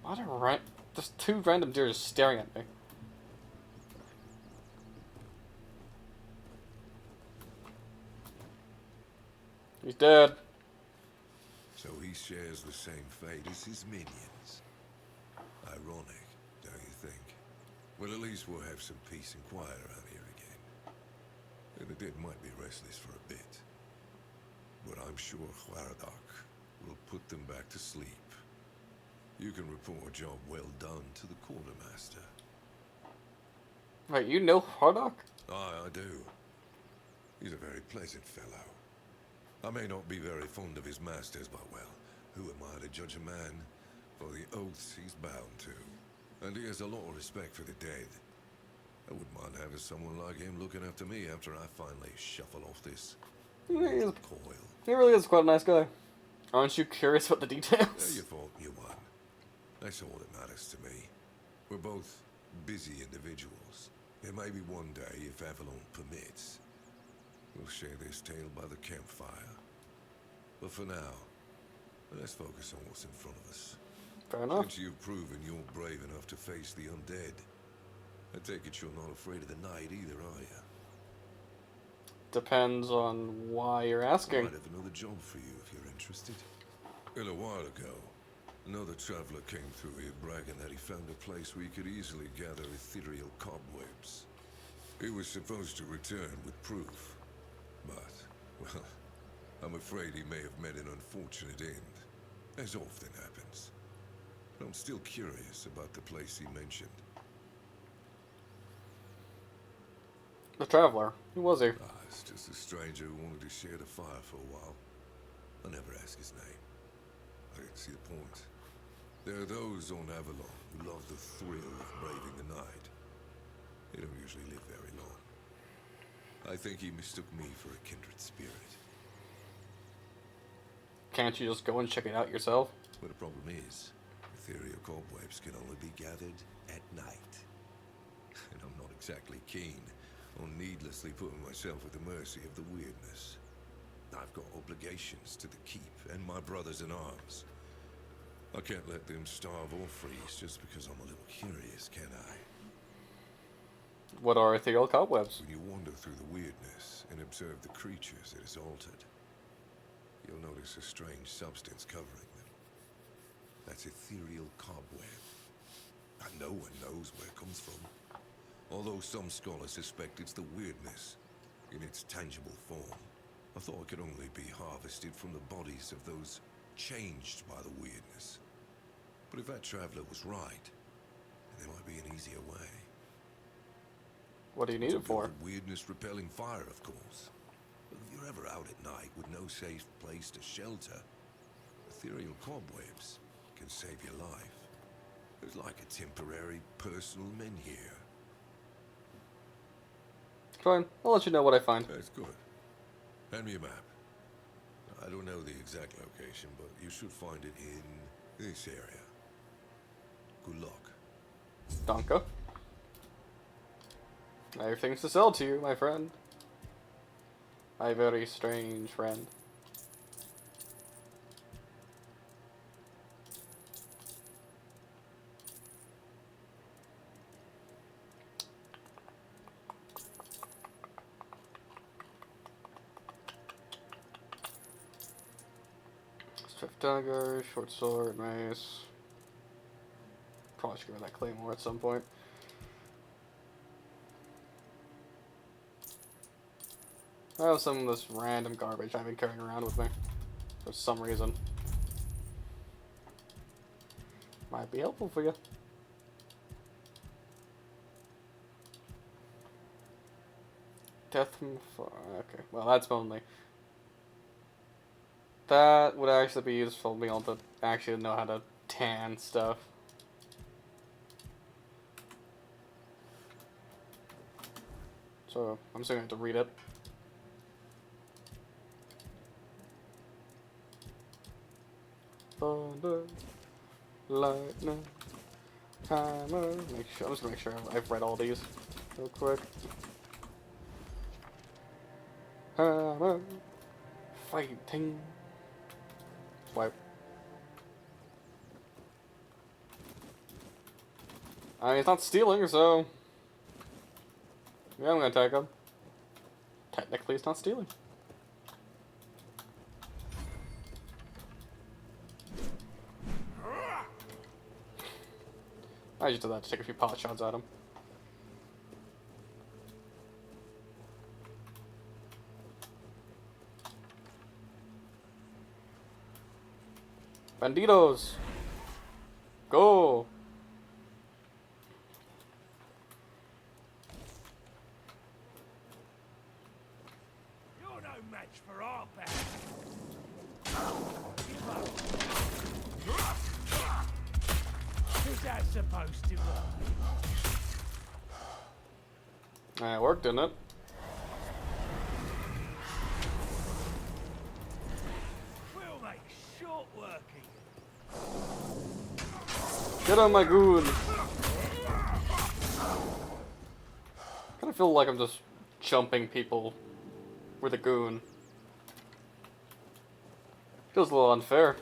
What a there's two random deer just staring at me. He's dead. So he shares the same fate as his minions. Ironic, don't you think? Well, at least we'll have some peace and quiet around here again. And the dead might be restless for a bit. But I'm sure Hwaradak will put them back to sleep. You can report a job well done to the quartermaster. Wait, you know Hwaradak? Aye, I do. He's a very pleasant fellow. I may not be very fond of his masters, but well, who am I to judge a man for the oaths he's bound to? And he has a lot of respect for the dead. I wouldn't mind having someone like him looking after me after I finally shuffle off this coil. He really is quite a nice guy. Aren't you curious about the details? Yeah, your fault, you won. That's all that matters to me. We're both busy individuals. There may be one day, if Avalon permits, we'll share this tale by the campfire. But for now, let's focus on what's in front of us. Fair enough. Since you've proven you're brave enough to face the undead, I take it you're not afraid of the night either, are you? Depends on why you're asking. I might have another job for you if you're interested. A little while ago, another traveler came through here bragging that he found a place where he could easily gather ethereal cobwebs. He was supposed to return with proof, but, well, I'm afraid he may have met an unfortunate end, as often happens. But I'm still curious about the place he mentioned. The traveler. Who was he? It's just a stranger who wanted to share the fire for a while. I never ask his name. I didn't see the point. There are those on Avalon who love the thrill of braving the night. They don't usually live very long. I think he mistook me for a kindred spirit. Can't you just go and check it out yourself? But the problem is, ethereal cobwebs can only be gathered at night. And I'm not exactly keen on needlessly putting myself at the mercy of the weirdness. I've got obligations to the keep and my brothers in arms. I can't let them starve or freeze just because I'm a little curious, can I? What are ethereal cobwebs? When you wander through the weirdness and observe the creatures it has altered, you'll notice a strange substance covering them. That's ethereal cobweb. And no one knows where it comes from. Although some scholars suspect it's the weirdness in its tangible form. I thought it could only be harvested from the bodies of those changed by the weirdness. But if that traveler was right, there might be an easier way. What do you need it for? Weirdness repelling fire, of course. But if you're ever out at night with no safe place to shelter, ethereal cobwebs can save your life. There's like a temporary personal men here. Fine, I'll let you know what I find. That's good. Hand me a map. I don't know the exact location, but you should find it in this area. Good luck. Danke. I have things to sell to you, my friend. My very strange friend. Swift dagger, short sword, mace. Probably should give her that claymore at some point. I have some of this random garbage I've been carrying around with me for some reason. Might be helpful for you. Death from far. Okay, well that's only. That would actually be useful to be able to actually know how to tan stuff. So I'm just gonna have to read it. Thunder, lightning, hammer. I'm just gonna make sure I've read all these real quick. Hammer, fighting. Swipe. I mean, it's not stealing, so yeah, I'm gonna take him. Technically, it's not stealing. I just did that to take a few pot shots at him. Banditos! Go! You're no match for our band. Is that supposed to work? It worked, didn't it? We'll make short working. Get on my goon! I kinda feel like I'm just jumping people with a goon. Feels a little unfair.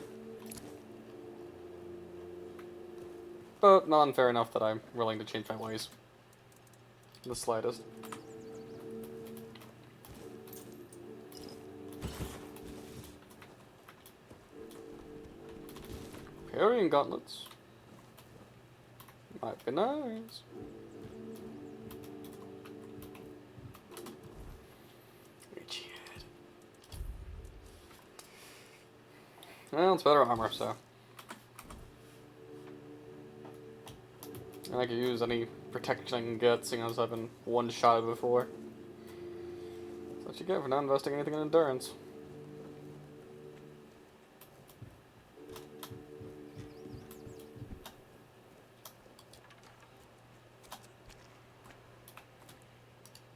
but not unfair enough that I'm willing to change my ways. The slightest. Parrying gauntlets. Might be nice. Itchy head. Well, it's better armor, so. And I could use any protection I can get, seeing as I've been one-shotted before. That's what you get for not investing anything in endurance.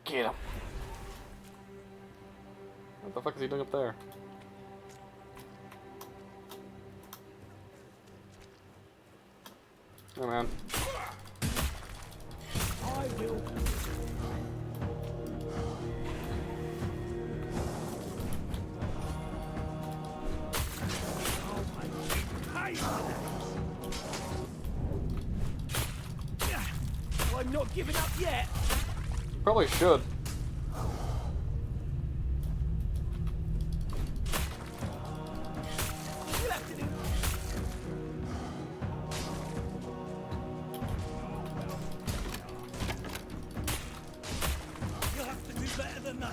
Get him. What the fuck is he doing up there? Oh man. I will. I'm not giving up yet. Probably should. You'll have to do. You'll have to do better than that.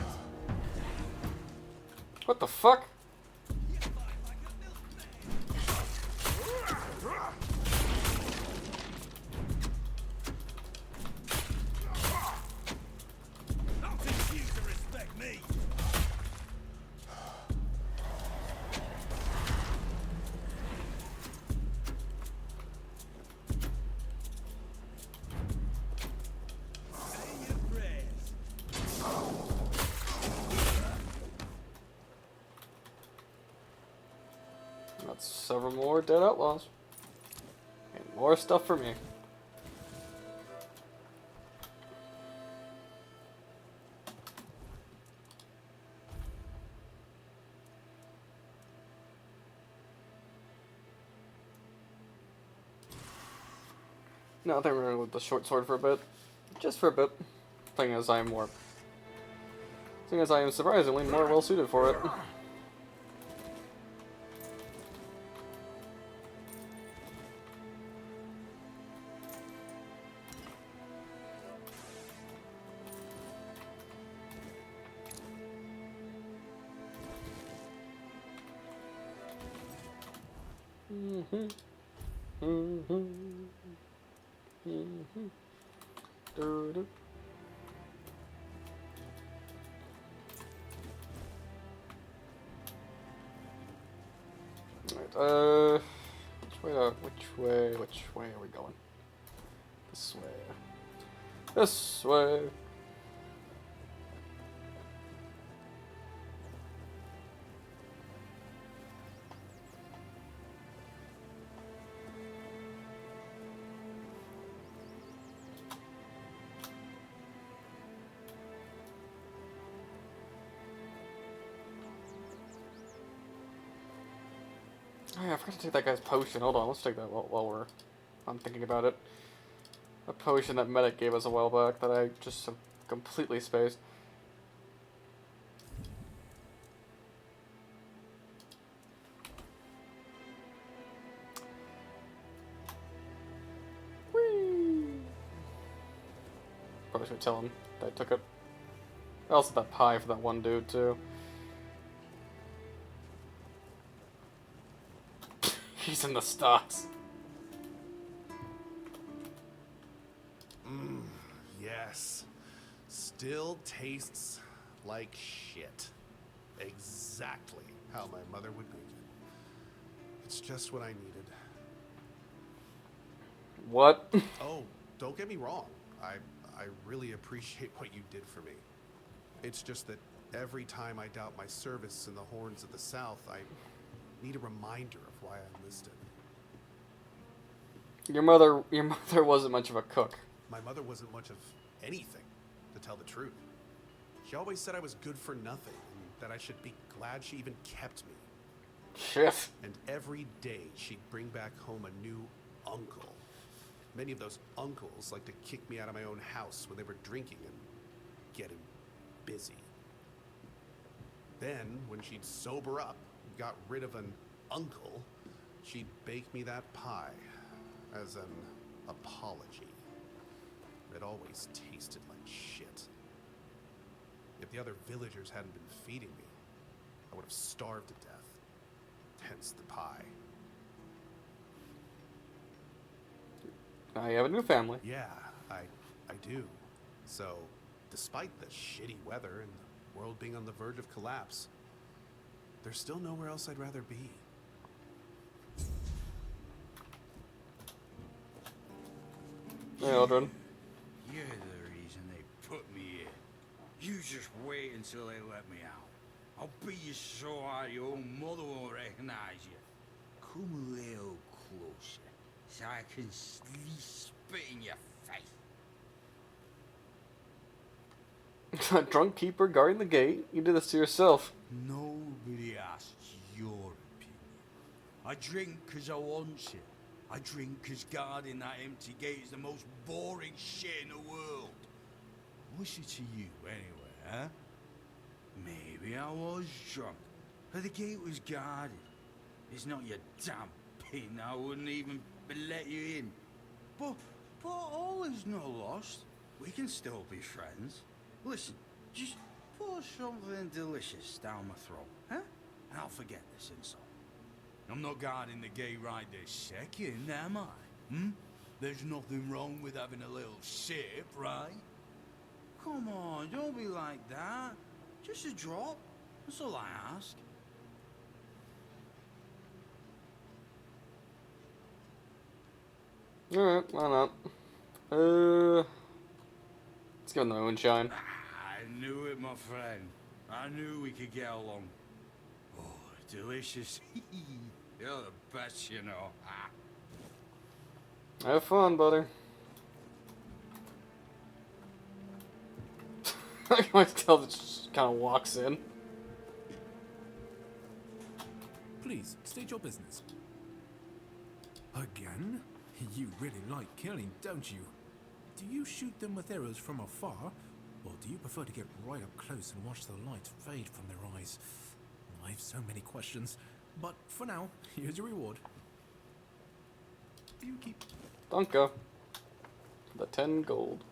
What the fuck? I'll teach you to respect me. Say your prayers. That's several more dead outlaws. And more stuff for me. No, I think we're gonna go with the short sword for a bit. Just for a bit. Seeing as I am surprisingly more well suited for it. Doo-doo. Right, which way are we going? This way. This way. Oh yeah, I forgot to take that guy's potion. Hold on, let's take that while I'm thinking about it. A potion that Medic gave us a while back that I just completely spaced. Whee! Probably should tell him that I took it. I also had that pie for that one dude too. He's in the stocks. Yes. Still tastes like shit. Exactly how my mother would make it. It's just what I needed. What? Oh, don't get me wrong. I really appreciate what you did for me. It's just that every time I doubt my service in the Horns of the South, I need a reminder of why I enlisted. Your mother wasn't much of a cook. My mother wasn't much of anything, to tell the truth. She always said I was good for nothing, and that I should be glad she even kept me. Shit. And every day she'd bring back home a new uncle. Many of those uncles like to kick me out of my own house when they were drinking and getting busy. Then, when she'd sober up, got rid of an uncle, she'd bake me that pie as an apology. It always tasted like shit. If the other villagers hadn't been feeding me, I would have starved to death. Hence the pie. Now you have a new family. Yeah, I do. So, despite the shitty weather and the world being on the verge of collapse, there's still nowhere else I'd rather be. Hey, Aldrin. You're the reason they put me here. You just wait until they let me out. I'll beat you so hard your own mother won't recognize you. Come a little closer, so I can spit in your face. A drunk keeper guarding the gate? You did this to yourself. Nobody asks your opinion. I drink because I want to. I drink because guarding that empty gate is the most boring shit in the world. What's it to you, anyway, huh? Maybe I was drunk, but the gate was guarded. It's not your damn pin, I wouldn't even let you in. But all is not lost. We can still be friends. Listen, just pour something delicious down my throat, huh? And I'll forget this insult. I'm not guarding the gate right this second, am I? There's nothing wrong with having a little sip, right? Come on, don't be like that. Just a drop. That's all I ask. Alright, why not? Let's give him the moonshine. I knew it, my friend. I knew we could get along. Oh, delicious. You're the best, you know. Have fun, buddy. I can always tell that she just kind of walks in. Please, state your business. Again? You really like killing, don't you? Do you shoot them with arrows from afar, or do you prefer to get right up close and watch the light fade from their eyes? I have so many questions, but for now, here's your reward. Do you keep... Danke. The 10 gold.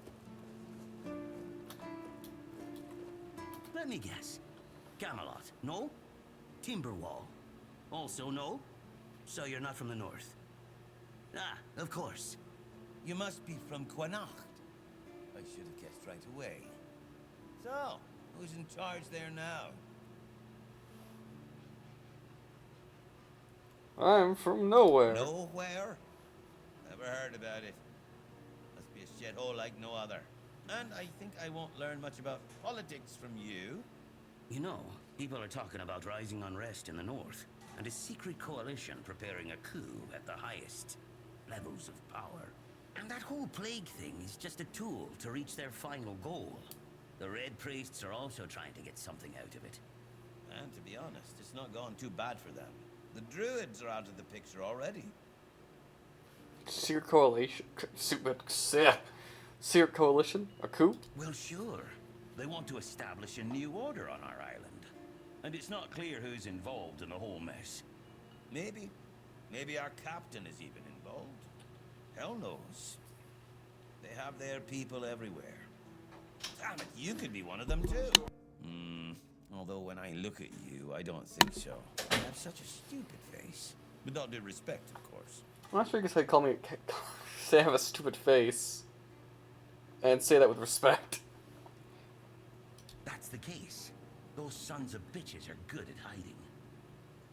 Let me guess. Camelot, no? Timberwall, also no? So you're not from the north? Ah, of course. You must be from Quanacht. I should have guessed right away. So, who's in charge there now? I'm from nowhere. Nowhere? Never heard about it. Must be a shithole like no other. And I think I won't learn much about politics from you. You know, people are talking about rising unrest in the north, and a secret coalition preparing a coup at the highest levels of power. And that whole plague thing is just a tool to reach their final goal. The Red Priests are also trying to get something out of it. And to be honest, it's not going too bad for them. The Druids are out of the picture already. Secret coalition? Secret coalition? A coup? Well, sure. They want to establish a new order on our island. And it's not clear who's involved in the whole mess. Maybe. Maybe our captain is even involved. Hell knows. They have their people everywhere. Damn it, you could be one of them too. Although when I look at you, I don't think so. You have such a stupid face. With all due respect, of course. I'm not sure you could call me, say I have a stupid face, and say that with respect. That's the case. Those sons of bitches are good at hiding.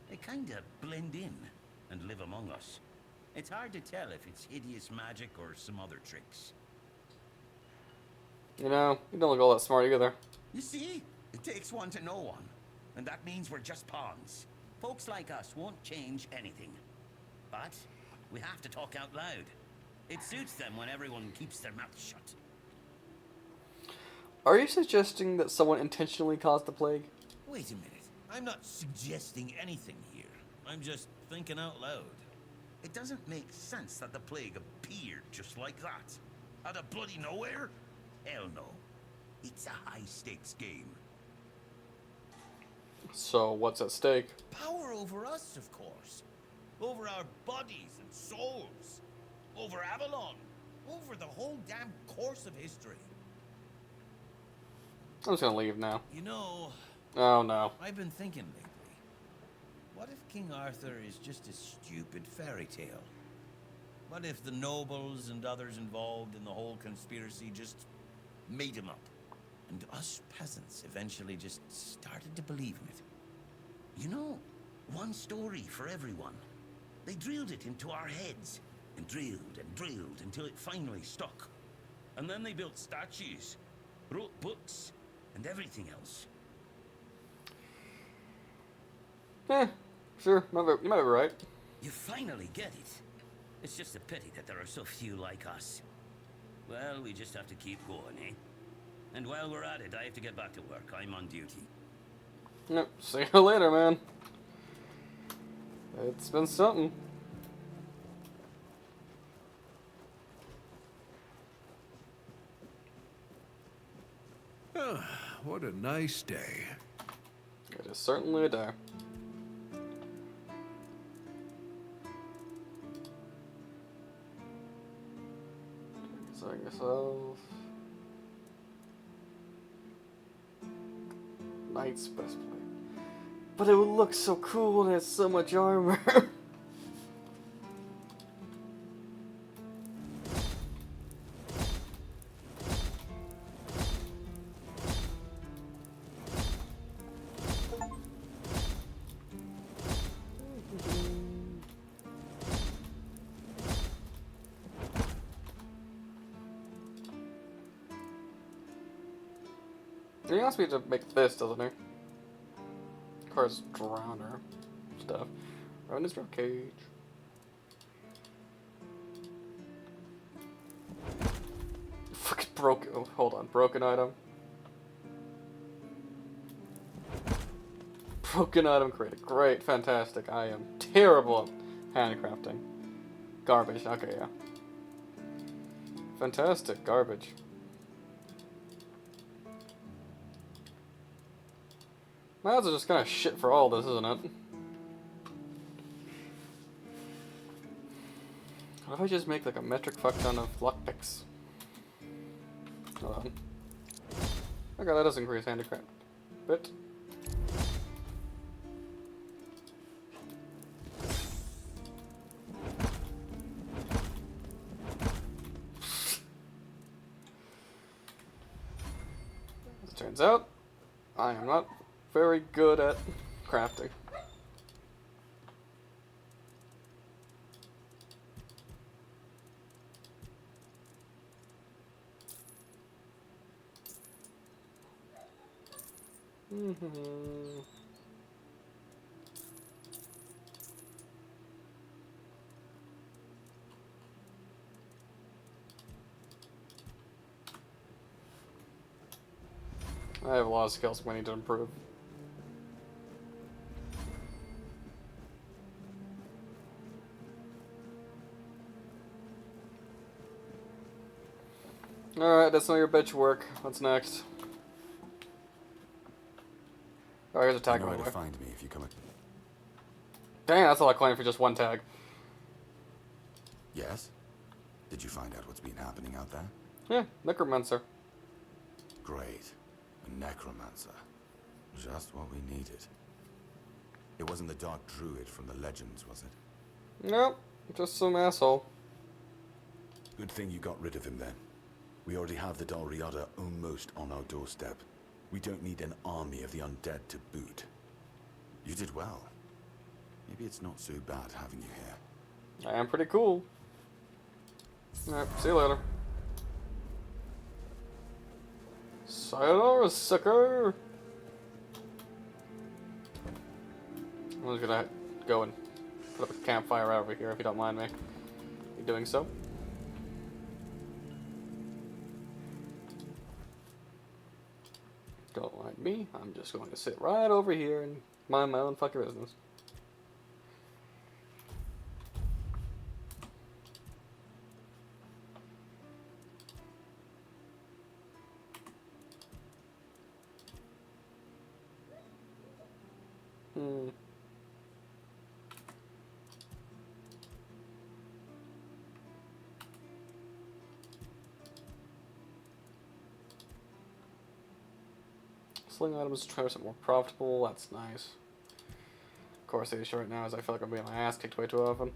They kinda blend in and live among us. It's hard to tell if it's hideous magic or some other tricks. You know, you don't look all that smart either. You see? It takes one to know one. And that means we're just pawns. Folks like us won't change anything. But we have to talk out loud. It suits them when everyone keeps their mouth shut. Are you suggesting that someone intentionally caused the plague? Wait a minute. I'm not suggesting anything here. I'm just thinking out loud. It doesn't make sense that the plague appeared just like that. Out of bloody nowhere? Hell no. It's a high-stakes game. So, what's at stake? Power over us, of course. Over our bodies and souls. Over Avalon. Over the whole damn course of history. I'm just gonna leave now. You know... Oh, no. I've been thinking lately. What if King Arthur is just a stupid fairy tale? What if the nobles and others involved in the whole conspiracy just made him up? And us peasants eventually just started to believe in it. You know, one story for everyone. They drilled it into our heads. And drilled until it finally stuck. And then they built statues, wrote books, and everything else. Sure, you might be right. You finally get it. It's just a pity that there are so few like us. Well, we just have to keep going, eh? And while we're at it, I have to get back to work. I'm on duty. Yep, see you later, man. It's been something. What a nice day. It is certainly a day. Selling yourself. Knight's breastplate. But it would look so cool and it has so much armor. He asked me to make this, doesn't he? Of course, drowner stuff. Around his rock cage. Fucking broken. Oh, hold on. Broken item. Broken item created. Great. Fantastic. I am terrible at handcrafting. Garbage. Okay, yeah. Fantastic. Garbage. My odds are just kind of shit for all this, isn't it? What if I just make like a metric fuck ton of lockpicks? Hold on. Okay, that does increase handicraft. Bit. As it turns out, I am not very good at crafting. I have a lot of skills we need to improve. Alright, that's not your bitch work. What's next? Oh, here's a tag. You know where to find me if you come. Dang, that's a lot of claim for just one tag. Yes? Did you find out what's been happening out there? Yeah, necromancer. Great. A necromancer. Just what we needed. It wasn't the dark druid from the legends, was it? Nope, just some asshole. Good thing you got rid of him then. We already have the Dalriada almost on our doorstep. We don't need an army of the undead to boot. You did well. Maybe it's not so bad having you here. I am pretty cool. Alright, see you later. Sayonara, sucker! I'm just gonna go and put up a campfire right over here if you don't mind me. You doing so? Don't mind me. I'm just going to sit right over here and mind my own fucking business. Selling items to try to more profitable. That's nice. Of course, the issue right now is I feel like I'm getting my ass kicked way too often.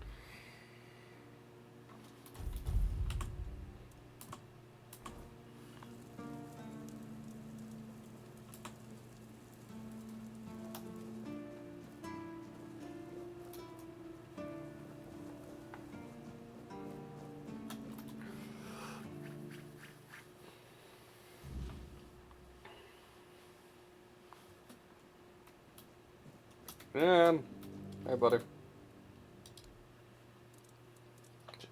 And hey, buddy.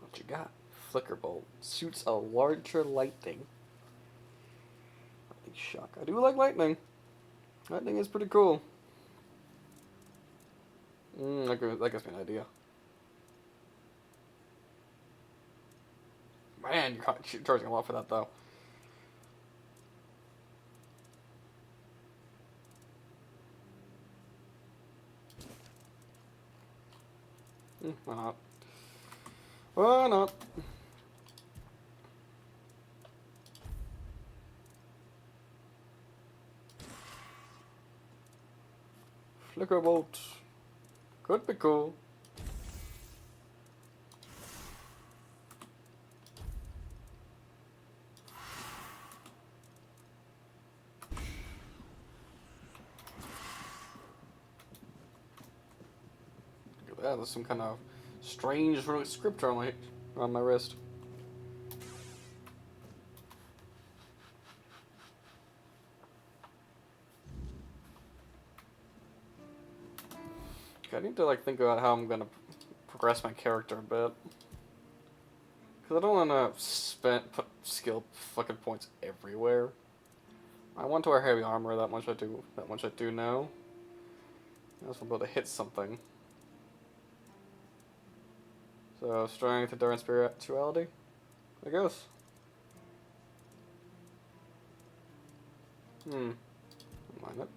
What you got? Flicker bolt shoots a larger lightning. Lightning shock. I do like lightning. Lightning is pretty cool. That gives me an idea. Man, you're charging a lot for that though. Why not? Why not? Flicker bolt. Could be cool. Look at that, there's some kind of strange script on my wrist. Okay, I need to like think about how I'm gonna progress my character a bit. Cause I don't wanna put skill fucking points everywhere. I want to wear heavy armor, that much I do know. I also want to be able to hit something. So strength, endurance, spirituality, I guess. Mind it.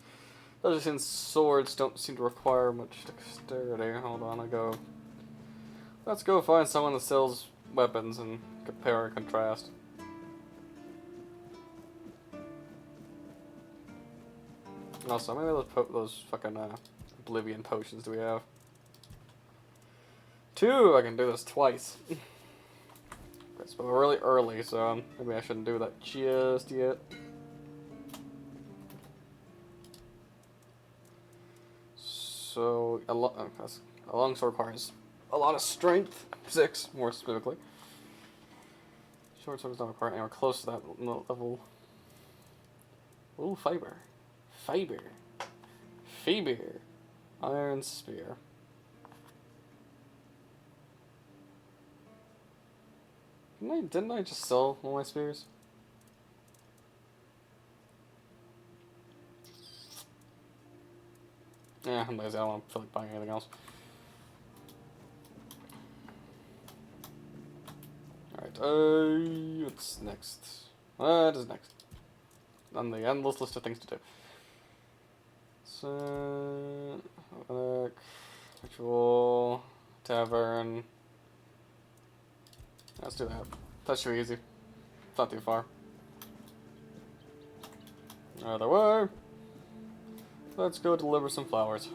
Especially since swords don't seem to require much dexterity. Hold on, let's go find someone that sells weapons and compare and contrast. Also, maybe those fucking Oblivion potions do we have? 2! I can do this twice. But we're really early, so maybe I shouldn't do that just yet. So, a longsword requires a lot of strength. 6, more specifically. Short sword does not require anywhere close to that level. Ooh, fiber. Fiber. Iron spear. Didn't I just sell all my spears? Yeah, I'm lazy. I don't feel like buying anything else. Alright, what's next? What is next? On the endless list of things to do. So, ritual, tavern. Let's do that. That should be easy. It's not too far. Either way, let's go deliver some flowers.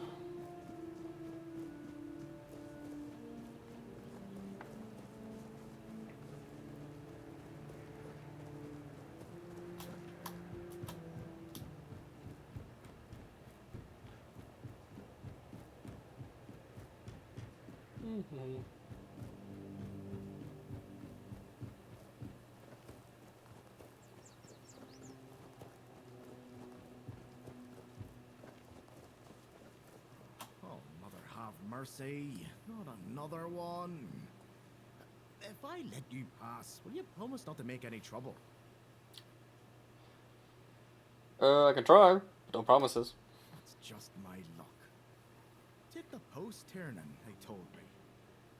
Mercy, not another one. If I let you pass, will you promise not to make any trouble? I can try, but no promises. That's just my luck. Take the post Tiernan, they told me.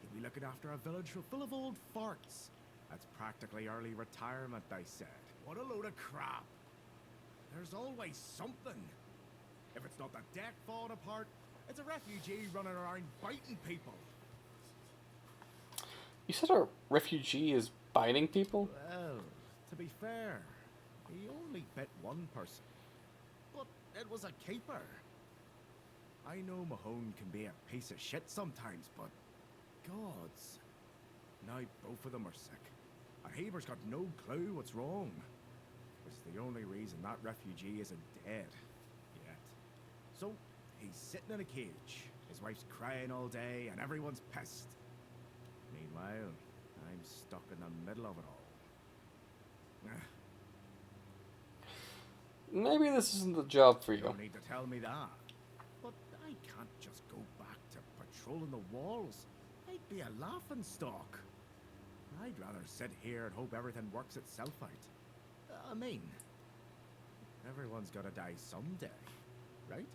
He'll be looking after a village full of old farts. That's practically early retirement, they said. What a load of crap. There's always something. If it's not the deck falling apart, it's a refugee running around biting people. You said a refugee is biting people? Well, to be fair, he only bit one person. But It was a keeper. I know Mahone can be a piece of shit sometimes, but gods. Now both of them are sick. And Haber's got no clue what's wrong. Which is the only reason that refugee isn't dead yet. So, he's sitting in a cage. His wife's crying all day and everyone's pissed. Meanwhile, I'm stuck in the middle of it all. Maybe this isn't the job for you. You don't need to tell me that. But I can't just go back to patrolling the walls. I'd be a laughing stock. I'd rather sit here and hope everything works itself out. I mean, everyone's gotta die someday, right?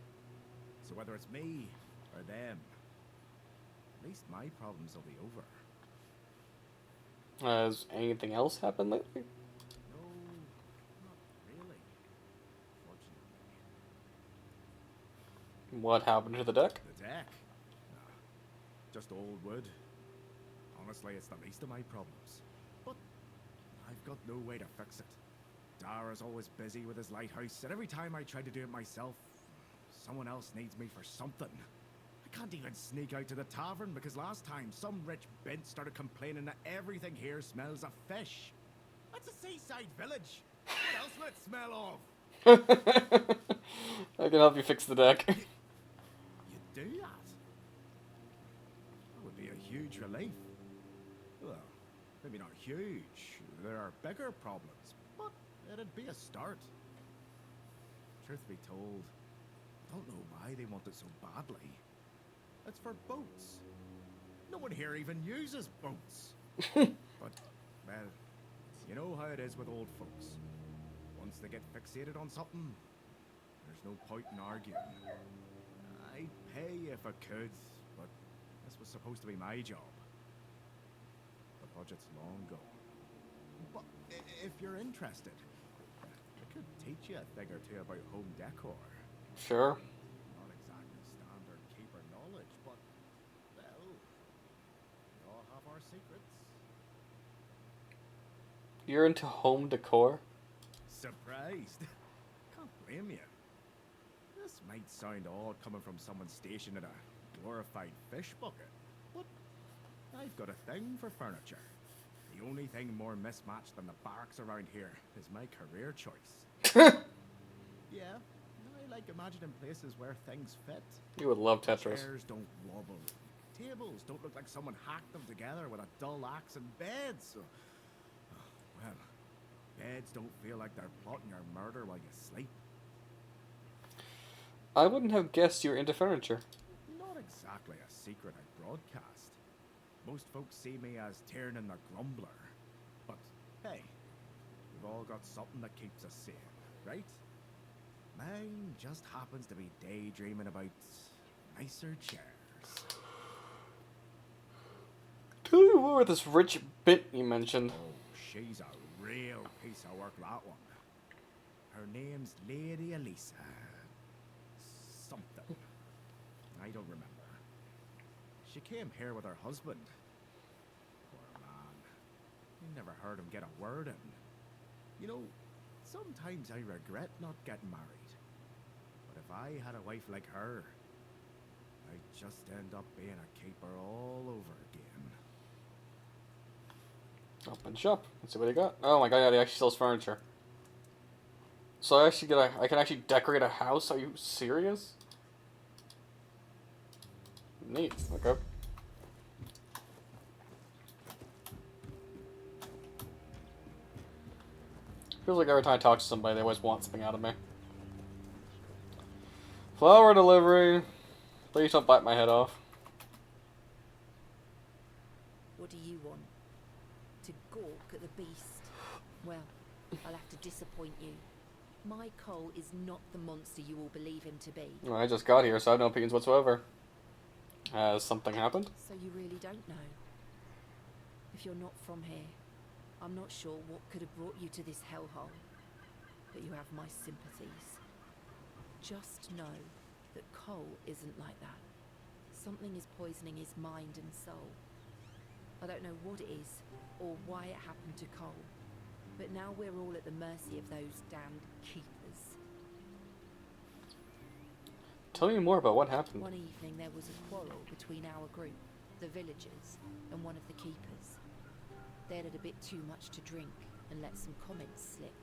So whether it's me or them, at least my problems will be over. Has anything else happened lately? No, not really. Fortunately. What happened to the deck? The deck? Nah, just old wood. Honestly, it's the least of my problems. But I've got no way to fix it. Dara's always busy with his lighthouse, and every time I try to do it myself, someone else needs me for something. I can't even sneak out to the tavern because last time some rich bint started complaining that everything here smells of fish. That's a seaside village. What else would it smell of? I can help you fix the deck. You do that? That would be a huge relief. Well, maybe not huge. There are bigger problems, but it'd be a start. Truth be told, I don't know why they want it so badly. It's for boats. No one here even uses boats. But, well, you know how it is with old folks. Once they get fixated on something, there's no point in arguing. I'd pay if I could, but this was supposed to be my job. The budget's long gone. But if you're interested, I could teach you a thing or two about home decor. Sure. Not exactly standard keeper knowledge, but, well, we all have our secrets. You're into home decor? Surprised? Can't blame you. This might sound odd coming from someone stationed in a glorified fish bucket, but I've got a thing for furniture. The only thing more mismatched than the barracks around here is my career choice. Yeah, I like imagining places where things fit. You would love Tetris. Chairs don't wobble. Tables don't look like someone hacked them together with a dull axe, and beds. Well, beds don't feel like they're plotting your murder while you sleep. I wouldn't have guessed you were into furniture. Not exactly a secret I broadcast. Most folks see me as Tiernan the Grumbler. But, hey, we've all got something that keeps us sane, right? Mine just happens to be daydreaming about nicer chairs. Tell me more about this rich bit you mentioned. Oh, she's a real piece of work, that one. Her name's Lady Elisa. Something. I don't remember. She came here with her husband. Poor man. I never heard him get a word in. You know, sometimes I regret not getting married. But if I had a wife like her, I'd just end up being a keeper all over again. Open shop. Let's see what they got. Oh my god, yeah, they actually sells furniture. So I can actually decorate a house? Are you serious? Neat. Okay. Feels like every time I talk to somebody, they always want something out of me. Flower delivery. Please don't bite my head off. What do you want? To gawk at the beast? Well, I'll have to disappoint you. My Cole is not the monster you all believe him to be. Well, I just got here, so I have no opinions whatsoever. Has something happened? So you really don't know? If you're not from here, I'm not sure what could have brought you to this hellhole. But you have my sympathies. Just know that Cole isn't like that. Something is poisoning his mind and soul. I don't know what it is, or why it happened to Cole. But now we're all at the mercy of those damned keepers. Tell me more about what happened. One evening there was a quarrel between our group, the villagers, and one of the keepers. They'd had a bit too much to drink and let some comments slip.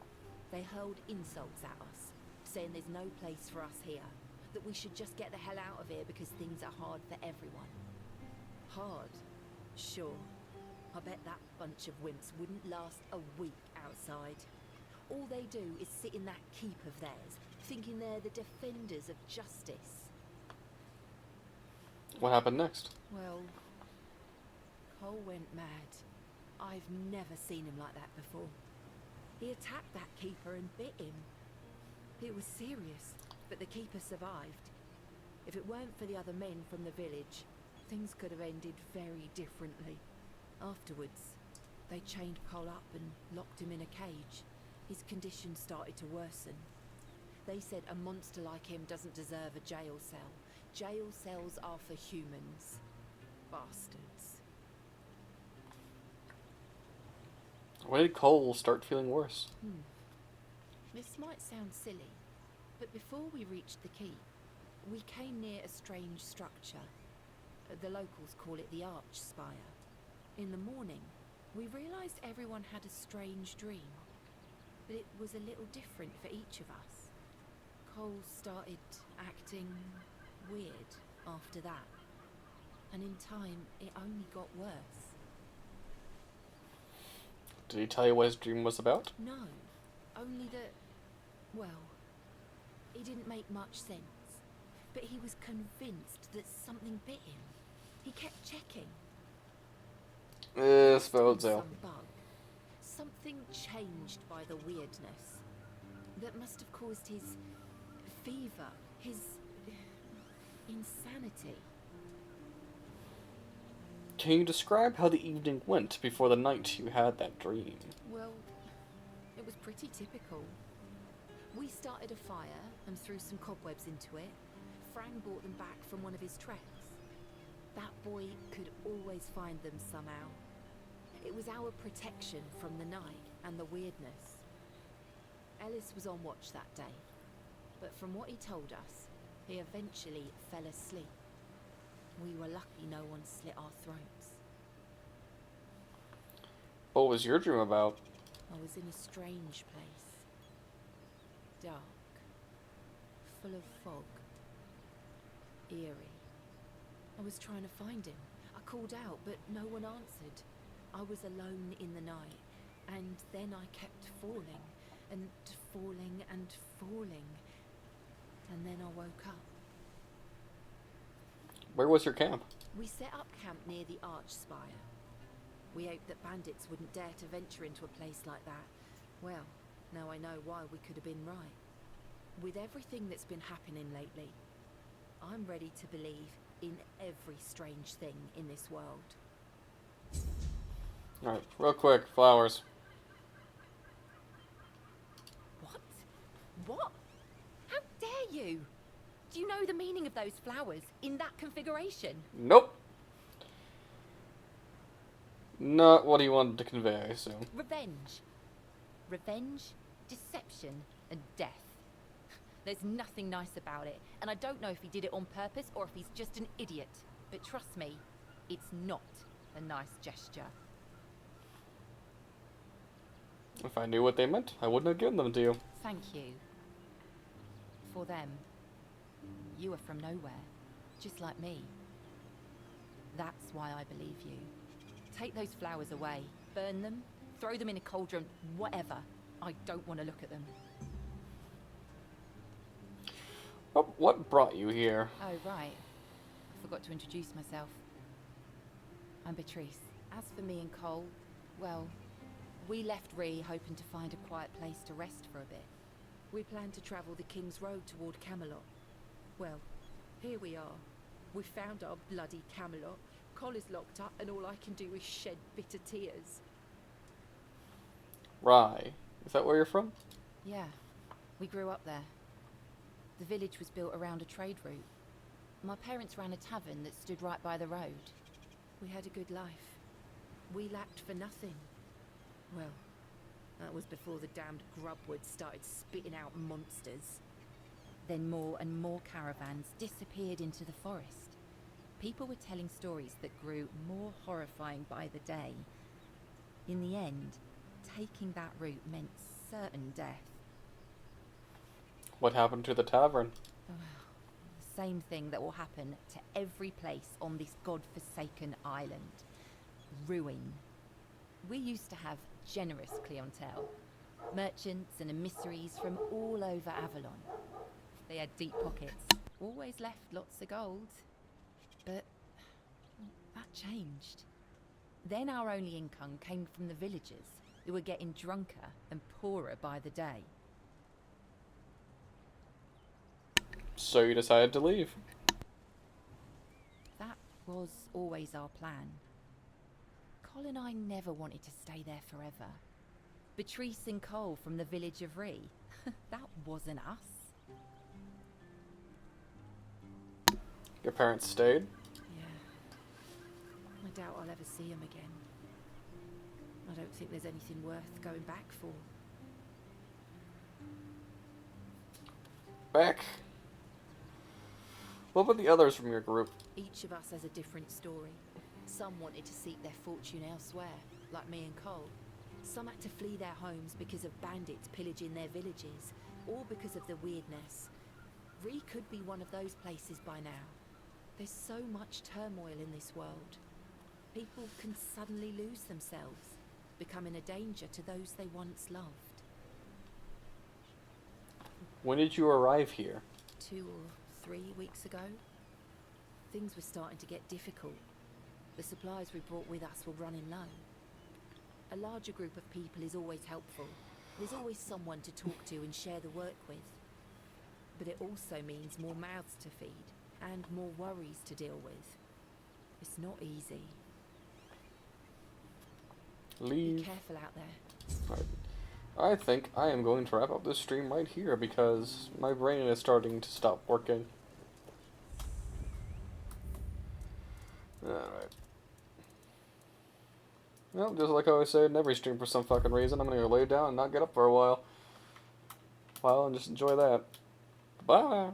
They hurled insults at us, saying there's no place for us here, that we should just get the hell out of here because things are hard for everyone. Hard? Sure. I bet that bunch of wimps wouldn't last a week outside. All they do is sit in that keep of theirs, thinking they're the defenders of justice. What happened next? Well, Cole went mad. I've never seen him like that before. He attacked that keeper and bit him. It was serious, but the keeper survived. If it weren't for the other men from the village, things could have ended very differently. Afterwards, they chained Cole up and locked him in a cage. His condition started to worsen. They said a monster like him doesn't deserve a jail cell. Jail cells are for humans. Bastards. When did Cole start feeling worse? This might sound silly, but before we reached the keep, we came near a strange structure. The locals call it the Arch Spire. In the morning, we realized everyone had a strange dream, but it was a little different for each of us. Cole started acting weird after that, and in time, it only got worse. Did he tell you what his dream was about? No, only that, well, it didn't make much sense, but he was convinced that something bit him. He kept checking. Spelled out. Some bug. Something changed by the weirdness. That must have caused his fever, his insanity. Can you describe how the evening went before the night you had that dream? Well, it was pretty typical. We started a fire and threw some cobwebs into it. Frank brought them back from one of his treks. That boy could always find them somehow. It was our protection from the night and the weirdness. Ellis was on watch that day, but from what he told us, he eventually fell asleep. We were lucky no one slit our throats. What was your dream about? I was in a strange place. Dark. Full of fog. Eerie. I was trying to find him. I called out, but no one answered. I was alone in the night, and then I kept falling, and falling, and falling. And then I woke up. Where was your camp? We set up camp near the Arch Spire. We hoped that bandits wouldn't dare to venture into a place like that. Well, now I know why we could have been right. With everything that's been happening lately, I'm ready to believe in every strange thing in this world. Alright, real quick, flowers. What? How dare you? Do you know the meaning of those flowers in that configuration? Nope. Not what he wanted to convey, I assume. Revenge. Revenge, deception, and death. There's nothing nice about it, and I don't know if he did it on purpose or if he's just an idiot. But trust me, it's not a nice gesture. If I knew what they meant, I wouldn't have given them to you. Thank you. For them, you are from nowhere, just like me. That's why I believe you. Take those flowers away, burn them, throw them in a cauldron, whatever. I don't want to look at them. What brought you here? Oh, right. I forgot to introduce myself. I'm Beatrice. As for me and Cole, well, we left Ree hoping to find a quiet place to rest for a bit. We planned to travel the King's Road toward Camelot. Well, here we are. We found our bloody Camelot. Cole is locked up and all I can do is shed bitter tears. Rye. Is that where you're from? Yeah, we grew up there. The village was built around a trade route. My parents ran a tavern that stood right by the road. We had a good life. We lacked for nothing. Well, that was before the damned grubwoods started spitting out monsters. Then more and more caravans disappeared into the forest. People were telling stories that grew more horrifying by the day. In the end, taking that route meant certain death. What happened to the tavern? The same thing that will happen to every place on this godforsaken island. Ruin. We used to have generous clientele. Merchants and emissaries from all over Avalon. They had deep pockets. Always left lots of gold. But that changed. Then our only income came from the villagers, who were getting drunker and poorer by the day. So you decided to leave. That was always our plan. Col and I never wanted to stay there forever. Patrice and Cole from the village of Ree. That wasn't us. Your parents stayed? I doubt I'll ever see him again. I don't think there's anything worth going back for. Back. What about the others from your group? Each of us has a different story. Some wanted to seek their fortune elsewhere, like me and Cole. Some had to flee their homes because of bandits pillaging their villages, or because of the weirdness. Ree could be one of those places by now. There's so much turmoil in this world. People can suddenly lose themselves, becoming a danger to those they once loved. When did you arrive here? 2 or 3 weeks ago. Things were starting to get difficult. The supplies we brought with us were running low. A larger group of people is always helpful. There's always someone to talk to and share the work with. But it also means more mouths to feed, and more worries to deal with. It's not easy. Leave. Be careful out there. I think I am going to wrap up this stream right here because my brain is starting to stop working. Alright. Well, just like I always say in every stream for some fucking reason, I'm gonna go lay down and not get up for a while. And just enjoy that. Bye!